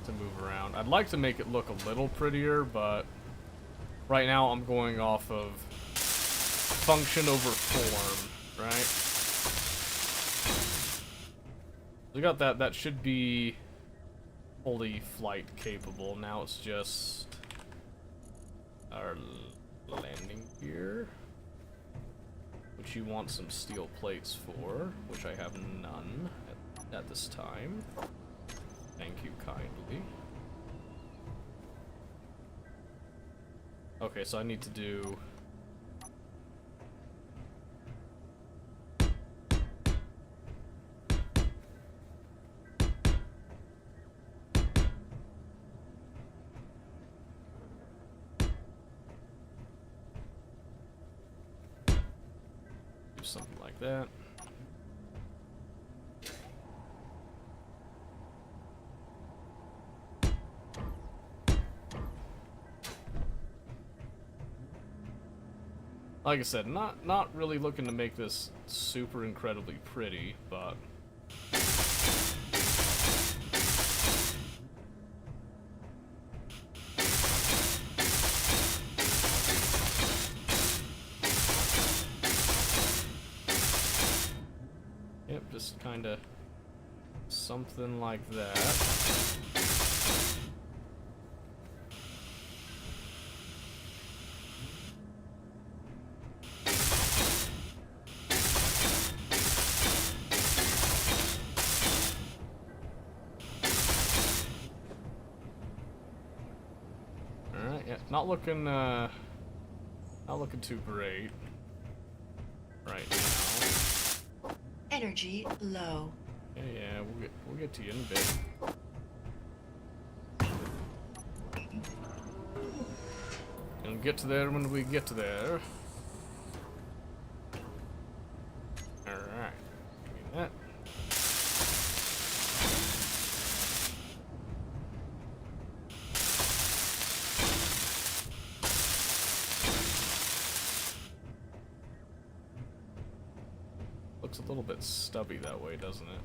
to move around. I'd like to make it look a little prettier, but right now I'm going off of function over form, right? We got that. That should be fully flight capable. Now it's just our landing gear, which you want some steel plates for, which I have none at this time. Thank you kindly. Okay, so I need to do... do something like that. Like I said, not really looking to make this super incredibly pretty, but yep, just kind of something like that. Not looking too great right now. Energy low. Yeah, we'll get to you in a bit. And get to there when we get to there. All right, give me that. Looks a little bit stubby that way, doesn't it?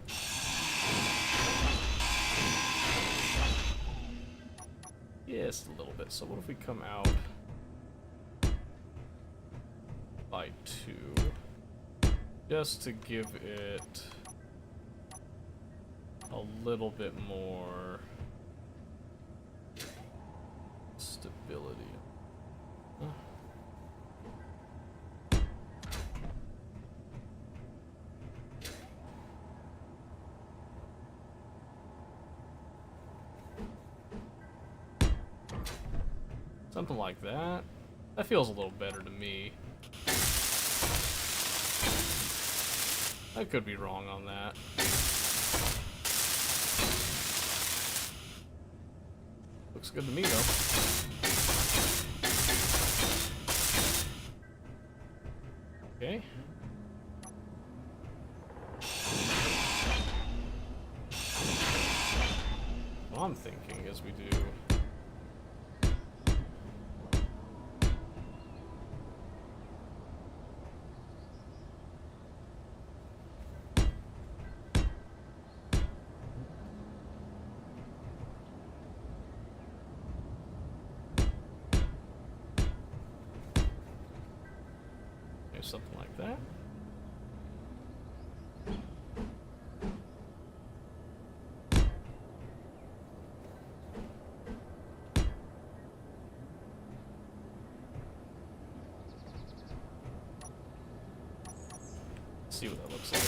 Yes, a little bit. So what if we come out by 2, just to give it a little bit more stability. Huh. Something like that. That feels a little better to me. I could be wrong on that. Looks good to me, though. Okay. What I'm thinking is we do... something like that. Let's see what that looks like.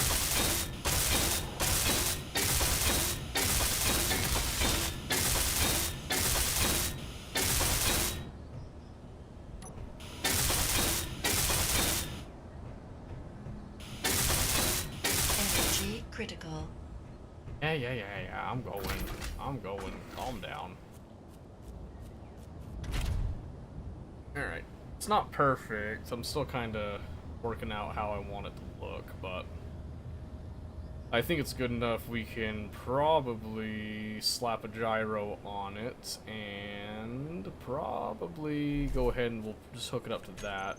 Critical. Yeah. I'm going. Calm down. Alright. It's not perfect. I'm still kind of working out how I want it to look, but I think it's good enough. We can probably slap a gyro on it and probably go ahead and we'll just hook it up to that.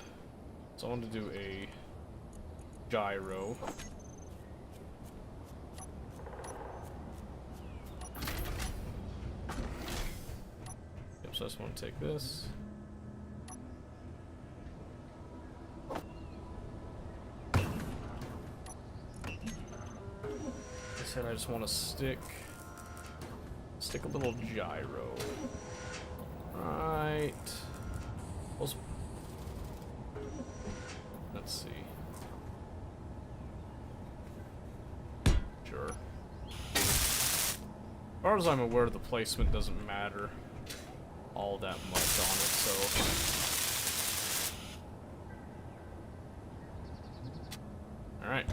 So I want to do a gyro. so I just want to take this. I said I just want to stick a little gyro. Right. Let's see. Sure. As far as I'm aware, the placement doesn't matter all that much on it, so... Alright.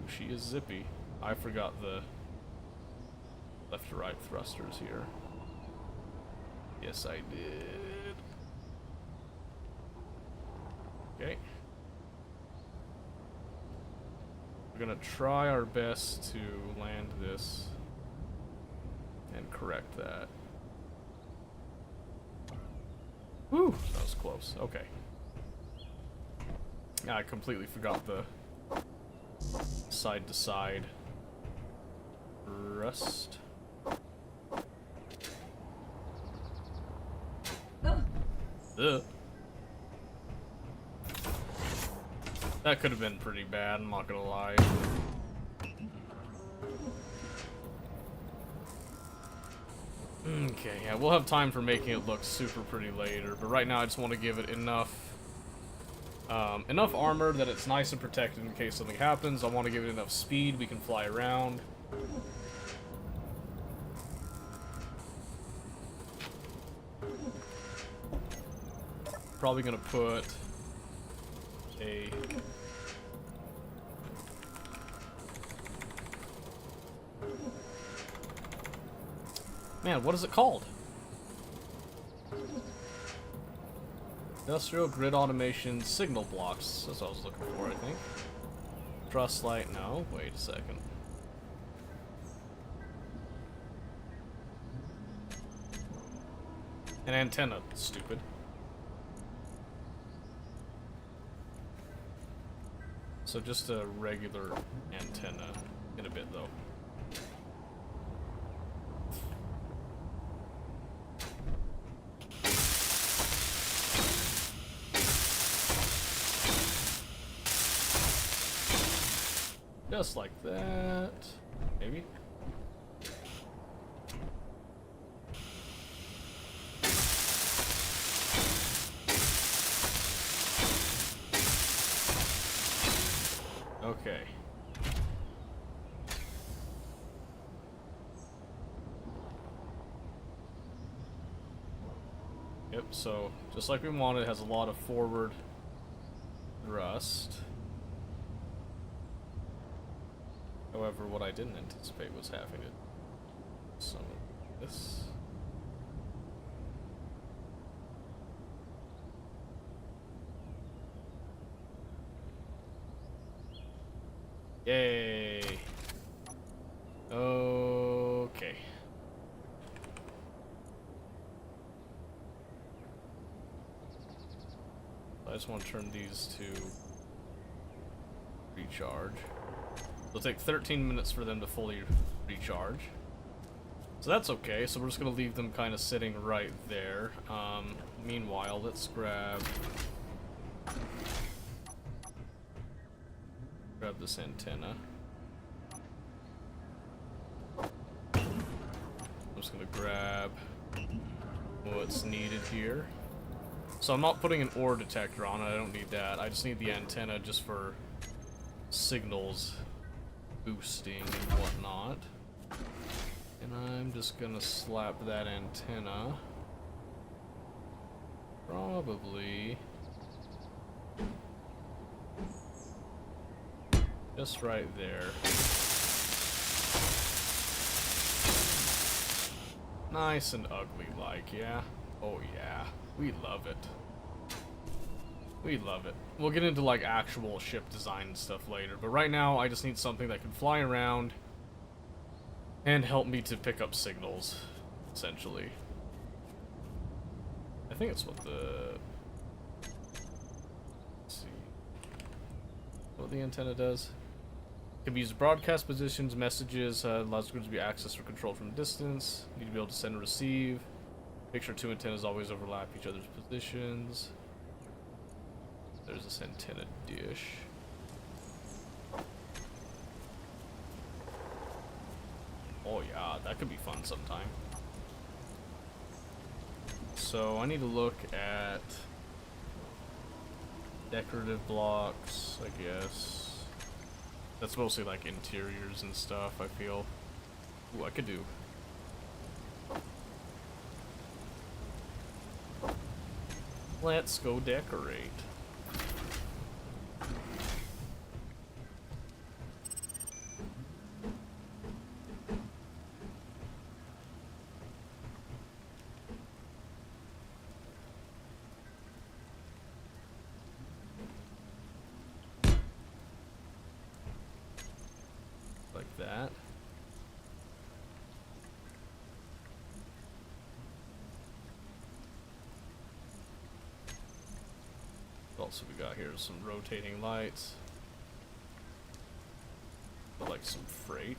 She is zippy. I forgot the left to right thrusters here. Yes, I did. Okay. We're gonna try our best to land this and correct that. Whew, that was close. Okay. I completely forgot the side to side thrust. Ugh. That could have been pretty bad, I'm not gonna lie. Okay, yeah, we'll have time for making it look super pretty later, but right now I just want to give it enough armor that it's nice and protected in case something happens. I want to give it enough speed, we can fly around. Probably gonna put a... Man, what is it called? Industrial grid automation signal blocks. That's what I was looking for, I think. Thrust light, no. Wait a second. An antenna, stupid. So just a regular antenna in a bit, though. Just like that. Maybe. Okay. Yep, so just like we wanted, it has a lot of forward thrust. However, what I didn't anticipate was having it some of this. Yay. Okay. I just want to turn these to recharge. It'll take 13 minutes for them to fully recharge. So that's okay, so we're just gonna leave them kind of sitting right there. Meanwhile, let's grab this antenna. I'm just gonna grab what's needed here. So I'm not putting an ore detector on it, I don't need that. I just need the antenna just for signals boosting and whatnot. And I'm just gonna slap that antenna probably just right there. Nice and ugly like, yeah? Oh yeah, we love it. We love it. We'll get into like actual ship design and stuff later, but right now I just need something that can fly around and help me to pick up signals, essentially. I think it's what the... Let's see. What the antenna does. Can be used to broadcast positions, messages, allows the grid to be accessed or controlled from a distance. Need to be able to send and receive. Make sure 2 antennas always overlap each other's positions. There's this antenna dish. Oh yeah, that could be fun sometime. So I need to look at decorative blocks, I guess. That's mostly like interiors and stuff, I feel. Ooh, I could do. Let's go decorate. Like that. What else have we got here? Some rotating lights. Like some freight.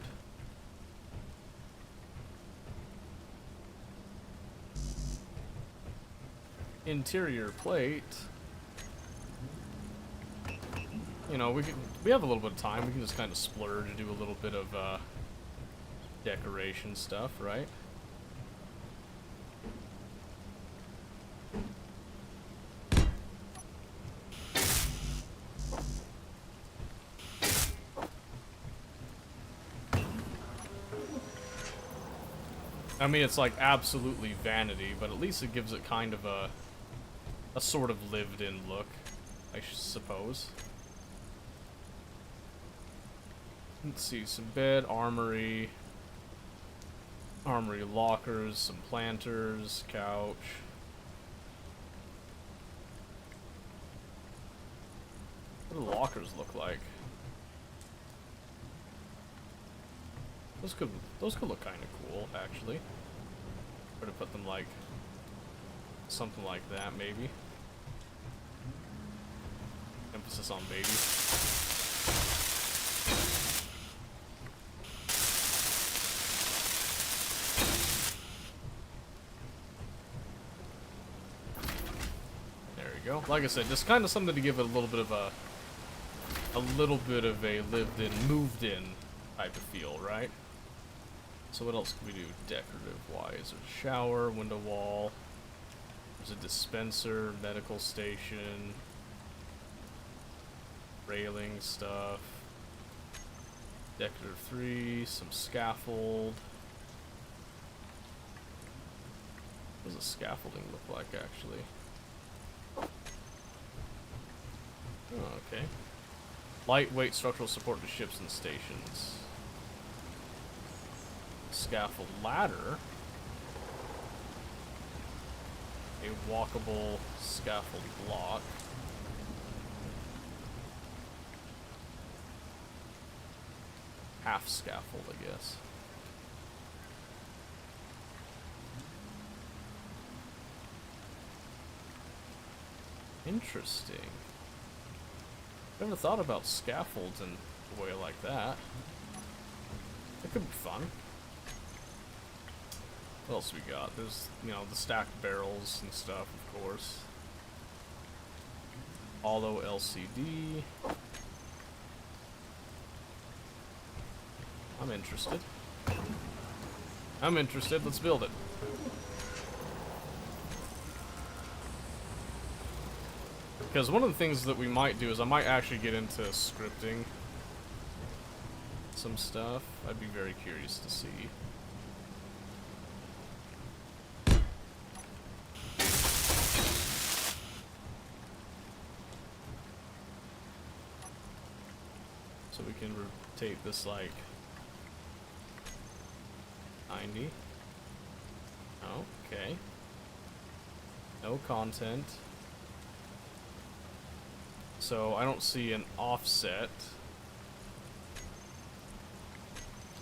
Interior plate. You know, we have a little bit of time. We can just kind of splurge and do a little bit of decoration stuff, right? I mean, it's like absolutely vanity, but at least it gives it kind of a sort of lived-in look, I suppose. Let's see, some bed, armory, lockers, some planters, couch. What do the lockers look like? Those could look kind of cool, actually. Or to put them like something like that, maybe. Emphasis on baby. There we go. Like I said, just kind of something to give it a little bit of a lived-in, moved-in type of feel, right? So what else can we do decorative-wise? There's a shower, window wall. There's a dispenser, medical station, railing stuff. Decorative 3, some scaffold. What does the scaffolding look like, actually? Oh, okay. Lightweight structural support to ships and stations. Scaffold ladder. A walkable scaffold block. Half scaffold, I guess. Interesting. Never thought about scaffolds in a way like that. That could be fun. What else we got? There's, you know, the stacked barrels and stuff, of course. Hollow LCD. I'm interested. I'm interested. Let's build it. Because one of the things that we might do is I might actually get into scripting some stuff. I'd be very curious to see. So we can rotate this like 90. Okay. No content. So I don't see an offset.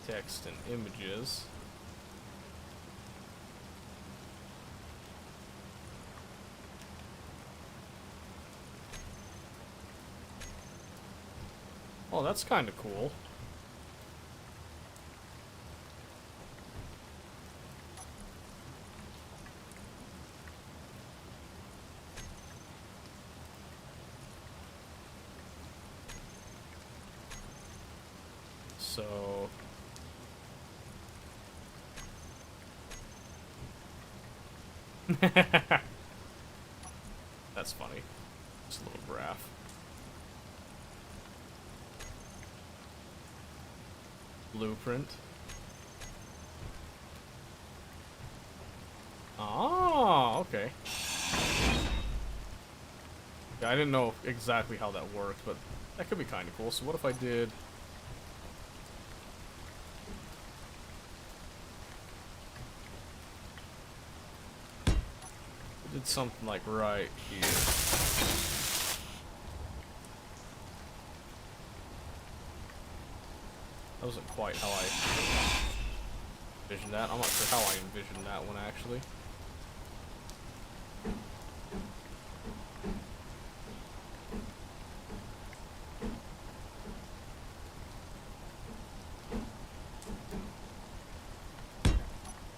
Text and images. Oh, that's kind of cool. So that's funny. Just a little graph. Blueprint. Oh, okay. Yeah, I didn't know exactly how that worked, but that could be kind of cool. So what if I did... did something like right here. That wasn't quite how I envisioned that. I'm not sure how I envisioned that one, actually.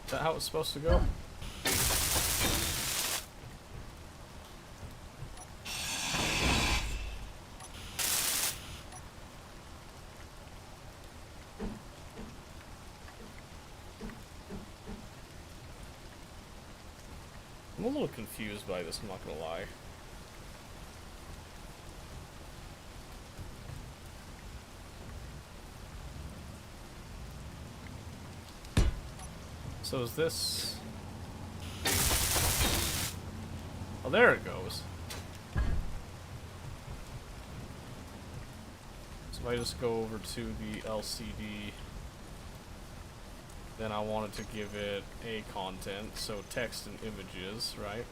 Is that how it's supposed to go? I'm a little confused by this, I'm not gonna lie. So is this... oh, there it goes. So if I just go over to the LCD, then I wanted to give it a content, so text and images, right?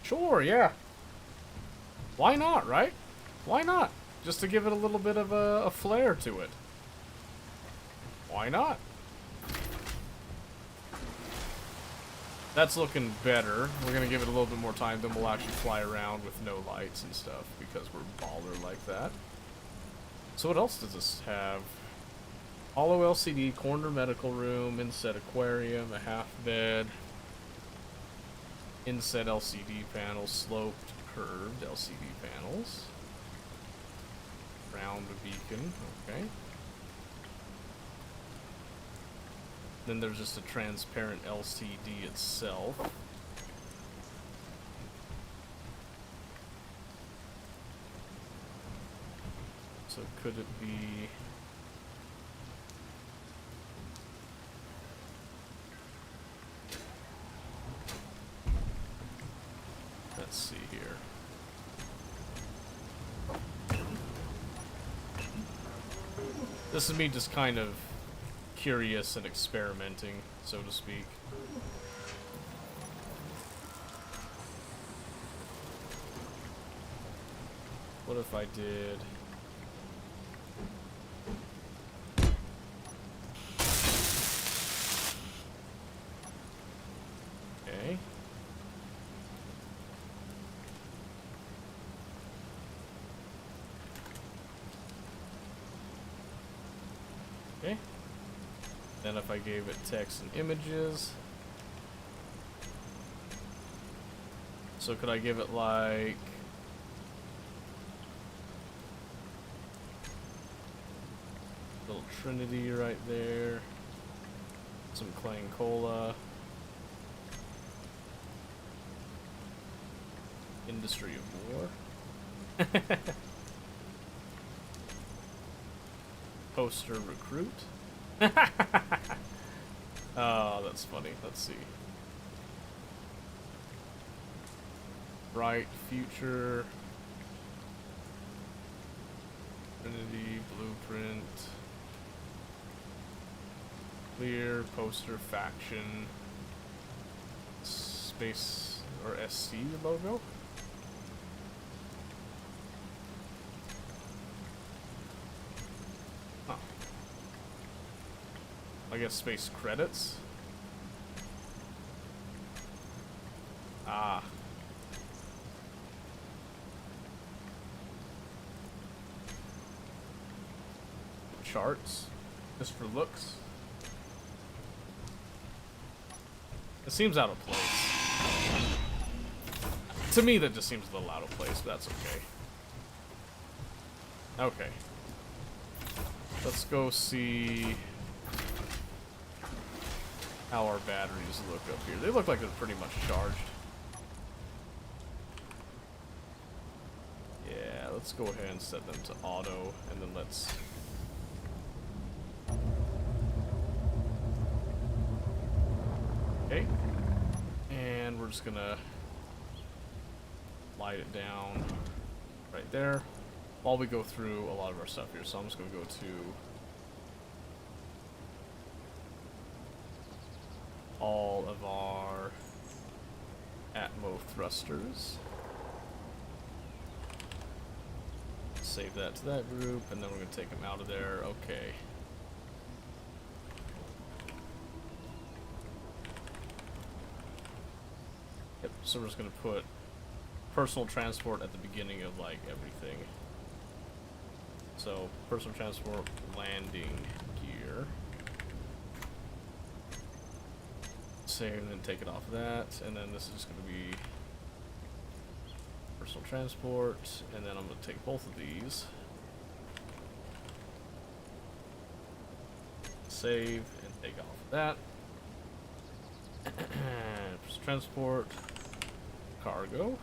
Sure, yeah. Why not, right? Why not? Just to give it a little bit of a flair to it. Why not? That's looking better. We're gonna give it a little bit more time, then we'll actually fly around with no lights and stuff, because we're baller like that. So what else does this have? Hollow LCD, corner medical room, inset aquarium, a half bed, inset LCD panels, sloped, curved LCD panels. Round beacon, okay. Then there's just a transparent LCD itself. So could it be... let's see here. This is me just kind of curious and experimenting, so to speak. What if I did... okay. Okay. Then if I gave it text and images. So could I give it like... little Trinity right there. Some Clang Cola. Industry of War. Poster recruit. Oh, that's funny. Let's see. Bright future. Trinity blueprint. Clear poster faction. Space or SC logo. Huh. I guess space credits. Ah. Charts. Just for looks. It seems out of place. To me, that just seems a little out of place, but that's okay. Okay. Let's go see how our batteries look up here. They look like they're pretty much charged. Yeah, let's go ahead and set them to auto, and then let's... Okay. And we're just gonna light it down right there while we go through a lot of our stuff here. So I'm just gonna go to all of our Atmo thrusters. Save that to that group, and then we're gonna take them out of there. Okay. Yep, so we're just gonna put personal transport at the beginning of like everything. So personal transport landing gear. Save and then take it off of that, and then this is just gonna be personal transport, and then I'm gonna take both of these. Save and take off of that. Personal transport. Cargo.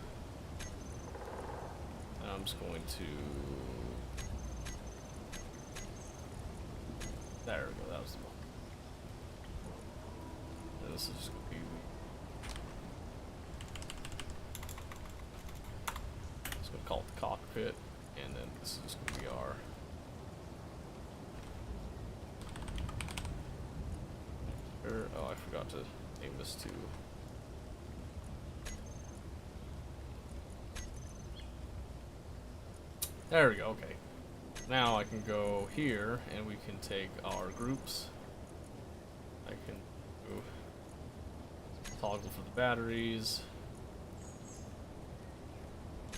And I'm just going to... There we go, that was the one. And this is just going to be... I'm just going to call it the cockpit, and then this is just going to be our... Oh, I forgot to name this to... There we go, okay. Now I can go here and we can take our groups. I can do toggle for the batteries,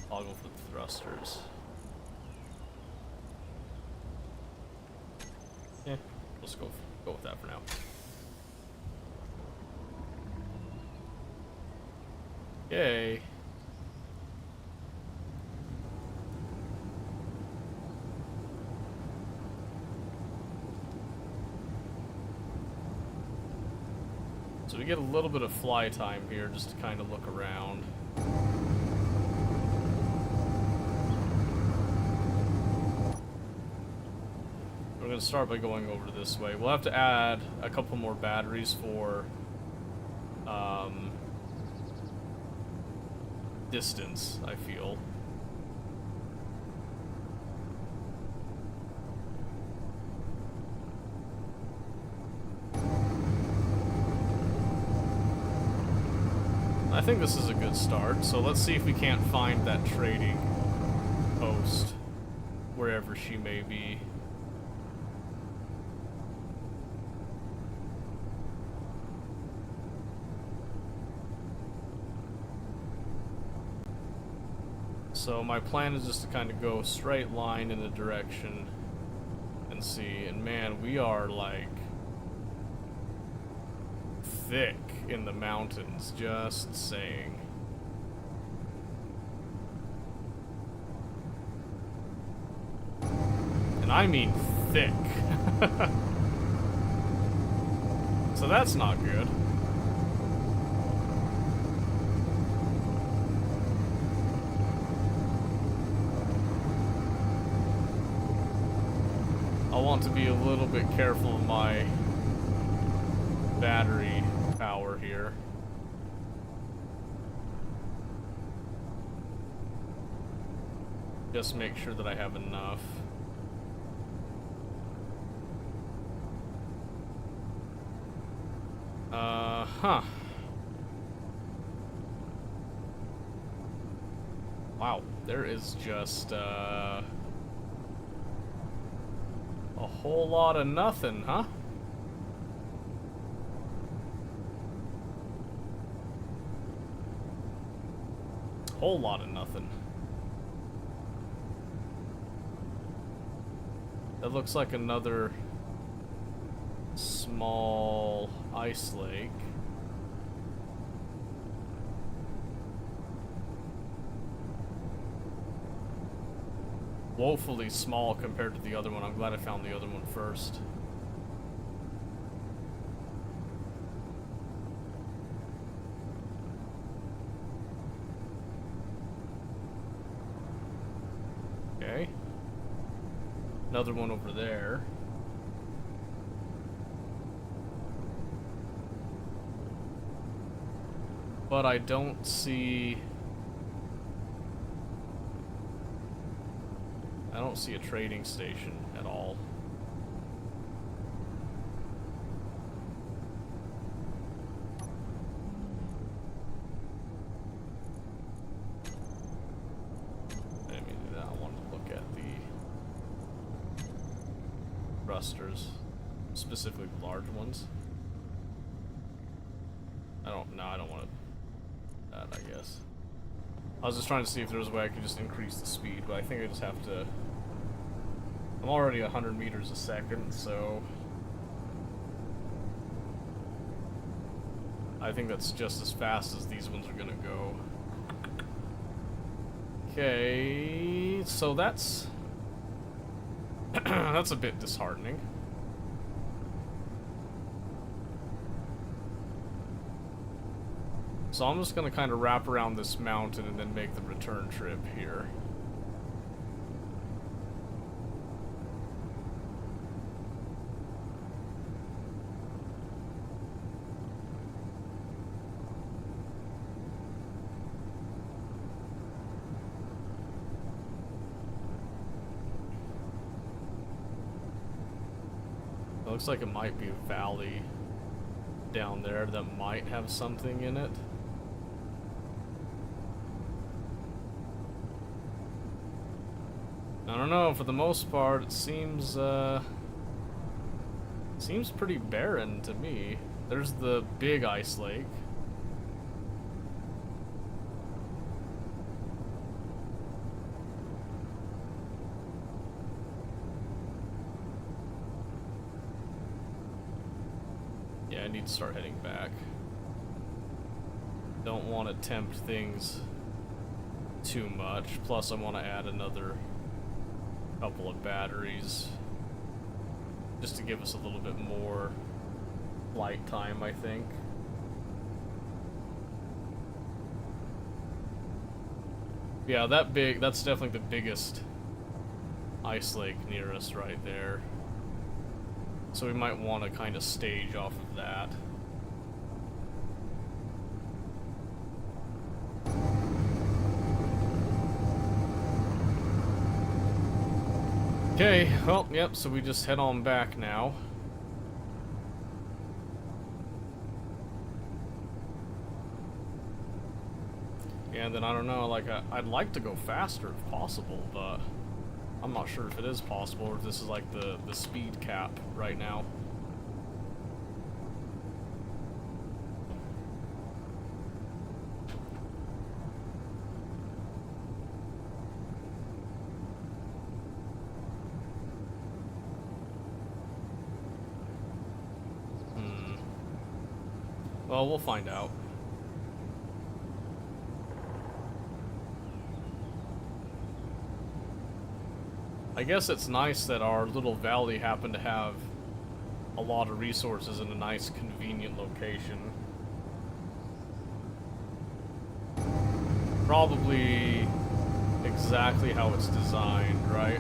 toggle for the thrusters. Yeah, let's go with that for now. Yay. So we get a little bit of fly time here just to kind of look around. We're going to start by going over this way. We'll have to add a couple more batteries for distance, I feel. I think this is a good start, so let's see if we can't find that trading post wherever she may be. So my plan is just to kind of go straight line in a direction and see, and man, we are like thick in the mountains, just saying. And I mean thick. So that's not good. I want to be a little bit careful of my battery power here. Just make sure that I have enough. Wow, there is just a whole lot of nothing, huh? Whole lot of nothing. That looks like another small ice lake. woefully small compared to the other one. I'm glad I found the other one first. Okay. Another one over there. But I don't see... I don't see a trading station at all. I didn't mean to do that. I wanted to look at the thrusters, specifically the large ones. I don't want to that, I guess. I was just trying to see if there was a way I could just increase the speed, but I think I just have to... I'm already 100 meters a second, so... I think that's just as fast as these ones are gonna go. Okay, so that's... that's a bit disheartening. So I'm just gonna kind of wrap around this mountain and then make the return trip here. It looks like it might be a valley down there that might have something in it. I don't know, for the most part, it seems pretty barren to me. There's the big ice lake. Yeah, I need to start heading back. Don't want to tempt things too much. Plus, I want to add another couple of batteries just to give us a little bit more flight time, I think. Yeah, that's definitely the biggest ice lake near us right there. So we might want to kind of stage off of that. Okay, well, yep, so we just head on back now. And then I don't know, like, I'd like to go faster if possible, but I'm not sure if it is possible or if this is like the speed cap right now. Well, we'll find out. I guess it's nice that our little valley happened to have a lot of resources in a nice, convenient location. Probably exactly how it's designed, right?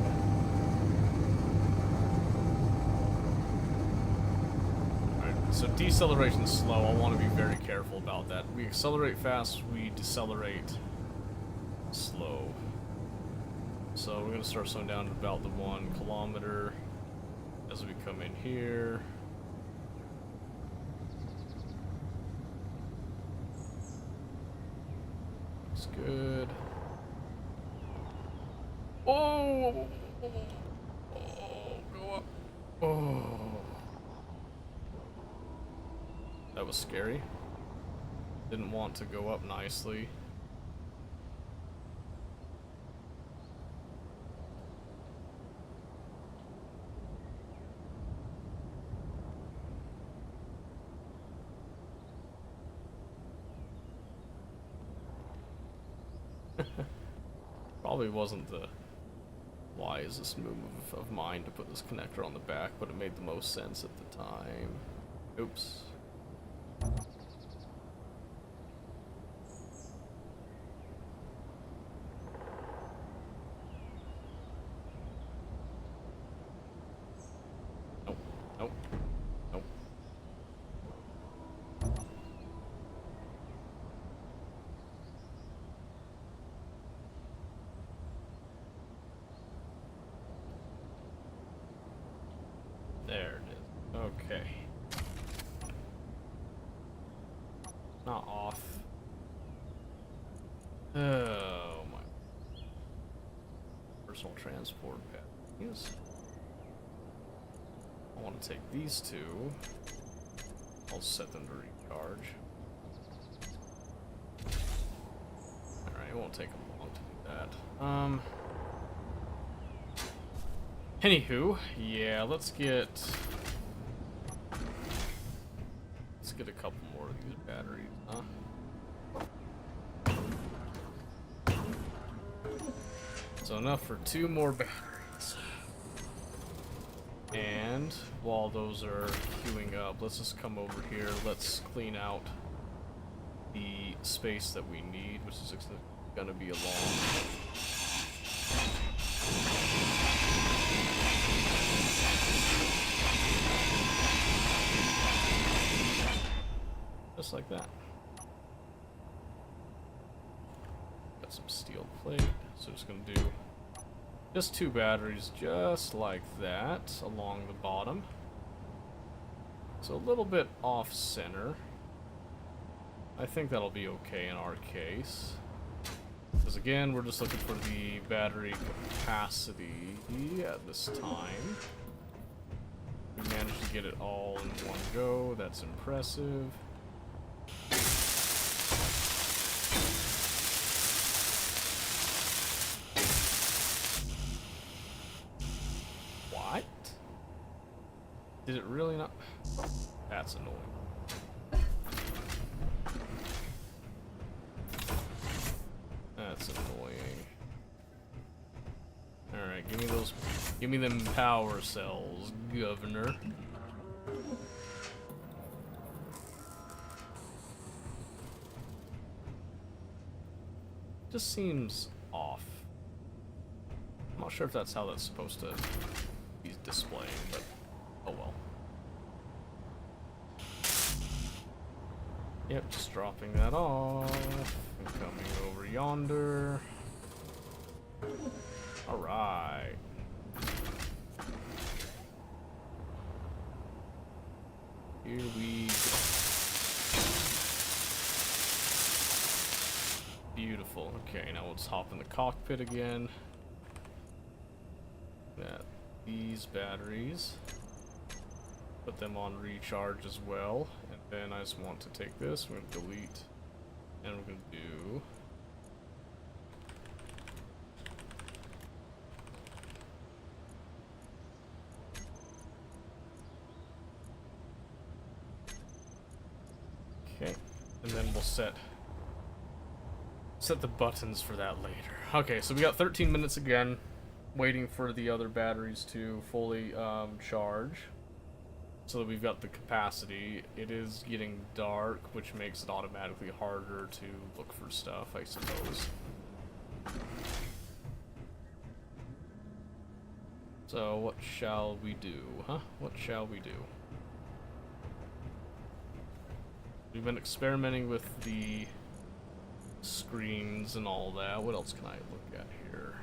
So deceleration slow, I want to be very careful about that. We accelerate fast, we decelerate slow. So we're going to start slowing down to about the 1 kilometer as we come in here. Looks good. Oh! Go up. Oh. That was scary. Didn't want to go up nicely. Probably wasn't the why is this move of mine to put this connector on the back, but it made the most sense at the time. Oops. Nope. Nope. Nope. There it is. Okay. Not off. Oh my. Personal transport batteries. I want to take these two. I'll set them to recharge. Alright, it won't take them long to do that. Anywho, yeah, let's get a couple more of these batteries, huh? So enough for 2 more batteries. And while those are queuing up, let's just come over here. Let's clean out the space that we need, which is gonna be a long. Just like that. Got some steel plate, so just gonna do just 2 batteries just like that along the bottom. So a little bit off center. I think that'll be okay in our case. Because again, we're just looking for the battery capacity at this time. We managed to get it all in one go. That's impressive. What? Did it really not? That's annoying. That's annoying. Alright, give me those. Give me them power cells, Governor. Just seems off. I'm not sure if that's how that's supposed to be displaying, but oh well. Yep, just dropping that off and coming over yonder. Alright. Here we go. Beautiful. Okay, now let's hop in the cockpit again. Got these batteries. Put them on recharge as well. And then I just want to take this, we're going to delete, and we're going to do okay, and then we'll set the buttons for that later. Okay, so we got 13 minutes again, waiting for the other batteries to fully charge. So that we've got the capacity. It is getting dark, which makes it automatically harder to look for stuff, I suppose. So what shall we do, huh? What shall we do? We've been experimenting with the screens and all that. What else can I look at here?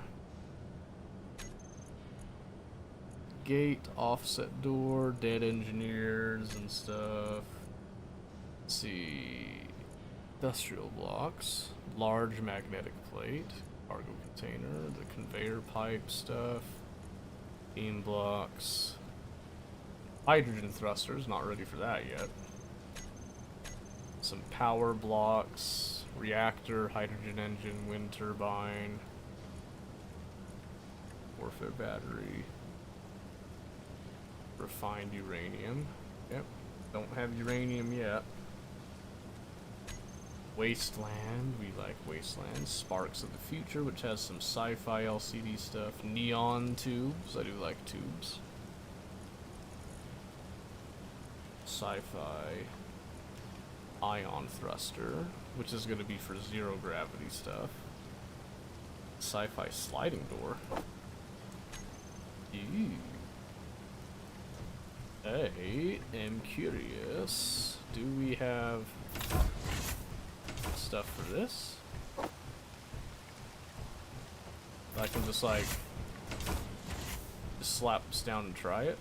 Gate, offset door, dead engineers and stuff. Let's see. Industrial blocks, large magnetic plate, cargo container, the conveyor pipe stuff, beam blocks, hydrogen thrusters, not ready for that yet. Some power blocks, reactor, hydrogen engine, wind turbine, warfare battery. Refined uranium. Yep. Don't have uranium yet. Wasteland, we like Wasteland. Sparks of the Future, which has some sci-fi LCD stuff. Neon Tubes, I do like tubes. Sci-fi Ion Thruster, which is going to be for zero gravity stuff. Sci-fi Sliding Door. Ew. I am curious. Do we have stuff for this? I can just like just slap this down and try it.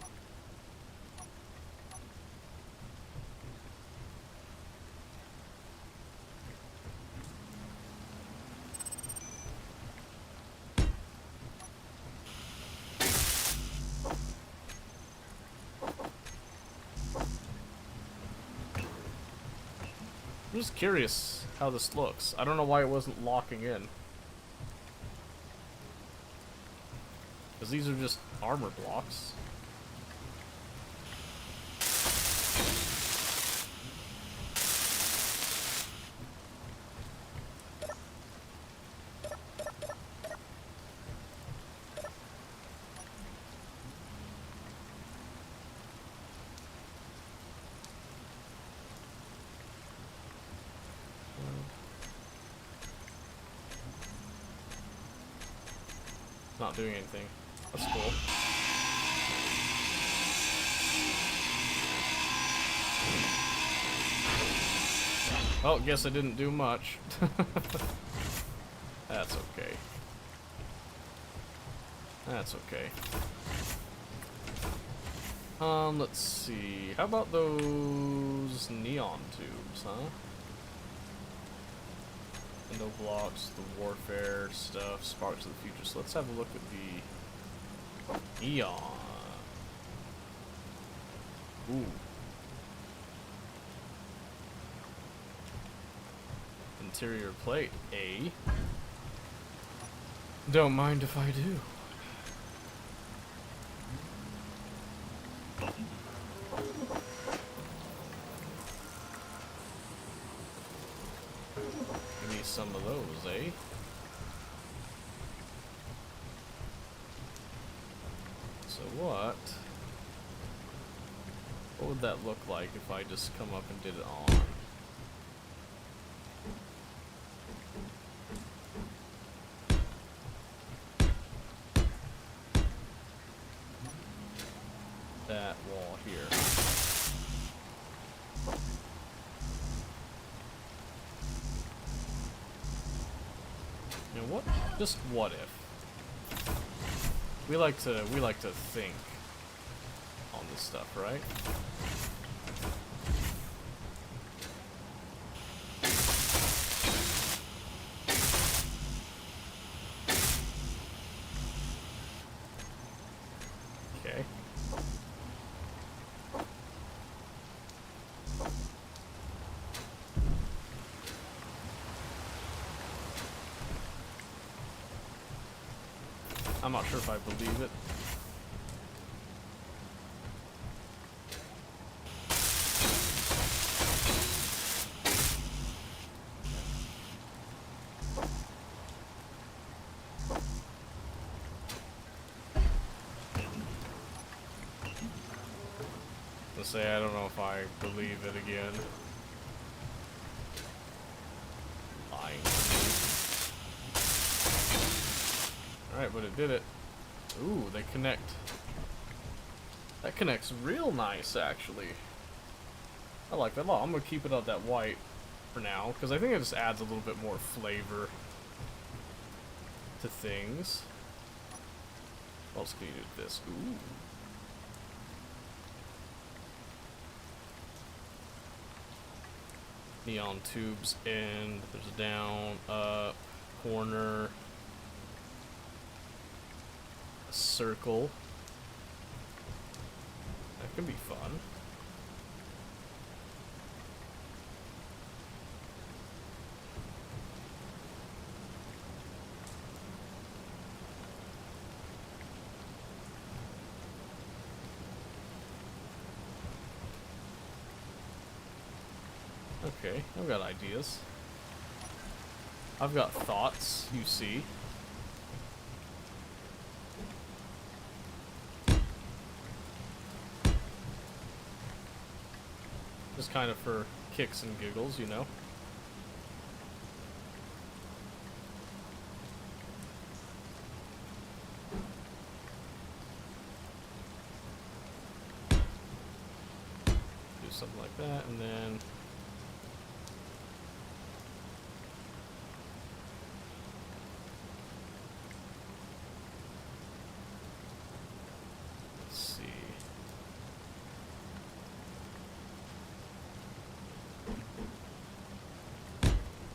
I'm just curious how this looks. I don't know why it wasn't locking in. Because these are just armor blocks. Not doing anything. That's cool. Oh, guess I didn't do much. That's okay. That's okay. Let's see. How about those neon tubes, huh? Window blocks, the warfare stuff, sparks of the future. So let's have a look at the neon. Ooh. Interior plate, A. Don't mind if I do. Give me some of those, eh? So what would that look like if I just come up and did it on? That wall here. You know what? Just what if? We like to think on this stuff, right? Okay. I'm not sure if I believe it. Let's say I don't know if I believe it again. Lying. Alright, but it did it. Ooh, they connect. That connects real nice, actually. I like that a lot. I'm gonna keep it on that white for now, because I think it just adds a little bit more flavor to things. What else can you do with this? Ooh. Neon tubes in. There's a down, up, corner. A circle. That could be fun. Okay, I've got ideas. I've got thoughts, you see. Just kind of for kicks and giggles, you know. Do something like that, and then let's see.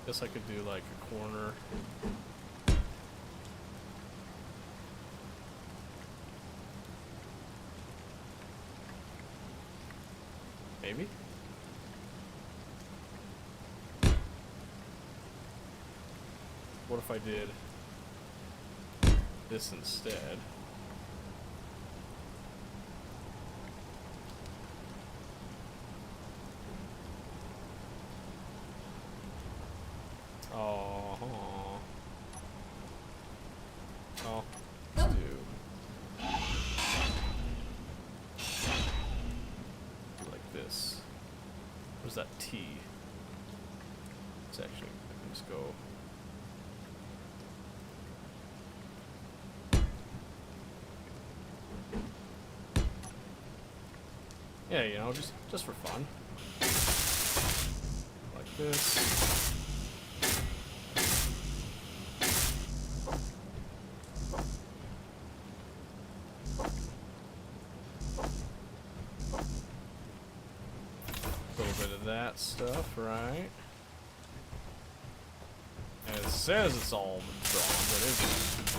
Guess I could do like a corner. Maybe? What if I did this instead? Oh, oh, let's do like this. Where's that T? It's actually, I can just go. Yeah, you know, just for fun. Like this. A little bit of that stuff, right? And it says it's all drawn, but it isn't.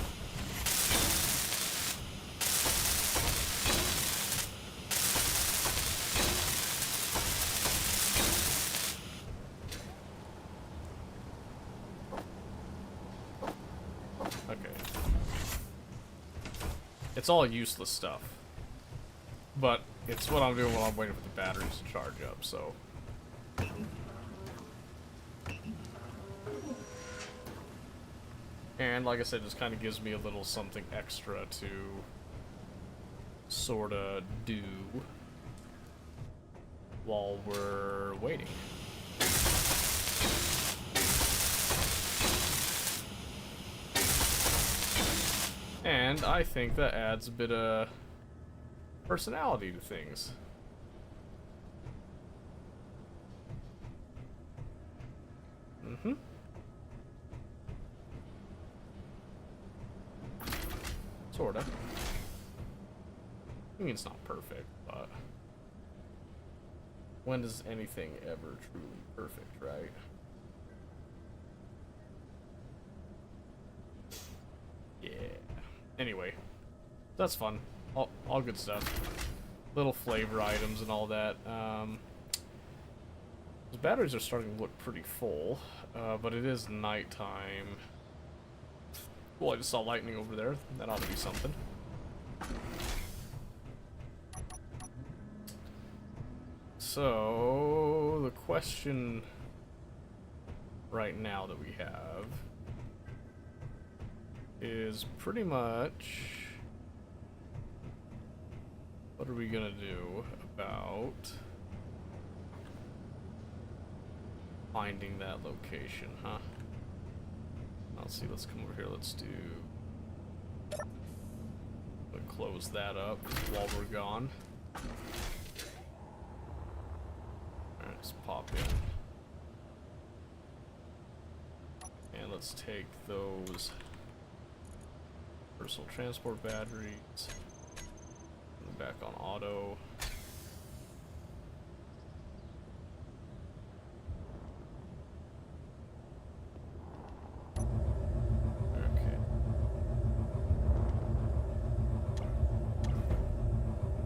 It's all useless stuff. But it's what I'm doing while I'm waiting for the batteries to charge up, so. And like I said, it just kind of gives me a little something extra to sorta do while we're waiting. And I think that adds a bit of personality to things. Mm-hmm. Sorta. I mean, it's not perfect, but when is anything ever truly perfect, right? Yeah. Anyway, that's fun. All good stuff. Little flavor items and all that. Those batteries are starting to look pretty full, but it is nighttime. Well, I just saw lightning over there. That ought to be something. So, the question right now that we have is pretty much, what are we gonna do about finding that location, huh? Let's see, let's come over here, let's do, we'll close that up while we're gone. Alright, let's pop in. And let's take those personal transport batteries. Back on auto. Okay.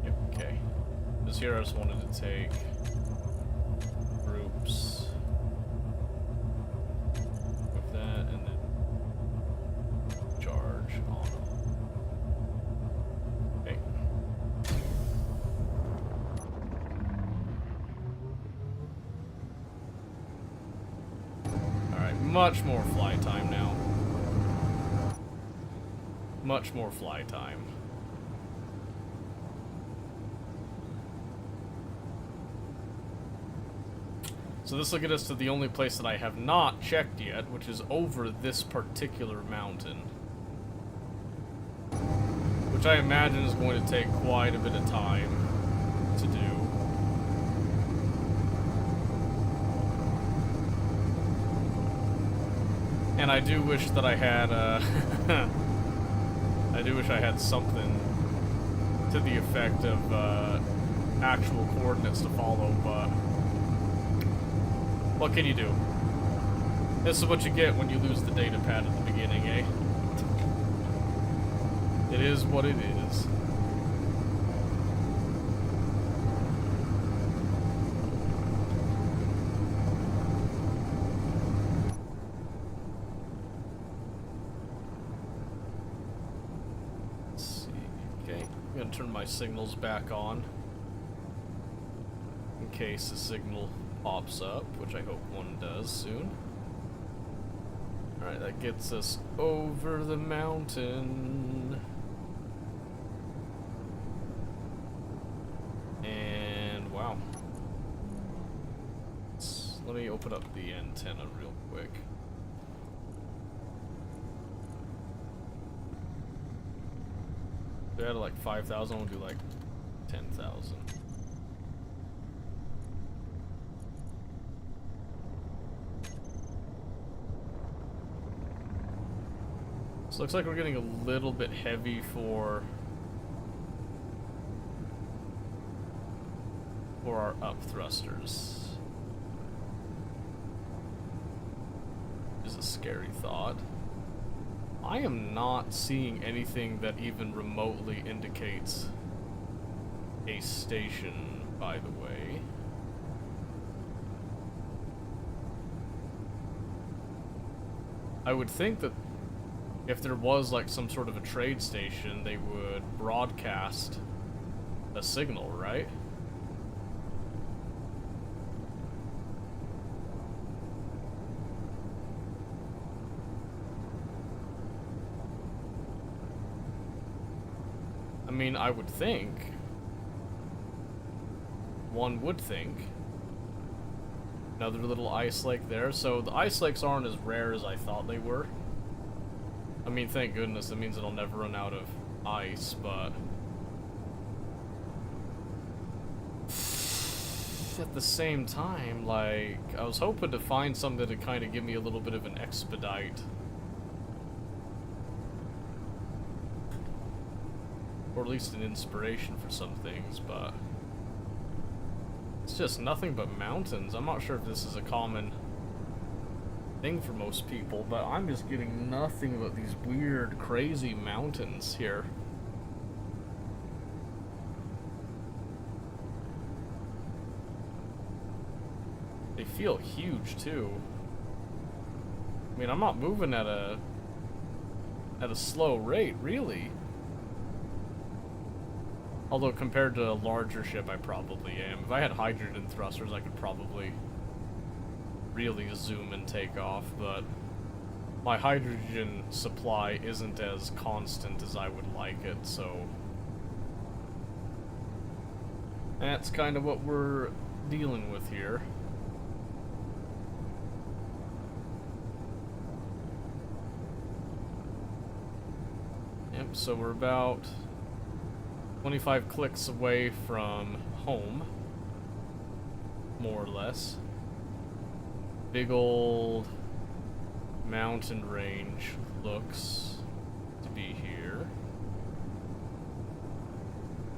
Yep, okay. This here I just wanted to take groups with that and then charge auto. much more fly time now. Much more fly time. So this will get us to the only place that I have not checked yet, which is over this particular mountain. Which I imagine is going to take quite a bit of time to do. And I do wish that I had, I do wish I had something to the effect of, actual coordinates to follow, but what can you do? This is what you get when you lose the data pad at the beginning, eh? It is what it is. Let's see. Okay, I'm gonna turn my signals back on in case the signal pops up, which I hope one does soon. Alright, that gets us over the mountain. And wow. Let me open up the antenna real quick. If I had like 5,000, I would do like 10,000. So looks like we're getting a little bit heavy for our up thrusters. Is a scary thought. I am not seeing anything that even remotely indicates a station, by the way. I would think that if there was like some sort of a trade station, they would broadcast a signal, right? I mean, I would think. One would think. Another little ice lake there. So the ice lakes aren't as rare as I thought they were. I mean, thank goodness, that means it'll never run out of ice, but at the same time, like, I was hoping to find something to kind of give me a little bit of an expedite. Or at least an inspiration for some things, but it's just nothing but mountains. I'm not sure if this is a common thing for most people, but I'm just getting nothing but these weird, crazy mountains here. They feel huge too. I mean, I'm not moving at a slow rate, really. Although compared to a larger ship, I probably am. If I had hydrogen thrusters, I could probably really zoom and take off, but my hydrogen supply isn't as constant as I would like it, so that's kind of what we're dealing with here. Yep, so we're about 25 clicks away from home, more or less. Big old mountain range looks to be here.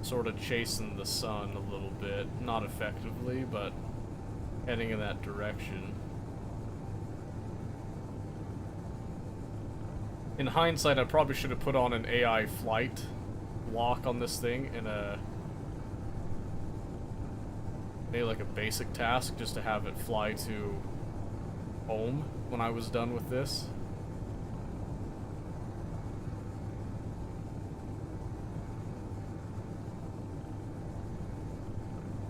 Sort of chasing the sun a little bit, not effectively, but heading in that direction. In hindsight, I probably should have put on an AI flight lock on this thing in maybe like a basic task, just to have it fly to home when I was done with this.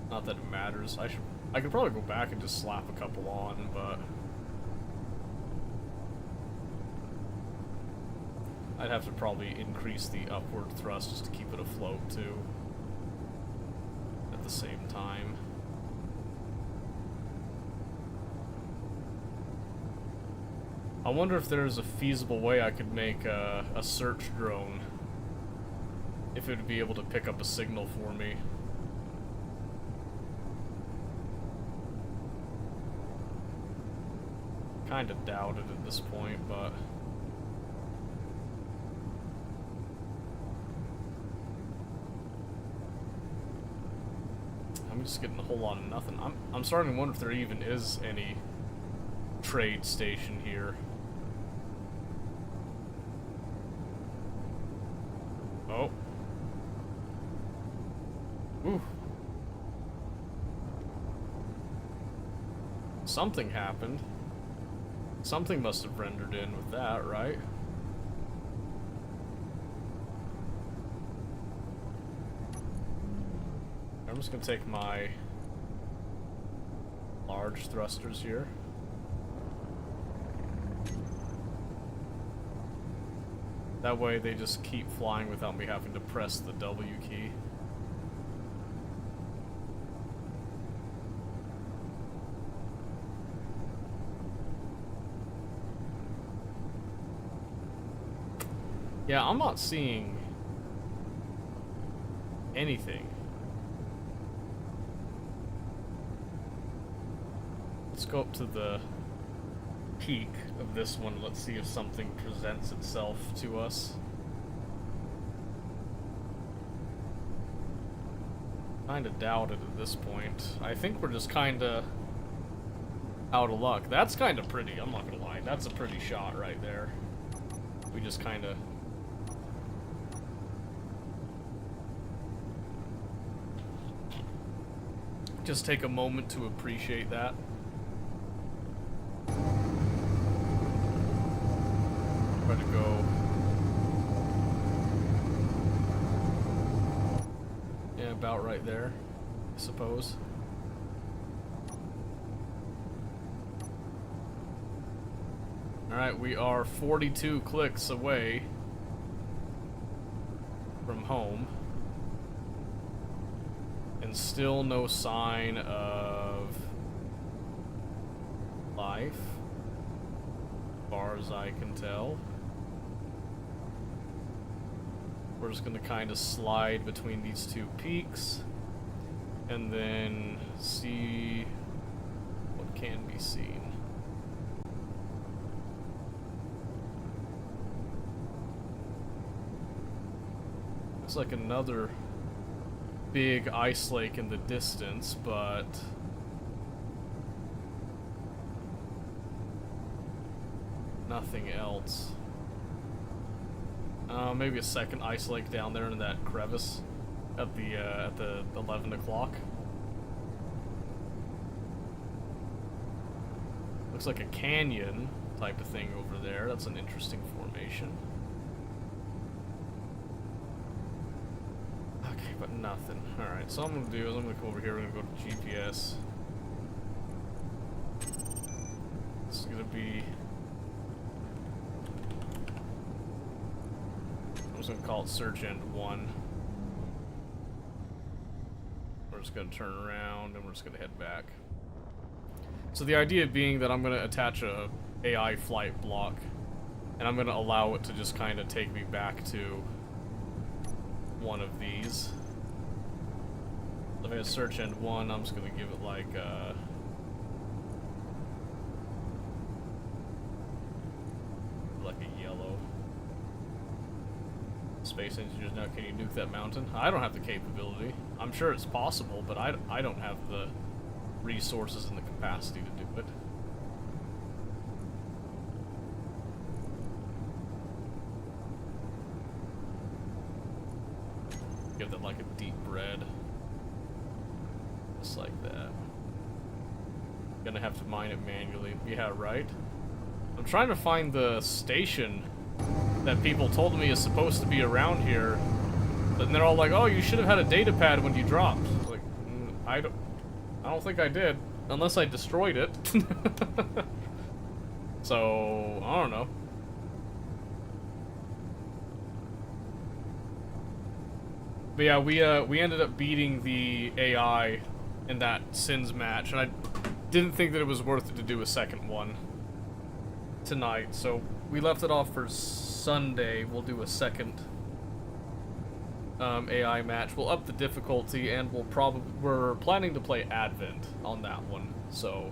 Not that it matters. I could probably go back and just slap a couple on, but I'd have to probably increase the upward thrust just to keep it afloat, too. At the same time. I wonder if there's a feasible way I could make a search drone. If it would be able to pick up a signal for me. Kind of doubt it at this point, but... I'm just getting a whole lot of nothing. I'm starting to wonder if there even is any trade station here. Oh. Ooh. Something happened. Something must have rendered in with that, right? I'm just gonna take my large thrusters here. That way they just keep flying without me having to press the W key. Yeah, I'm not seeing anything. Let's go up to the peak of this one. Let's see if something presents itself to us. Kinda doubt it at this point. I think we're just kinda out of luck. That's kinda pretty, I'm not gonna lie. That's a pretty shot right there. We just kinda... just take a moment to appreciate that. Try to go. Yeah, about right there, I suppose. Alright, we are 42 clicks away from home. And still no sign of life, as far as I can tell. We're just gonna kind of slide between these two peaks and then see what can be seen. Looks like another big ice lake in the distance, but nothing else. Maybe a second ice lake down there in that crevice at the 11 o'clock. Looks like a canyon type of thing over there. That's an interesting formation. Okay, but nothing. Alright, so what I'm gonna do is I'm gonna come over here, we're gonna go to GPS. This is gonna be... I'm just gonna call it Search End 1. We're just gonna turn around and we're just gonna head back. So the idea being that I'm gonna attach a AI flight block and I'm gonna allow it to just kind of take me back to one of these. So if I hit Search End 1, I'm just gonna give it like a yellow. Space engineers, now can you nuke that mountain? I don't have the capability. I'm sure it's possible, but I don't have the resources and the capacity to do it. Give that like a deep red. Just like that. Gonna have to mine it manually. Yeah, right? I'm trying to find the station that people told me is supposed to be around here. And they're all like, oh, you should have had a data pad when you dropped. Like, I don't think I did. Unless I destroyed it. So, I don't know. But yeah, we ended up beating the AI in that Sins match, and I didn't think that it was worth it to do a second one tonight, so we left it off for Sunday. We'll do a second AI match. We'll up the difficulty, and we're planning to play Advent on that one, so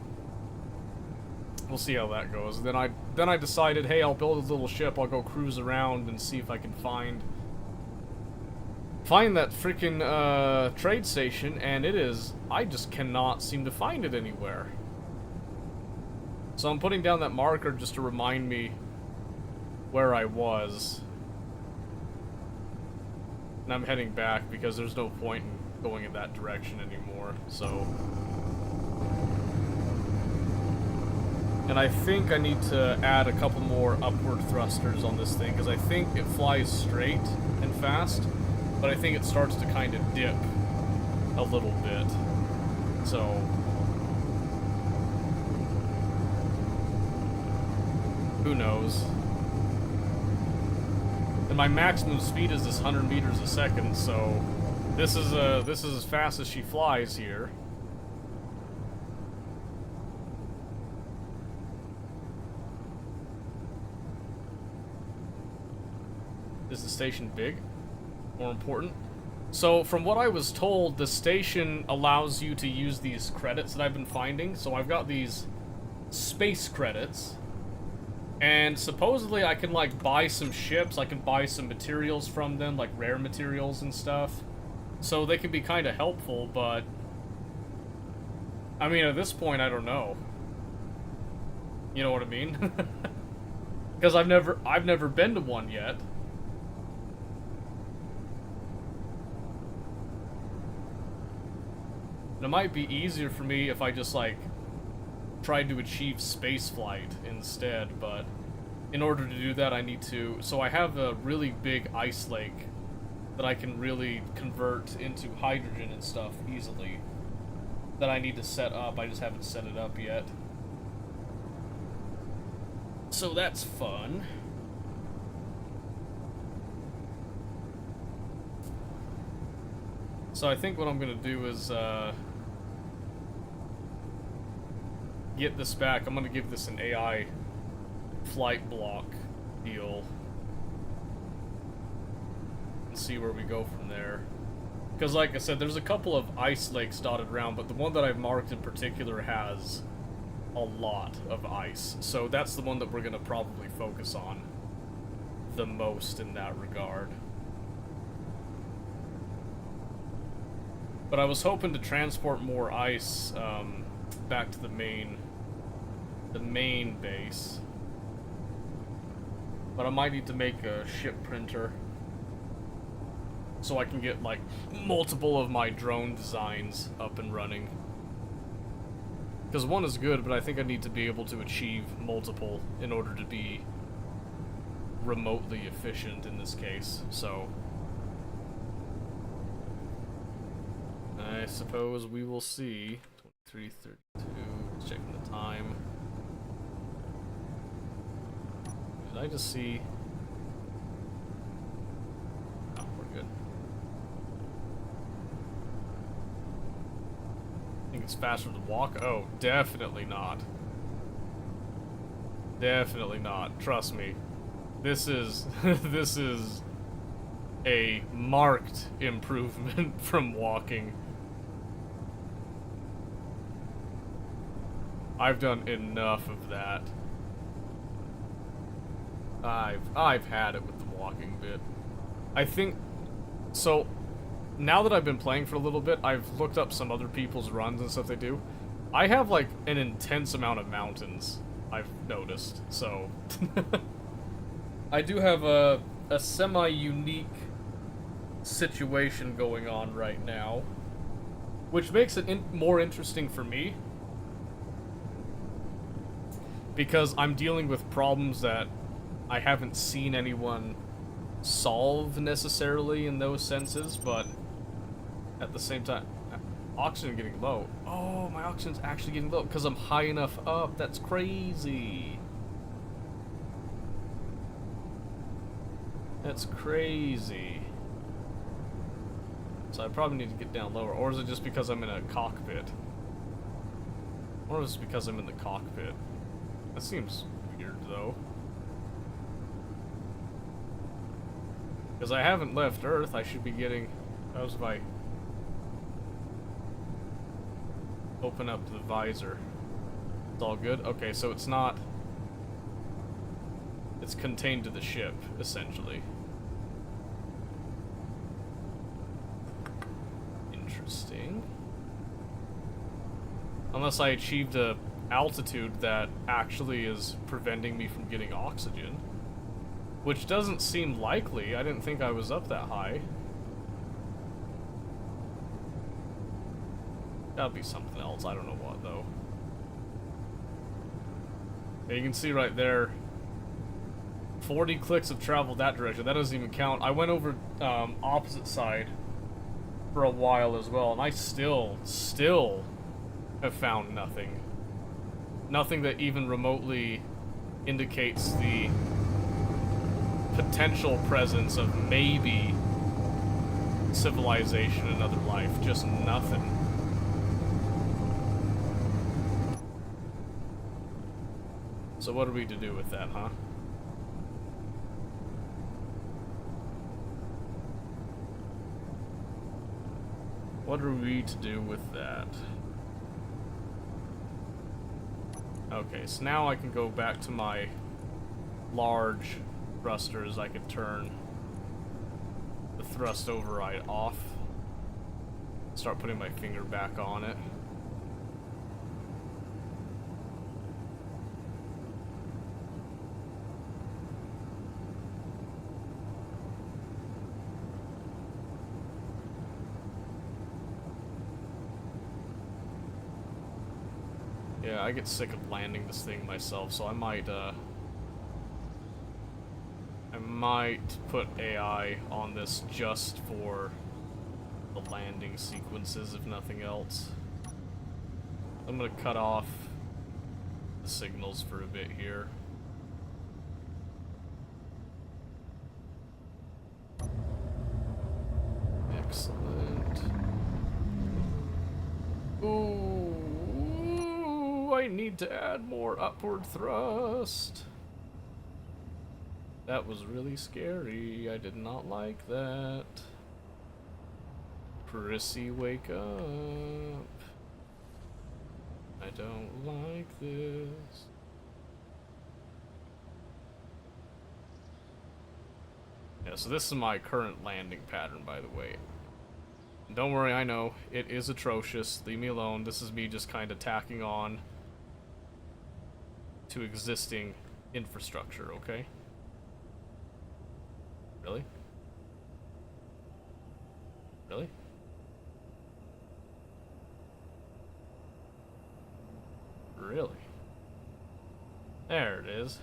we'll see how that goes. Then I decided, hey, I'll build a little ship, I'll go cruise around and see if I can find that freaking trade station, and I just cannot seem to find it anywhere. So I'm putting down that marker just to remind me where I was. And I'm heading back because there's no point in going in that direction anymore, so. And I think I need to add a couple more upward thrusters on this thing, because I think it flies straight and fast, but I think it starts to kind of dip a little bit. So who knows? And my maximum speed is this 100 meters a second, so this is as fast as she flies here. Is the station big? More important? So, from what I was told, the station allows you to use these credits that I've been finding. So I've got these space credits, and supposedly I can, like, buy some ships, I can buy some materials from them, like rare materials and stuff. So they can be kind of helpful, but I mean, at this point, I don't know. You know what I mean? Because I've never been to one yet. And it might be easier for me if I just, like, tried to achieve spaceflight instead, but in order to do that I need to... So I have a really big ice lake that I can really convert into hydrogen and stuff easily that I need to set up. I just haven't set it up yet. So that's fun. So I think what I'm gonna do is, get this back. I'm gonna give this an AI flight block deal and see where we go from there. Because like I said, there's a couple of ice lakes dotted around, but the one that I've marked in particular has a lot of ice. So that's the one that we're gonna probably focus on the most in that regard. But I was hoping to transport more ice back to the main base. But I might need to make a ship printer so I can get, like, multiple of my drone designs up and running. Because one is good, but I think I need to be able to achieve multiple in order to be remotely efficient in this case, so I suppose we will see. 23:32, checking the time. Did I just see? Oh, we're good. I think it's faster to walk? Oh, definitely not. Definitely not. Trust me. This is this is a marked improvement from walking. I've done enough of that. I've had it with the walking bit. I think so. Now that I've been playing for a little bit, I've looked up some other people's runs and stuff they do. I have like an intense amount of mountains, I've noticed. So I do have a semi-unique situation going on right now, which makes it more interesting for me. Because I'm dealing with problems that I haven't seen anyone solve necessarily in those senses, but at the same time, oxygen getting low. Oh, my oxygen's actually getting low because I'm high enough up. That's crazy. That's crazy. So I probably need to get down lower. Or is it just because I'm in a cockpit? Or is it because I'm in the cockpit? That seems weird, though. Because I haven't left Earth, I should be getting... How's if I... open up the visor? It's all good? Okay, so it's not... It's contained to the ship, essentially. Interesting. Unless I achieved a altitude that actually is preventing me from getting oxygen. Which doesn't seem likely. I didn't think I was up that high. That'll be something else. I don't know what, though. Yeah, you can see right there, 40 clicks of travel that direction. That doesn't even count. I went over opposite side for a while as well, and I still have found nothing. Nothing that even remotely indicates the potential presence of maybe civilization, another life. Just nothing. So what are we to do with that, huh? What are we to do with that? Okay, so now I can go back to my large thrusters. I could turn the thrust override off. Start putting my finger back on it. Yeah, I get sick of landing this thing myself, so I might put AI on this just for the landing sequences, if nothing else. I'm gonna cut off the signals for a bit here. Excellent. Ooh. I need to add more upward thrust. That was really scary. I did not like that. Prissy, wake up. I don't like this. Yeah, so this is my current landing pattern, by the way. Don't worry, I know. It is atrocious. Leave me alone. This is me just kind of tacking on to existing infrastructure, okay? Really? Really? Really? There it is.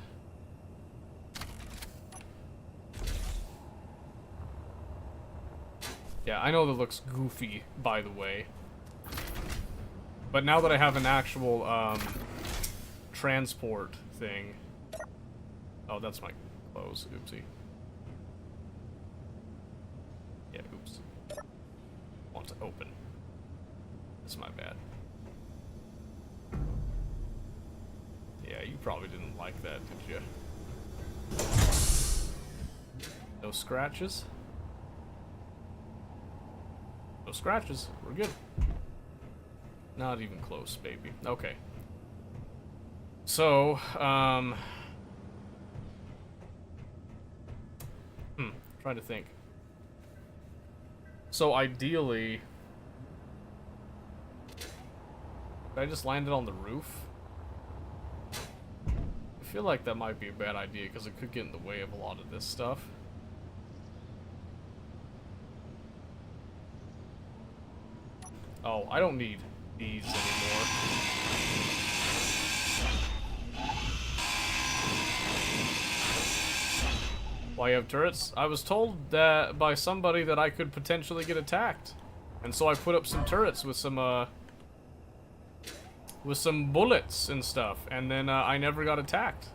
Yeah, I know that looks goofy, by the way. But now that I have an actual, transport thing... Oh, that's my clothes. Oopsie. Yeah, oops. Want to open. That's my bad. Yeah, you probably didn't like that, did you? No scratches? No scratches. We're good. Not even close, baby. Okay. So, trying to think. So ideally, did I just land it on the roof? I feel like that might be a bad idea because it could get in the way of a lot of this stuff. Oh, I don't need these anymore. Why you have turrets? I was told that by somebody that I could potentially get attacked. And so I put up some turrets with some bullets and stuff. And then I never got attacked.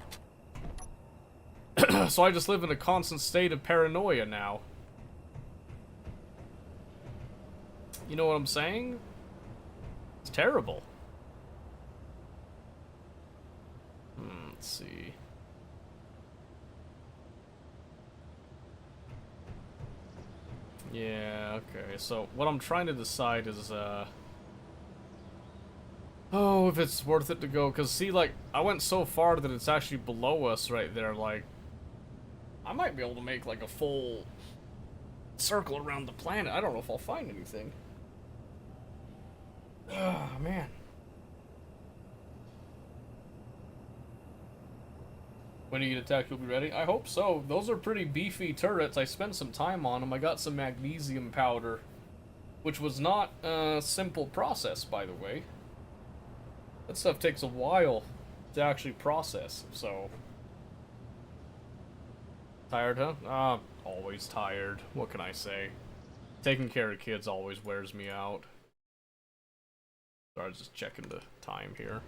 So I just live in a constant state of paranoia now. You know what I'm saying? It's terrible. Let's see. Yeah, okay. So what I'm trying to decide is, oh, if it's worth it to go. Because, see, like, I went so far that it's actually below us right there. Like, I might be able to make, like, a full circle around the planet. I don't know if I'll find anything. Ah, man. When you get attacked, you'll be ready? I hope so. Those are pretty beefy turrets. I spent some time on them. I got some magnesium powder, which was not a simple process, by the way. That stuff takes a while to actually process, so... Tired, huh? Always tired. What can I say? Taking care of kids always wears me out. Sorry, I was just checking the time here.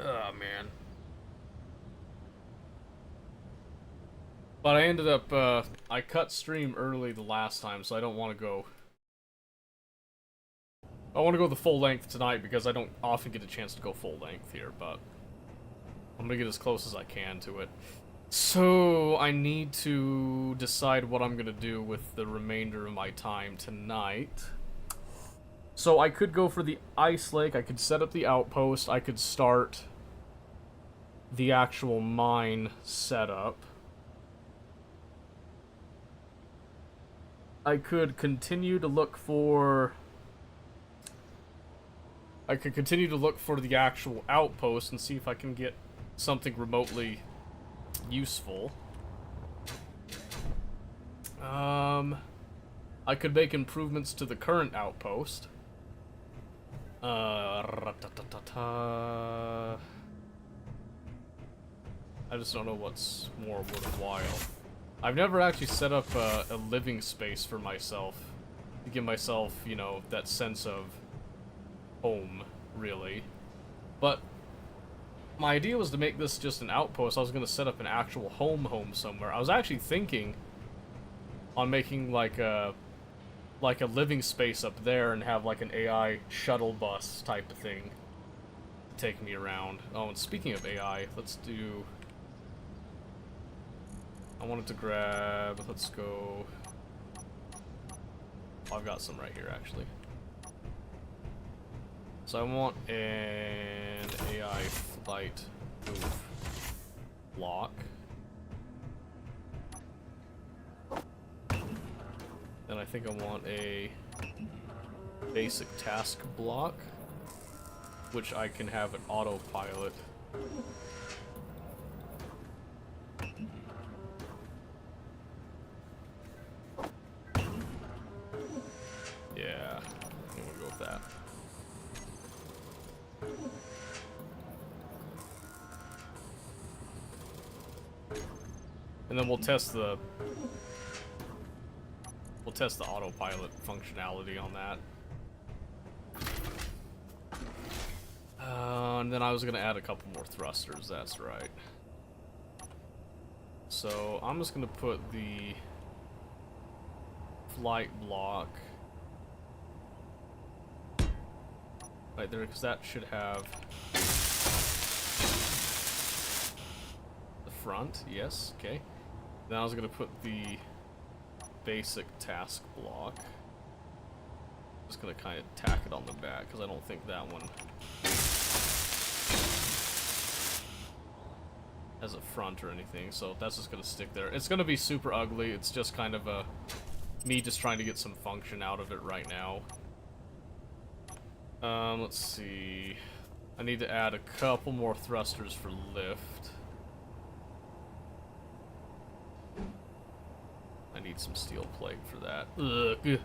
Oh, man. But I ended up, I cut stream early the last time, so I don't want to go... I want to go the full length tonight because I don't often get a chance to go full length here, but... I'm gonna get as close as I can to it. So, I need to decide what I'm gonna do with the remainder of my time tonight. So, I could go for the Ice Lake, I could set up the outpost, I could start the actual mine setup. I could continue to look for... I could continue to look for the actual outpost and see if I can get something remotely useful. I could make improvements to the current outpost. I just don't know what's more worthwhile. I've never actually set up a living space for myself to give myself, you know, that sense of home, really. But my idea was to make this just an outpost. I was going to set up an actual home somewhere. I was actually thinking on making like a living space up there and have like an AI shuttle bus type of thing to take me around. Oh, and speaking of AI, let's do... I wanted to grab... Let's go... I've got some right here, actually. So I want an AI flight move block. Then I think I want a basic task block, which I can have an autopilot. Yeah, I'm gonna go with that. And then we'll test the autopilot functionality on that. And then I was gonna add a couple more thrusters, that's right. So I'm just gonna put the flight block right there, because that should have the front, yes, okay. Then I was gonna put the basic task block. Just gonna kind of tack it on the back because I don't think that one has a front or anything, so that's just gonna stick there. It's gonna be super ugly. It's just kind of a me just trying to get some function out of it right now. Let's see. I need to add a couple more thrusters for lift. I need some steel plate for that. Ugh.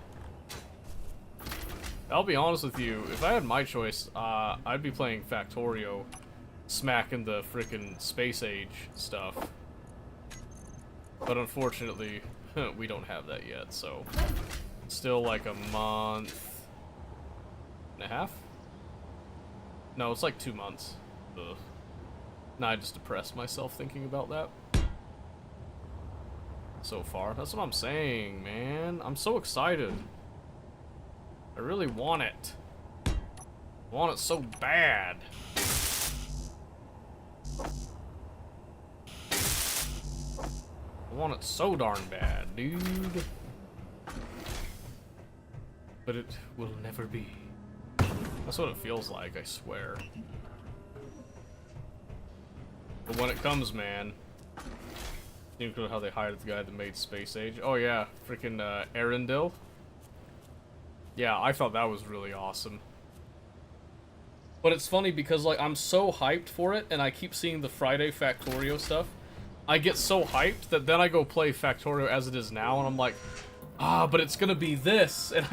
I'll be honest with you, if I had my choice, I'd be playing Factorio, smacking the frickin' space age stuff. But unfortunately, we don't have that yet, so still like a month and a half? No, it's like 2 months. Ugh. Nah, I just depressed myself thinking about that. So far. That's what I'm saying, man. I'm so excited. I really want it. I want it so bad. I want it so darn bad, dude. But it will never be. That's what it feels like, I swear. But when it comes, man. You know how they hired the guy that made Space Age? Oh yeah, freaking Arendelle. Yeah, I thought that was really awesome. But it's funny because like I'm so hyped for it, and I keep seeing the Friday Factorio stuff. I get so hyped that then I go play Factorio as it is now, and I'm like, but it's gonna be this, and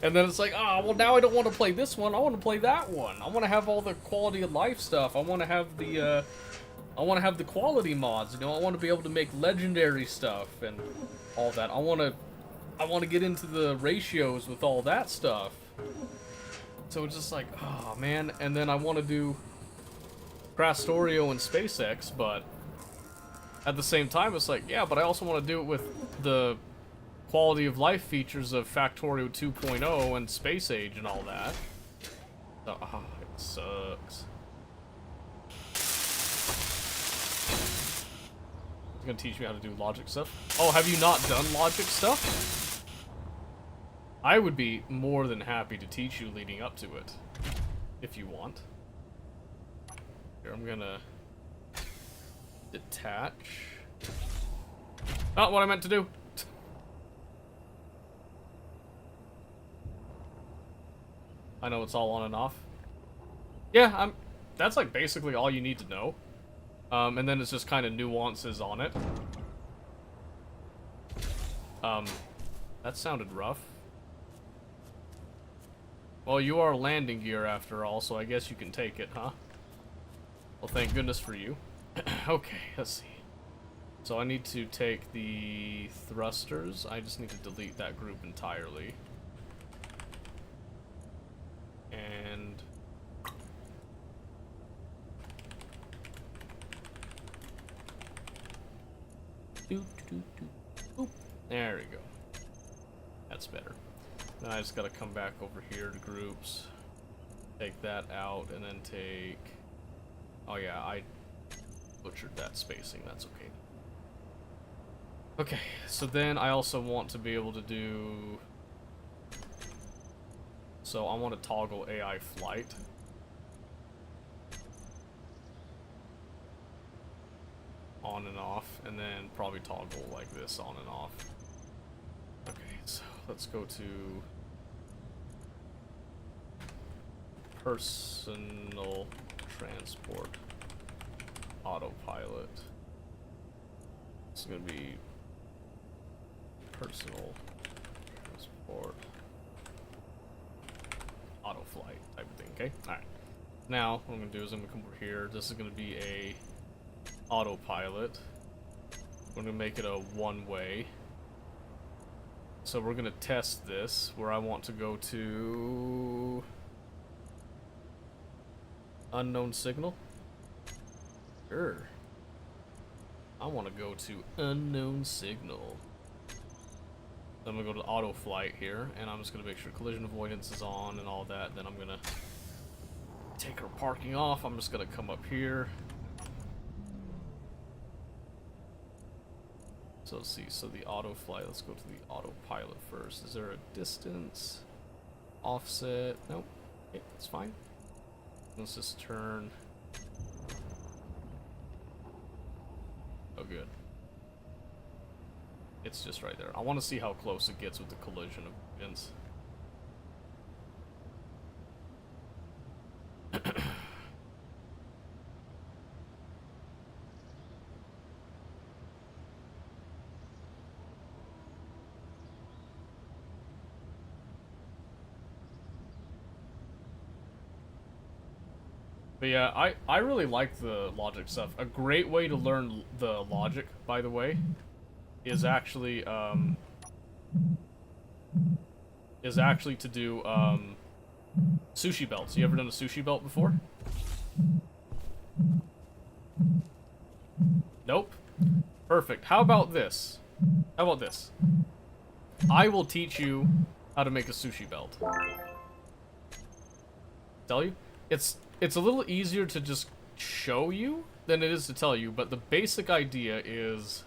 and then it's like, well now I don't want to play this one. I want to play that one. I want to have all the quality of life stuff. I want to have the quality mods. You know, I want to be able to make legendary stuff and all that. I want to get into the ratios with all that stuff. So it's just like, oh man. And then I want to do Crastorio and SpaceX, but at the same time, it's like, yeah, but I also want to do it with the quality of life features of Factorio 2.0 and Space Age and all that. So, it sucks. It's gonna teach me how to do logic stuff. Oh, have you not done logic stuff? I would be more than happy to teach you leading up to it, if you want. Here, I'm gonna detach. Not what I meant to do. I know it's all on and off. Yeah, that's like basically all you need to know. And then it's just kind of nuances on it. That sounded rough. Well, you are landing gear after all, so I guess you can take it, huh? Well, thank goodness for you. Okay, let's see. So I need to take the thrusters. I just need to delete that group entirely. And Oop. There we go. That's better. Now I just gotta come back over here to groups, take that out, and then take... Oh yeah, I butchered that spacing, that's okay. Okay, so then I also want to be able to do... So I want to toggle AI flight. On and off, and then probably toggle like this on and off. Okay, so let's go to personal transport autopilot. It's gonna be personal transport auto flight type of thing. Okay, all right. Now what I'm gonna do is I'm gonna come over here. This is gonna be a autopilot. We're gonna make it a one-way. So we're gonna test this where I want to go to unknown signal. Sure. I want to go to unknown signal. Then I'm gonna go to auto flight here, and I'm just gonna make sure collision avoidance is on and all that. Then I'm gonna take our parking off. I'm just gonna come up here. So let's see, so the auto flight, let's go to the autopilot first. Is there a distance? Offset? Nope. Okay, that's fine. Let's just turn. Oh, good. It's just right there. I want to see how close it gets with the collision avoidance. But yeah, I really like the logic stuff. A great way to learn the logic, by the way, is actually to do sushi belts. You ever done a sushi belt before? Nope. Perfect. How about this? How about this? I will teach you how to make a sushi belt. Tell you? It's a little easier to just show you than it is to tell you, but the basic idea is...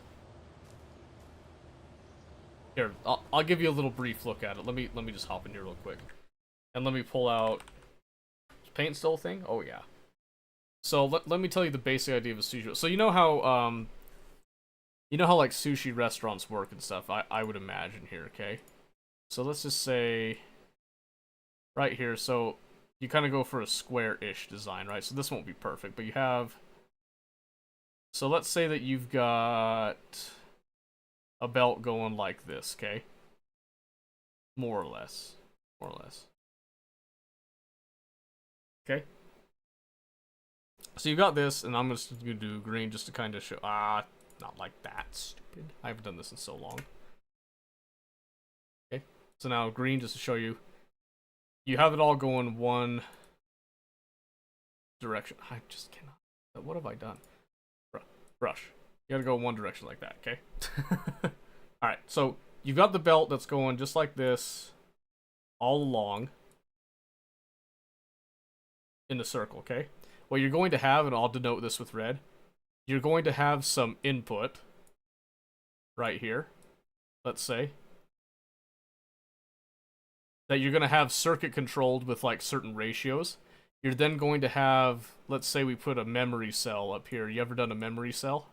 Here, I'll give you a little brief look at it. Let me just hop in here real quick. And let me pull out... Is paint still a thing? Oh, yeah. So, let me tell you the basic idea of a sushi. So, you know how, like, sushi restaurants work and stuff? I would imagine here, okay? So, let's just say... Right here, so... You kind of go for a square-ish design, right? So, this won't be perfect, but you have... So, let's say that you've got... a belt going like this, okay? More or less. More or less. Okay? So you got this, and I'm just gonna do green just to kind of show... not like that, stupid. I haven't done this in so long. Okay? So now green just to show you. You have it all going one direction. I just cannot... What have I done? Brush. You gotta go one direction like that, okay? Alright, so you've got the belt that's going just like this all along in a circle, okay? What you're going to have, and I'll denote this with red, you're going to have some input right here, let's say, that you're going to have circuit controlled with like certain ratios. You're then going to have, let's say we put a memory cell up here. You ever done a memory cell?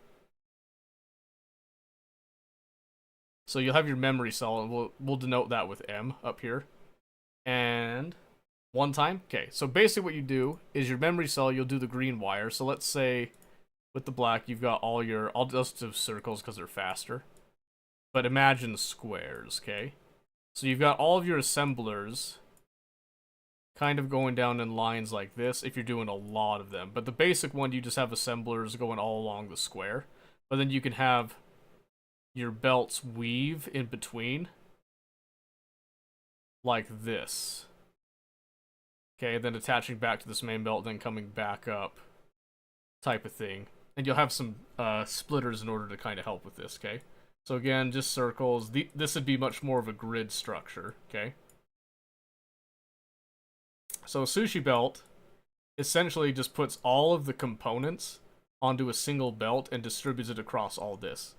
So you'll have your memory cell, and we'll denote that with M up here. And one time. Okay, so basically what you do is your memory cell, you'll do the green wire. So let's say with the black, you've got all your... I'll just do circles because they're faster. But imagine squares, okay? So you've got all of your assemblers kind of going down in lines like this if you're doing a lot of them. But the basic one, you just have assemblers going all along the square. But then you can have your belts weave in between like this. Okay, then attaching back to this main belt, then coming back up type of thing. And you'll have some splitters in order to kind of help with this, okay? So again, just circles. This would be much more of a grid structure, okay? So a sushi belt essentially just puts all of the components onto a single belt and distributes it across all this.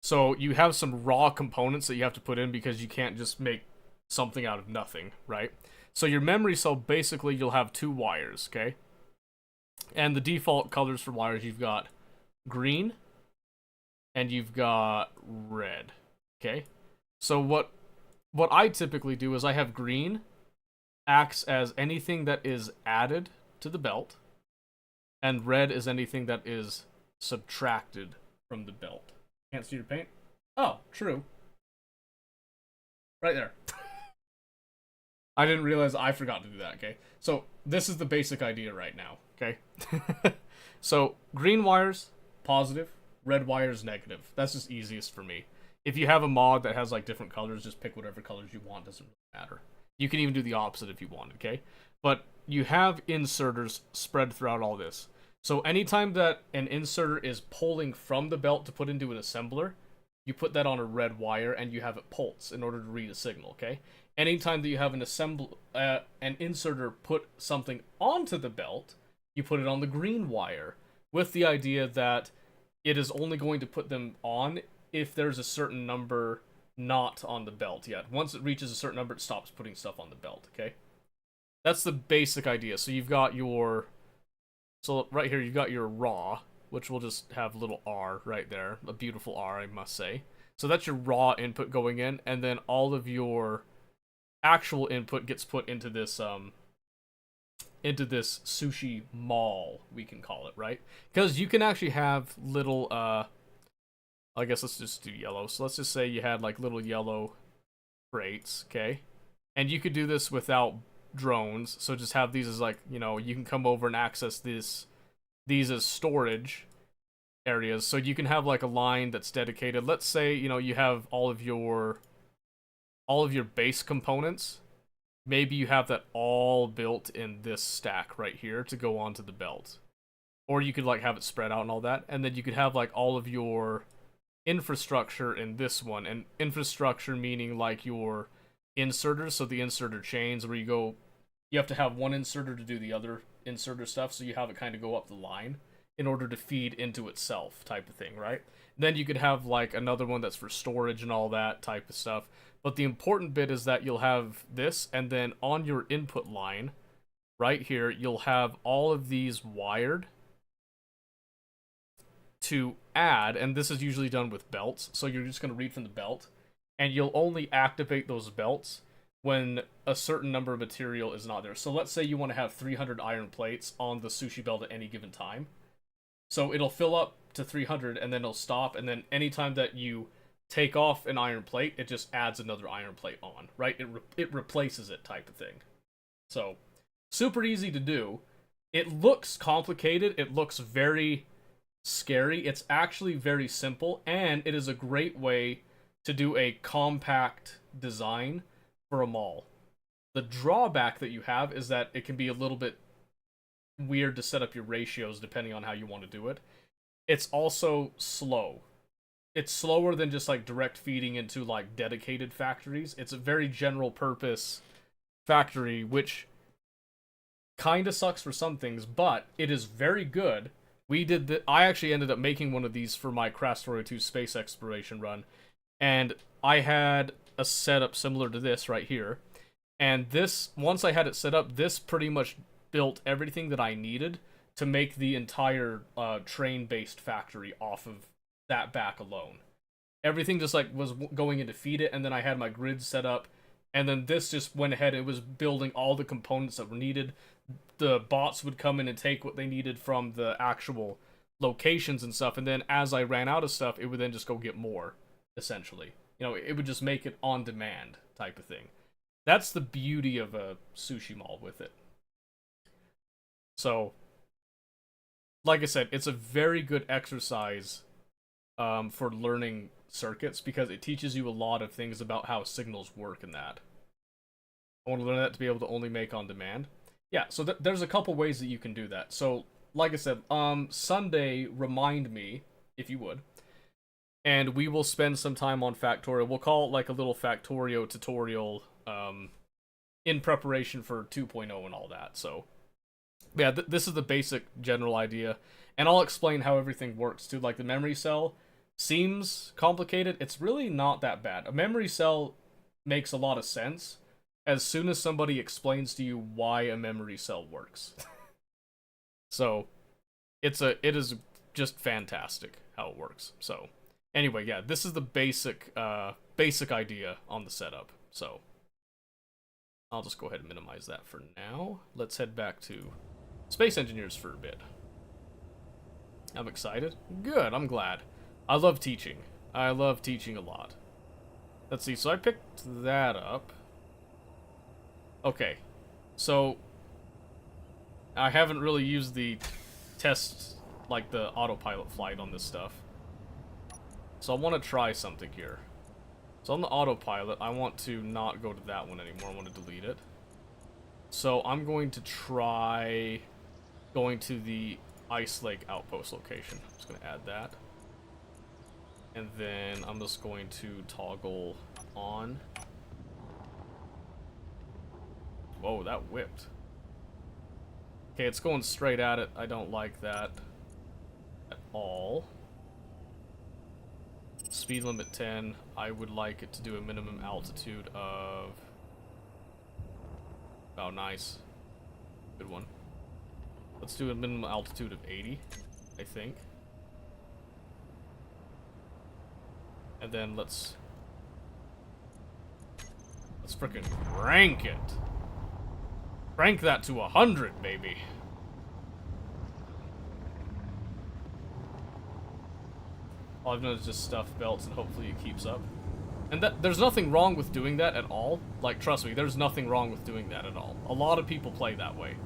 So you have some raw components that you have to put in because you can't just make something out of nothing, right? So your memory cell, basically, you'll have two wires, okay? And the default colors for wires, you've got green and you've got red, okay? So what I typically do is I have green acts as anything that is added to the belt, and red is anything that is subtracted from the belt. Can't see your paint? Oh, true. Right there. I didn't realize I forgot to do that, okay? So, this is the basic idea right now, okay? So, green wires, positive. Red wires, negative. That's just easiest for me. If you have a mod that has, like, different colors, just pick whatever colors you want. Doesn't really matter. You can even do the opposite if you want, okay? But you have inserters spread throughout all this. So anytime that an inserter is pulling from the belt to put into an assembler, you put that on a red wire and you have it pulse in order to read a signal, okay? Anytime that you have an inserter put something onto the belt, you put it on the green wire, with the idea that it is only going to put them on if there's a certain number not on the belt yet. Once it reaches a certain number, it stops putting stuff on the belt, okay? That's the basic idea. So you've got your... So right here, you've got your raw, which will just have a little R right there. A beautiful R, I must say. So that's your raw input going in, and then all of your actual input gets put into this sushi mall, we can call it, right? Because you can actually have little, I guess let's just do yellow. So let's just say you had like little yellow crates, okay? And you could do this without drones, so just have these as like, you know, you can come over and access these as storage areas. So you can have like a line that's dedicated. Let's say, you know, you have all of your base components. Maybe you have that all built in this stack right here to go onto the belt. Or you could like have it spread out and all that. And then you could have like all of your infrastructure in this one. And infrastructure meaning like your inserters, so the inserter chains where you have to have one inserter to do the other inserter stuff, so you have it kind of go up the line in order to feed into itself type of thing, right? Then you could have like another one that's for storage and all that type of stuff. But the important bit is that you'll have this, and then on your input line, right here, you'll have all of these wired to add, and this is usually done with belts, so you're just going to read from the belt, and you'll only activate those belts when a certain number of material is not there. So let's say you want to have 300 iron plates on the sushi belt at any given time. So it'll fill up to 300, and then it'll stop, and then anytime that you take off an iron plate, it just adds another iron plate on, right? It replaces it type of thing. So, super easy to do. It looks complicated, it looks very scary. It's actually very simple, and it is a great way to do a compact design for a mall. The drawback that you have is that it can be a little bit weird to set up your ratios depending on how you want to do it. It's also slow. It's slower than just like direct feeding into like dedicated factories. It's a very general purpose factory, which kind of sucks for some things, but it is very good. I actually ended up making one of these for my Craft Story 2 space exploration run, and I had a setup similar to this right here. And this, once I had it set up, this pretty much built everything that I needed to make the entire train-based factory off of that back alone. Everything just like was going in to feed it, and then I had my grid set up, and then this just went ahead. It was building all the components that were needed. The bots would come in and take what they needed from the actual locations and stuff, and then as I ran out of stuff, it would then just go get more, essentially. You know, it would just make it on demand type of thing. That's the beauty of a sushi mall with it. So, like I said, it's a very good exercise for learning circuits, because it teaches you a lot of things about how signals work in that. I want to learn that to be able to only make on demand. Yeah, so there's a couple ways that you can do that. So, like I said, Sunday, remind me, if you would, and we will spend some time on Factorio. We'll call it like a little Factorio tutorial in preparation for 2.0 and all that. So, yeah, this is the basic general idea, and I'll explain how everything works too. Like the memory cell seems complicated. It's really not that bad. A memory cell makes a lot of sense as soon as somebody explains to you why a memory cell works. So, it is just fantastic how it works. So, anyway, yeah, this is the basic idea on the setup. So, I'll just go ahead and minimize that for now. Let's head back to Space Engineers for a bit. I'm excited. Good, I'm glad. I love teaching. I love teaching a lot. Let's see, so I picked that up. Okay, so I haven't really used the test, like the autopilot flight on this stuff. So I want to try something here. So on the autopilot, I want to not go to that one anymore. I want to delete it. So I'm going to try going to the Ice Lake Outpost location. I'm just going to add that. And then I'm just going to toggle on. Whoa, that whipped. Okay, it's going straight at it. I don't like that at all. Speed limit 10. I would like it to do a minimum altitude of... Oh, nice. Good one. Let's do a minimum altitude of 80, I think. And then let's frickin' crank it. Crank that to 100, baby. All I've done is just stuff belts, and hopefully it keeps up. And there's nothing wrong with doing that at all. Like, trust me, there's nothing wrong with doing that at all. A lot of people play that way.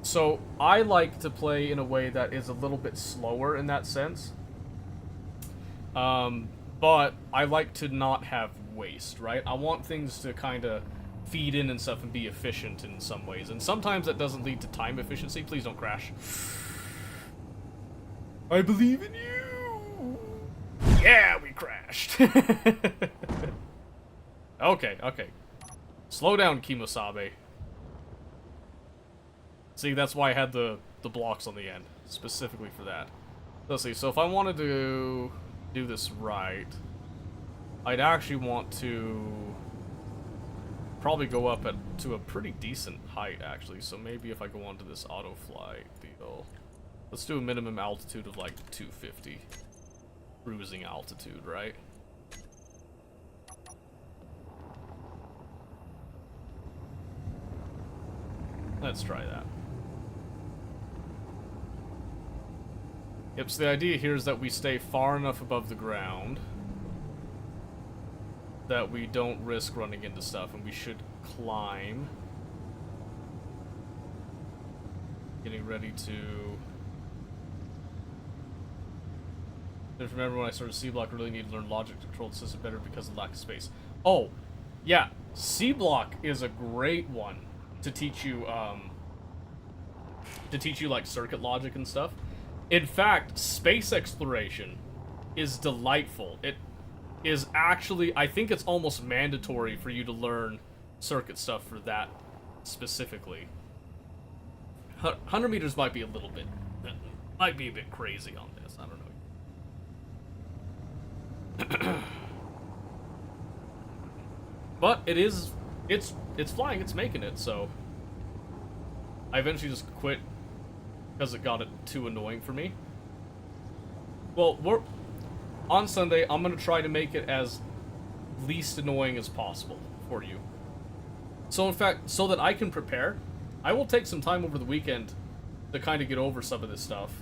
So, I like to play in a way that is a little bit slower in that sense. But I like to not have waste, right? I want things to kind of feed in and stuff and be efficient in some ways. And sometimes that doesn't lead to time efficiency. Please don't crash. I believe in you! Yeah, we crashed! Okay, okay. Slow down, Kimosabe. See, that's why I had the blocks on the end. Specifically for that. Let's see, so if I wanted to do this right, I'd actually want to probably go up to a pretty decent height, actually. So maybe if I go onto this auto flight deal, let's do a minimum altitude of like 250. Cruising altitude, right? Let's try that. Yep, so the idea here is that we stay far enough above the ground that we don't risk running into stuff, and we should climb. Getting ready to... Just remember when I started C-Block, I really need to learn logic-controlled system better because of lack of space. Oh, yeah, C-Block is a great one to teach you, like, circuit logic and stuff. In fact, space exploration is delightful. It is actually, I think it's almost mandatory for you to learn circuit stuff for that specifically. 100 meters might be a little bit, might be a bit crazy on this, I don't know. But it is, it's flying, it's making it, so I eventually just quit because it got it too annoying for me. Well, on Sunday, I'm going to try to make it as least annoying as possible for you. So in fact, so that I can prepare, I will take some time over the weekend to kind of get over some of this stuff.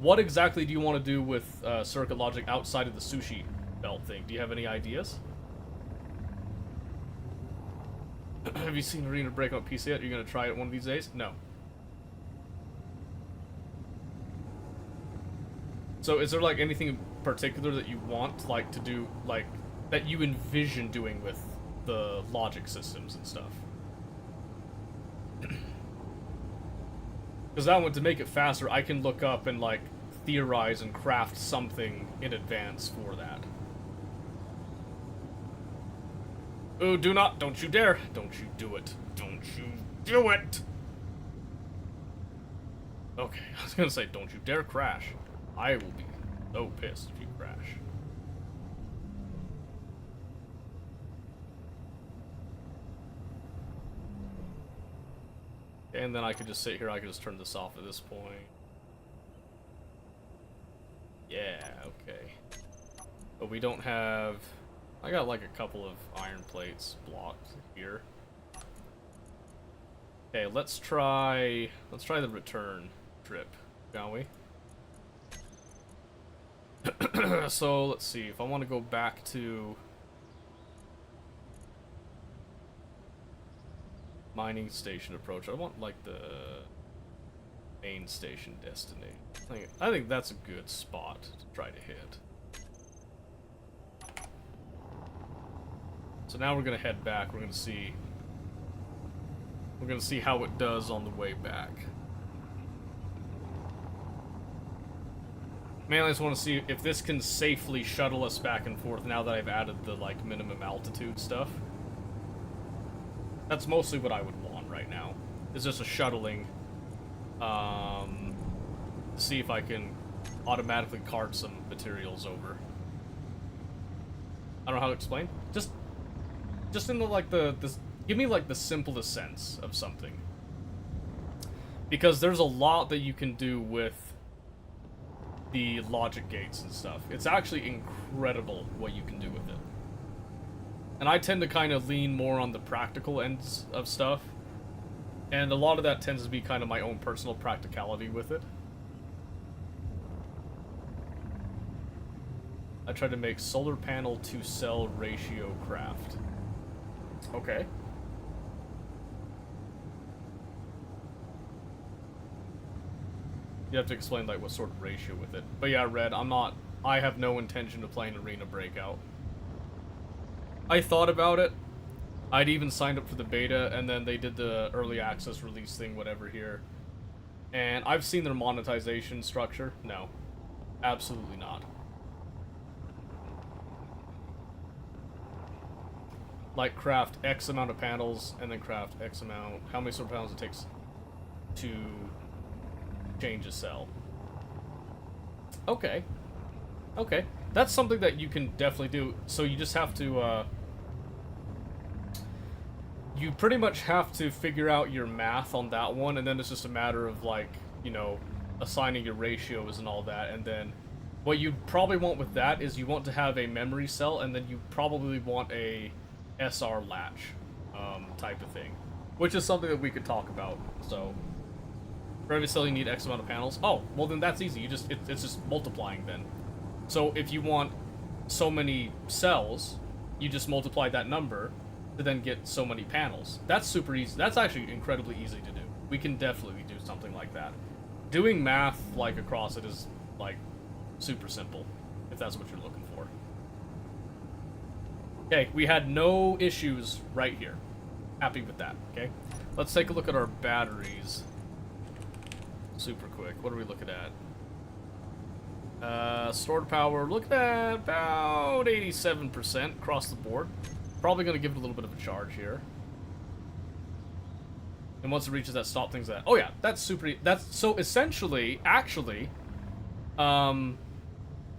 What exactly do you want to do with circuit logic outside of the sushi belt thing? Do you have any ideas? Have you seen Arena Breakout PC yet? Are you going to try it one of these days? No. So is there like anything in particular that you want like to do, like that you envision doing with the logic systems and stuff? Because that one, to make it faster, I can look up and like theorize and craft something in advance for that. Oh, don't you dare. Don't you do it. Don't you do it. Okay, I was gonna say, don't you dare crash. I will be so pissed if you crash. And then I could just sit here, I could just turn this off at this point. Yeah, okay. But we don't have... I got like a couple of iron plates blocked here. Okay, let's try the return trip, shall we? So, let's see, if I want to go back to mining station approach, I want like the main station destination. I think that's a good spot to try to hit. So now we're gonna head back. We're gonna see how it does on the way back. Mainly I just want to see if this can safely shuttle us back and forth now that I've added the like minimum altitude stuff. That's mostly what I would want right now. Is just a shuttling. See if I can automatically cart some materials over. I don't know how to explain. Just in the like give me like the simplest sense of something. Because there's a lot that you can do with the logic gates and stuff. It's actually incredible what you can do with it. And I tend to kind of lean more on the practical ends of stuff. And a lot of that tends to be kind of my own personal practicality with it. I try to make solar panel to cell ratio craft. Okay. You have to explain like what sort of ratio with it. But yeah, Red, I have no intention of playing Arena Breakout. I thought about it. I'd even signed up for the beta, and then they did the early access release thing, whatever here. And I've seen their monetization structure. No. Absolutely not. like craft X amount of panels and then craft X amount, how many sort of panels it takes to change a cell. Okay. Okay. That's something that you can definitely do. So you just have to, you pretty much have to figure out your math on that one, and then it's just a matter of, like, you know, assigning your ratios and all that, and then what you probably want with that is you want to have a memory cell, and then you probably want a SR latch type of thing, which is something that we could talk about. So for every cell you need X amount of panels. Oh, well then that's easy. You just it's just multiplying then. So if you want so many cells, you just multiply that number to then get so many panels. That's super easy. That's actually incredibly easy to do. We can definitely do something like that. Doing math like across it is like super simple, if that's what you're looking for. Okay, we had no issues right here. Happy with that, okay? Let's take a look at our batteries. Super quick. What are we looking at? Stored power, looking at about 87% across the board. Probably going to give it a little bit of a charge here. And once it reaches that, stop things at... Oh yeah, that's super... That's... So essentially, actually, the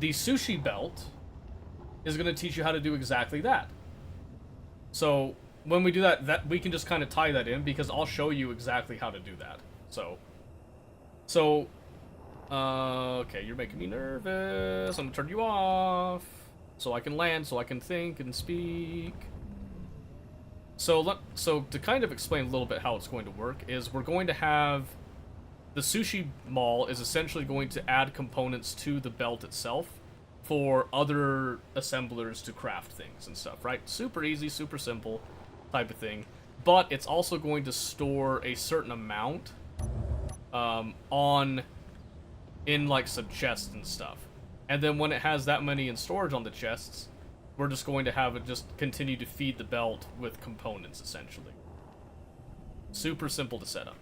sushi belt is going to teach you how to do exactly that. So when we do that, we can just kind of tie that in, because I'll show you exactly how to do that. So, okay, you're making me nervous. I'm gonna turn you off so I can land, so I can think and speak. So to kind of explain a little bit how it's going to work is we're going to have the sushi mall is essentially going to add components to the belt itself for other assemblers to craft things and stuff, right? Super easy, super simple type of thing. But it's also going to store a certain amount in like some chests and stuff. And then when it has that many in storage on the chests, we're just going to have it just continue to feed the belt with components, essentially. Super simple to set up.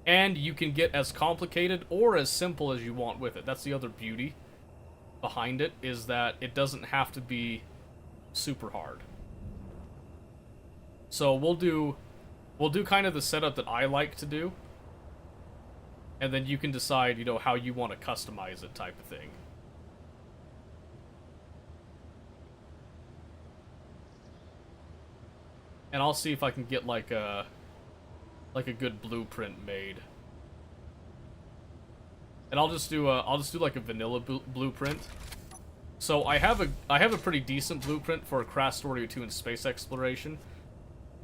And you can get as complicated or as simple as you want with it. That's the other beauty behind it, is that it doesn't have to be super hard. So we'll do kind of the setup that I like to do. And then you can decide, you know, how you want to customize it, type of thing. And I'll see if I can get like a good blueprint made. And I'll just do like a vanilla blueprint. So I have a pretty decent blueprint for Craft Story 2 and space exploration,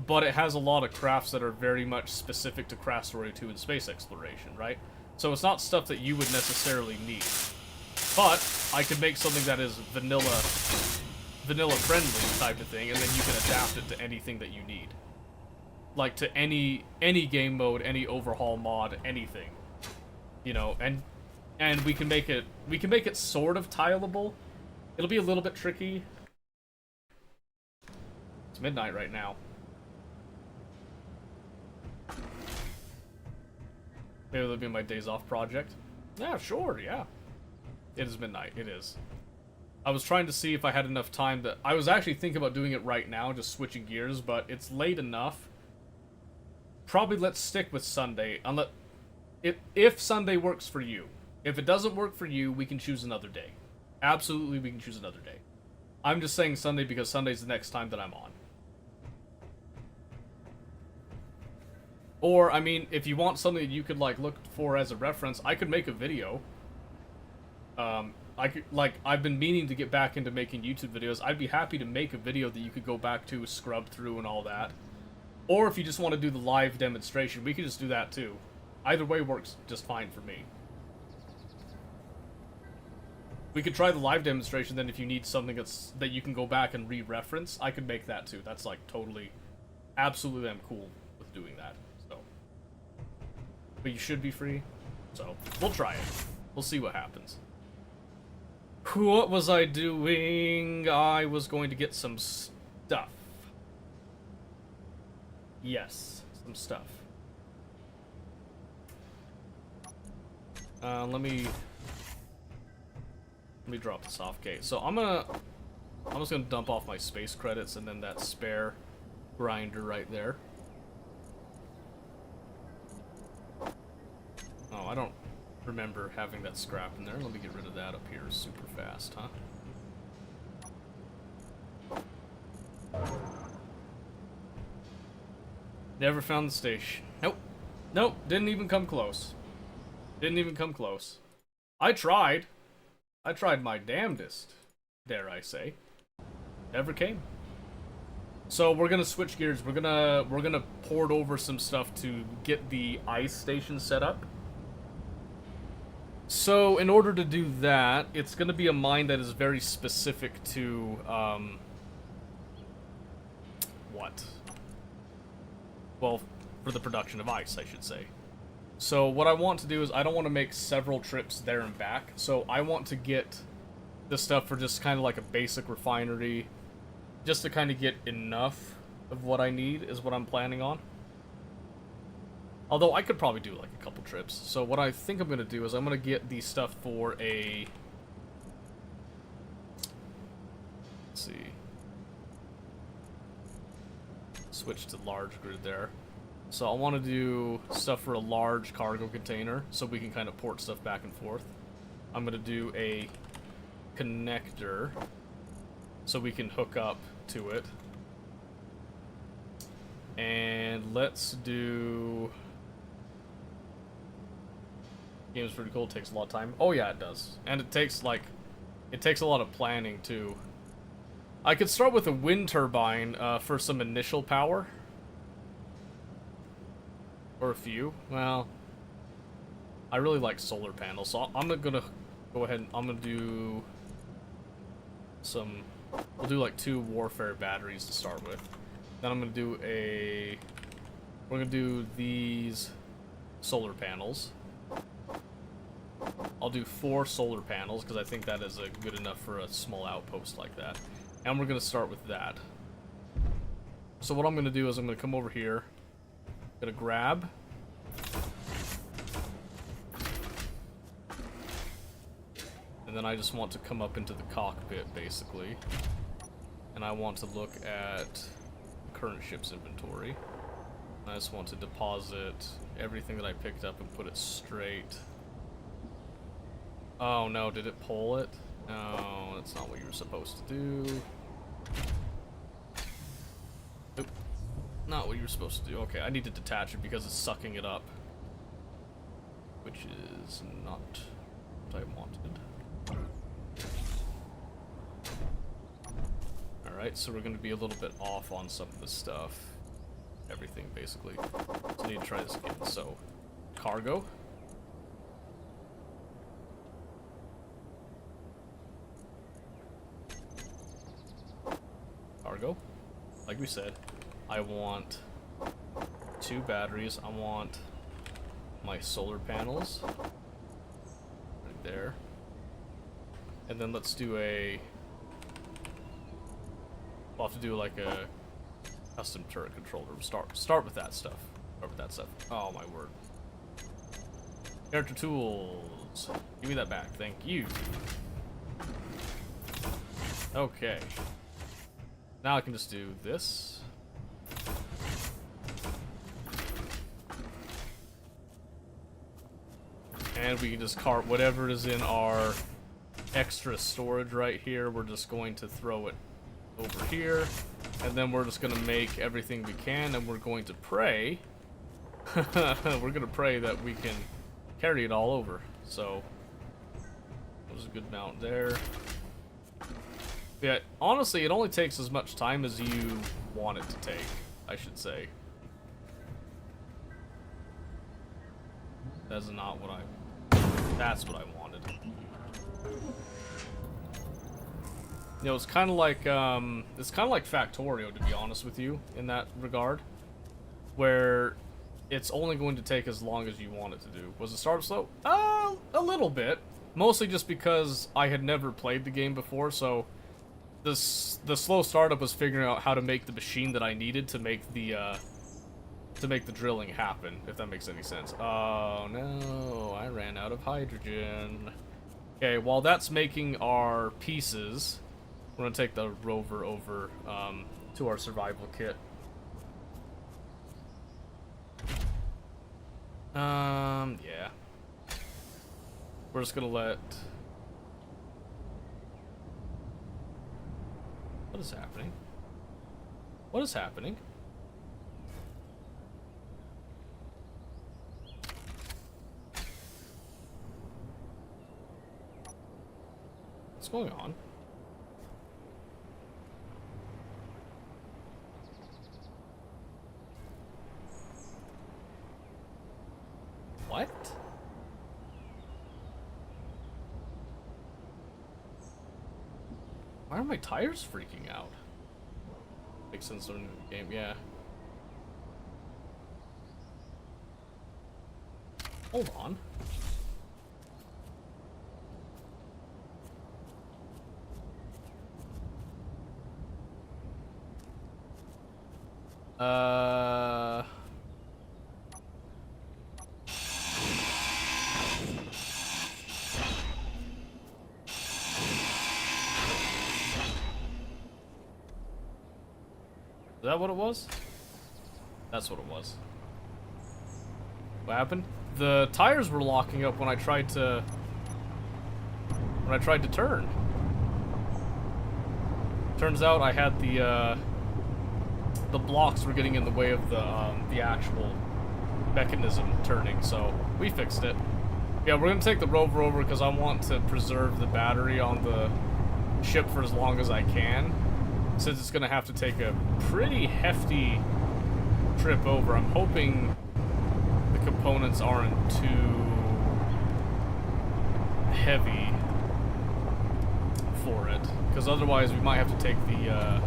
but it has a lot of crafts that are very much specific to Craft Story 2 and space exploration, right? So it's not stuff that you would necessarily need. But I could make something that is vanilla friendly type of thing, and then you can adapt it to anything that you need. Like to any game mode, any overhaul mod, anything. You know, and we can make it sort of tileable. It'll be a little bit tricky. It's midnight right now. Maybe it'll be my days off project. Yeah, sure, yeah. It is midnight, it is. I was trying to see if I had enough time that... I was actually thinking about doing it right now, just switching gears, but it's late enough. Probably let's stick with Sunday. If Sunday works for you. If it doesn't work for you, we can choose another day. Absolutely, we can choose another day. I'm just saying Sunday because Sunday's the next time that I'm on. Or, I mean, if you want something that you could, like, look for as a reference, I could make a video. I've been meaning to get back into making YouTube videos. I'd be happy to make a video that you could go back to, scrub through and all that. Or if you just want to do the live demonstration, we could just do that too. Either way works just fine for me. We could try the live demonstration, then if you need something that you can go back and re-reference, I could make that too. That's like totally, absolutely I'm cool with doing that. So, but you should be free, so we'll try it. We'll see what happens. What was I doing? I was going to get some stuff. Yes, some stuff. Let me drop this off. Okay, so I'm gonna I'm just gonna dump off my space credits and then that spare grinder right there. Oh, I don't remember having that scrap in there. Let me get rid of that up here super fast, huh? Never found the station. Nope. Nope, didn't even come close. Didn't even come close. I tried. I tried my damnedest, dare I say. Never came. So we're gonna switch gears. We're gonna port over some stuff to get the ice station set up. So in order to do that, it's gonna be a mine that is very specific to what? Well, for the production of ice, I should say. So what I want to do is I don't want to make several trips there and back. So I want to get this stuff for just kind of like a basic refinery, just to kind of get enough of what I need is what I'm planning on. Although I could probably do like a couple trips. So what I think I'm going to do is I'm going to get the stuff for a... Let's see. Switch to large grid there. So I want to do stuff for a large cargo container so we can kind of port stuff back and forth. I'm going to do a connector so we can hook up to it. And let's do... Game's pretty cool, it takes a lot of time. Oh yeah, it does. And it takes like... It takes a lot of planning too. I could start with a wind turbine for some initial power. Or a few. Well, I really like solar panels, so I'm gonna go ahead and I'm gonna do some... We'll do like 2 warfare batteries to start with. Then I'm gonna do a... We're gonna do these solar panels. I'll do 4 solar panels because I think that is good enough for a small outpost like that. And we're gonna start with that. So what I'm gonna do is I'm gonna come over here. Gonna grab. And then I just want to come up into the cockpit, basically. And I want to look at current ship's inventory. I just want to deposit everything that I picked up and put it straight. Oh no, did it pull it? No, that's not what you were supposed to do. Nope. Not what you were supposed to do. Okay, I need to detach it because it's sucking it up. Which is not what I wanted. Alright, so we're going to be a little bit off on some of this stuff. Everything, basically. So I need to try this again. So, cargo. Cargo. Like we said, I want 2 batteries. I want my solar panels. Right there. And then let's do a... We'll have to do like a custom turret controller. Start with that stuff. Start with that stuff. Oh my word. Character tools. Give me that back. Thank you. Okay. Now I can just do this. And we can just cart whatever is in our extra storage right here. We're just going to throw it over here. And then we're just going to make everything we can. And we're going to pray. We're going to pray that we can carry it all over. So, there's a good amount there. Yeah, honestly, it only takes as much time as you want it to take, I should say. That's not what that's what I wanted. You know, it's kind of like Factorio, to be honest with you, in that regard, where it's only going to take as long as you want it to do. Was it startup slow? A little bit, mostly just because I had never played the game before, so the slow startup was figuring out how to make the machine that I needed to make the drilling happen, if that makes any sense. Oh no, I ran out of hydrogen. Okay, while that's making our pieces, We're gonna take the rover over to our survival kit. Yeah. We're just gonna let... What is happening? What is happening? What's going on? What? Why are my tires freaking out? Makes sense in the game, yeah. Hold on. Is that what it was? That's what it was. What happened? The tires were locking up when I tried to turn. Turns out I had the blocks were getting in the way of the actual mechanism turning, so we fixed it. Yeah, we're gonna take the rover over because I want to preserve the battery on the ship for as long as I can, since it's gonna have to take a pretty hefty trip over. I'm hoping the components aren't too heavy for it, because otherwise we might have to take the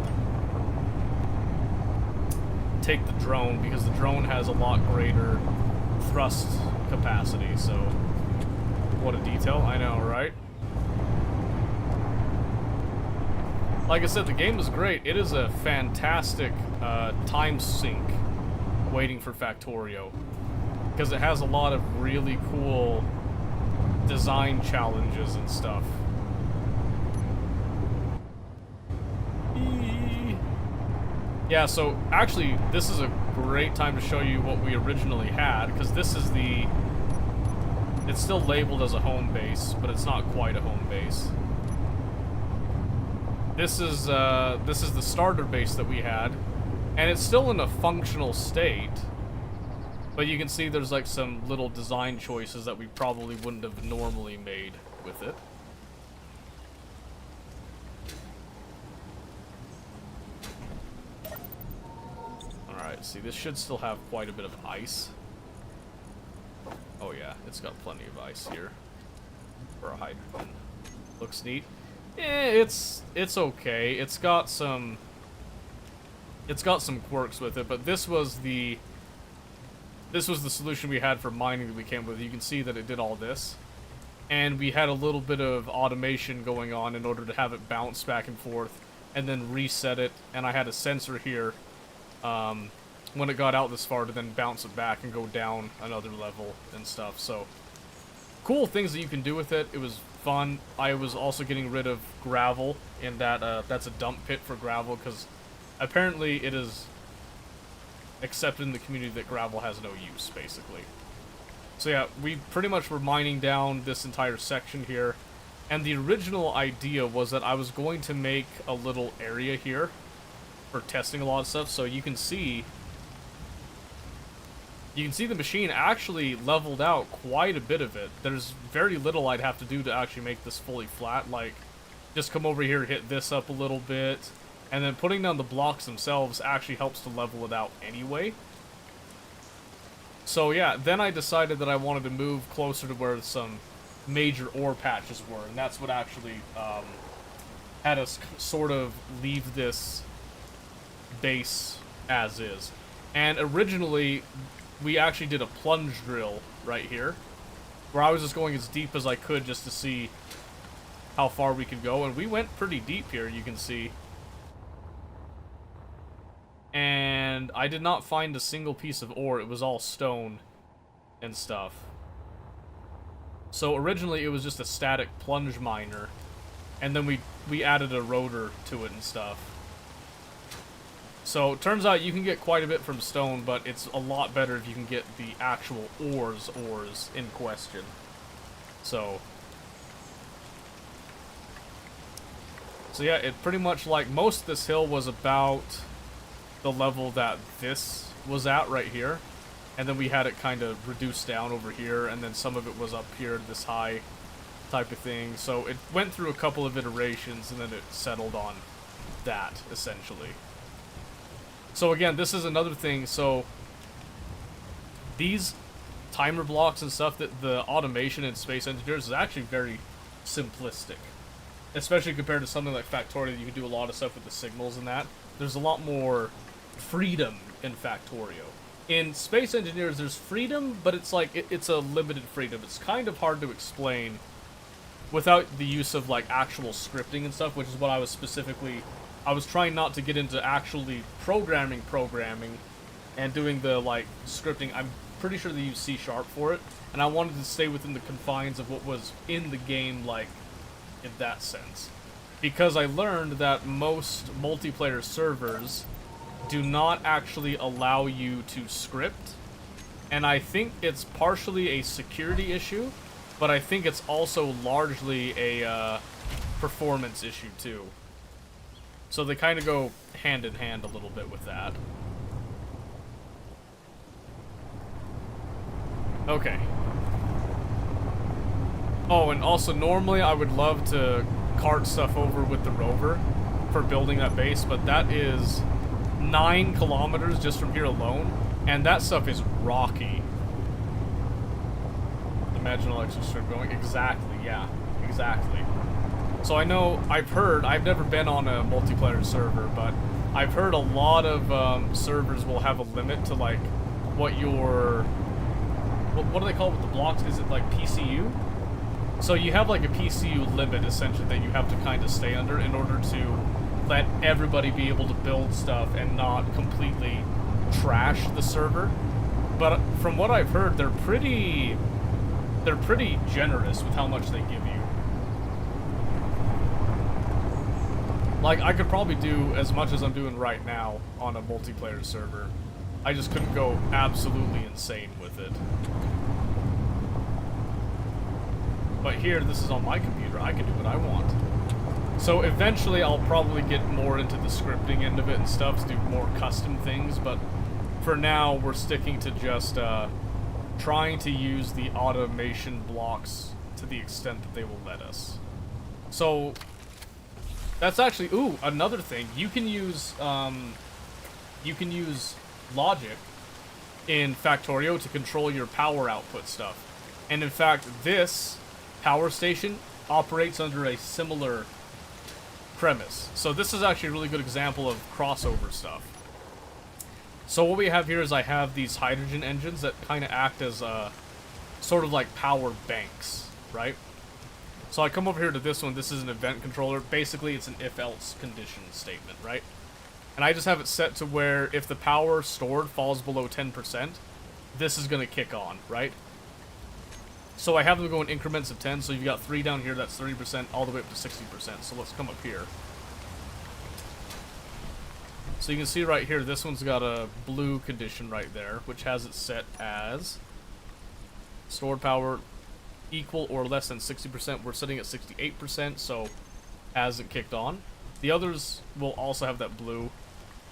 drone, because the drone has a lot greater thrust capacity. So what a detail. I know, right? Like I said, the game is great. It is a fantastic time sink waiting for Factorio, because it has a lot of really cool design challenges and stuff. Yeah, so actually this is a great time to show you what we originally had, because this is it's still labeled as a home base, but it's not quite a home base. This is the starter base that we had, and it's still in a functional state, but you can see there's like some little design choices that we probably wouldn't have normally made with it. Alright, see, this should still have quite a bit of ice. Oh yeah, it's got plenty of ice here for a hydrogen. Looks neat. It's okay. It's got some quirks with it, but this was the solution we had for mining that we came with. You can see that it did all this, and we had a little bit of automation going on in order to have it bounce back and forth and then reset it. And I had a sensor here when it got out this far to then bounce it back and go down another level and stuff. So cool things that you can do with it. It was fun. I was also getting rid of gravel in that that's a dump pit for gravel, because apparently it is accepted in the community that gravel has no use, basically. So yeah, we pretty much were mining down this entire section here, and the original idea was that I was going to make a little area here for testing a lot of stuff. So you can see the machine actually leveled out quite a bit of it. There's very little I'd have to do to actually make this fully flat. Like, just come over here, hit this up a little bit, and then putting down the blocks themselves actually helps to level it out anyway. So yeah, then I decided that I wanted to move closer to where some major ore patches were, and that's what actually had us sort of leave this base as is. And originally, we actually did a plunge drill right here, where I was just going as deep as I could just to see how far we could go, and we went pretty deep here, you can see. And I did not find a single piece of ore. It was all stone and stuff. So originally it was just a static plunge miner, and then we added a rotor to it and stuff. So it turns out you can get quite a bit from stone, but it's a lot better if you can get the actual ores in question. So yeah, it pretty much, like, most of this hill was about the level that this was at right here. And then we had it kind of reduced down over here, and then some of it was up here, this high type of thing. So it went through a couple of iterations, and then it settled on that, essentially. So again, this is another thing. So these timer blocks and stuff, that the automation in Space Engineers is actually very simplistic. Especially compared to something like Factorio, that you can do a lot of stuff with the signals and that. There's a lot more freedom in Factorio. In Space Engineers, there's freedom, but it's like, it's a limited freedom. It's kind of hard to explain without the use of, like, actual scripting and stuff, which is what I was trying not to get into actually programming and doing the, like, scripting. I'm pretty sure they use C# for it, and I wanted to stay within the confines of what was in the game, like, in that sense. Because I learned that most multiplayer servers do not actually allow you to script, and I think it's partially a security issue, but I think it's also largely a performance issue too. So they kind of go hand in hand a little bit with that. Okay. Oh, and also normally I would love to cart stuff over with the rover for building that base, but that is 9 kilometers just from here alone, and that stuff is rocky. Imagine Alexa start going. Exactly, yeah, exactly. So I know, I've never been on a multiplayer server, but I've heard a lot of servers will have a limit to, like, what your, what do they call it with the blocks? Is it like PCU? So you have like a PCU limit, essentially, that you have to kind of stay under in order to let everybody be able to build stuff and not completely trash the server. But from what I've heard, they're pretty generous with how much they give you. Like, I could probably do as much as I'm doing right now on a multiplayer server. I just couldn't go absolutely insane with it. But here, this is on my computer. I can do what I want. So eventually I'll probably get more into the scripting end of it and stuff to do more custom things, but for now we're sticking to just trying to use the automation blocks to the extent that they will let us. So that's actually, ooh, another thing. You can use logic in Factorio to control your power output stuff. And in fact, this power station operates under a similar premise. So this is actually a really good example of crossover stuff. So what we have here is I have these hydrogen engines that kind of act as sort of like power banks, right? So I come over here to this one. This is an event controller. Basically, it's an if-else condition statement, right? And I just have it set to where if the power stored falls below 10%, this is going to kick on, right? So I have them go in increments of 10, so you've got 3 down here, that's 30%, all the way up to 60%. So let's come up here. So you can see right here, this one's got a blue condition right there, which has it set as stored power equal or less than 60%. We're sitting at 68%, so hasn't kicked on. The others will also have that blue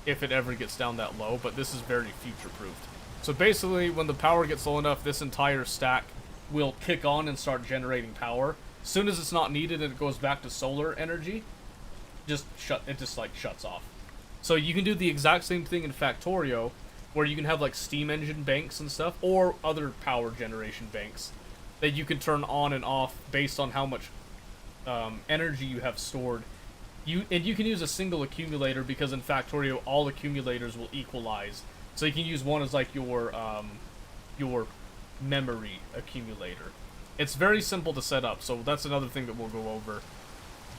if it ever gets down that low, but this is very future-proofed. So basically, when the power gets low enough, this entire stack will kick on and start generating power. As soon as it's not needed and it goes back to solar energy, it just like shuts off. So you can do the exact same thing in Factorio, where you can have like steam engine banks and stuff, or other power generation banks that you can turn on and off based on how much energy you have stored. And you can use a single accumulator, because in Factorio all accumulators will equalize. So you can use one as like your memory accumulator. It's very simple to set up, so that's another thing that we'll go over.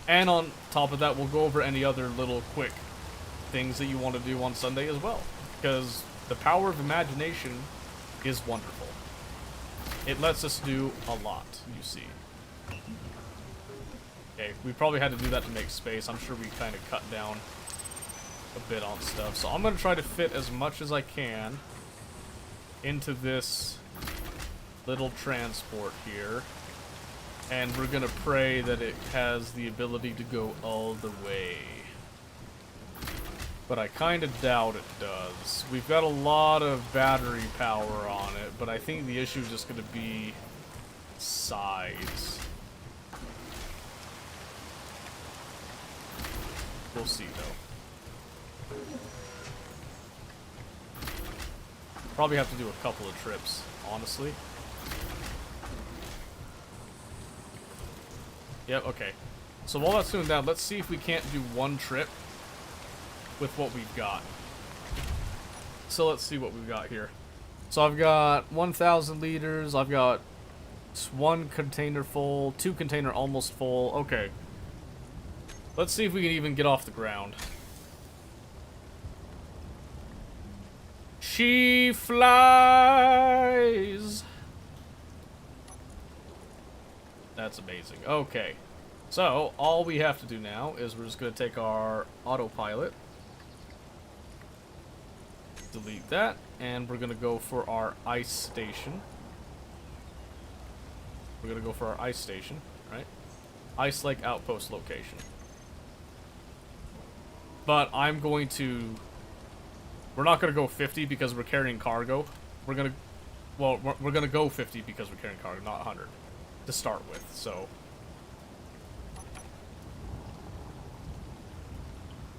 And on top of that, we'll go over any other little quick things that you want to do on Sunday as well, because the power of imagination is wonderful. It lets us do a lot, you see. Okay, we probably had to do that to make space. I'm sure we kind of cut down a bit on stuff. So I'm going to try to fit as much as I can into this little transport here. And we're going to pray that it has the ability to go all the way. But I kind of doubt it does. We've got a lot of battery power on it, but I think the issue is just going to be size. We'll see, though. Probably have to do a couple of trips, honestly. Yep, okay. So while that's doing that, let's see if we can't do one trip with what we've got. So let's see what we've got here. So I've got 1,000 liters. I've got 1 container full, 2 container almost full. Okay. Let's see if we can even get off the ground. She flies. That's amazing. Okay. So all we have to do now is we're just going to take our autopilot. Delete that, and we're gonna go for our ice station. We're gonna go for our ice station, right? Ice Lake Outpost location. But I'm going to... We're not gonna go 50 because we're carrying cargo. We're gonna... Well, we're gonna go 50 because we're carrying cargo, not 100 to start with, so...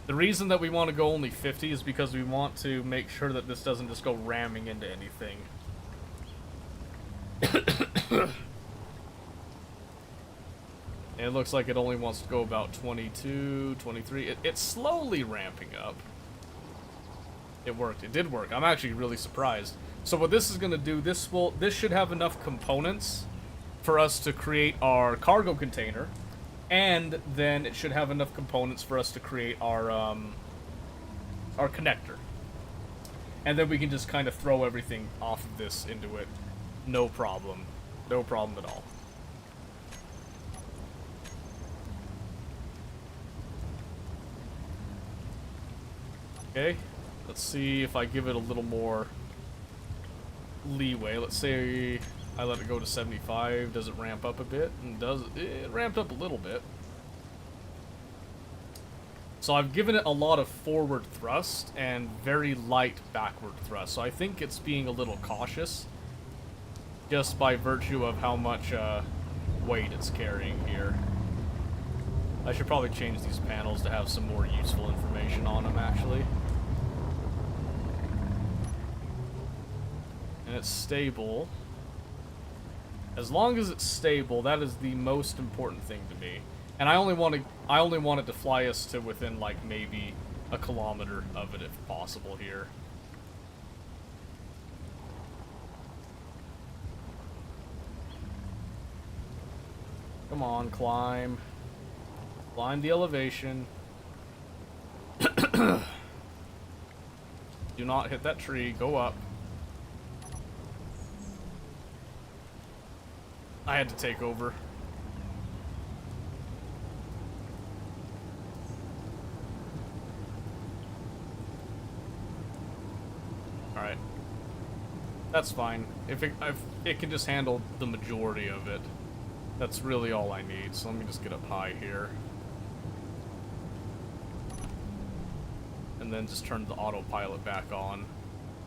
The reason that we want to go only 50 is because we want to make sure that this doesn't just go ramming into anything. And it looks like it only wants to go about 22, 23. It's slowly ramping up. It worked. It did work. I'm actually really surprised. So what this is going to do, this should have enough components for us to create our cargo container. And then it should have enough components for us to create our connector. And then we can just kind of throw everything off of this into it. No problem. No problem at all. Okay. Let's see if I give it a little more leeway. Let's say I let it go to 75. Does it ramp up a bit? And it ramped up a little bit. So I've given it a lot of forward thrust and very light backward thrust. So I think it's being a little cautious just by virtue of how much weight it's carrying here. I should probably change these panels to have some more useful information on them, actually. And it's stable. As long as it's stable, that is the most important thing to me. And I only wanted to fly us to within like maybe a kilometer of it if possible here. Come on, climb. Climb the elevation. Do not hit that tree. Go up. I had to take over. Alright. That's fine. If it can just handle the majority of it, that's really all I need. So let me just get up high here. And then just turn the autopilot back on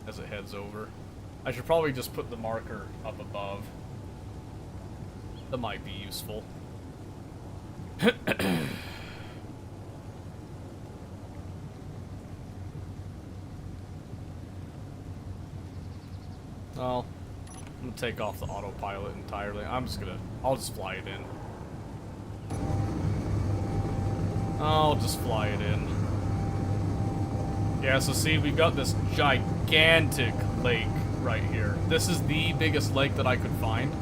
as it heads over. I should probably just put the marker up above. That might be useful. Well, I'm gonna take off the autopilot entirely. I'll just fly it in. I'll just fly it in. Yeah, so see, we've got this gigantic lake right here. This is the biggest lake that I could find.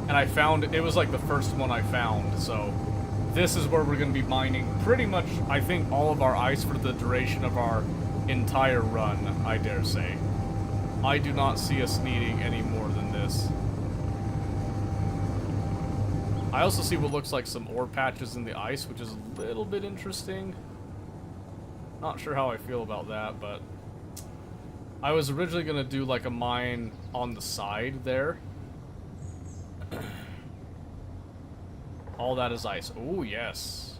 And I found, it was like the first one I found, so this is where we're going to be mining pretty much, I think, all of our ice for the duration of our entire run, I dare say. I do not see us needing any more than this. I also see what looks like some ore patches in the ice, which is a little bit interesting. Not sure how I feel about that, but I was originally going to do like a mine on the side there. All that is ice. Oh, yes.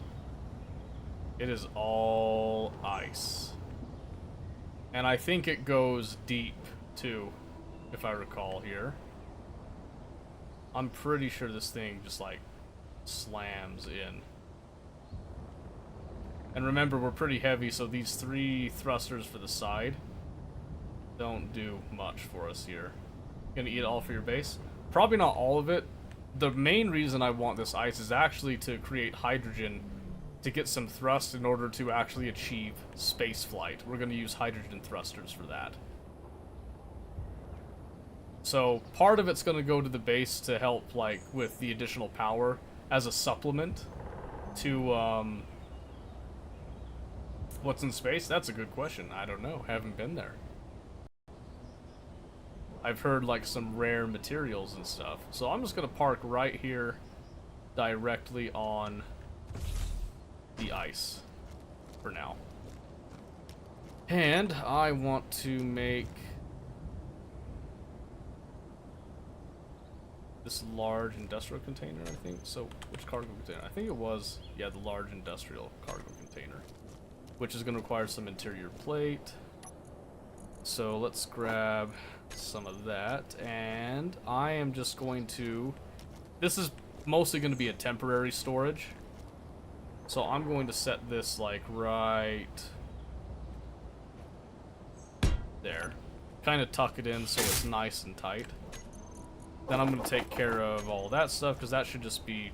It is all ice. And I think it goes deep, too, if I recall here. I'm pretty sure this thing just, like, slams in. And remember, we're pretty heavy, so these 3 thrusters for the side don't do much for us here. Gonna eat it all for your base? Probably not all of it. The main reason I want this ice is actually to create hydrogen to get some thrust in order to actually achieve space flight. We're going to use hydrogen thrusters for that. So part of it's going to go to the base to help like with the additional power as a supplement to what's in space? That's a good question. I don't know. Haven't been there. I've heard like some rare materials and stuff. So I'm just going to park right here directly on the ice for now. And I want to make this large industrial container, I think. So which cargo container? I think it was, yeah, the large industrial cargo container, which is going to require some interior plate. So let's grab some of that, and I am just going to, this is mostly going to be a temporary storage, so I'm going to set this like right there, kind of tuck it in so it's nice and tight. Then I'm going to take care of all that stuff because that should just be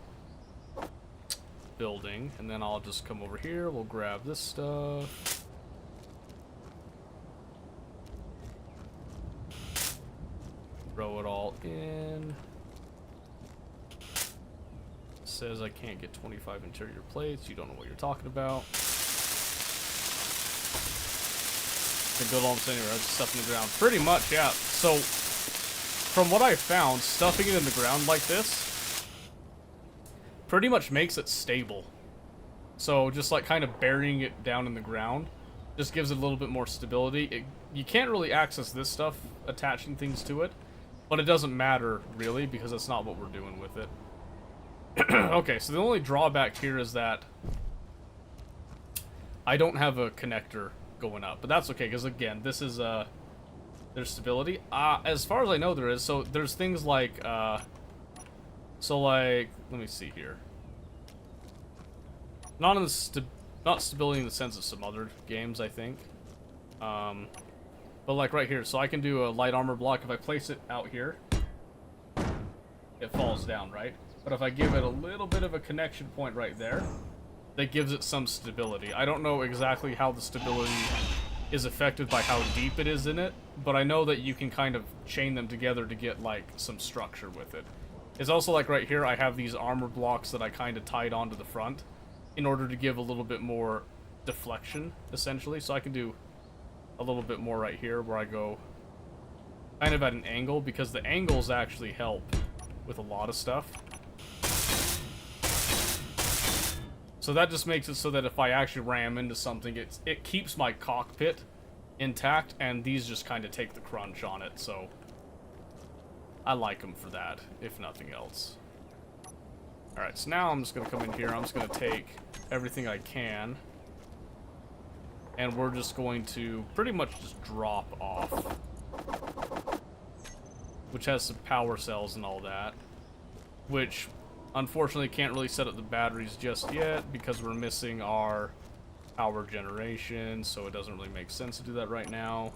building, and then I'll just come over here, we'll grab this stuff. Throw it all in. Says I can't get 25 interior plates. You don't know what you're talking about. Can build all this anywhere. Stuff in the ground. Pretty much, yeah. So, from what I found, stuffing it in the ground like this pretty much makes it stable. So, just like kind of burying it down in the ground just gives it a little bit more stability. You can't really access this stuff, attaching things to it. But it doesn't matter, really, because that's not what we're doing with it. Okay, so the only drawback here is that I don't have a connector going up. But that's okay, because, again, this is, there's stability. As far as I know, there is. So there's things like, let me see here. Not stability in the sense of some other games, I think. But like right here, so I can do a light armor block. If I place it out here, it falls down, right? But if I give it a little bit of a connection point right there, that gives it some stability. I don't know exactly how the stability is affected by how deep it is in it, but I know that you can kind of chain them together to get like some structure with it. It's also like right here, I have these armor blocks that I kind of tied onto the front in order to give a little bit more deflection, essentially. So I can do a little bit more right here where I go kind of at an angle, because the angles actually help with a lot of stuff. So that just makes it so that if I actually ram into something, it keeps my cockpit intact, and these just kind of take the crunch on it, so I like them for that, if nothing else. Alright, so now I'm just going to come in here, I'm just going to take everything I can, and we're just going to pretty much just drop off, which has some power cells and all that, which unfortunately can't really set up the batteries just yet because we're missing our power generation, so it doesn't really make sense to do that right now.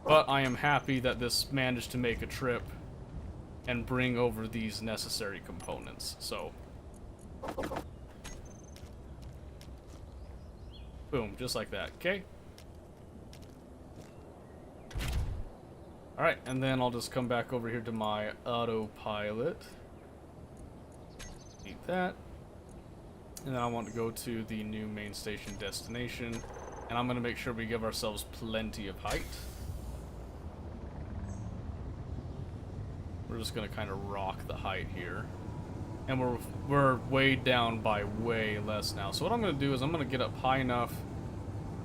But I am happy that this managed to make a trip and bring over these necessary components, so boom, just like that, okay? Alright, and then I'll just come back over here to my autopilot. Eat that. And then I want to go to the new main station destination. And I'm going to make sure we give ourselves plenty of height. We're just gonna kind of rock the height here. And we're weighed down by way less now. So what I'm gonna do is I'm gonna get up high enough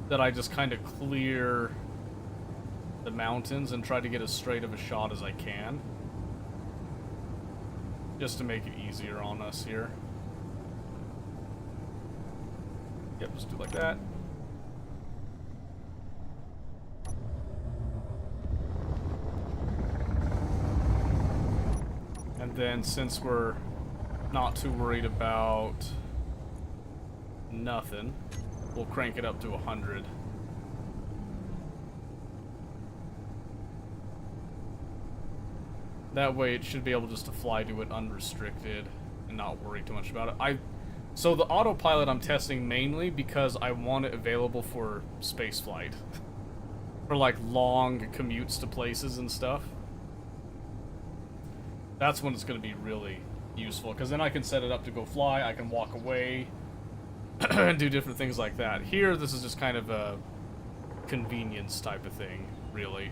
that I just kind of clear the mountains and try to get as straight of a shot as I can. Just to make it easier on us here. Yep, just do like that. And then since we're not too worried about nothing, we'll crank it up to 100. That way it should be able just to fly to it unrestricted and not worry too much about it. So the autopilot I'm testing mainly because I want it available for space flight. For like long commutes to places and stuff. That's when it's going to be really useful, because then I can set it up to go fly, I can walk away, and do different things like that. Here, this is just kind of a convenience type of thing, really.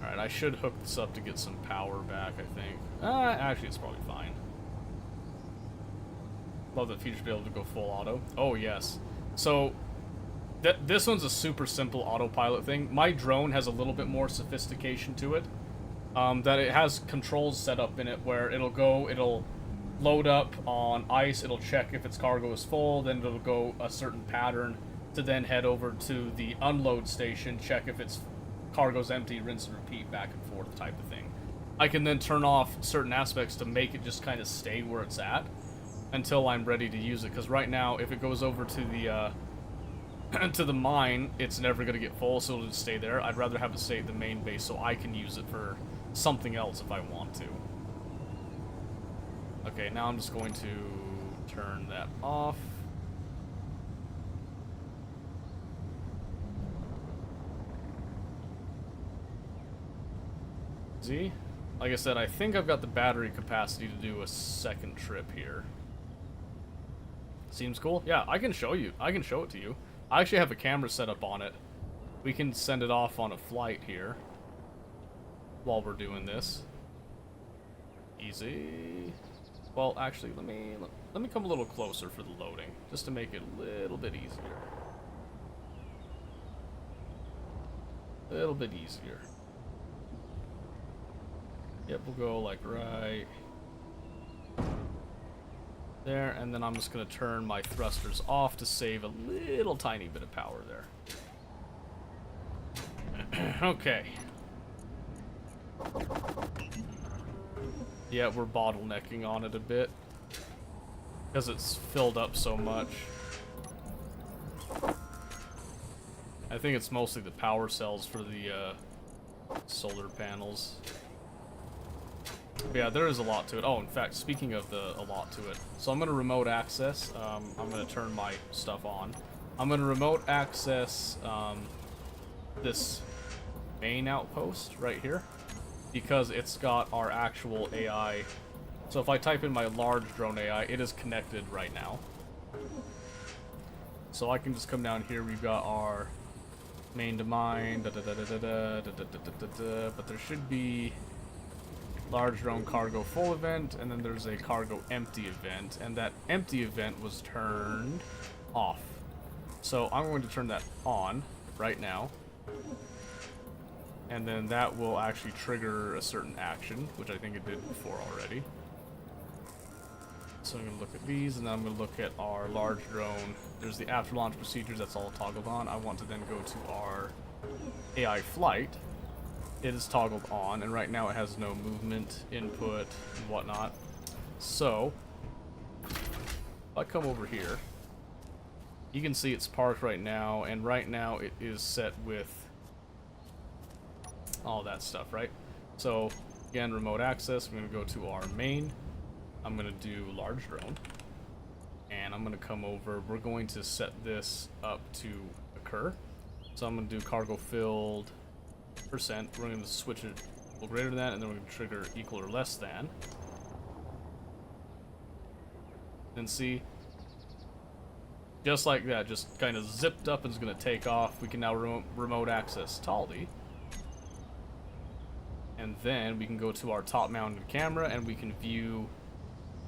Alright, I should hook this up to get some power back, I think. Actually, it's probably fine. Love that feature to be able to go full auto. Oh, yes. So, this one's a super simple autopilot thing. My drone has a little bit more sophistication to it. That it has controls set up in it where it'll load up on ice, it'll check if its cargo is full, then it'll go a certain pattern to then head over to the unload station, check if its cargo's empty, rinse and repeat, back and forth type of thing. I can then turn off certain aspects to make it just kind of stay where it's at until I'm ready to use it, because right now, if it goes over to the to the mine, it's never going to get full, so it'll just stay there. I'd rather have it stay at the main base so I can use it for something else if I want to. Okay, now I'm just going to turn that off. See? Like I said, I think I've got the battery capacity to do a second trip here. Seems cool? Yeah, I can show you. I can show it to you. I actually have a camera set up on it. We can send it off on a flight here while we're doing this. Easy. Well, actually, let me come a little closer for the loading, just to make it a little bit easier. A little bit easier. Yep, we'll go like right there, and then I'm just going to turn my thrusters off to save a little tiny bit of power there. Okay. Yeah, we're bottlenecking on it a bit because it's filled up so much. I think it's mostly the power cells for the solar panels. But yeah, there is a lot to it. Oh, in fact, speaking of a lot to it. So I'm going to remote access. I'm going to turn my stuff on. I'm going to remote access this main outpost right here, because it's got our actual AI. So if I type in my large drone AI, it is connected right now. So I can just come down here. We've got our main to mine, but there should be large drone cargo full event, and then there's a cargo empty event, and that empty event was turned off. So I'm going to turn that on right now, and then that will actually trigger a certain action, which I think it did before already. So I'm going to look at these, and then I'm going to look at our large drone. There's the after launch procedures, that's all toggled on. I want to then go to our AI flight. It is toggled on, and right now it has no movement input and whatnot. So if I come over here, you can see it's parked right now, and right now it is set with all that stuff, right? So again, remote access, I'm going to go to our main. I'm going to do large drone, and I'm going to come over. We're going to set this up to occur. So I'm going to do cargo filled %. We're going to switch it equal greater than that, and then we're going to trigger equal or less than. Then see, Just like that, just kind of zipped up and is going to take off. We can now remote access Taldi. And then we can go to our top-mounted camera and we can view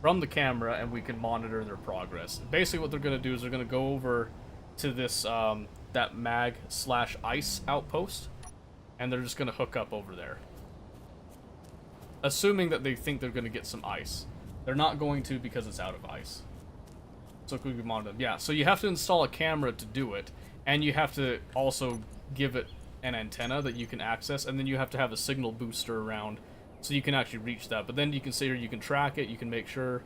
from the camera and we can monitor their progress. Basically what they're going to do is they're going to go over to this, that mag/ice outpost, and they're just going to hook up over there. Assuming that they think they're going to get some ice. They're not going to because it's out of ice. So we can monitor them. Yeah, so you have to install a camera to do it, and you have to also give it an antenna that you can access, and then you have to have a signal booster around so you can actually reach that. But then you can say here you can track it, you can make sure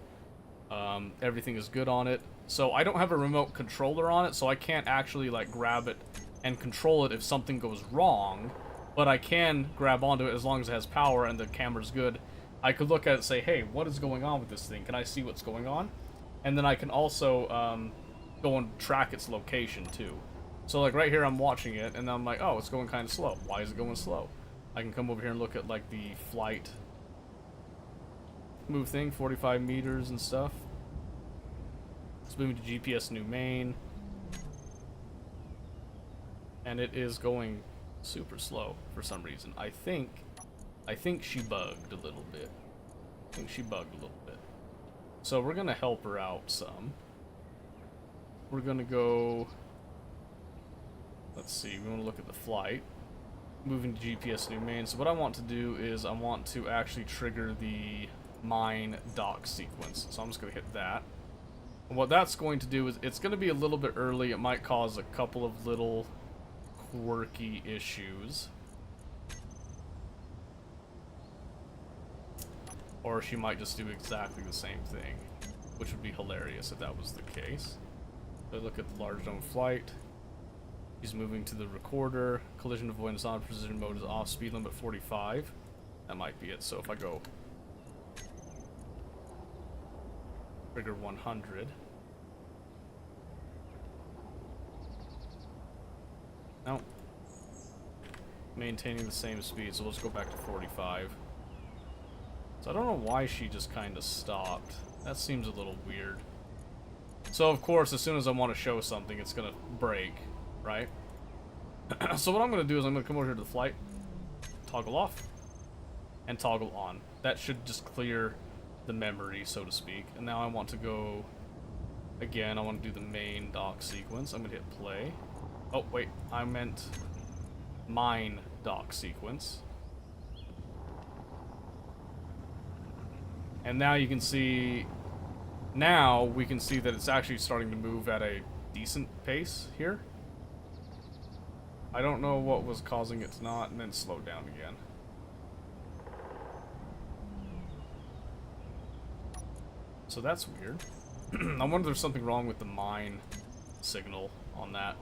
everything is good on it. So I don't have a remote controller on it, so I can't actually like grab it and control it if something goes wrong, but I can grab onto it as long as it has power and the camera's good. I could look at it and say, hey, what is going on with this thing? Can I see what's going on? And then I can also go and track its location too. So like right here I'm watching it and I'm like, oh, it's going kind of slow. Why is it going slow? I can come over here and look at like the flight move thing, 45 meters and stuff. It's moving to GPS new main. And it is going super slow for some reason. I think she bugged a little bit. So we're gonna help her out some. We're gonna go, let's see, we want to look at the flight. Moving to GPS new main. So what I want to do is I want to actually trigger the mine dock sequence. So I'm just gonna hit that. And what that's going to do is it's gonna be a little bit early. It might cause a couple of little quirky issues. Or she might just do exactly the same thing, which would be hilarious if that was the case. So look at the large dome flight. He's moving to the recorder. Collision avoidance on, precision mode is off, speed limit 45. That might be it. So if I go trigger 100. No. Maintaining the same speed, so let's go back to 45. So I don't know why she just kind of stopped. That seems a little weird. So of course, as soon as I want to show something, it's gonna break, right? So what I'm gonna do is I'm gonna come over here to the flight, toggle off, and toggle on. That should just clear the memory, so to speak. And now I want to go, again, I want to do the main dock sequence. I'm gonna hit play. Oh wait, I meant mine dock sequence. And now you can see, now we can see that it's actually starting to move at a decent pace here. I don't know what was causing it to not, and then slow down again. So that's weird. I wonder if there's something wrong with the mine signal on that.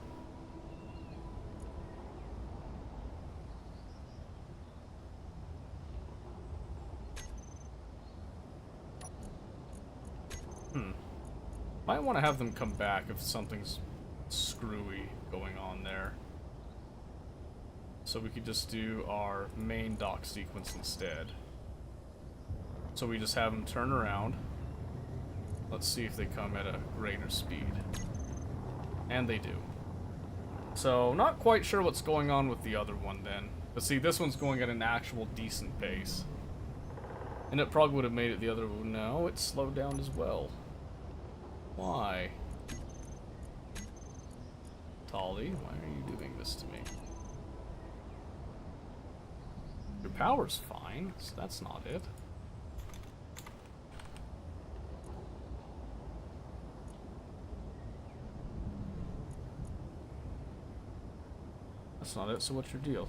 Might want to have them come back if something's screwy going on there. So we could just do our main dock sequence instead. So we just have them turn around. Let's see if they come at a greater speed. And they do. So not quite sure what's going on with the other one then. But see, this one's going at an actual decent pace. And it probably would have made it the other one. No, it slowed down as well. Why? Taldi, why are you doing this to me? Your power's fine, so that's not it. That's not it, so what's your deal?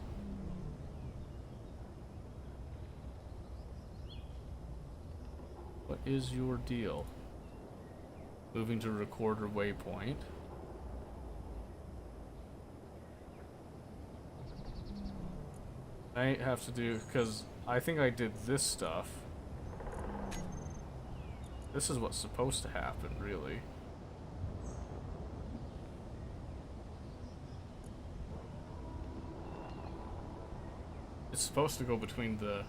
What is your deal? Moving to recorder waypoint. I have to do, because I think I did this stuff. This is what's supposed to happen, really. It's supposed to go between the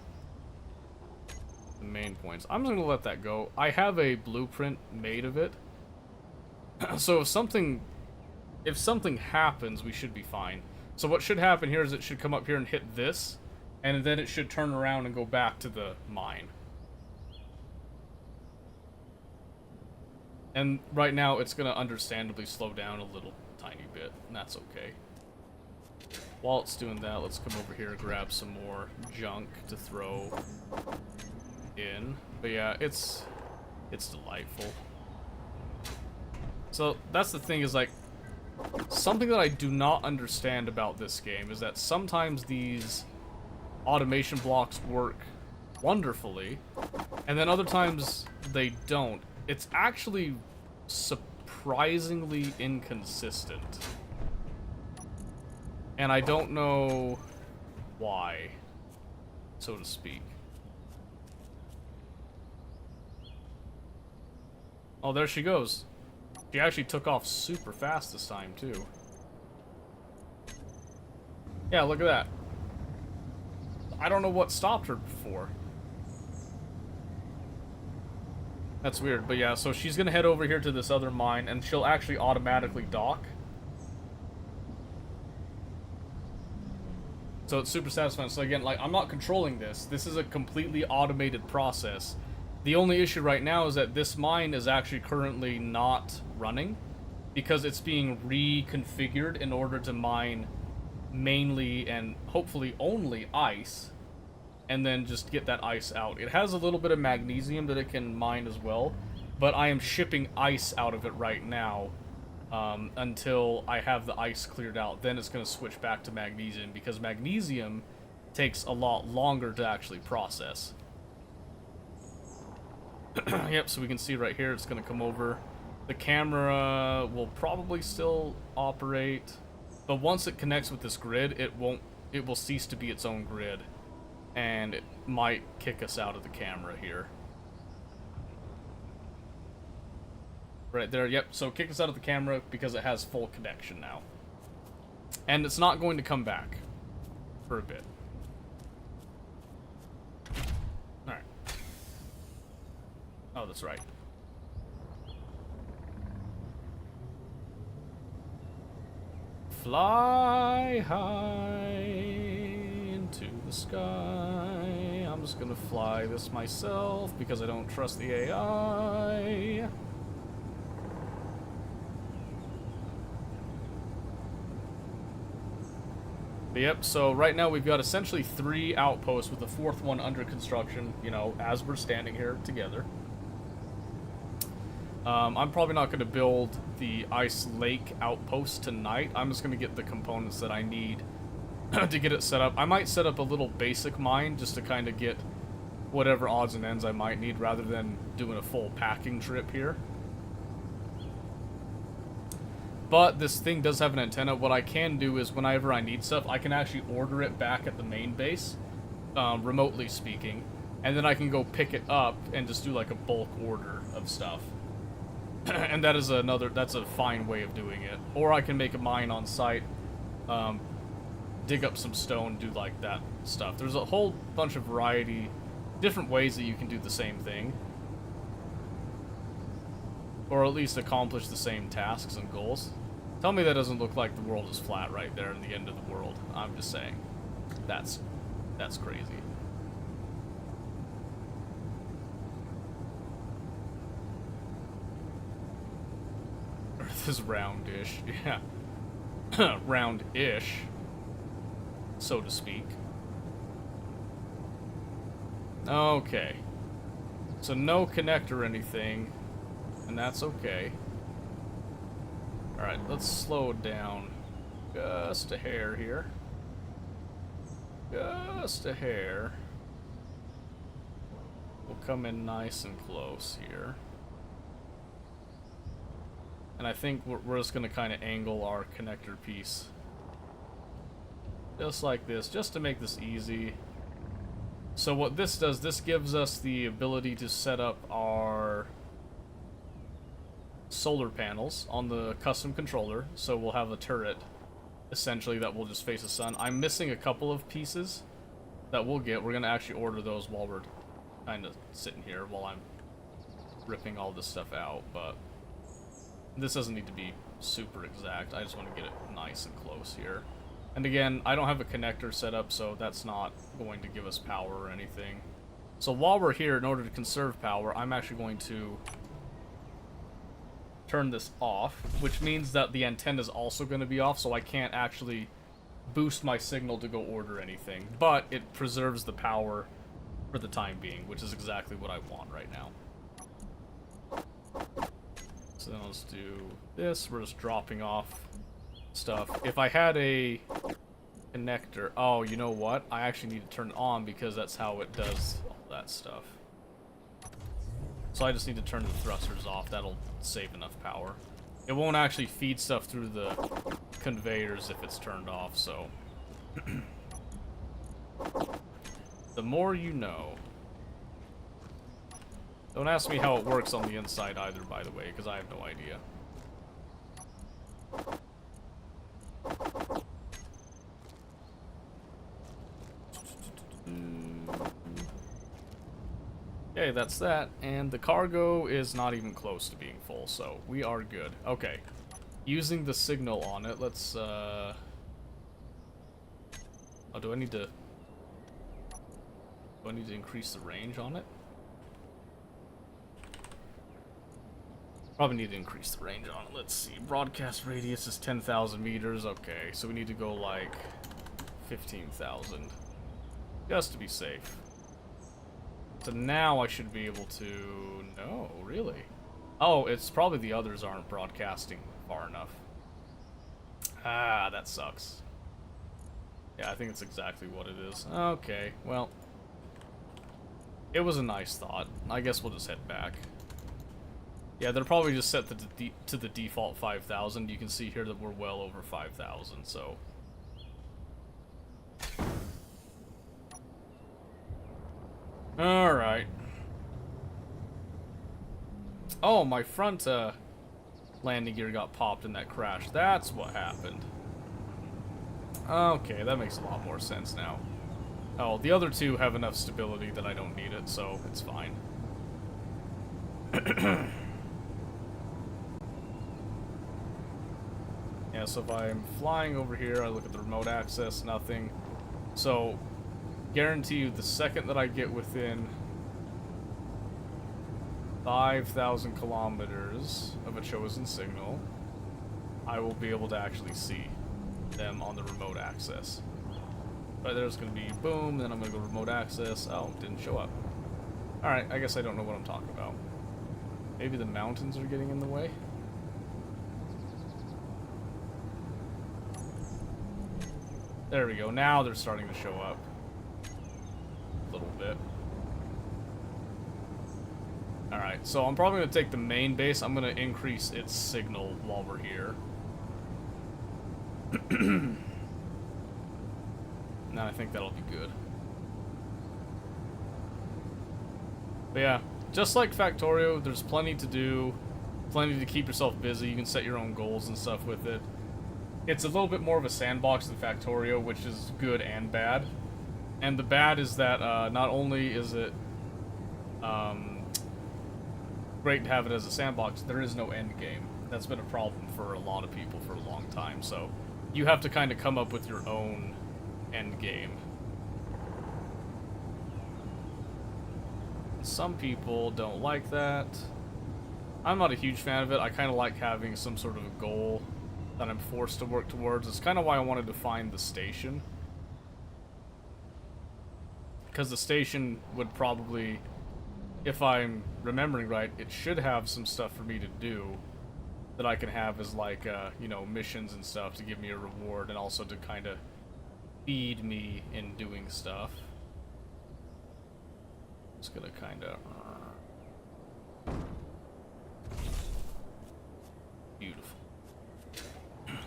main points. I'm just gonna let that go. I have a blueprint made of it. So if something happens, we should be fine. So what should happen here is it should come up here and hit this, and then it should turn around and go back to the mine. And right now, it's going to understandably slow down a little tiny bit, and that's okay. While it's doing that, let's come over here and grab some more junk to throw in. But yeah, it's delightful. So that's the thing, is like, something that I do not understand about this game is that sometimes these automation blocks work wonderfully, and then other times they don't. It's actually surprisingly inconsistent. And I don't know why, so to speak. Oh, there she goes. She actually took off super fast this time, too. Yeah, look at that. I don't know what stopped her before. That's weird, but yeah, so she's gonna head over here to this other mine, and she'll actually automatically dock. So it's super satisfying. So again, like, I'm not controlling this. This is a completely automated process. The only issue right now is that this mine is actually currently not running because it's being reconfigured in order to mine mainly and hopefully only ice, and then just get that ice out. It has a little bit of magnesium that it can mine as well, but I am shipping ice out of it right now until I have the ice cleared out. Then it's going to switch back to magnesium because magnesium takes a lot longer to actually process. Yep, so we can see right here, it's going to come over. The camera will probably still operate, but once it connects with this grid, it will cease to be its own grid, and it might kick us out of the camera here. Right there, yep, so kick us out of the camera because it has full connection now. And it's not going to come back for a bit. Alright. Oh, that's right. Fly high into the sky. I'm just gonna fly this myself because I don't trust the AI. But yep, so right now we've got essentially 3 outposts with the 4th one under construction, you know, as we're standing here together. I'm probably not going to build the Ice Lake outpost tonight. I'm just going to get the components that I need to get it set up. I might set up a little basic mine just to kind of get whatever odds and ends I might need rather than doing a full packing trip here. But this thing does have an antenna. What I can do is whenever I need stuff, I can actually order it back at the main base, remotely speaking, and then I can go pick it up and just do like a bulk order of stuff. And that is that's a fine way of doing it. Or I can make a mine on site, dig up some stone, do like that stuff. There's a whole bunch of different ways that you can do the same thing. Or at least accomplish the same tasks and goals. Tell me that doesn't look like the world is flat right there in the end of the world. I'm just saying. That's crazy. Earth is roundish. Yeah. Round-ish. So to speak. Okay. So no connect or anything. And that's okay. Alright, let's slow down just a hair here. Just a hair. We'll come in nice and close here. And I think we're just going to kind of angle our connector piece. Just like this, just to make this easy. So what this does, this gives us the ability to set up our solar panels on the custom controller, so we'll have a turret essentially that will just face the sun. I'm missing a couple of pieces that we'll get. We're gonna actually order those while we're kind of sitting here while I'm ripping all this stuff out, but This doesn't need to be super exact. I just want to get it nice and close here. And again, I don't have a connector set up, so that's not going to give us power or anything. So while we're here, in order to conserve power, I'm actually going to turn this off, which means that the antenna is also going to be off, so I can't actually boost my signal to go order anything. But it preserves the power for the time being, which is exactly what I want right now. So then let's do this. We're just dropping off stuff. If I had a connector... Oh, you know what? I actually need to turn it on because that's how it does all that stuff. So I just need to turn the thrusters off. That'll save enough power. It won't actually feed stuff through the conveyors if it's turned off, so... The more you know. Don't ask me how it works on the inside either, by the way, because I have no idea. Okay, that's that, and the cargo is not even close to being full, so we are good. Okay, using the signal on it, let's, Oh, do I need to increase the range on it? Probably need to increase the range on it. Let's see, broadcast radius is 10,000 meters, okay, so we need to go like 15,000, just to be safe. So now I should be able to... No, really? Oh, it's probably the others aren't broadcasting far enough. Ah, that sucks. Yeah, I think it's exactly what it is. Okay, well... It was a nice thought. I guess we'll just head back. Yeah, they're probably just set to the default 5,000. You can see here that we're well over 5,000, so... Alright. Oh, my front landing gear got popped in that crash. That's what happened. Okay, that makes a lot more sense now. Oh, the other two have enough stability that I don't need it, so it's fine. Yeah, so if I'm flying over here, I look at the remote access, nothing. So... guarantee you the second that I get within 5,000 kilometers of a chosen signal, I will be able to actually see them on the remote access. Right there's going to be boom, then I'm going to go remote access. Oh, didn't show up. Alright, I guess I don't know what I'm talking about. Maybe the mountains are getting in the way? There we go, now they're starting to show up. Little bit. Alright, so I'm probably going to take the main base. I'm going to increase its signal while we're here. And I think that'll be good. But yeah, just like Factorio, there's plenty to do. Plenty to keep yourself busy. You can set your own goals and stuff with it. It's a little bit more of a sandbox than Factorio, which is good and bad. And the bad is that not only is it great to have it as a sandbox, there is no end game. That's been a problem for a lot of people for a long time, so you have to kind of come up with your own end game. Some people don't like that. I'm not a huge fan of it. I kind of like having some sort of a goal that I'm forced to work towards. It's kind of why I wanted to find the station. Because the station would probably, if I'm remembering right, it should have some stuff for me to do that I can have as like, you know, missions and stuff to give me a reward and also to kind of feed me in doing stuff. Just gonna kind of... Beautiful.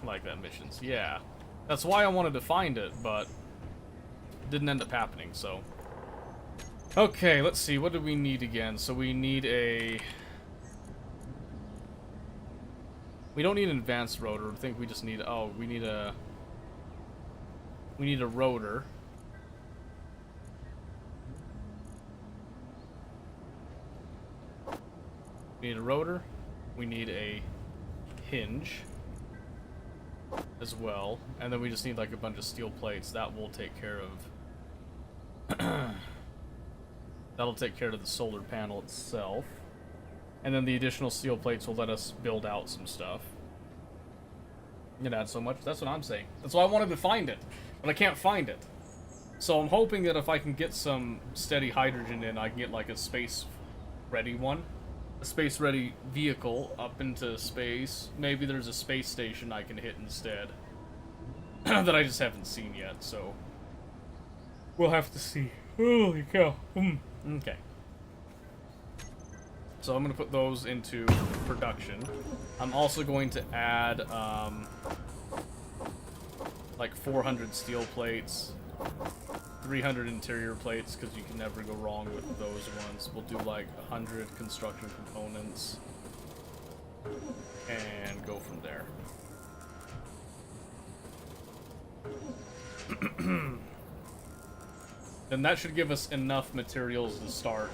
Like that missions. Yeah. That's why I wanted to find it, but didn't end up happening, so... Okay, let's see, what do we need again? So we need a... We don't need an advanced rotor, I think we just need... Oh, we need a... We need a rotor. We need a rotor. We need a hinge as well. And then we just need like a bunch of steel plates. That will take care of... That'll take care of the solar panel itself. And then the additional steel plates will let us build out some stuff. It adds so much. That's what I'm saying. That's why I wanted to find it. But I can't find it. So I'm hoping that if I can get some steady hydrogen in, I can get like a space-ready one. A space-ready vehicle up into space. Maybe there's a space station I can hit instead. That I just haven't seen yet, so... We'll have to see. Holy cow. Okay. So I'm going to put those into production. I'm also going to add, like 400 steel plates, 300 interior plates, because you can never go wrong with those ones. We'll do like 100 construction components, and go from there. Then that should give us enough materials to start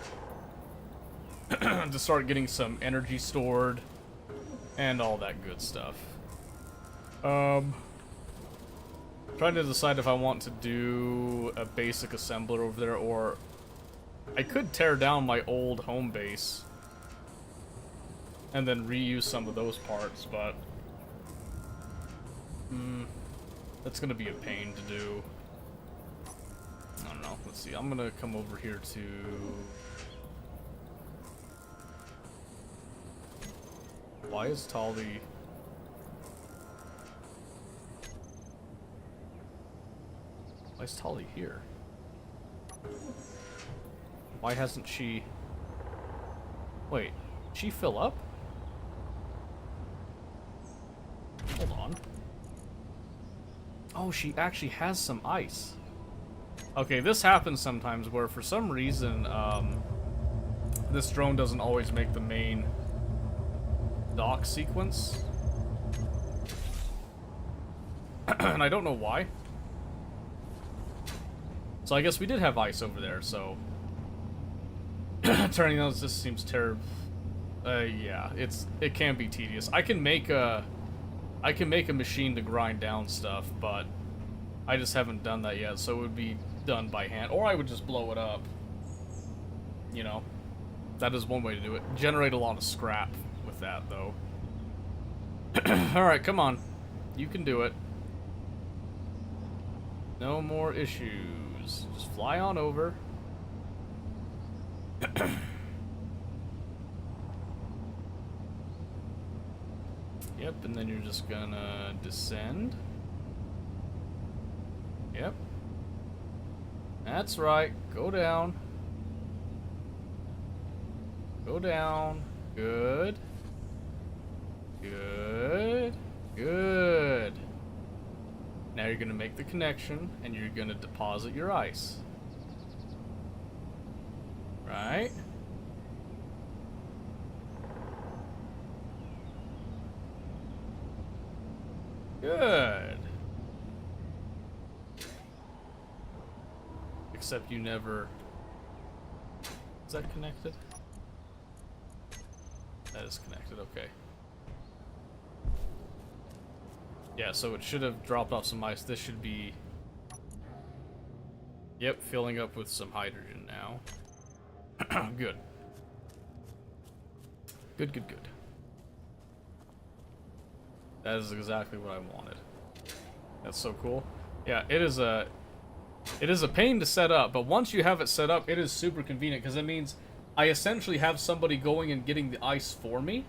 getting some energy stored and all that good stuff. Trying to decide if I want to do a basic assembler over there, or I could tear down my old home base and then reuse some of those parts, but that's gonna be a pain to do. I don't know. Let's see. I'm gonna come over here to... Why is Tali... Why is Tali here? Why hasn't she... Wait, did she fill up? Hold on. Oh, she actually has some ice. Okay, this happens sometimes where for some reason, this drone doesn't always make the main dock sequence. And I don't know why. So I guess we did have ice over there, so... Turning those just seems terrible. Yeah, it can be tedious. I can make a machine to grind down stuff, but I just haven't done that yet, so it would be done by hand. Or I would just blow it up. You know? That is one way to do it. Generate a lot of scrap with that, though. Alright, come on. You can do it. No more issues. Just fly on over. Yep, and then you're just gonna descend. Yep. That's right. Go down. Go down. Good. Good. Good. Now you're gonna make the connection, and you're gonna deposit your ice. Right? Good. Except you never... Is that connected? That is connected, okay. Yeah, so it should have dropped off some ice. This should be... Yep, filling up with some hydrogen now. Good. Good, good, good. That is exactly what I wanted. That's so cool. Yeah, it is a pain to set up, but once you have it set up, it is super convenient, because it means I essentially have somebody going and getting the ice for me.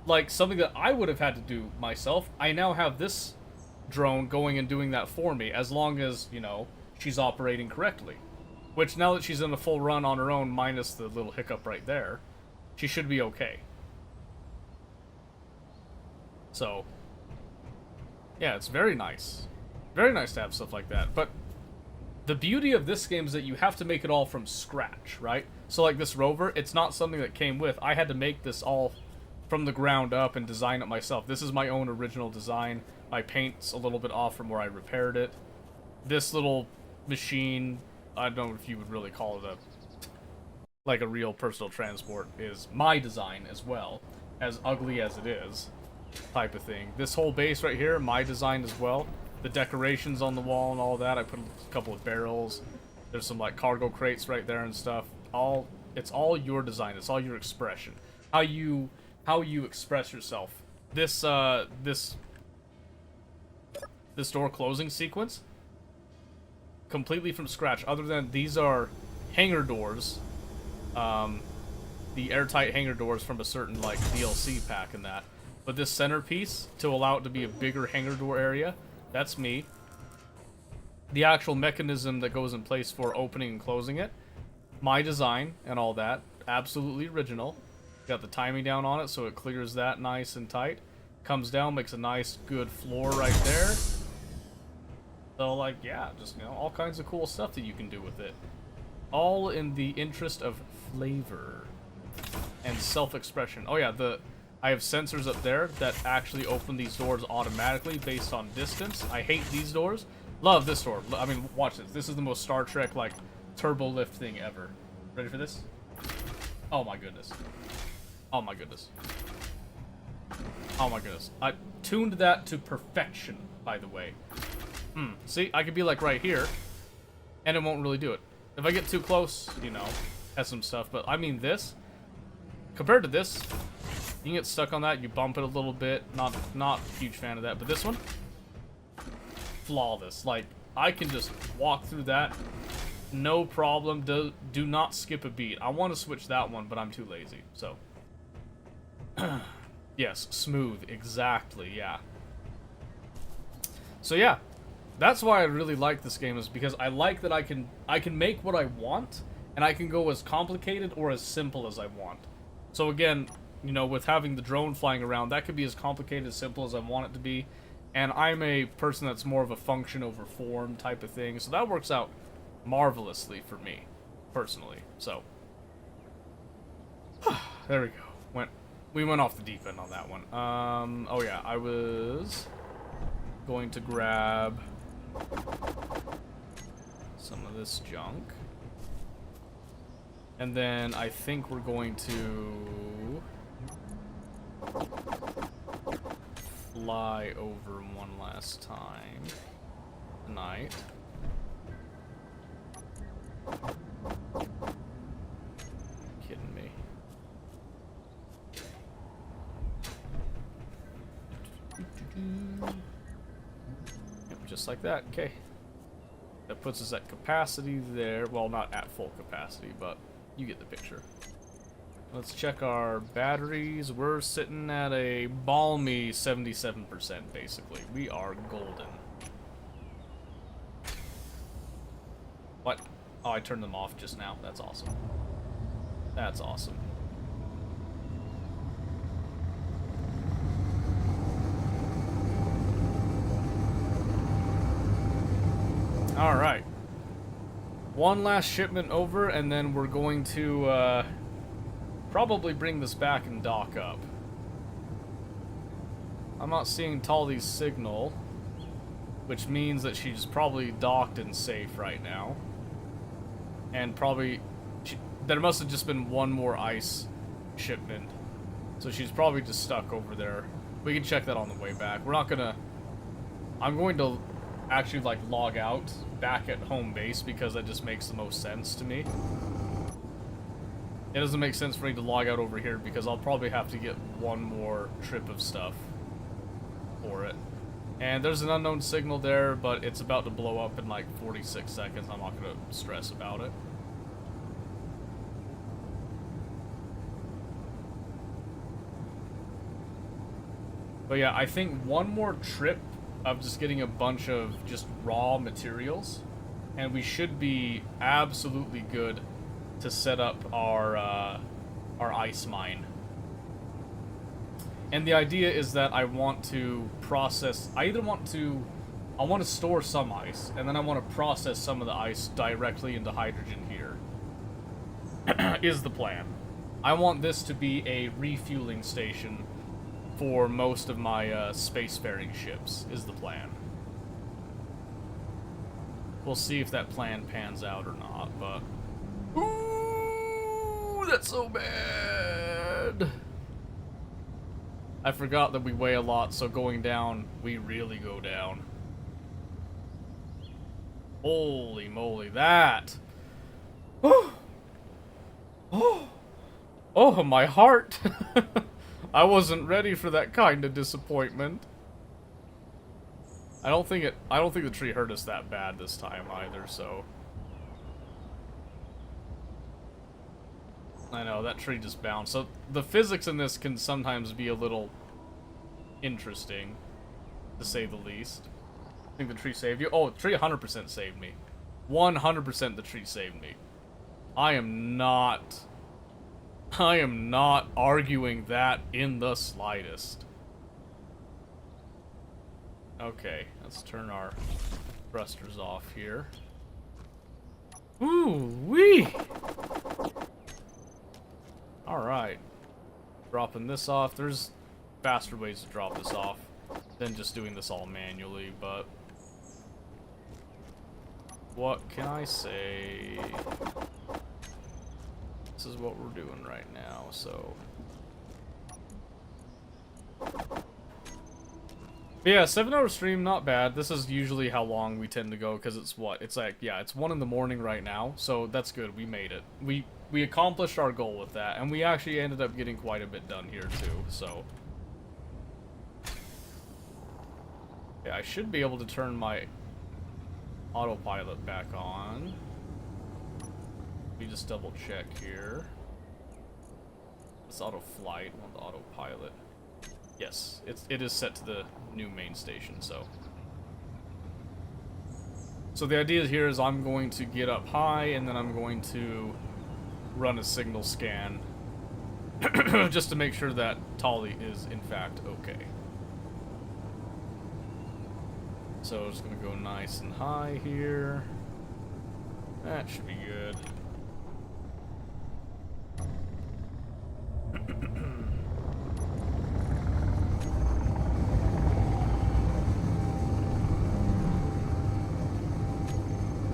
Like, something that I would have had to do myself. I now have this drone going and doing that for me, as long as, you know, she's operating correctly. Which, now that she's in a full run on her own, minus the little hiccup right there, she should be okay. So, yeah, it's very nice. Very nice to have stuff like that. But the beauty of this game is that you have to make it all from scratch, right? So like this rover, it's not something that came with. I had to make this all from the ground up and design it myself. This is my own original design. My paint's a little bit off from where I repaired it. This little machine, I don't know if you would really call it like a real personal transport, is my design as well. as ugly as it is, type of thing. This whole base right here, my design as well. The decorations on the wall and all that. I put a couple of barrels. There's some like cargo crates right there and stuff. It's all your design. It's all your expression. How you express yourself. This door closing sequence, completely from scratch. Other than these are hangar doors, the airtight hangar doors from a certain like DLC pack and that. But this centerpiece, to allow it to be a bigger hangar door area, that's me. The actual mechanism that goes in place for opening and closing it, my design and all that, absolutely original. Got the timing down on it so it clears that nice and tight. Comes down, makes a nice good floor right there. So like, yeah, just, you know, all kinds of cool stuff that you can do with it. All in the interest of flavor and self-expression. Oh yeah, I have sensors up there that actually open these doors automatically based on distance. I hate these doors. Love this door. I mean, watch this. This is the most Star Trek, like, turbo lift thing ever. Ready for this? Oh my goodness. Oh my goodness. Oh my goodness. I tuned that to perfection, by the way. See, I could be like right here, and it won't really do it. If I get too close, you know, has some stuff. But I mean this, compared to this, you can get stuck on that. You bump it a little bit. Not a huge fan of that. But this one, flawless. Like, I can just walk through that, no problem. Do not skip a beat. I want to switch that one, but I'm too lazy. So, yes, smooth. Exactly. Yeah. So yeah. That's why I really like this game, is because I like that I can make what I want, and I can go as complicated or as simple as I want. So again, you know, with having the drone flying around, that could be as complicated, as simple as I want it to be. And I'm a person that's more of a function over form type of thing, so that works out marvelously for me, personally. So, there we go. We went off the deep end on that one. Oh yeah, I was going to grab some of this junk. And then I think we're going to fly over one last time tonight. Kidding me. Yep, just like that. Okay. That puts us at capacity there. Well, not at full capacity, but you get the picture. Let's check our batteries. We're sitting at a balmy 77%, basically. We are golden. What? Oh, I turned them off just now. That's awesome. That's awesome. Alright. One last shipment over, and then we're going to probably bring this back and dock up. I'm not seeing Taldi's signal, which means that she's probably docked and safe right now. And probably, there must have just been one more ice shipment. So she's probably just stuck over there. We can check that on the way back. We're not gonna, I'm going to actually like log out back at home base because that just makes the most sense to me. It doesn't make sense for me to log out over here because I'll probably have to get one more trip of stuff for it. And there's an unknown signal there, but it's about to blow up in like 46 seconds. I'm not going to stress about it. But yeah, I think one more trip of just getting a bunch of just raw materials, and we should be absolutely good to set up our ice mine. And the idea is that I want to process, I want to store some ice, and then I want to process some of the ice directly into hydrogen here. Is the plan. I want this to be a refueling station for most of my spacefaring ships, is the plan. We'll see if that plan pans out or not, but... Ooh, that's so bad! I forgot that we weigh a lot, so going down, we really go down. Holy moly, that! Oh, oh, my heart! I wasn't ready for that kind of disappointment. I don't think the tree hurt us that bad this time either, so. I know, that tree just bounced. So the physics in this can sometimes be a little interesting, to say the least. I think the tree saved you. Oh, the tree 100% saved me. 100% the tree saved me. I am not arguing that in the slightest. Okay, let's turn our thrusters off here. Ooh wee! Alright. Dropping this off. There's faster ways to drop this off than just doing this all manually, but what can I say? This is what we're doing right now, so. But yeah, 7-hour stream, not bad. This is usually how long we tend to go, because it's what? It's like, yeah, it's 1 in the morning right now, so that's good. We made it. We accomplished our goal with that, and we actually ended up getting quite a bit done here, too, so. Yeah, I should be able to turn my autopilot back on. Let me just double check here. It's auto flight, not the autopilot. Yes, it is set to the new main station, so. So the idea here is I'm going to get up high, and then I'm going to run a signal scan just to make sure that Tali is in fact okay. So it's gonna go nice and high here. That should be good.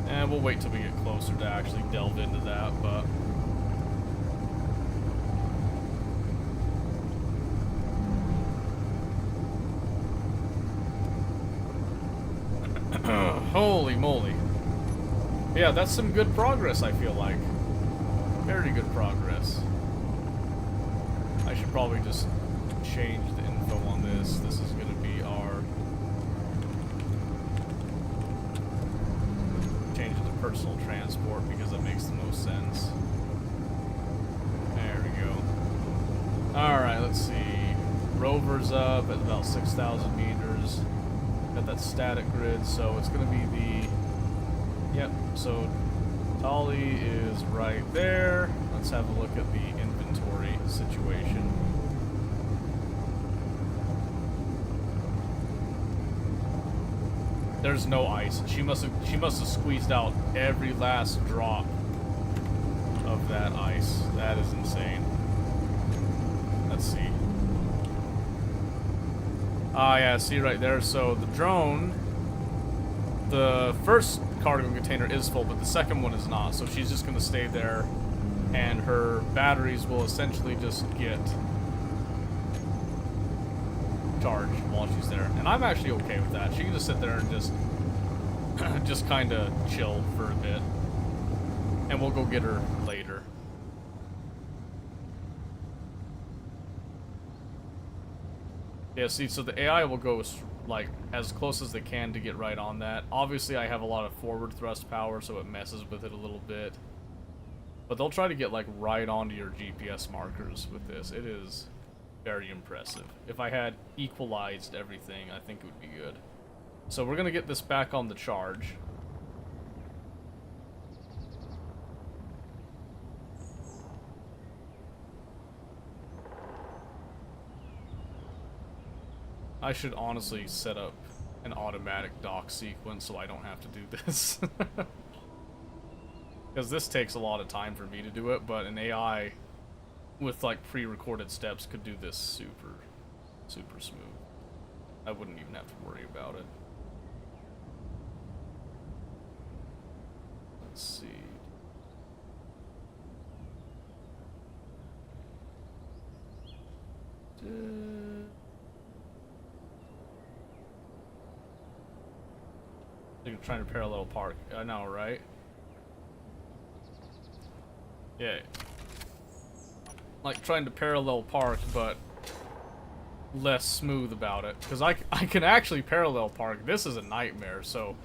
And we'll wait till we get closer to actually delve into that, but holy moly. Yeah, that's some good progress, I feel like. Very good progress. I should probably just change the info on this. This is going to be our... Change it to personal transport because that makes the most sense. There we go. Alright, let's see. Rover's up at about 6,000 meters. Got that static grid, so it's going to be the... Yep, so Tali is right there. Let's have a look at the inventory situation. There's no ice. She must have squeezed out every last drop of that ice. That is insane. Let's see. Ah, yeah, see right there. So the drone, the first cargo container is full, but the second one is not. So she's just going to stay there, and her batteries will essentially just get charged while she's there. And I'm actually okay with that. She can just sit there and just kind of chill for a bit, and we'll go get her later. Yeah, see, so the AI will go like as close as they can to get right on that. Obviously, I have a lot of forward thrust power, so it messes with it a little bit. But they'll try to get like right onto your GPS markers with this. It is very impressive. If I had equalized everything, I think it would be good. So we're gonna get this back on the charge. I should honestly set up an automatic dock sequence so I don't have to do this. Because this takes a lot of time for me to do it, but an AI with like pre-recorded steps could do this super smooth. I wouldn't even have to worry about it. Let's see. trying to parallel park. I know, right? Yeah. Like trying to parallel park, but less smooth about it. Because I can actually parallel park. This is a nightmare. So,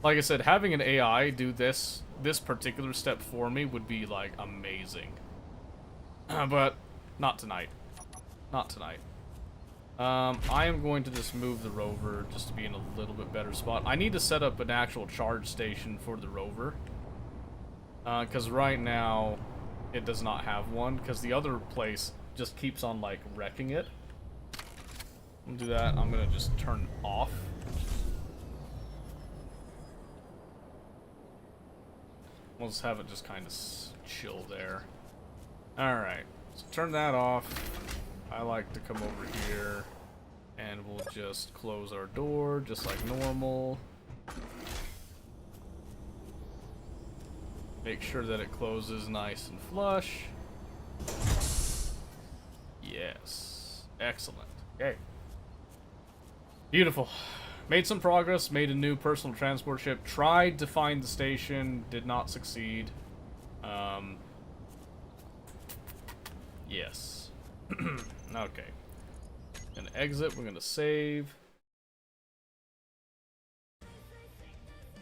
like I said, having an AI do this particular step for me would be, like, amazing. But not tonight. Not tonight. I am going to just move the rover just to be in a little bit better spot. I need to set up an actual charge station for the rover. Because right now, it does not have one. Because the other place just keeps on, like, wrecking it. I'll do that. I'm going to just turn off. We'll just have it just kind of chill there. Alright. So turn that off. I like to come over here. And we'll just close our door just like normal. Make sure that it closes nice and flush. Yes. Excellent. Okay. Beautiful. Made some progress, made a new personal transport ship, tried to find the station, did not succeed. Yes. Okay. Gonna exit, we're gonna save.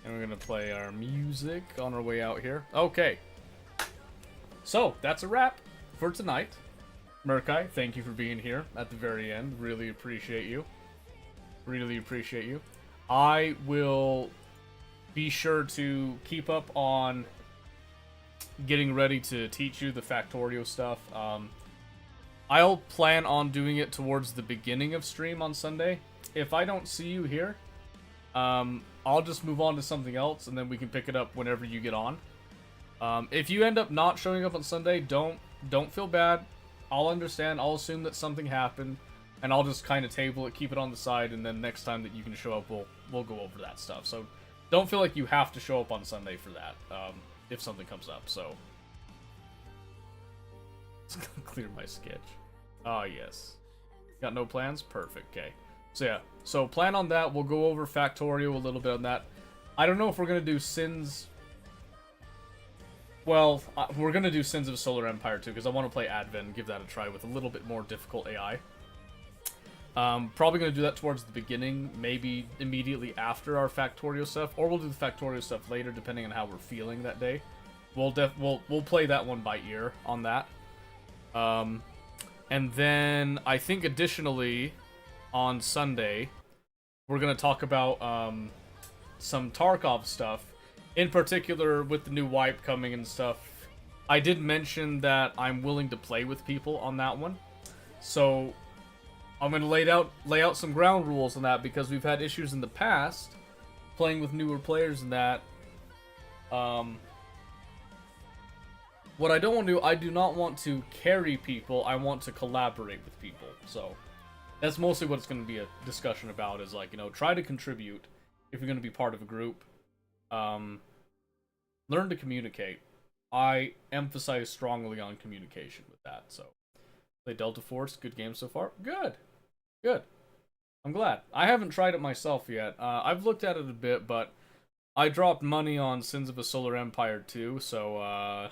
And we're gonna play our music on our way out here. Okay. So, that's a wrap for tonight. Murkai, thank you for being here at the very end. Really appreciate you. Really appreciate you. I will be sure to keep up on getting ready to teach you the Factorio stuff. I'll plan on doing it towards the beginning of stream on Sunday. If I don't see you here, I'll just move on to something else, and then we can pick it up whenever you get on. If you end up not showing up on Sunday, don't feel bad. I'll understand. I'll assume that something happened, and I'll just kind of table it, keep it on the side, and then next time that you can show up, we'll go over that stuff. So don't feel like you have to show up on Sunday for that, if something comes up. So let's clear my sketch. Oh, yes. Got no plans? Perfect. Okay. So, yeah. So, plan on that. We'll go over Factorio a little bit on that. I don't know if we're going to do Sins... Well, we're going to do Sins of Solar Empire, too, because I want to play Advent and give that a try with a little bit more difficult AI. Probably going to do that towards the beginning, maybe immediately after our Factorio stuff, or we'll do the Factorio stuff later, depending on how we're feeling that day. We'll play that one by ear on that. And then, I think additionally, on Sunday, we're going to talk about some Tarkov stuff. In particular, with the new wipe coming and stuff. I did mention that I'm willing to play with people on that one. So, I'm going to lay out some ground rules on that, because we've had issues in the past playing with newer players and that. What I don't want to do, I do not want to carry people, I want to collaborate with people. So, that's mostly what it's going to be a discussion about, is like, you know, try to contribute if you're going to be part of a group. Learn to communicate. I emphasize strongly on communication with that, so. Play Delta Force, good game so far. Good. Good. I'm glad. I haven't tried it myself yet. I've looked at it a bit, but I dropped money on Sins of a Solar Empire 2, so,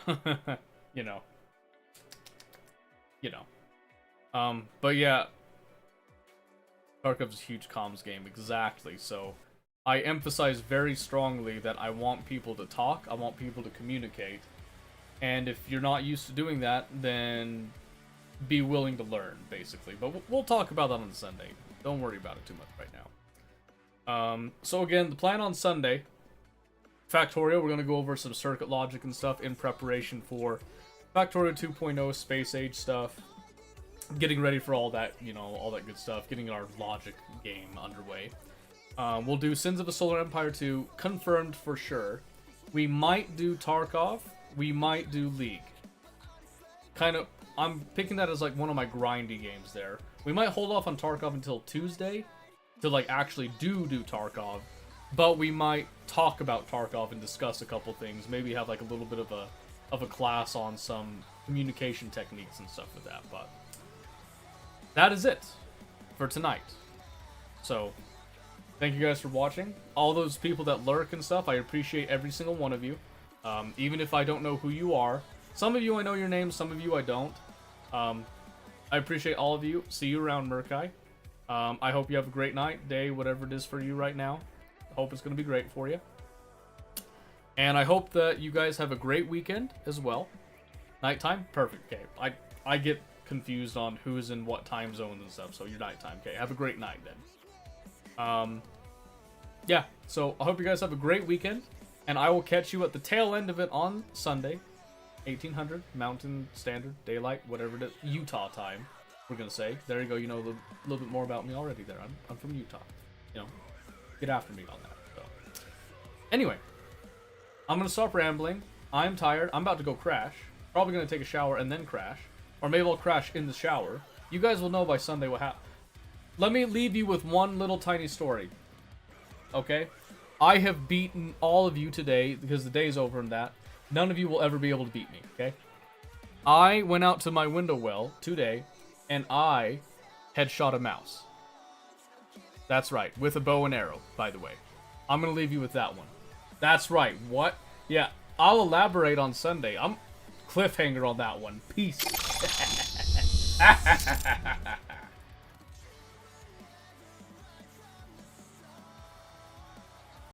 you know. You know. But yeah. Tarkov's a huge comms game, exactly, so I emphasize very strongly that I want people to talk, I want people to communicate, and if you're not used to doing that, then be willing to learn, basically. But we'll talk about that on Sunday. Don't worry about it too much right now. So again, the plan on Sunday, Factorio, we're going to go over some circuit logic and stuff in preparation for Factorio 2.0 Space Age stuff. Getting ready for all that, you know, all that good stuff. Getting our logic game underway. We'll do Sins of a Solar Empire 2, confirmed for sure. We might do Tarkov. We might do League. Kind of, I'm picking that as like one of my grindy games there. We might hold off on Tarkov until Tuesday to like actually do Tarkov. But we might talk about Tarkov and discuss a couple things. Maybe have like a little bit of a class on some communication techniques and stuff with that. But that is it for tonight. So Thank you guys for watching. All those people that lurk and stuff, I appreciate every single one of you. Even if I don't know who you are. Some of you I know your names, some of you I don't. I appreciate all of you. See you around, Murkai. I hope you have a great night, day, whatever it is for you right now. I hope it's going to be great for you. And I hope that you guys have a great weekend as well. Nighttime? Perfect. Okay. I get confused on who's in what time zones and stuff, so your nighttime. Okay, have a great night then. Yeah, so I hope you guys have a great weekend, and I will catch you at the tail end of it on Sunday, 1800 Mountain Standard Daylight, whatever it is, Utah time. We're gonna say. There you go. You know a little bit more about me already. There, I'm from Utah. You know, get after me on that. So, anyway, I'm gonna stop rambling. I'm tired. I'm about to go crash. Probably gonna take a shower and then crash, or maybe I'll crash in the shower. You guys will know by Sunday what happened. Let me leave you with one little tiny story. Okay? I have beaten all of you today because the day's over and that. None of you will ever be able to beat me, okay? I went out to my window well today, and I had shot a mouse. That's right, with a bow and arrow, by the way. I'm gonna leave you with that one. That's right, what? Yeah, I'll elaborate on Sunday. I'm cliffhanger on that one. Peace.